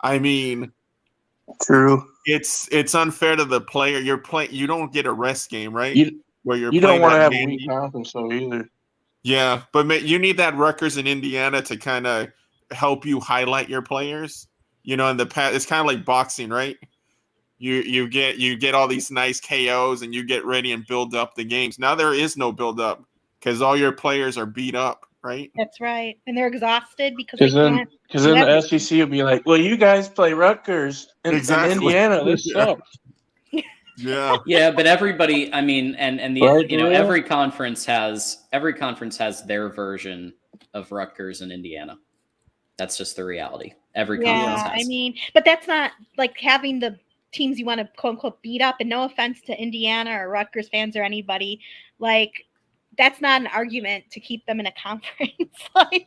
I mean, true. It's unfair to the player. You don't get a rest game, right? You don't want to have a weak conference so either. Yeah, but you need that Rutgers in Indiana to kind of help you highlight your players. In the past, it's kind of like boxing, right? You get all these nice KOs and you get ready and build up the games. Now there is no build up because all your players are beat up, right? That's right, and they're exhausted because then the SEC will be like, "Well, you guys play Rutgers and Indiana. This sucks." Yeah, but everybody, I mean, and every conference has their version of Rutgers and Indiana. That's just the reality. Every conference has. I mean, but that's not like having the teams you want to quote unquote beat up. And no offense to Indiana or Rutgers fans or anybody, like that's not an argument to keep them in a conference. Like,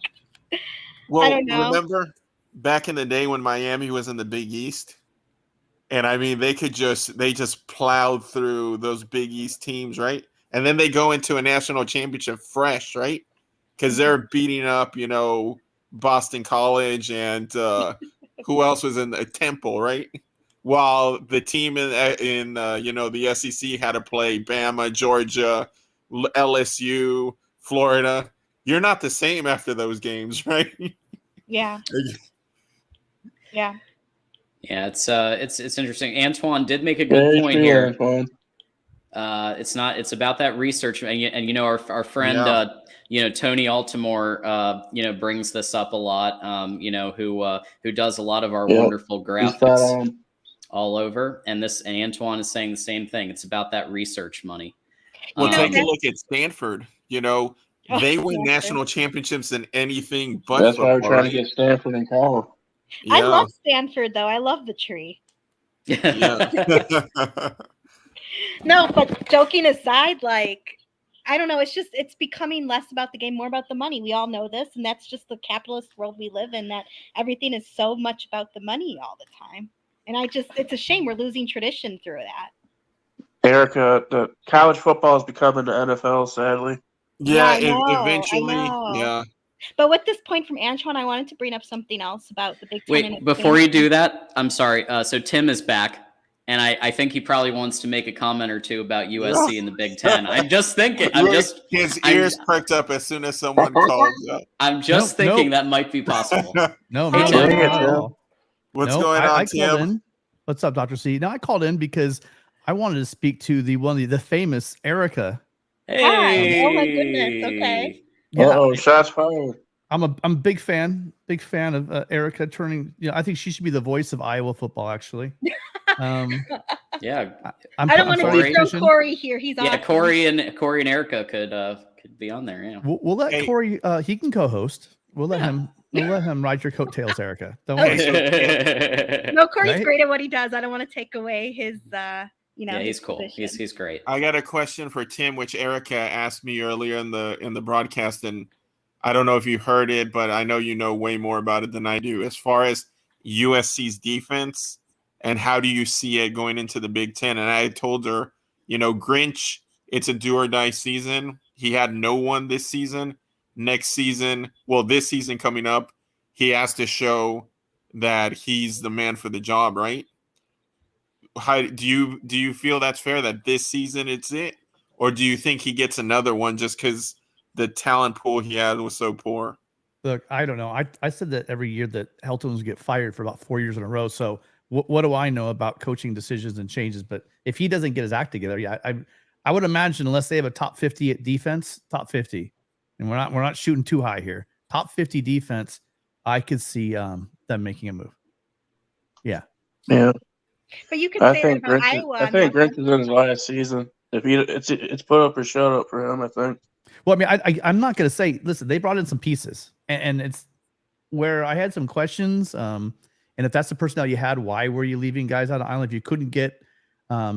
Well, I don't know. remember back in the day when Miami was in the Big East? And I mean, they just plowed through those Big East teams, right? And then they go into a national championship fresh, right? Because they're beating up, Boston College and who else was in the Temple, right? While the team in the SEC had to play Bama, Georgia, LSU, Florida. You're not the same after those games, right? Yeah. Yeah. Yeah, it's interesting. Antoine did make a good point here. Antoine. It's about that research, and our friend Tony Altimore brings this up a lot. Who does a lot of our wonderful graphics all over, and Antoine is saying the same thing. It's about that research money. Well, take a look at Stanford. They win national championships in anything but That's why we're football, trying right? to get Stanford in college. Yeah. I love Stanford, though. I love the tree. Yeah. No, but joking aside, like, I don't know. It's becoming less about the game, more about the money. We all know this, and that's just the capitalist world we live in, that everything is so much about the money all the time. And it's a shame we're losing tradition through that. Erica, the college football is becoming the NFL, sadly. Yeah, I know, eventually. I know. Yeah. But with this point from Antoine, I wanted to bring up something else about the Big Ten. Wait, before you do that, I'm sorry. So Tim is back, and I think he probably wants to make a comment or two about USC in the Big Ten. I'm just thinking. His ears perked up as soon as someone called up. I'm just thinking that might be possible. No, Hey, not Tim. at all. What's going on, I Tim? called in. What's up, Dr. C? No, I called in because I wanted to speak to the famous Erica. Hey! Oh my goodness. Okay. Yeah. Shots fired. I'm a big fan of Erica turning. I think she should be the voice of Iowa football. Actually, Yeah. I don't want to throw Corey here. He's awesome. Corey and Erica could be on there. Yeah, we'll let Corey. He can co-host. We'll let him. We'll let him ride your coattails, Erica. Don't worry. No, Corey's great at what he does. I don't want to take away his. Yeah, he's cool. He's great. I got a question for Tim, which Erica asked me earlier in the broadcast, and I don't know if you heard it, but I know you know way more about it than I do. As far as USC's defense, and how do you see it going into the Big Ten? And I told her, Grinch, it's a do or die season. He had no one this season. Next season, this season coming up, he has to show that he's the man for the job, right? How do you feel that's fair that this season it's it, or do you think he gets another one just because the talent pool he had was so poor? Look, I don't know. I said that every year that Heltons get fired for about 4 years in a row. So what do I know about coaching decisions and changes? But if he doesn't get his act together, I would imagine unless they have a top 50 at defense, top 50, and we're not shooting too high here. Top 50 defense, I could see them making a move. Yeah. Yeah. But you can say that about Iowa. I think Grinch is in his last season. If it's put up or shut up for him, I think. Well, I mean, I'm not going to say. Listen, they brought in some pieces, and it's where I had some questions. And if that's the personnel you had, why were you leaving guys on the island? If you couldn't get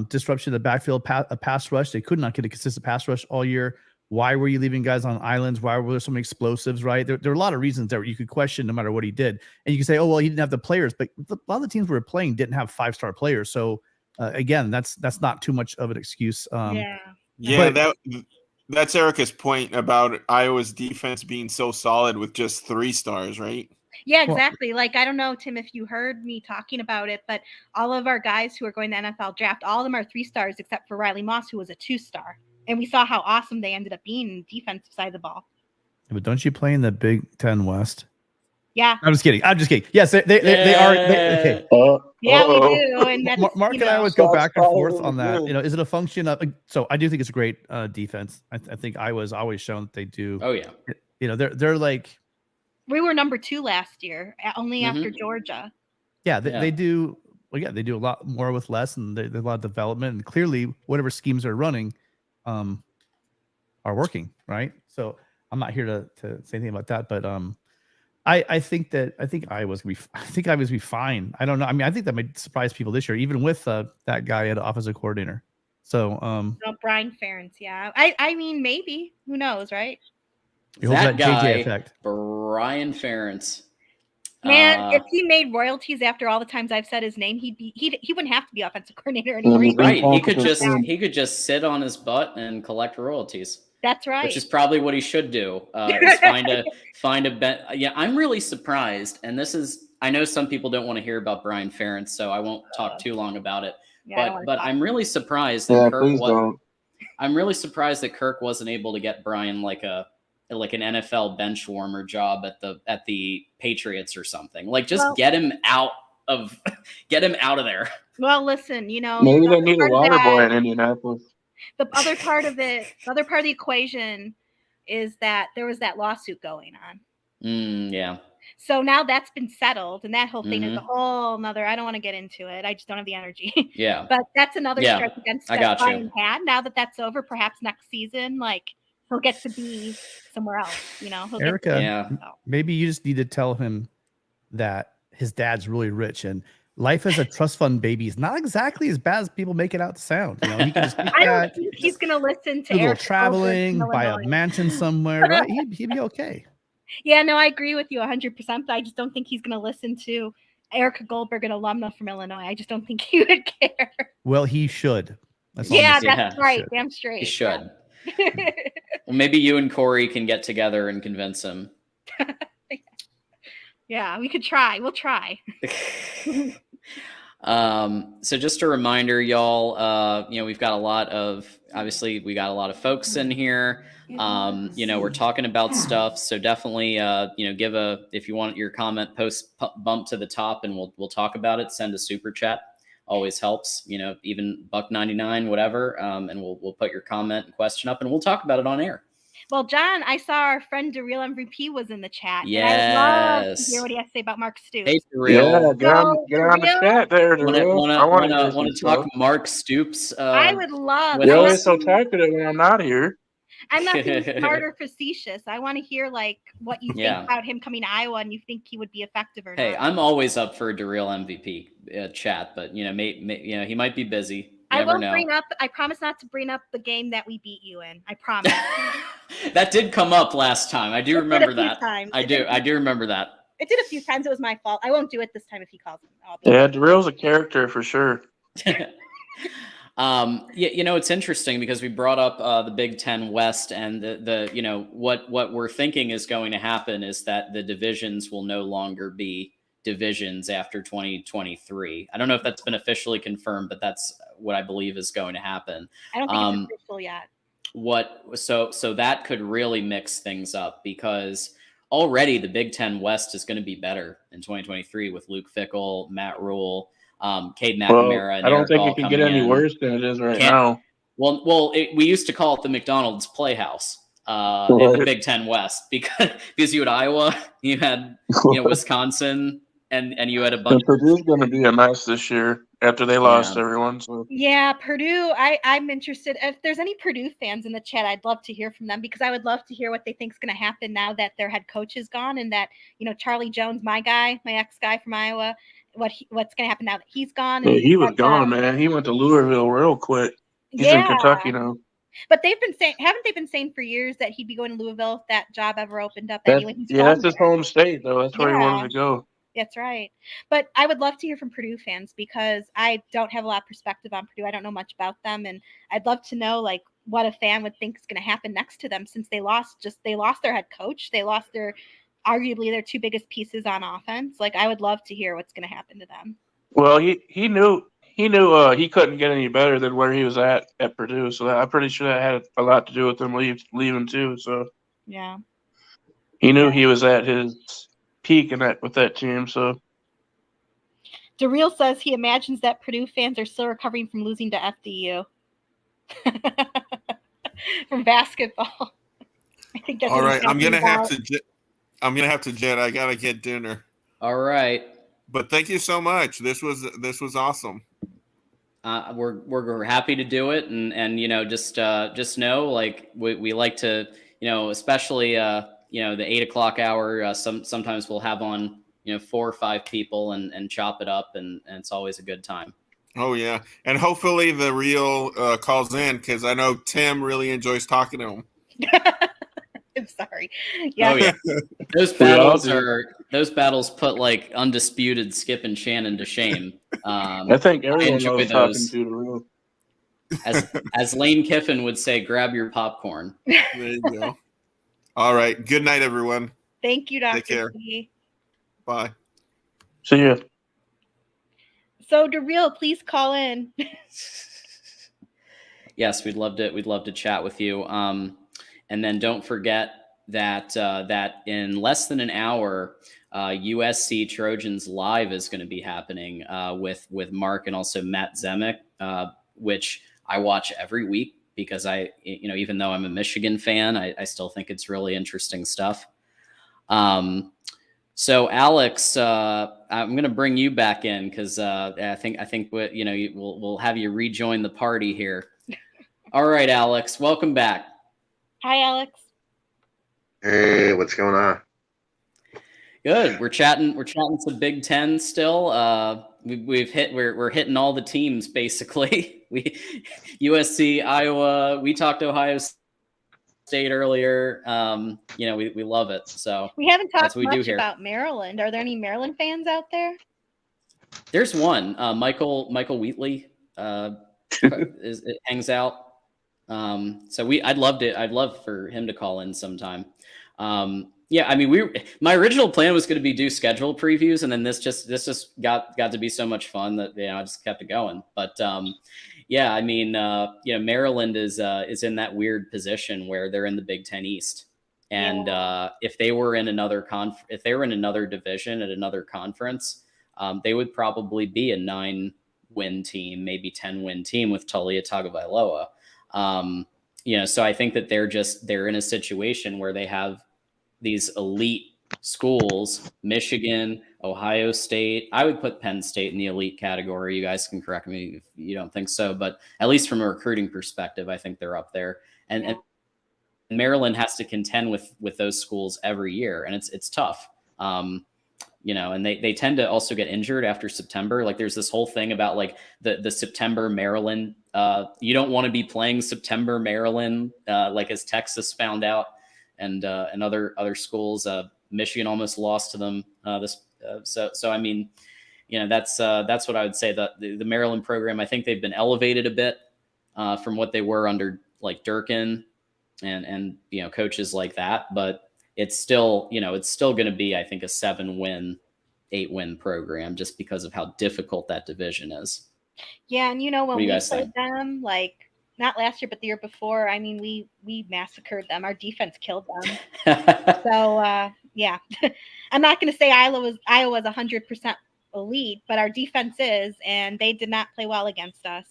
disruption in the backfield, a pass rush, they could not get a consistent pass rush all year. Why were you leaving guys on islands? Why were there so many explosives, right? There are a lot of reasons there you could question no matter what he did. And you can say, oh, well, he didn't have the players. But a lot of the teams we were playing didn't have 5-star players. So, again, that's not too much of an excuse. That's Erica's point about Iowa's defense being so solid with just 3 stars, right? Yeah, exactly. Like, I don't know, Tim, if you heard me talking about it, but all of our guys who are going to the NFL draft, all of them are 3 stars except for Riley Moss, who was a 2-star. And we saw how awesome they ended up being in the defensive side of the ball. But don't you play in the Big Ten West? Yeah. I'm just kidding. Yes, they are. Okay. Yeah, we do. And that's, Mark and I always go back and forth on that. Is it a function of? So I do think it's a great defense. I think Iowa's always shown that they do. Oh yeah. They're like. We were number 2 last year, only after Georgia. Yeah, they do. Well, yeah, they do a lot more with less, and there's a lot of development. And clearly, whatever schemes they're running, are working, right? So I'm not here to say anything about that, but I think Iowa's gonna be fine. I don't know. I mean, I think that might surprise people this year, even with that guy at offensive coordinator. So no, Brian Ferentz, yeah. I mean, maybe. Who knows, right? you hope That that JJ guy, effect. Brian Ferentz. Man, if he made royalties after all the times I've said his name, he wouldn't have to be offensive coordinator anymore. Right. He could just sit on his butt and collect royalties. That's right. Which is probably what he should do. Is find a bet. Yeah, I'm really surprised. And this is, I know some people don't want to hear about Brian Ferentz, so I won't talk too long about it. Yeah, but I'm really surprised that I'm really surprised that Kirk wasn't able to get Brian like an NFL bench warmer job at the Patriots or something. Like just get him out of there. Well, listen, you know, maybe they need a water boy in Indianapolis. The other part of the equation is that there was that lawsuit going on. Yeah. So now that's been settled, and that whole thing is a whole nother. I don't want to get into it. I just don't have the energy. Yeah. But that's another strike against that Brian had. Now that that's over, perhaps next season, like he'll get to be somewhere else. You know, Erica. Maybe you just need to tell him that his dad's really rich and life as a trust fund baby is not exactly as bad as people make it out to sound. You know, he can just I don't think he's going to listen to a little traveling, buy a mansion somewhere, right? He'd be okay. Yeah, no, I agree with you 100%. But I just don't think he's going to listen to Erica Goldberg, an alumna from Illinois. I just don't think he would care. Well, he should. That's right. Damn straight. He should. Well, maybe you and Corey can get together and convince him. Yeah, we could try. We'll try. So just a reminder, y'all, we've got a lot of folks in here. We're talking about stuff. So definitely, if you want your comment, bump to the top and we'll talk about it. Send a super chat. Always helps, even $1.99, whatever. And we'll put your comment and question up and we'll talk about it on air. Well, John, I saw our friend DeReal MVP was in the chat. Yes. And I would love to hear what he has to say about Mark Stoops. Hey, DeReal. Yeah, get on the chat there, DeReal. I want to talk Mark Stoops. I would love. You're always so talkative when I'm not here. I'm not being smart or facetious. I want to hear like what you think about him coming to Iowa and you think he would be effective or not. Hey, I'm always up for a DeReal MVP chat, but he might be busy. I won't bring up. I promise not to bring up the game that we beat you in. I promise. That did come up last time. I do remember that. I do remember that. It did a few times. It was my fault. I won't do it this time if he calls him. Yeah, DeReal's a character for sure. It's interesting because we brought up the Big Ten West and what we're thinking is going to happen is that the divisions will no longer be divisions after 2023. I don't know if that's been officially confirmed, but that's what I believe is going to happen. I don't think it's official yet. So that could really mix things up because already the Big Ten West is going to be better in 2023 with Luke Fickell, Matt Rule, Cade McNamara. And I don't think it can get any worse than it is now. Well, we used to call it the McDonald's Playhouse in the Big Ten West because you had Iowa, you had Wisconsin, and you had a bunch. Purdue's going to be a mess this year after they lost everyone. So. Yeah, Purdue. I'm interested. If there's any Purdue fans in the chat, I'd love to hear from them because I would love to hear what they think is going to happen now that their head coach is gone and that Charlie Jones, my ex-guy from Iowa, what's going to happen now that he's gone. Yeah, he was gone, man. He went to Louisville real quick. He's in Kentucky now. But haven't they been saying for years that he'd be going to Louisville if that job ever opened up? That's his home state, though. That's where he wanted to go. That's right. But I would love to hear from Purdue fans because I don't have a lot of perspective on Purdue. I don't know much about them. And I'd love to know like what a fan would think is going to happen next to them since they lost their head coach. They lost arguably their two biggest pieces on offense. Like I would love to hear what's going to happen to them. Well, he knew he couldn't get any better than where he was at Purdue. So I'm pretty sure that had a lot to do with him leaving too. So yeah, he knew he was at his peak with that team. So DeReal says he imagines that Purdue fans are still recovering from losing to FDU from basketball. I think that's all right. I'm gonna have to jet. I gotta get dinner. All right. But thank you so much. This was awesome. We're happy to do it, and just know like we like to especially the 8 o'clock hour, sometimes we'll have on 4 or 5 people and chop it up, and it's always a good time. Oh yeah, and hopefully the real calls in, because I know Tim really enjoys talking to him. I'm sorry. Yeah. Oh yeah, those battles put like undisputed Skip and Shannon to shame. I think everyone enjoy knows talking those. to the real. As Lane Kiffin would say, grab your popcorn. There you go. All right. Good night, everyone. Thank you, Dr. Take care. C. Bye. See ya. So DeReal, please call in. Yes, we'd love to chat with you. And then don't forget that in less than an hour, USC Trojans Live is going to be happening with Mark and also Matt Zemek, which I watch every week because even though I'm a Michigan fan, I still think it's really interesting stuff. So Alex, I'm going to bring you back in because I think we'll have you rejoin the party here. All right, Alex, welcome back. Hi, Alex. Hey, what's going on? Good. We're chatting some Big Ten still. We're hitting all the teams basically. USC, Iowa. We talked Ohio State earlier. We love it. So we haven't talked much do about Maryland. Are there any Maryland fans out there? There's one. Michael Wheatley hangs out. So I'd love for him to call in sometime. Yeah, I mean, my original plan was going to be do schedule previews, and then this just got to be so much fun that I just kept it going. But yeah, I mean, Maryland is in that weird position where they're in the Big Ten East, and if they were in another division at another conference, they would probably be a 9-win team, maybe 10-win team with Taulia Tagovailoa. So I think that they're in a situation where they have these elite schools, Michigan, Ohio State. I would put Penn State in the elite category. You guys can correct me if you don't think so, but at least from a recruiting perspective, I think they're up there. And Maryland has to contend with those schools every year, and it's tough. And they tend to also get injured after September. Like there's this whole thing about like the September Maryland. You don't want to be playing September Maryland, like as Texas found out, and other schools. Michigan almost lost to them. So I mean, that's what I would say. The Maryland program, I think they've been elevated a bit from what they were under like Durkin and coaches like that, but it's still going to be, I think, a 7-win, 8-win program just because of how difficult that division is. Yeah, and when we played them, like not last year, but the year before, I mean, we massacred them. Our defense killed them. So yeah, I'm not going to say Iowa was 100% elite, but our defense is, and they did not play well against us.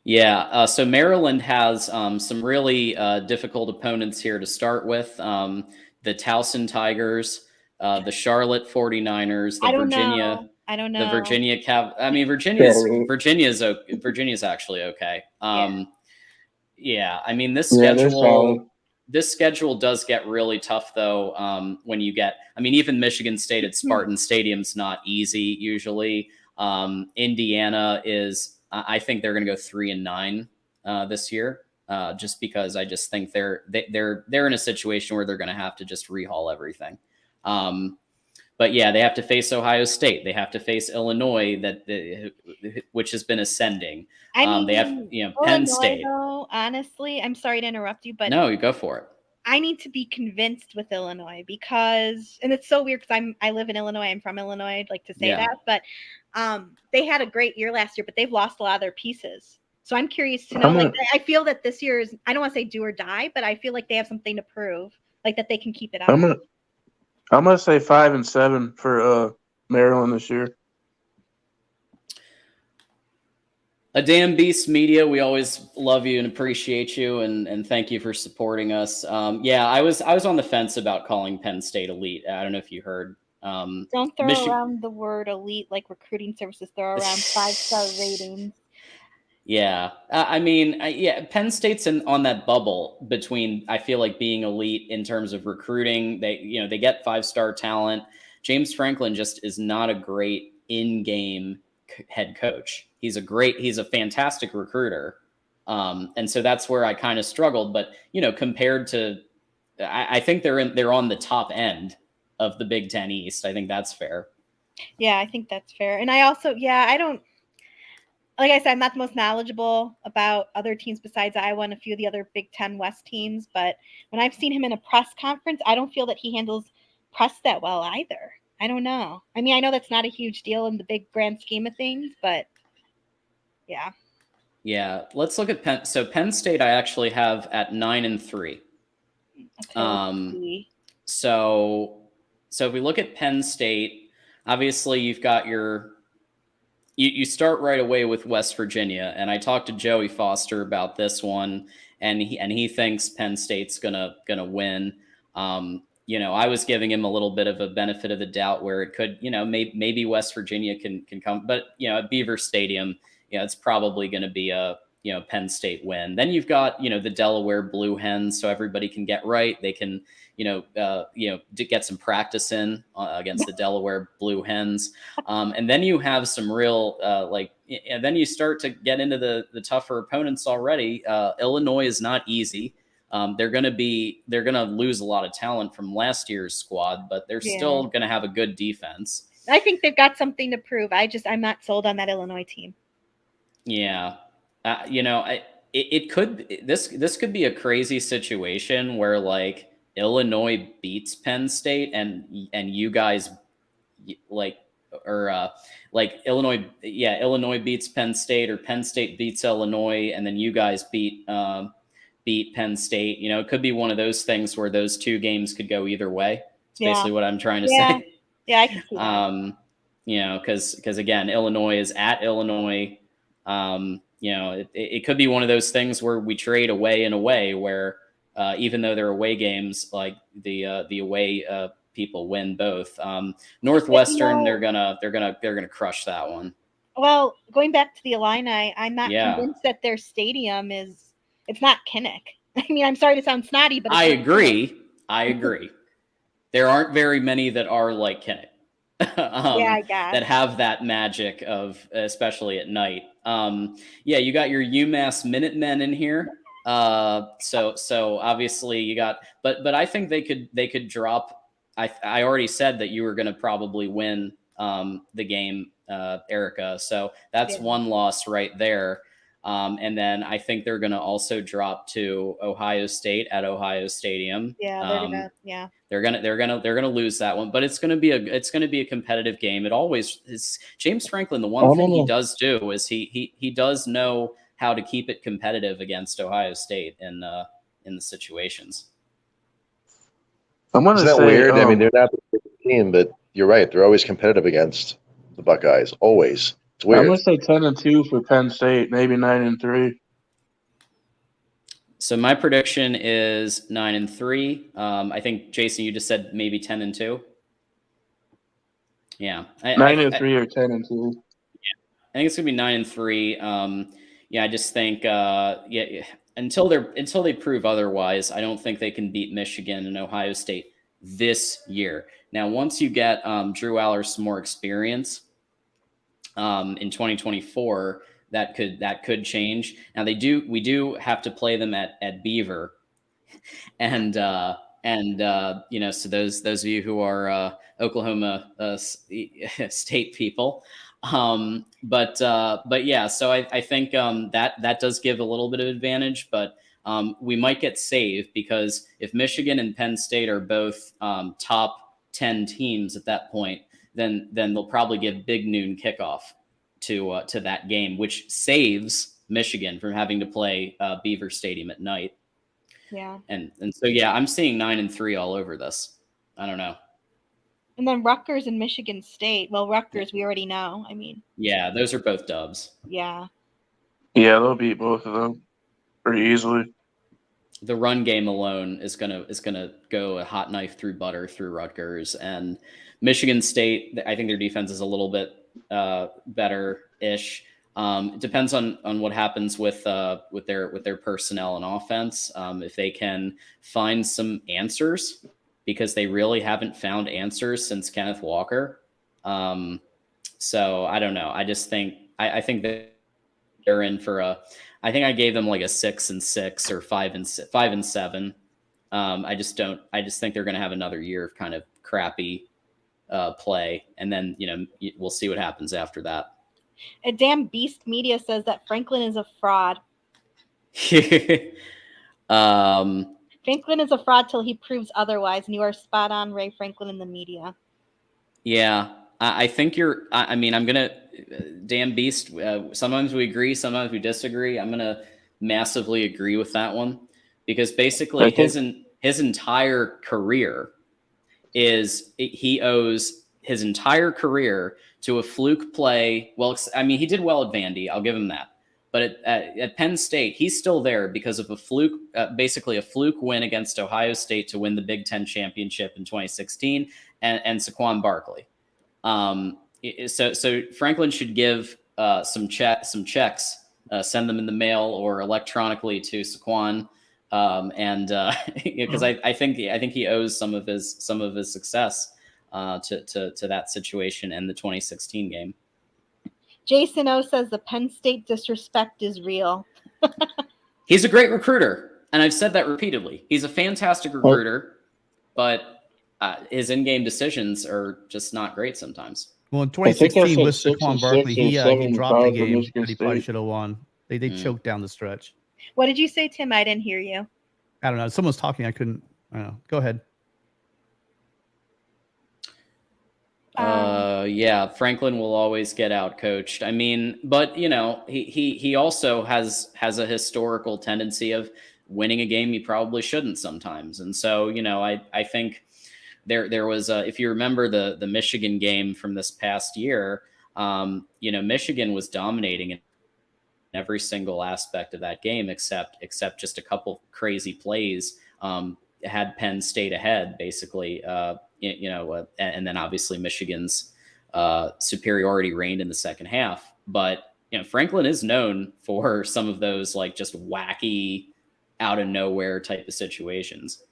Yeah, so Maryland has some really difficult opponents here to start with. The Towson Tigers, the Charlotte 49ers, the Virginia. I don't know. The Virginia Virginia's actually okay. Yeah, I mean this schedule does get really tough though. When you get, even Michigan State at Spartan Stadium's not easy usually. Indiana is. I think they're going to go 3-9 this year, just because I just think they're in a situation where they're going to have to just rehaul everything. But yeah, they have to face Ohio State. They have to face Illinois, which has been ascending. They have Penn State. Though, honestly, I'm sorry to interrupt you, but no, you go for it. I need to be convinced with Illinois because, and it's so weird because I live in Illinois. I'm from Illinois. I'd like to say that, but they had a great year last year, but they've lost a lot of their pieces. So I'm curious to know. I feel that this year is, I don't want to say do or die, but I feel like they have something to prove, like that they can keep it up. I'm gonna say 5-7 for Maryland this year. A Damn Beast Media, we always love you and appreciate you, and thank you for supporting us. Yeah, I was on the fence about calling Penn State elite. I don't know if you heard. Don't throw around the word elite like recruiting services. Throw around 5-star ratings. Yeah. I mean, yeah, Penn State's on that bubble between, I feel like, being elite in terms of recruiting. They get 5-star talent. James Franklin just is not a great in-game head coach. He's a fantastic recruiter. And so that's where I kind of struggled. But, compared to, I think they're on the top end of the Big Ten East. I think that's fair. Yeah, I think that's fair. And I also, I don't, like I said, I'm not the most knowledgeable about other teams besides Iowa and a few of the other Big Ten West teams. But when I've seen him in a press conference, I don't feel that he handles press that well either. I don't know. I mean, I know that's not a huge deal in the big grand scheme of things, but yeah. Yeah, let's look at Penn. So Penn State, I actually have at 9-3. Okay, So if we look at Penn State, obviously you've got you start right away with West Virginia, and I talked to Joey Foster about this one, and he thinks Penn State's gonna win. I was giving him a little bit of a benefit of the doubt where it could, maybe West Virginia can come, but at Beaver Stadium, it's probably going to be a Penn State win. Then you've got the Delaware Blue Hens, so everybody can get right. They can get some practice in against the Delaware Blue Hens, and then you have some real and then you start to get into the tougher opponents already. Illinois is not easy. They're going to lose a lot of talent from last year's squad, but they're still going to have a good defense. I think they've got something to prove. I'm not sold on that Illinois team. Yeah. This could be a crazy situation where like Illinois beats Penn State and you guys Illinois beats Penn State, or Penn State beats Illinois, and then you guys beat Penn State. It could be one of those things where those two games could go either way. It's basically what I'm trying to say. Yeah, I can see that. Because again, Illinois is at Illinois. It could be one of those things where we trade away and away, where even though they're away games, like the away people win both. Northwestern, they're gonna crush that one. Well, going back to the Illini, I'm not convinced that their stadium it's not Kinnick. I mean, I'm sorry to sound snotty, but I agree. There aren't very many that are like Kinnick. I guess. That have that magic of, especially at night. You got your UMass Minutemen in here. So obviously you got, but I think they could drop. I already said that you were going to probably win the game, Erica. So that's one loss right there. And then I think they're going to also drop to Ohio State at Ohio Stadium. Yeah, they're gonna lose that one, but it's gonna be a competitive game. It always is. James Franklin, the one thing he does do is he does know how to keep it competitive against Ohio State in the situations. Isn't that weird? I mean, they're not the biggest team, but you're right. They're always competitive against the Buckeyes. Always. It's weird. I'm gonna say 10-2 for Penn State, maybe 9-3. So my prediction is 9-3. I think Jason, you just said maybe 10-2. Yeah, 9-3 or 10-2. Yeah, I think it's gonna be 9-3. I just think until they prove otherwise, I don't think they can beat Michigan and Ohio State this year. Now, once you get Drew Aller some more experience in 2024, that could change. Now we do have to play them at Beaver, and so those of you who are Oklahoma State people. But yeah, so I think that does give a little bit of advantage, but we might get saved because if Michigan and Penn State are both top 10 teams at that point, then they'll probably give big noon kickoff to that game, which saves Michigan from having to play Beaver Stadium at night. Yeah. And so yeah, I'm seeing 9-3 all over this. I don't know. And then Rutgers and Michigan State. Well, Rutgers, we already know. I mean, yeah, those are both dubs. Yeah. Yeah, they'll beat both of them pretty easily. The run game alone is gonna go a hot knife through butter through Rutgers, and Michigan State. I think their defense is a little bit better-ish. It depends on what happens with their personnel and offense. If they can find some answers, because they really haven't found answers since Kenneth Walker. So I don't know. I just think I think that they're in for I think I gave them like a 6-6 or 5-7. I just think they're going to have another year of kind of crappy play, and then we'll see what happens after that. A damn Beast Media says that Franklin is a fraud. Franklin is a fraud till he proves otherwise, and you are spot on, Ray Franklin in the media. Yeah, I think you're. I mean, I'm gonna. Damn Beast. Sometimes we agree, sometimes we disagree. I'm gonna massively agree with that one, because basically his entire career he owes his entire career to a fluke play. Well, I mean, he did well at Vandy. I'll give him that. But at Penn State, he's still there because of a fluke, basically a fluke win against Ohio State to win the Big Ten championship in 2016, and Saquon Barkley. So Franklin should give some checks, send them in the mail or electronically to Saquon, because I think he owes some of his success to that situation and the 2016 game. Jason O says the Penn State disrespect is real. He's a great recruiter, and I've said that repeatedly. He's a fantastic recruiter, but his in-game decisions are just not great sometimes. Well, in 2016 with Saquon Barkley, he dropped the game that he probably should have won. They choked down the stretch. What did you say, Tim? I didn't hear you. I don't know. Someone's talking. I don't know. Go ahead. Yeah, Franklin will always get out coached. I mean, but he also has a historical tendency of winning a game he probably shouldn't sometimes. And so, I think there was if you remember the Michigan game from this past year, Michigan was dominating in every single aspect of that game except just a couple crazy plays had Penn State ahead, basically. And then obviously Michigan's superiority reigned in the second half. But Franklin is known for some of those like just wacky, out of nowhere type of situations.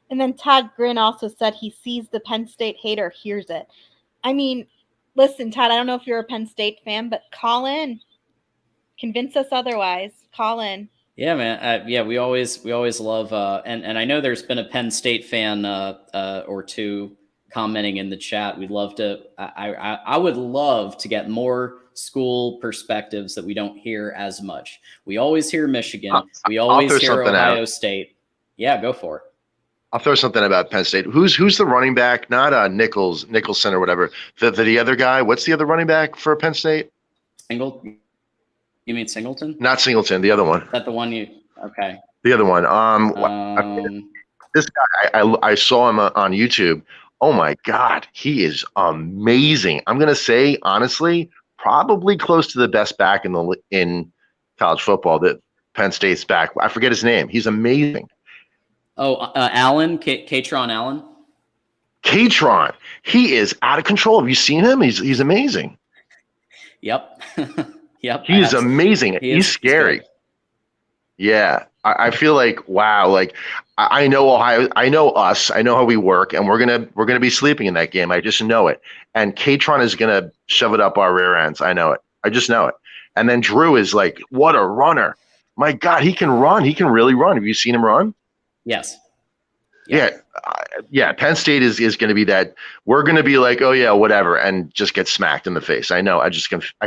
And then Todd Grin also said he sees the Penn State hater, hears it. I mean, listen, Todd, I don't know if you're a Penn State fan, but call in. Convince us otherwise. Call in. Yeah, man. We always love, and I know there's been a Penn State fan or two commenting in the chat. We'd love to. I would love to get more school perspectives that we don't hear as much. We always hear Michigan. We always hear Ohio State. Yeah, go for it. I'll throw something about Penn State. Who's the running back? Not Nicholson or whatever. The other guy. What's the other running back for Penn State? You mean Singleton? Not Singleton. The other one. Is that the one you? Okay. The other one. This guy. I saw him on YouTube. Oh my God, he is amazing. I'm gonna say honestly, probably close to the best back in college football. That Penn State's back. I forget his name. He's amazing. Oh, Allen, Katron Allen. Katron. He is out of control. Have you seen him? He's amazing. Yep. Yep. He's amazing. He's scary. Yeah. I feel like, wow, like I know Ohio, I know us, I know how we work, and we're gonna be sleeping in that game. I just know it. And Katron is gonna shove it up our rear ends. I know it. I just know it. And then Drew is like, what a runner. My God, he can run. He can really run. Have you seen him run? Yes. Yeah. Penn State is going to be that. We're going to be like, oh yeah, whatever, and just get smacked in the face. I know. I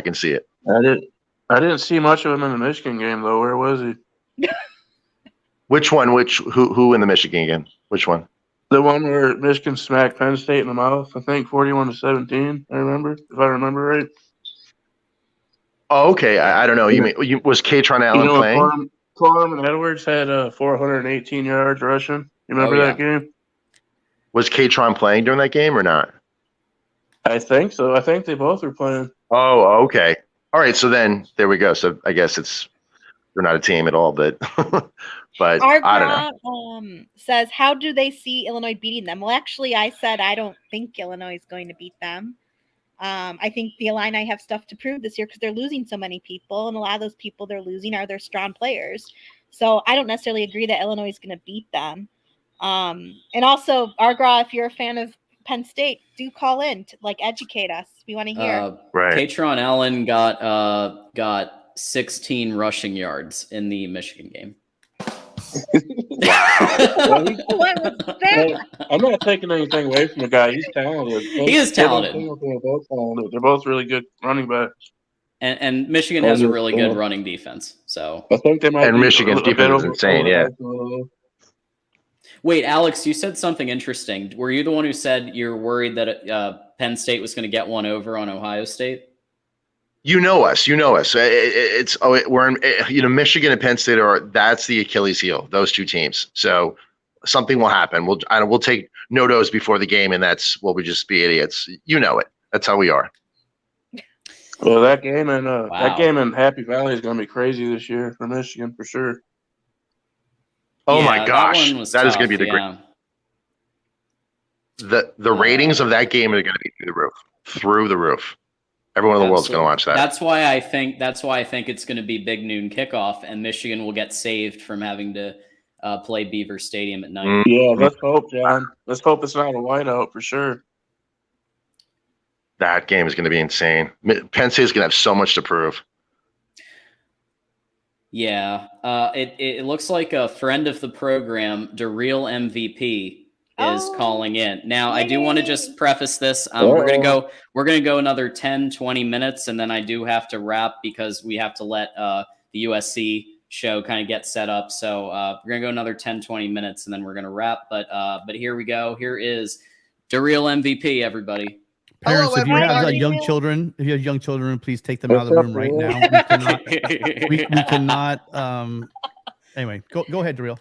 can see it. I didn't see much of him in the Michigan game though. Where was he? Which one? Who in the Michigan game? Which one? The one where Michigan smacked Penn State in the mouth. I think 41-17. I remember, if I remember right. Oh, okay. I don't know. Was Katron Allen playing? Coleman Edwards had 418 yards rushing. You remember that game? Was Katron playing during that game or not? I think so. I think they both were playing. Oh, okay. All right. So then there we go. So I guess they're not a team at all, but but I don't know. Says, how do they see Illinois beating them? Well, actually, I said I don't think Illinois is going to beat them. I think the Illini have stuff to prove this year because they're losing so many people, and a lot of those people they're losing are their strong players. So I don't necessarily agree that Illinois is going to beat them. And also, Argra, if you're a fan of Penn State, do call in to educate us. We want to hear. Right. Katron Allen got 16 rushing yards in the Michigan game. Well, What was that? I'm not taking anything away from the guy. He's talented. He is talented. They're both talented. They're both really good running backs. And Michigan has a really good running defense. So I think they might. And Michigan's defense is insane. Yeah. Wait, Alex, you said something interesting. Were you the one who said you're worried that Penn State was going to get one over on Ohio State? You know us. We're in, Michigan and Penn State that's the Achilles heel, those two teams. So something will happen. We'll take no-dos before the game, and we'll just be idiots. You know it. That's how we are. Well, that game in Happy Valley is going to be crazy this year for Michigan for sure. Oh my gosh, that is going to be the ratings of that game are going to be through the roof. Everyone in the world's going to watch that. That's why I think it's going to be big noon kickoff, and Michigan will get saved from having to play Beaver Stadium at night. Yeah, let's hope, John. Let's hope it's not a whiteout for sure. That game is going to be insane. Penn State is going to have so much to prove. Yeah, it looks like a friend of the program, DeReal MVP, is calling in. Now, I do want to just preface this. We're gonna go another 10, 20 minutes, and then I do have to wrap because we have to let the USC show kind of get set up. So we're gonna go another 10, 20 minutes, and then we're gonna wrap. But here we go. Here is DeReal MVP, everybody. Parents, if you have young children, please take them out of the room right now. We cannot. Anyway, go ahead, DeReal.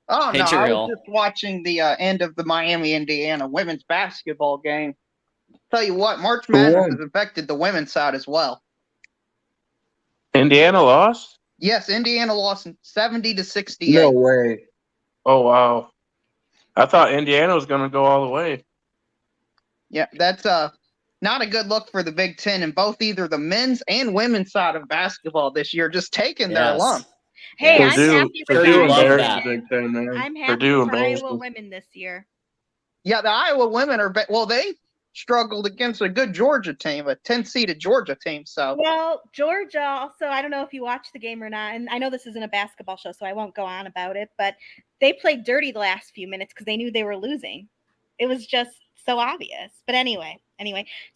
Oh, no, I was just watching the end of the Miami-Indiana women's basketball game. Tell you what, March Madness has affected the women's side as well. Indiana lost? Yes, Indiana lost 70-68. No way. Oh, wow. I thought Indiana was going to go all the way. Yeah, that's not a good look for the Big Ten in both either the men's and women's side of basketball this year, just taking their lump. Hey, I'm happy for Iowa. I'm happy for Iowa women this year. Yeah, the Iowa women they struggled against a good Georgia team, a 10-seeded Georgia team. So Georgia also, I don't know if you watched the game or not, and I know this isn't a basketball show, so I won't go on about it, but they played dirty the last few minutes because they knew they were losing. It was just so obvious. But anyway,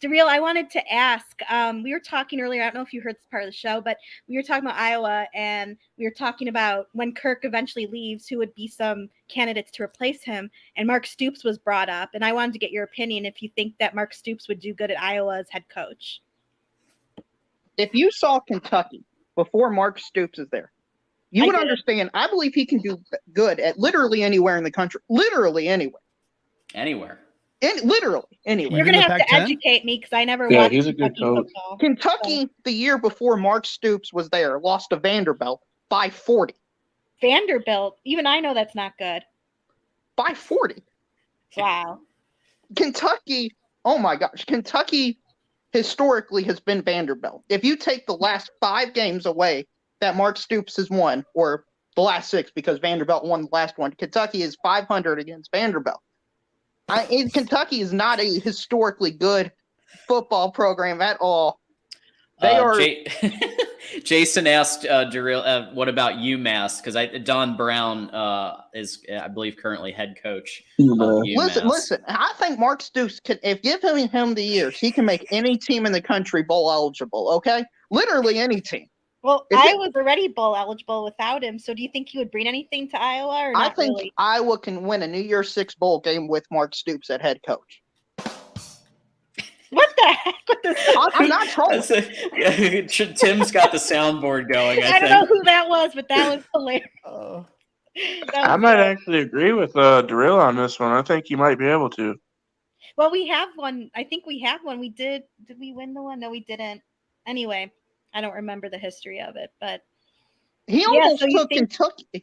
DeReal, I wanted to ask, we were talking earlier, I don't know if you heard this part of the show, but we were talking about Iowa, and we were talking about when Kirk eventually leaves, who would be some candidates to replace him, and Mark Stoops was brought up, and I wanted to get your opinion if you think that Mark Stoops would do good at Iowa as head coach. If you saw Kentucky before Mark Stoops is there, you would understand. I believe he can do good at literally anywhere in the country. Literally anywhere. Literally anywhere. You're going to have to educate me because I never watched he's a good coach. Football. Kentucky, the year before Mark Stoops was there, lost to Vanderbilt by 40. Vanderbilt, even I know that's not good. By 40. Wow. Kentucky, oh my gosh. Kentucky historically has been Vanderbilt. If you take the last 5 games away that Mark Stoops has won, or the last 6 because Vanderbilt won the last one, Kentucky is 500 against Vanderbilt. Kentucky is not a historically good football program at all. They are. Jason asked DeReal, what about UMass? Because Don Brown is, I believe, currently head coach of UMass. Listen. I think Mark Stoops can, if give him the years, he can make any team in the country bowl eligible. Okay, literally any team. Well, Iowa's already bowl eligible without him. So do you think he would bring anything to Iowa? Or not I think really? Iowa can win a New Year's Six bowl game with Mark Stoops at head coach. What the heck with this? I'm not trolling. Tim's got the soundboard going. I don't know who that was, but that was hilarious. I might actually agree with DeReal on this one. I think he might be able to. Well, we have one. I think we have one. We did. Did we win the one? No, we didn't. Anyway. I don't remember the history of it, but he almost took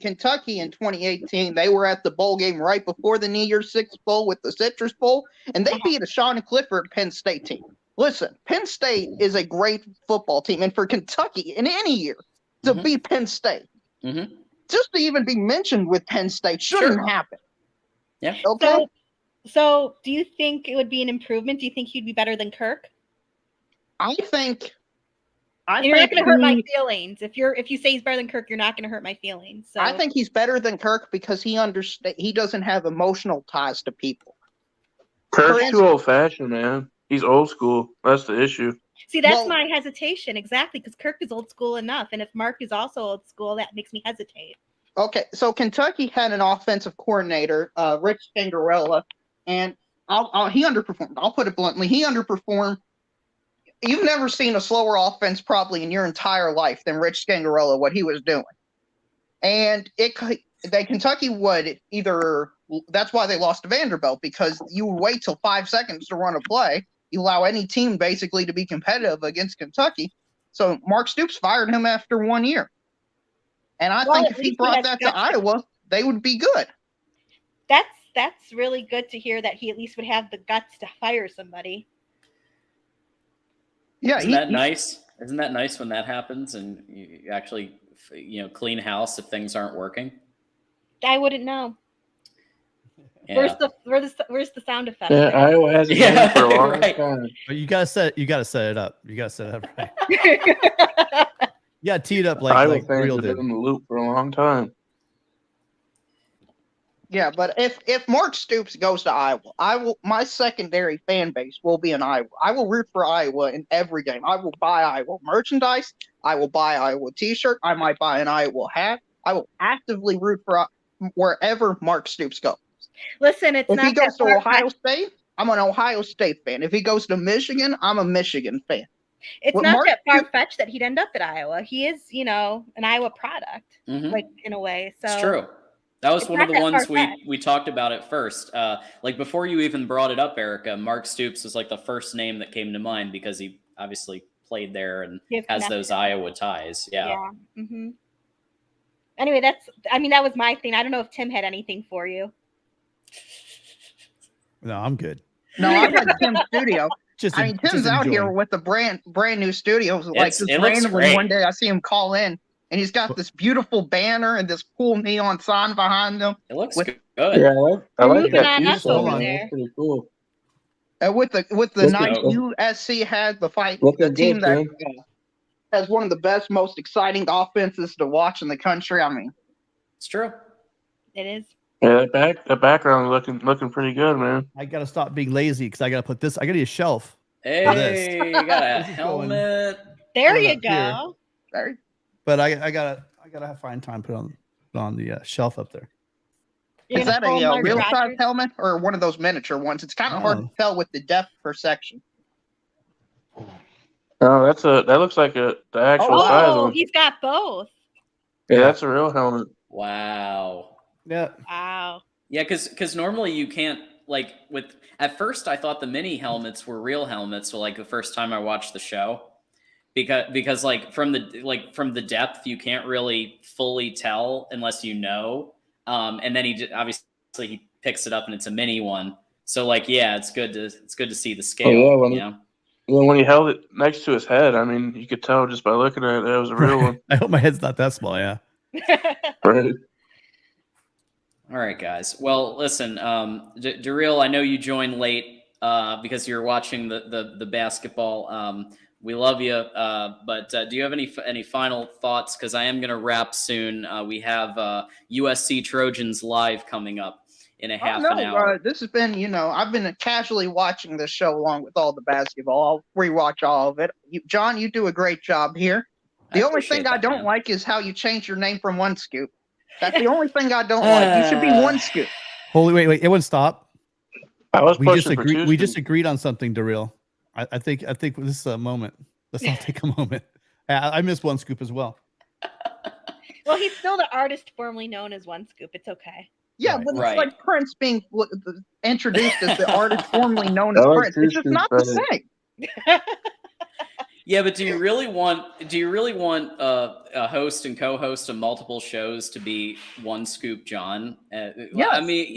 Kentucky in 2018. They were at the bowl game right before the New Year's Six bowl with the Citrus Bowl, and they beat a Sean Clifford Penn State team. Listen, Penn State is a great football team, and for Kentucky in any year to beat Penn State, just to even be mentioned with Penn State shouldn't happen. Yeah. Okay. So, do you think it would be an improvement? Do you think he'd be better than Kirk? I think. You're not going to hurt my feelings. If you say he's better than Kirk, you're not going to hurt my feelings. So I think he's better than Kirk because he doesn't have emotional ties to people. Kirk's too old fashioned, man. He's old school. That's the issue. See, that's my hesitation exactly because Kirk is old school enough, and if Mark is also old school, that makes me hesitate. Okay, so Kentucky had an offensive coordinator, Rich Scangarella, and he underperformed. I'll put it bluntly, he underperformed. You've never seen a slower offense probably in your entire life than Rich Scangarella, what he was doing. And Kentucky would either – that's why they lost to Vanderbilt, because you would wait till 5 seconds to run a play. You allow any team basically to be competitive against Kentucky. So Mark Stoops fired him after 1 year. And I think if he brought that to Iowa, they would be good. That's really good to hear that he at least would have the guts to fire somebody. Yeah, isn't that nice? Isn't that nice when that happens and you actually, clean house if things aren't working? I wouldn't know. Yeah. Where's the sound effect? Yeah, Iowa hasn't been for a long time. But you gotta set it up. You gotta set it up right. Yeah, tee it up like real did did. in the loop for a long time. Yeah, but if Mark Stoops goes to Iowa, my secondary fan base will be in Iowa. I will root for Iowa in every game. I will buy Iowa merchandise. I will buy Iowa t-shirt. I might buy an Iowa hat. I will actively root for wherever Mark Stoops goes. Listen, if he goes to Ohio State, I'm an Ohio State fan. If he goes to Michigan, I'm a Michigan fan. It's not that far-fetched that he'd end up at Iowa. He is, an Iowa product, like in a way. So it's true. That was one of the ones we talked about at first. Before you even brought it up, Erica, Mark Stoops was like the first name that came to mind because he obviously played there and has those Iowa ties. Yeah. Mm-hmm. Anyway, that was my thing. I don't know if Tim had anything for you. No, I'm good. No, I like Tim's studio. Tim's out here with the brand new studio. Like just randomly one day I see him call in and he's got this beautiful banner and this cool neon sign behind him. It looks good. Yeah, I like that piece over there. That's pretty cool. And with the nice USC had the team that has one of the best, most exciting offenses to watch in the country. I mean, it's true. It is. Yeah, the background looking pretty good, man. I gotta stop being lazy because I gotta put this. I gotta need a shelf. Hey, you got a helmet. There you go. There. But I gotta find time to put on the shelf up there. Is that a real size helmet or one of those miniature ones? It's kind of hard to tell with the depth perception. Oh, that looks like the actual size one. He's got both. Yeah, that's a real helmet. Wow. Yeah. Wow. Yeah, because normally you can't at first I thought the mini helmets were real helmets. So the first time I watched the show, because from the depth you can't really fully tell unless you know. And then he picks it up and it's a mini one. So it's good to see the scale. When he held it next to his head, you could tell just by looking at it that it was a real one. I hope my head's not that small. Yeah. Right. All right, guys. Well, listen, Daryl, I know you joined late because you're watching the basketball. We love you, but do you have any final thoughts? Because I am going to wrap soon. We have USC Trojans live coming up in a half an hour. This has been, I've been casually watching this show along with all the basketball. I'll rewatch all of it. John, you do a great job here. The only thing I don't like is how you change your name from One Scoop. That's the only thing I don't like. You should be One Scoop. Holy wait, it wouldn't stop. We just agreed on something, Daryl. I think this is a moment. Let's all take a moment. I miss One Scoop as well. Well, he's still the artist formerly known as One Scoop. It's okay. Yeah, but it's like Prince being introduced as the artist formerly known as Prince. It's just not the same. Yeah, but do you really want a host and co-host of multiple shows to be One Scoop John? Yeah, I mean,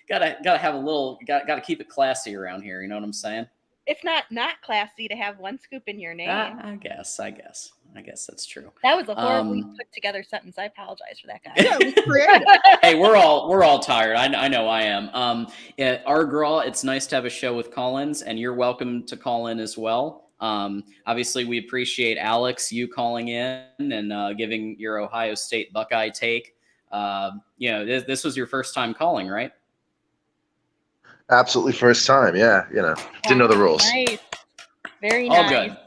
gotta have a little, gotta keep it classy around here. You know what I'm saying? It's not classy to have one scoop in your name. I guess that's true. That was a horribly put together sentence. I apologize for that, guy. Yeah, it was creative. Hey, we're all tired. I know I am. Our girl, it's nice to have a show with Collins, and you're welcome to call in as well. Obviously, we appreciate Alex, you calling in and giving your Ohio State Buckeye take. This was your first time calling, right? Absolutely first time. Yeah. Didn't know the rules. Nice. Very All nice. good.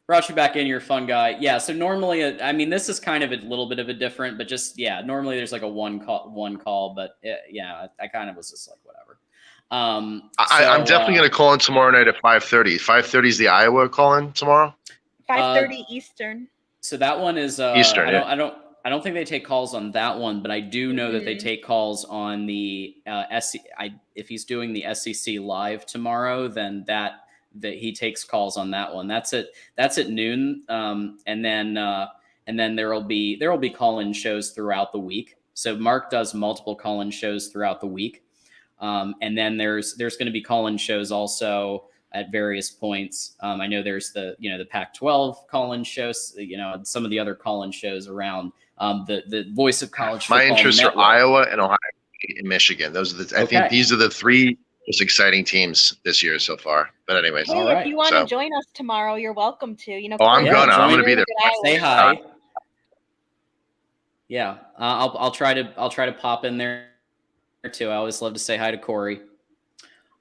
Brought you back in. You're a fun guy. Yeah. So normally, this is kind of a little bit of a different, but just, normally there's like a one call, but I kind of was just like, whatever. I'm definitely going to call in tomorrow night at 5:30. 5:30 is the Iowa call in tomorrow. 5:30 Eastern. So that one is Eastern. I don't think they take calls on that one, but I do know that they take calls on the if he's doing the SEC live tomorrow, then that he takes calls on that one. That's at noon. And then there will be call-in shows throughout the week. So Mark does multiple call-in shows throughout the week. And then there's going to be call-in shows also at various points. I know there's the Pac-12 call-in shows, some of the other call-in shows around the Voice of College Football. My interests Network. are Iowa and Ohio State and Michigan. Those are I think these are the three most exciting teams this year so far. But anyways, hey, if you want to join us tomorrow, you're welcome to. I'm gonna be there. Say hi. Yeah, I'll try to pop in there too. I always love to say hi to Corey.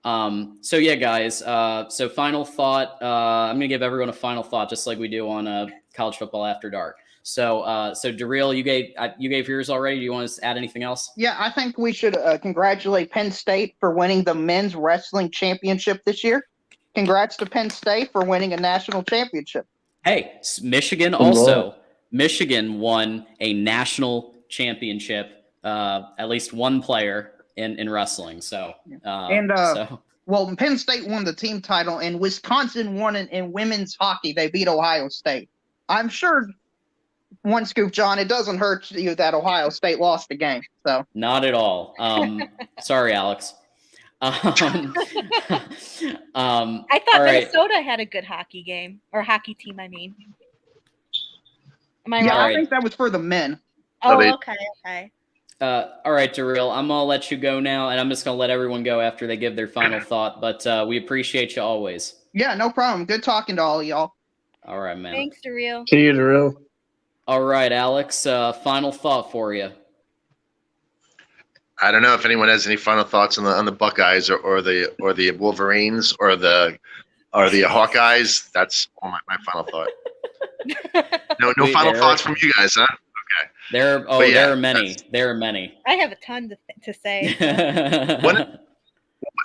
So yeah, guys. So final thought. I'm gonna give everyone a final thought, just like we do on College Football After Dark. So Darrell, you gave yours already. Do you want to add anything else? Yeah, I think we should congratulate Penn State for winning the men's wrestling championship this year. Congrats to Penn State for winning a national championship. Hey, Michigan also. Michigan won a national championship. At least one player in wrestling. So well, Penn State won the team title, and Wisconsin won in women's hockey. They beat Ohio State. I'm sure. One scoop, John. It doesn't hurt you that Ohio State lost the game. So not at all. Sorry, Alex. I thought Minnesota had a good hockey game or hockey team. I mean, am I right? I think that was for the men. Oh, okay. All right, Darrell. I'm gonna let you go now, and I'm just gonna let everyone go after they give their final thought. But we appreciate you always. Yeah, no problem. Good talking to all of y'all. All right, man. Thanks, Darrell. See you, Darrell. All right, Alex, final thought for you. I don't know if anyone has any final thoughts on the Buckeyes or the Wolverines or the Hawkeyes. That's all my final thought. No final thoughts from you guys, huh? Okay. There are many. There are many. I have a ton to say.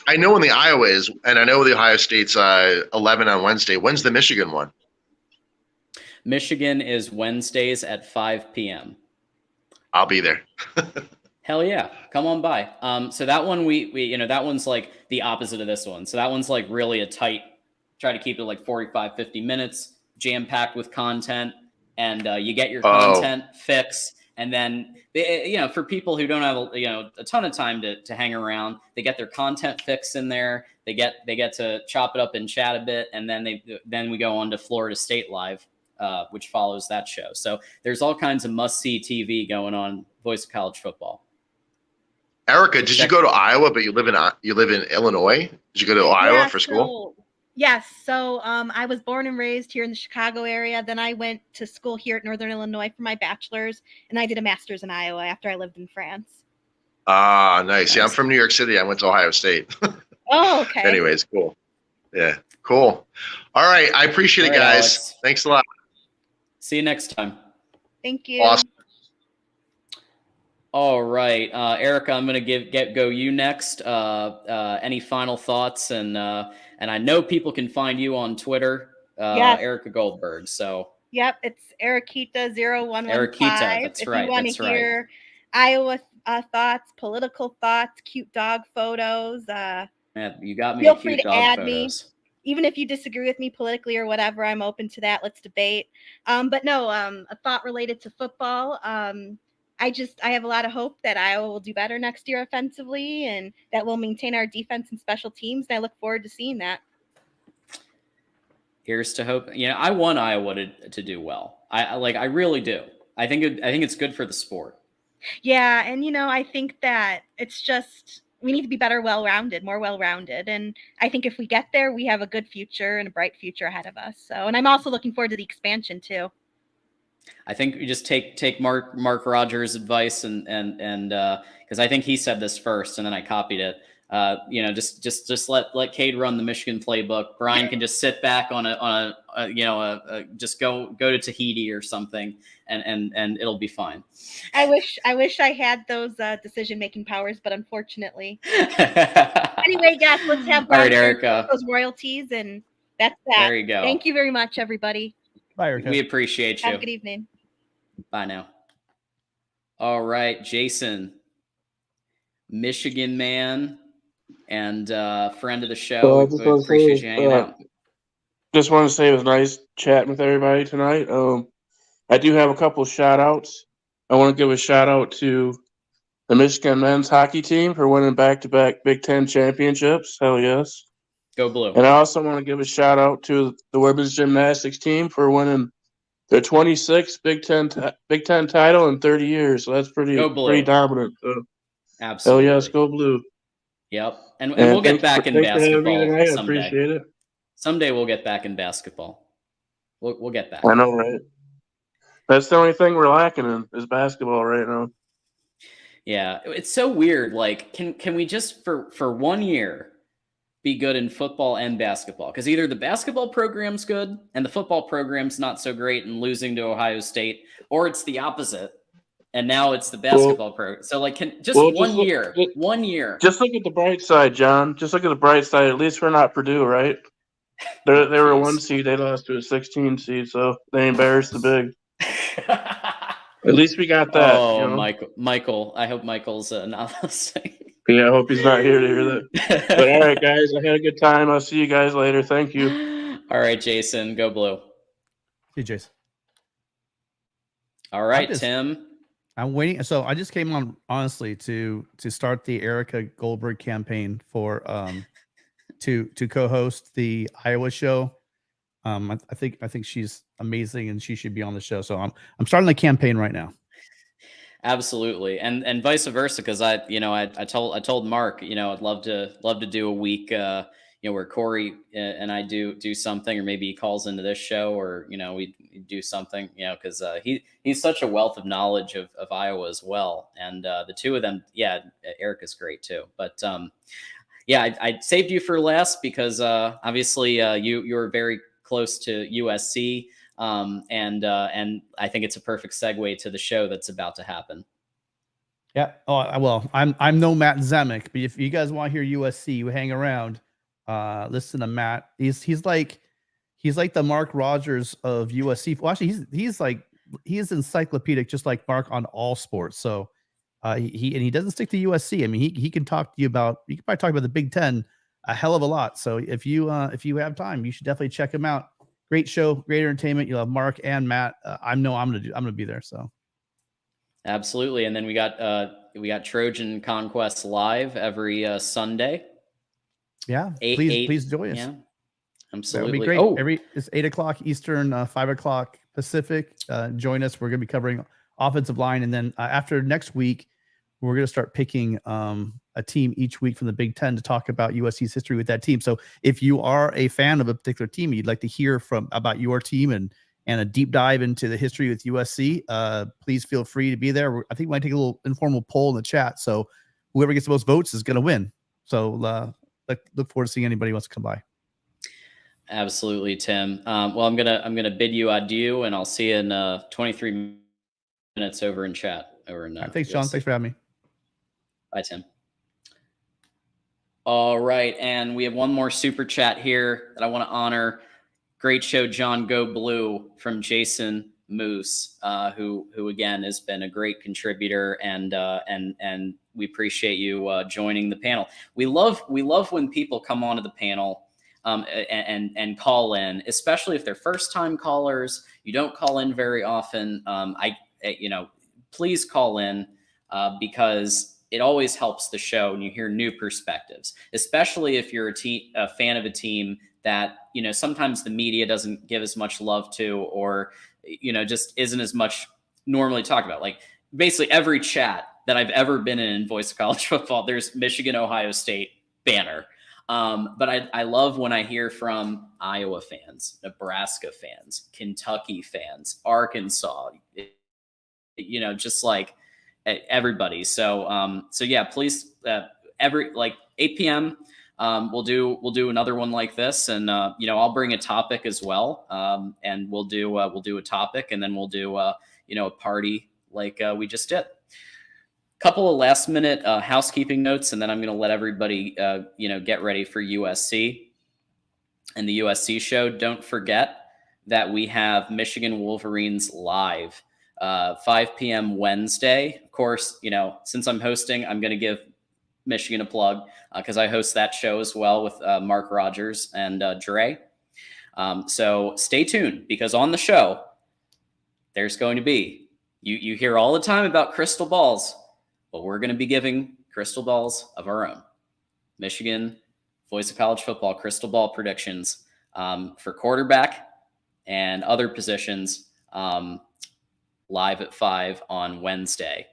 I know when the Iowa is, and I know the Ohio State's 11 on Wednesday. When's the Michigan one? Michigan is Wednesdays at 5 p.m. I'll be there. Hell yeah. Come on by. So that one, we that one's like the opposite of this one. So that one's like really a tight, try to keep it like 45, 50 minutes, jam-packed with content, and you get your content fix. And then, for people who don't have, a ton of time to hang around, they get their content fix in there. They get to chop it up and chat a bit. And then we go on to Florida State Live, which follows that show. So there's all kinds of must-see TV going on Voice of College Football. Erica, did you go to Iowa, but you live in Illinois? Did you go to Iowa for school? Yes. So I was born and raised here in the Chicago area. Then I went to school here at Northern Illinois for my bachelor's, and I did a master's in Iowa after I lived in France. Ah, nice. Yeah, I'm from New York City. I went to Ohio State. Oh, okay. Anyways, cool. Yeah, cool. All right. I appreciate it, guys. Alex. Thanks a lot. See you next time. Thank you. Awesome. All right, Erica, I'm going to go you next. Any final thoughts? And I know people can find you on Twitter, yes. Erica Goldberg. So yep, it's Eriquita0115. Eriquita, that's right. If you want to hear Iowa thoughts, political thoughts, cute dog photos, you got me. Feel cute free to dog add photos. me. Even if you disagree with me politically or whatever, I'm open to that. Let's debate. But no, a thought related to football. I have a lot of hope that Iowa will do better next year offensively and that we'll maintain our defense and special teams. And I look forward to seeing that. Here's to hope. I want Iowa to do well. I really do. I think it's good for the sport. Yeah, and I think that it's just we need to be better, more well-rounded, and I think if we get there, we have a good future and a bright future ahead of us. So, and I'm also looking forward to the expansion too. I think we just take Mark Rogers' advice and because I think he said this first and then I copied it. Just let Cade run the Michigan playbook. Brian can just sit back on just go to Tahiti or something, and it'll be fine. I wish I had those decision-making powers, but unfortunately. Anyway, guys, let's have All right, Erica. those royalties, and that's that. There you go. Thank you very much, everybody. Bye, Erica. We appreciate you. Have a good evening. Bye now. All right, Jason, Michigan man and friend of the show. We appreciate you hanging out. Just want to say it was nice chatting with everybody tonight. I do have a couple of shout outs. I want to give a shout out to the Michigan men's hockey team for winning back-to-back Big Ten championships. Hell yes. Go Blue. And I also want to give a shout out to the women's gymnastics team for winning their 26th Big Ten title in 30 years. So that's pretty dominant. So, absolutely. Hell yes, go Blue. Yep. And we'll get back in basketball someday. I appreciate it. Someday we'll get back in basketball. We'll get back. I know, right? That's the only thing we're lacking in is basketball right now. Yeah, it's so weird. Like, can we just for 1 year be good in football and basketball? Because either the basketball program's good and the football program's not so great and losing to Ohio State, or it's the opposite. And now it's the basketball program. So, like, 1 year. 1 year. Just look at the bright side, John. Just look at the bright side. At least we're not Purdue, right? They were a 1 seed. They lost to a 16 seed, so they embarrassed the big. At least we got that. Oh, Michael. I hope Michael's not listening. Yeah, I hope he's not here to hear that. But all right, guys, I had a good time. I'll see you guys later. Thank you. All right, Jason, go Blue. See you, Jason. All right, Tim. I'm waiting. So I just came on honestly to start the Erica Goldberg campaign for to co-host the Iowa show. I think she's amazing and she should be on the show. So I'm starting the campaign right now. Absolutely, and vice versa, because I told Mark, I'd love to do a week, where Corey and I do something, or maybe he calls into this show, or we do something, because he's such a wealth of knowledge of Iowa as well, and the two of them, Erica's great too, but I saved you for last because obviously you're very close to USC. And I think it's a perfect segue to the show that's about to happen. Yeah. Oh, well, I'm no Matt Zemek, but if you guys want to hear USC, you hang around, listen to Matt. He's like the Mark Rogers of USC. Well, actually, he's encyclopedic, just like Mark on all sports. So he doesn't stick to USC. I mean, he can talk to you about, you can probably talk about the Big Ten a hell of a lot. So if you have time, you should definitely check him out. Great show, great entertainment. You'll have Mark and Matt. I'm gonna be there. So absolutely. And then we got Trojan Conquest live every Sunday. Yeah, please join us. Yeah, absolutely. That would be great. It's 8 o'clock Eastern, 5 o'clock Pacific. Join us. We're gonna be covering offensive line, and then after next week, we're gonna start picking a team each week from the Big Ten to talk about USC's history with that team. So if you are a fan of a particular team, you'd like to hear about your team and a deep dive into the history with USC, please feel free to be there. I think we might take a little informal poll in the chat. So whoever gets the most votes is going to win. So look forward to seeing anybody who wants to come by. Absolutely, Tim. Well, I'm gonna bid you adieu, and I'll see you in 23 minutes over in chat. Thanks, John. Thanks for having me. Bye, Tim. All right, and we have one more super chat here that I want to honor. Great show, John. Go Blue from Jason Moose, who again has been a great contributor, and we appreciate you joining the panel. We love when people come onto the panel and call in, especially if they're first time callers. You don't call in very often. Please call in because it always helps the show and you hear new perspectives, especially if you're a fan of a team that, you know, sometimes the media doesn't give as much love to, or, you know, just isn't as much normally talked about. Like basically every chat that I've ever been in Voice of College Football, there's Michigan, Ohio State banner. But I love when I hear from Iowa fans, Nebraska fans, Kentucky fans, Arkansas, you know, just like everybody. So yeah, please, every like 8 p.m. We'll do another one like this, and you know, I'll bring a topic as well, and we'll do a topic, and then we'll do you know, a party like we just did. Couple of last minute housekeeping notes, and then I'm going to let everybody you know, get ready for USC and the USC show. Don't forget that we have Michigan Wolverines live 5 p.m. Wednesday. Of course, you know, since I'm hosting, I'm going to give Michigan a plug because I host that show as well with Mark Rogers and Dre. So stay tuned, because on the show there's going to be, you hear all the time about crystal balls, but we're going to be giving crystal balls of our own. Michigan Voice of College Football crystal ball predictions for quarterback and other positions live at 5 on Wednesday.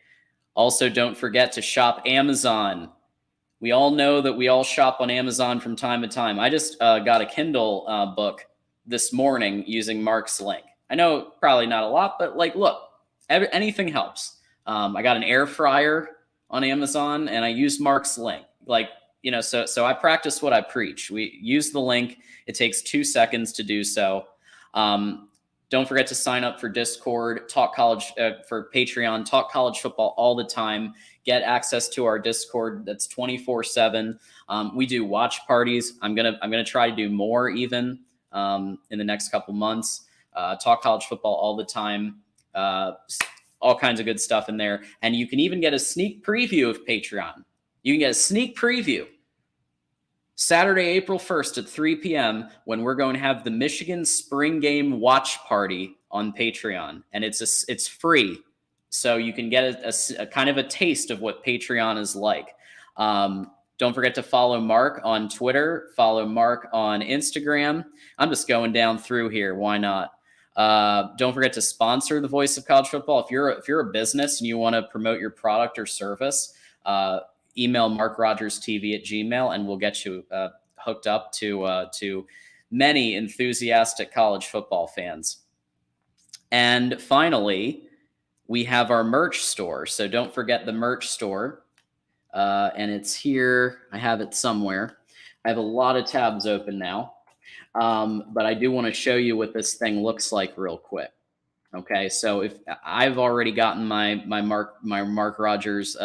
Also, don't forget to shop Amazon. We all know that we all shop on Amazon from time to time. I just got a Kindle book this morning using Mark's link. I know probably not a lot, but like, look, anything helps. I got an air fryer on Amazon, and I used Mark's link. Like, you know, so I practice what I preach. We use the link. It takes 2 seconds to do so. Don't forget to sign up for Discord, Talk College, for Patreon, Talk College Football all the time. Get access to our Discord that's 24/7. We do watch parties. I'm gonna try to do more even in the next couple months. Talk College Football all the time. All kinds of good stuff in there, and you can even get a sneak preview of Patreon. You can get a sneak preview Saturday, April 1st at 3 p.m. when we're going to have the Michigan Spring Game Watch Party on Patreon. And it's free. So you can get a kind of a taste of what Patreon is like. Don't forget to follow Mark on Twitter. Follow Mark on Instagram. I'm just going down through here. Why not? Don't forget to sponsor the Voice of College Football. If you're a business and you want to promote your product or service, email MarkRogersTV@gmail.com, and we'll get you hooked up to many enthusiastic college football fans. And finally, we have our merch store. So don't forget the merch store. And it's here. I have it somewhere. I have a lot of tabs open now. But I do want to show you what this thing looks like real quick. Okay, so if I've already gotten my Mark Rogers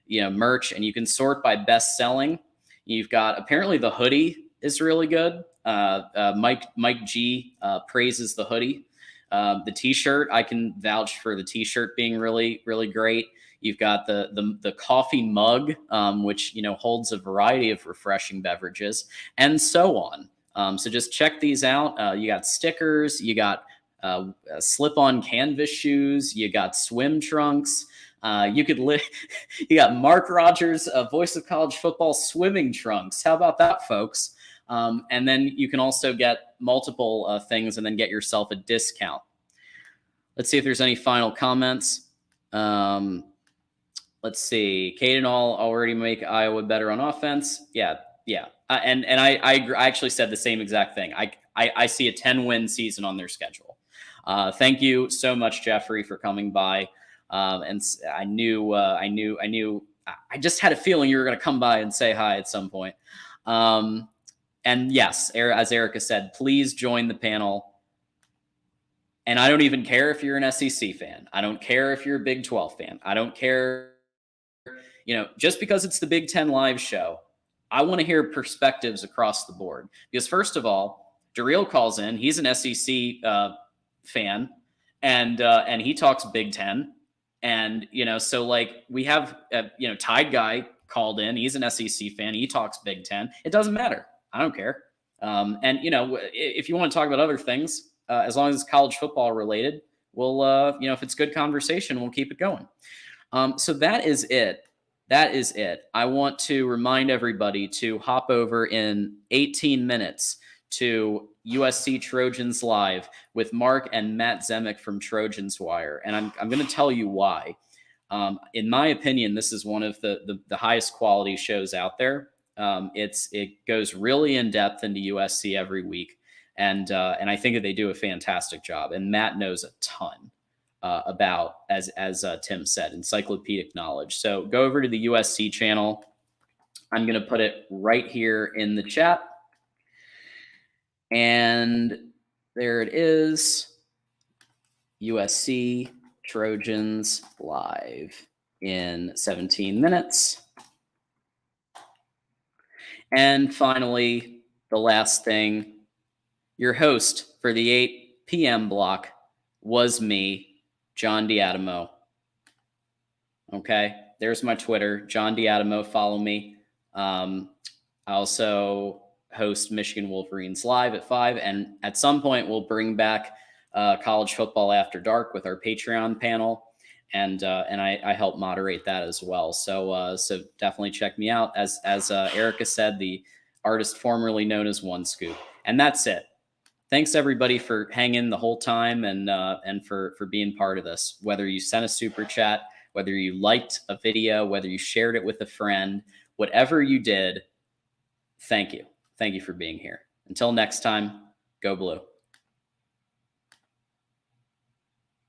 merch, and you can sort by best selling. You've got, apparently the hoodie is really good. Mike G praises the hoodie. The t-shirt, I can vouch for the t-shirt being really, really great. You've got the coffee mug, which, you know, holds a variety of refreshing beverages, and so on. So just check these out. You got stickers, you got slip-on canvas shoes, you got swim trunks. You got Mark Rogers, Voice of College Football swimming trunks. How about that, folks? And then you can also get multiple things and then get yourself a discount. Let's see if there's any final comments. Let's see. Caden already make Iowa better on offense. Yeah. And I actually said the same exact thing. I see a 10-win season on their schedule. Thank you so much, Jeffrey, for coming by. And I just had a feeling you were going to come by and say hi at some point. And yes, as Erica said, please join the panel. And I don't even care if you're an SEC fan. I don't care if you're a Big 12 fan. I don't care, you know, just because it's the Big 10 live show. I want to hear perspectives across the board. Because first of all, Darrell calls in. He's an SEC fan, and he talks Big 10. And, you know, so like we have, Tide Guy called in. He's an SEC fan. He talks Big 10. It doesn't matter. I don't care. And, you know, if you want to talk about other things, as long as it's college football related, we'll, if it's good conversation, we'll keep it going. So that is it. That is it. I want to remind everybody to hop over in 18 minutes to USC Trojans Live with Mark and Matt Zemek from Trojans Wire. And I'm going to tell you why. In my opinion, this is one of the highest quality shows out there. It goes really in depth into USC every week. And I think that they do a fantastic job. And Matt knows a ton about, as Tim said, encyclopedic knowledge. So go over to the USC channel. I'm going to put it right here in the chat. And there it is. USC Trojans Live in 17 minutes. And finally, the last thing, your host for the 8 p.m. block was me, John D'Adamo. Okay, there's my Twitter, John D'Adamo. Follow me. I also host Michigan Wolverines Live at 5, and at some point we'll bring back College Football After Dark with our Patreon panel, and I help moderate that as well. So definitely check me out. As Erica said, the artist formerly known as One Scoop, and that's it. Thanks everybody for hanging the whole time and for being part of this. Whether you sent a super chat, whether you liked a video, whether you shared it with a friend, whatever you did, thank you. Thank you for being here. Until next time, go Blue.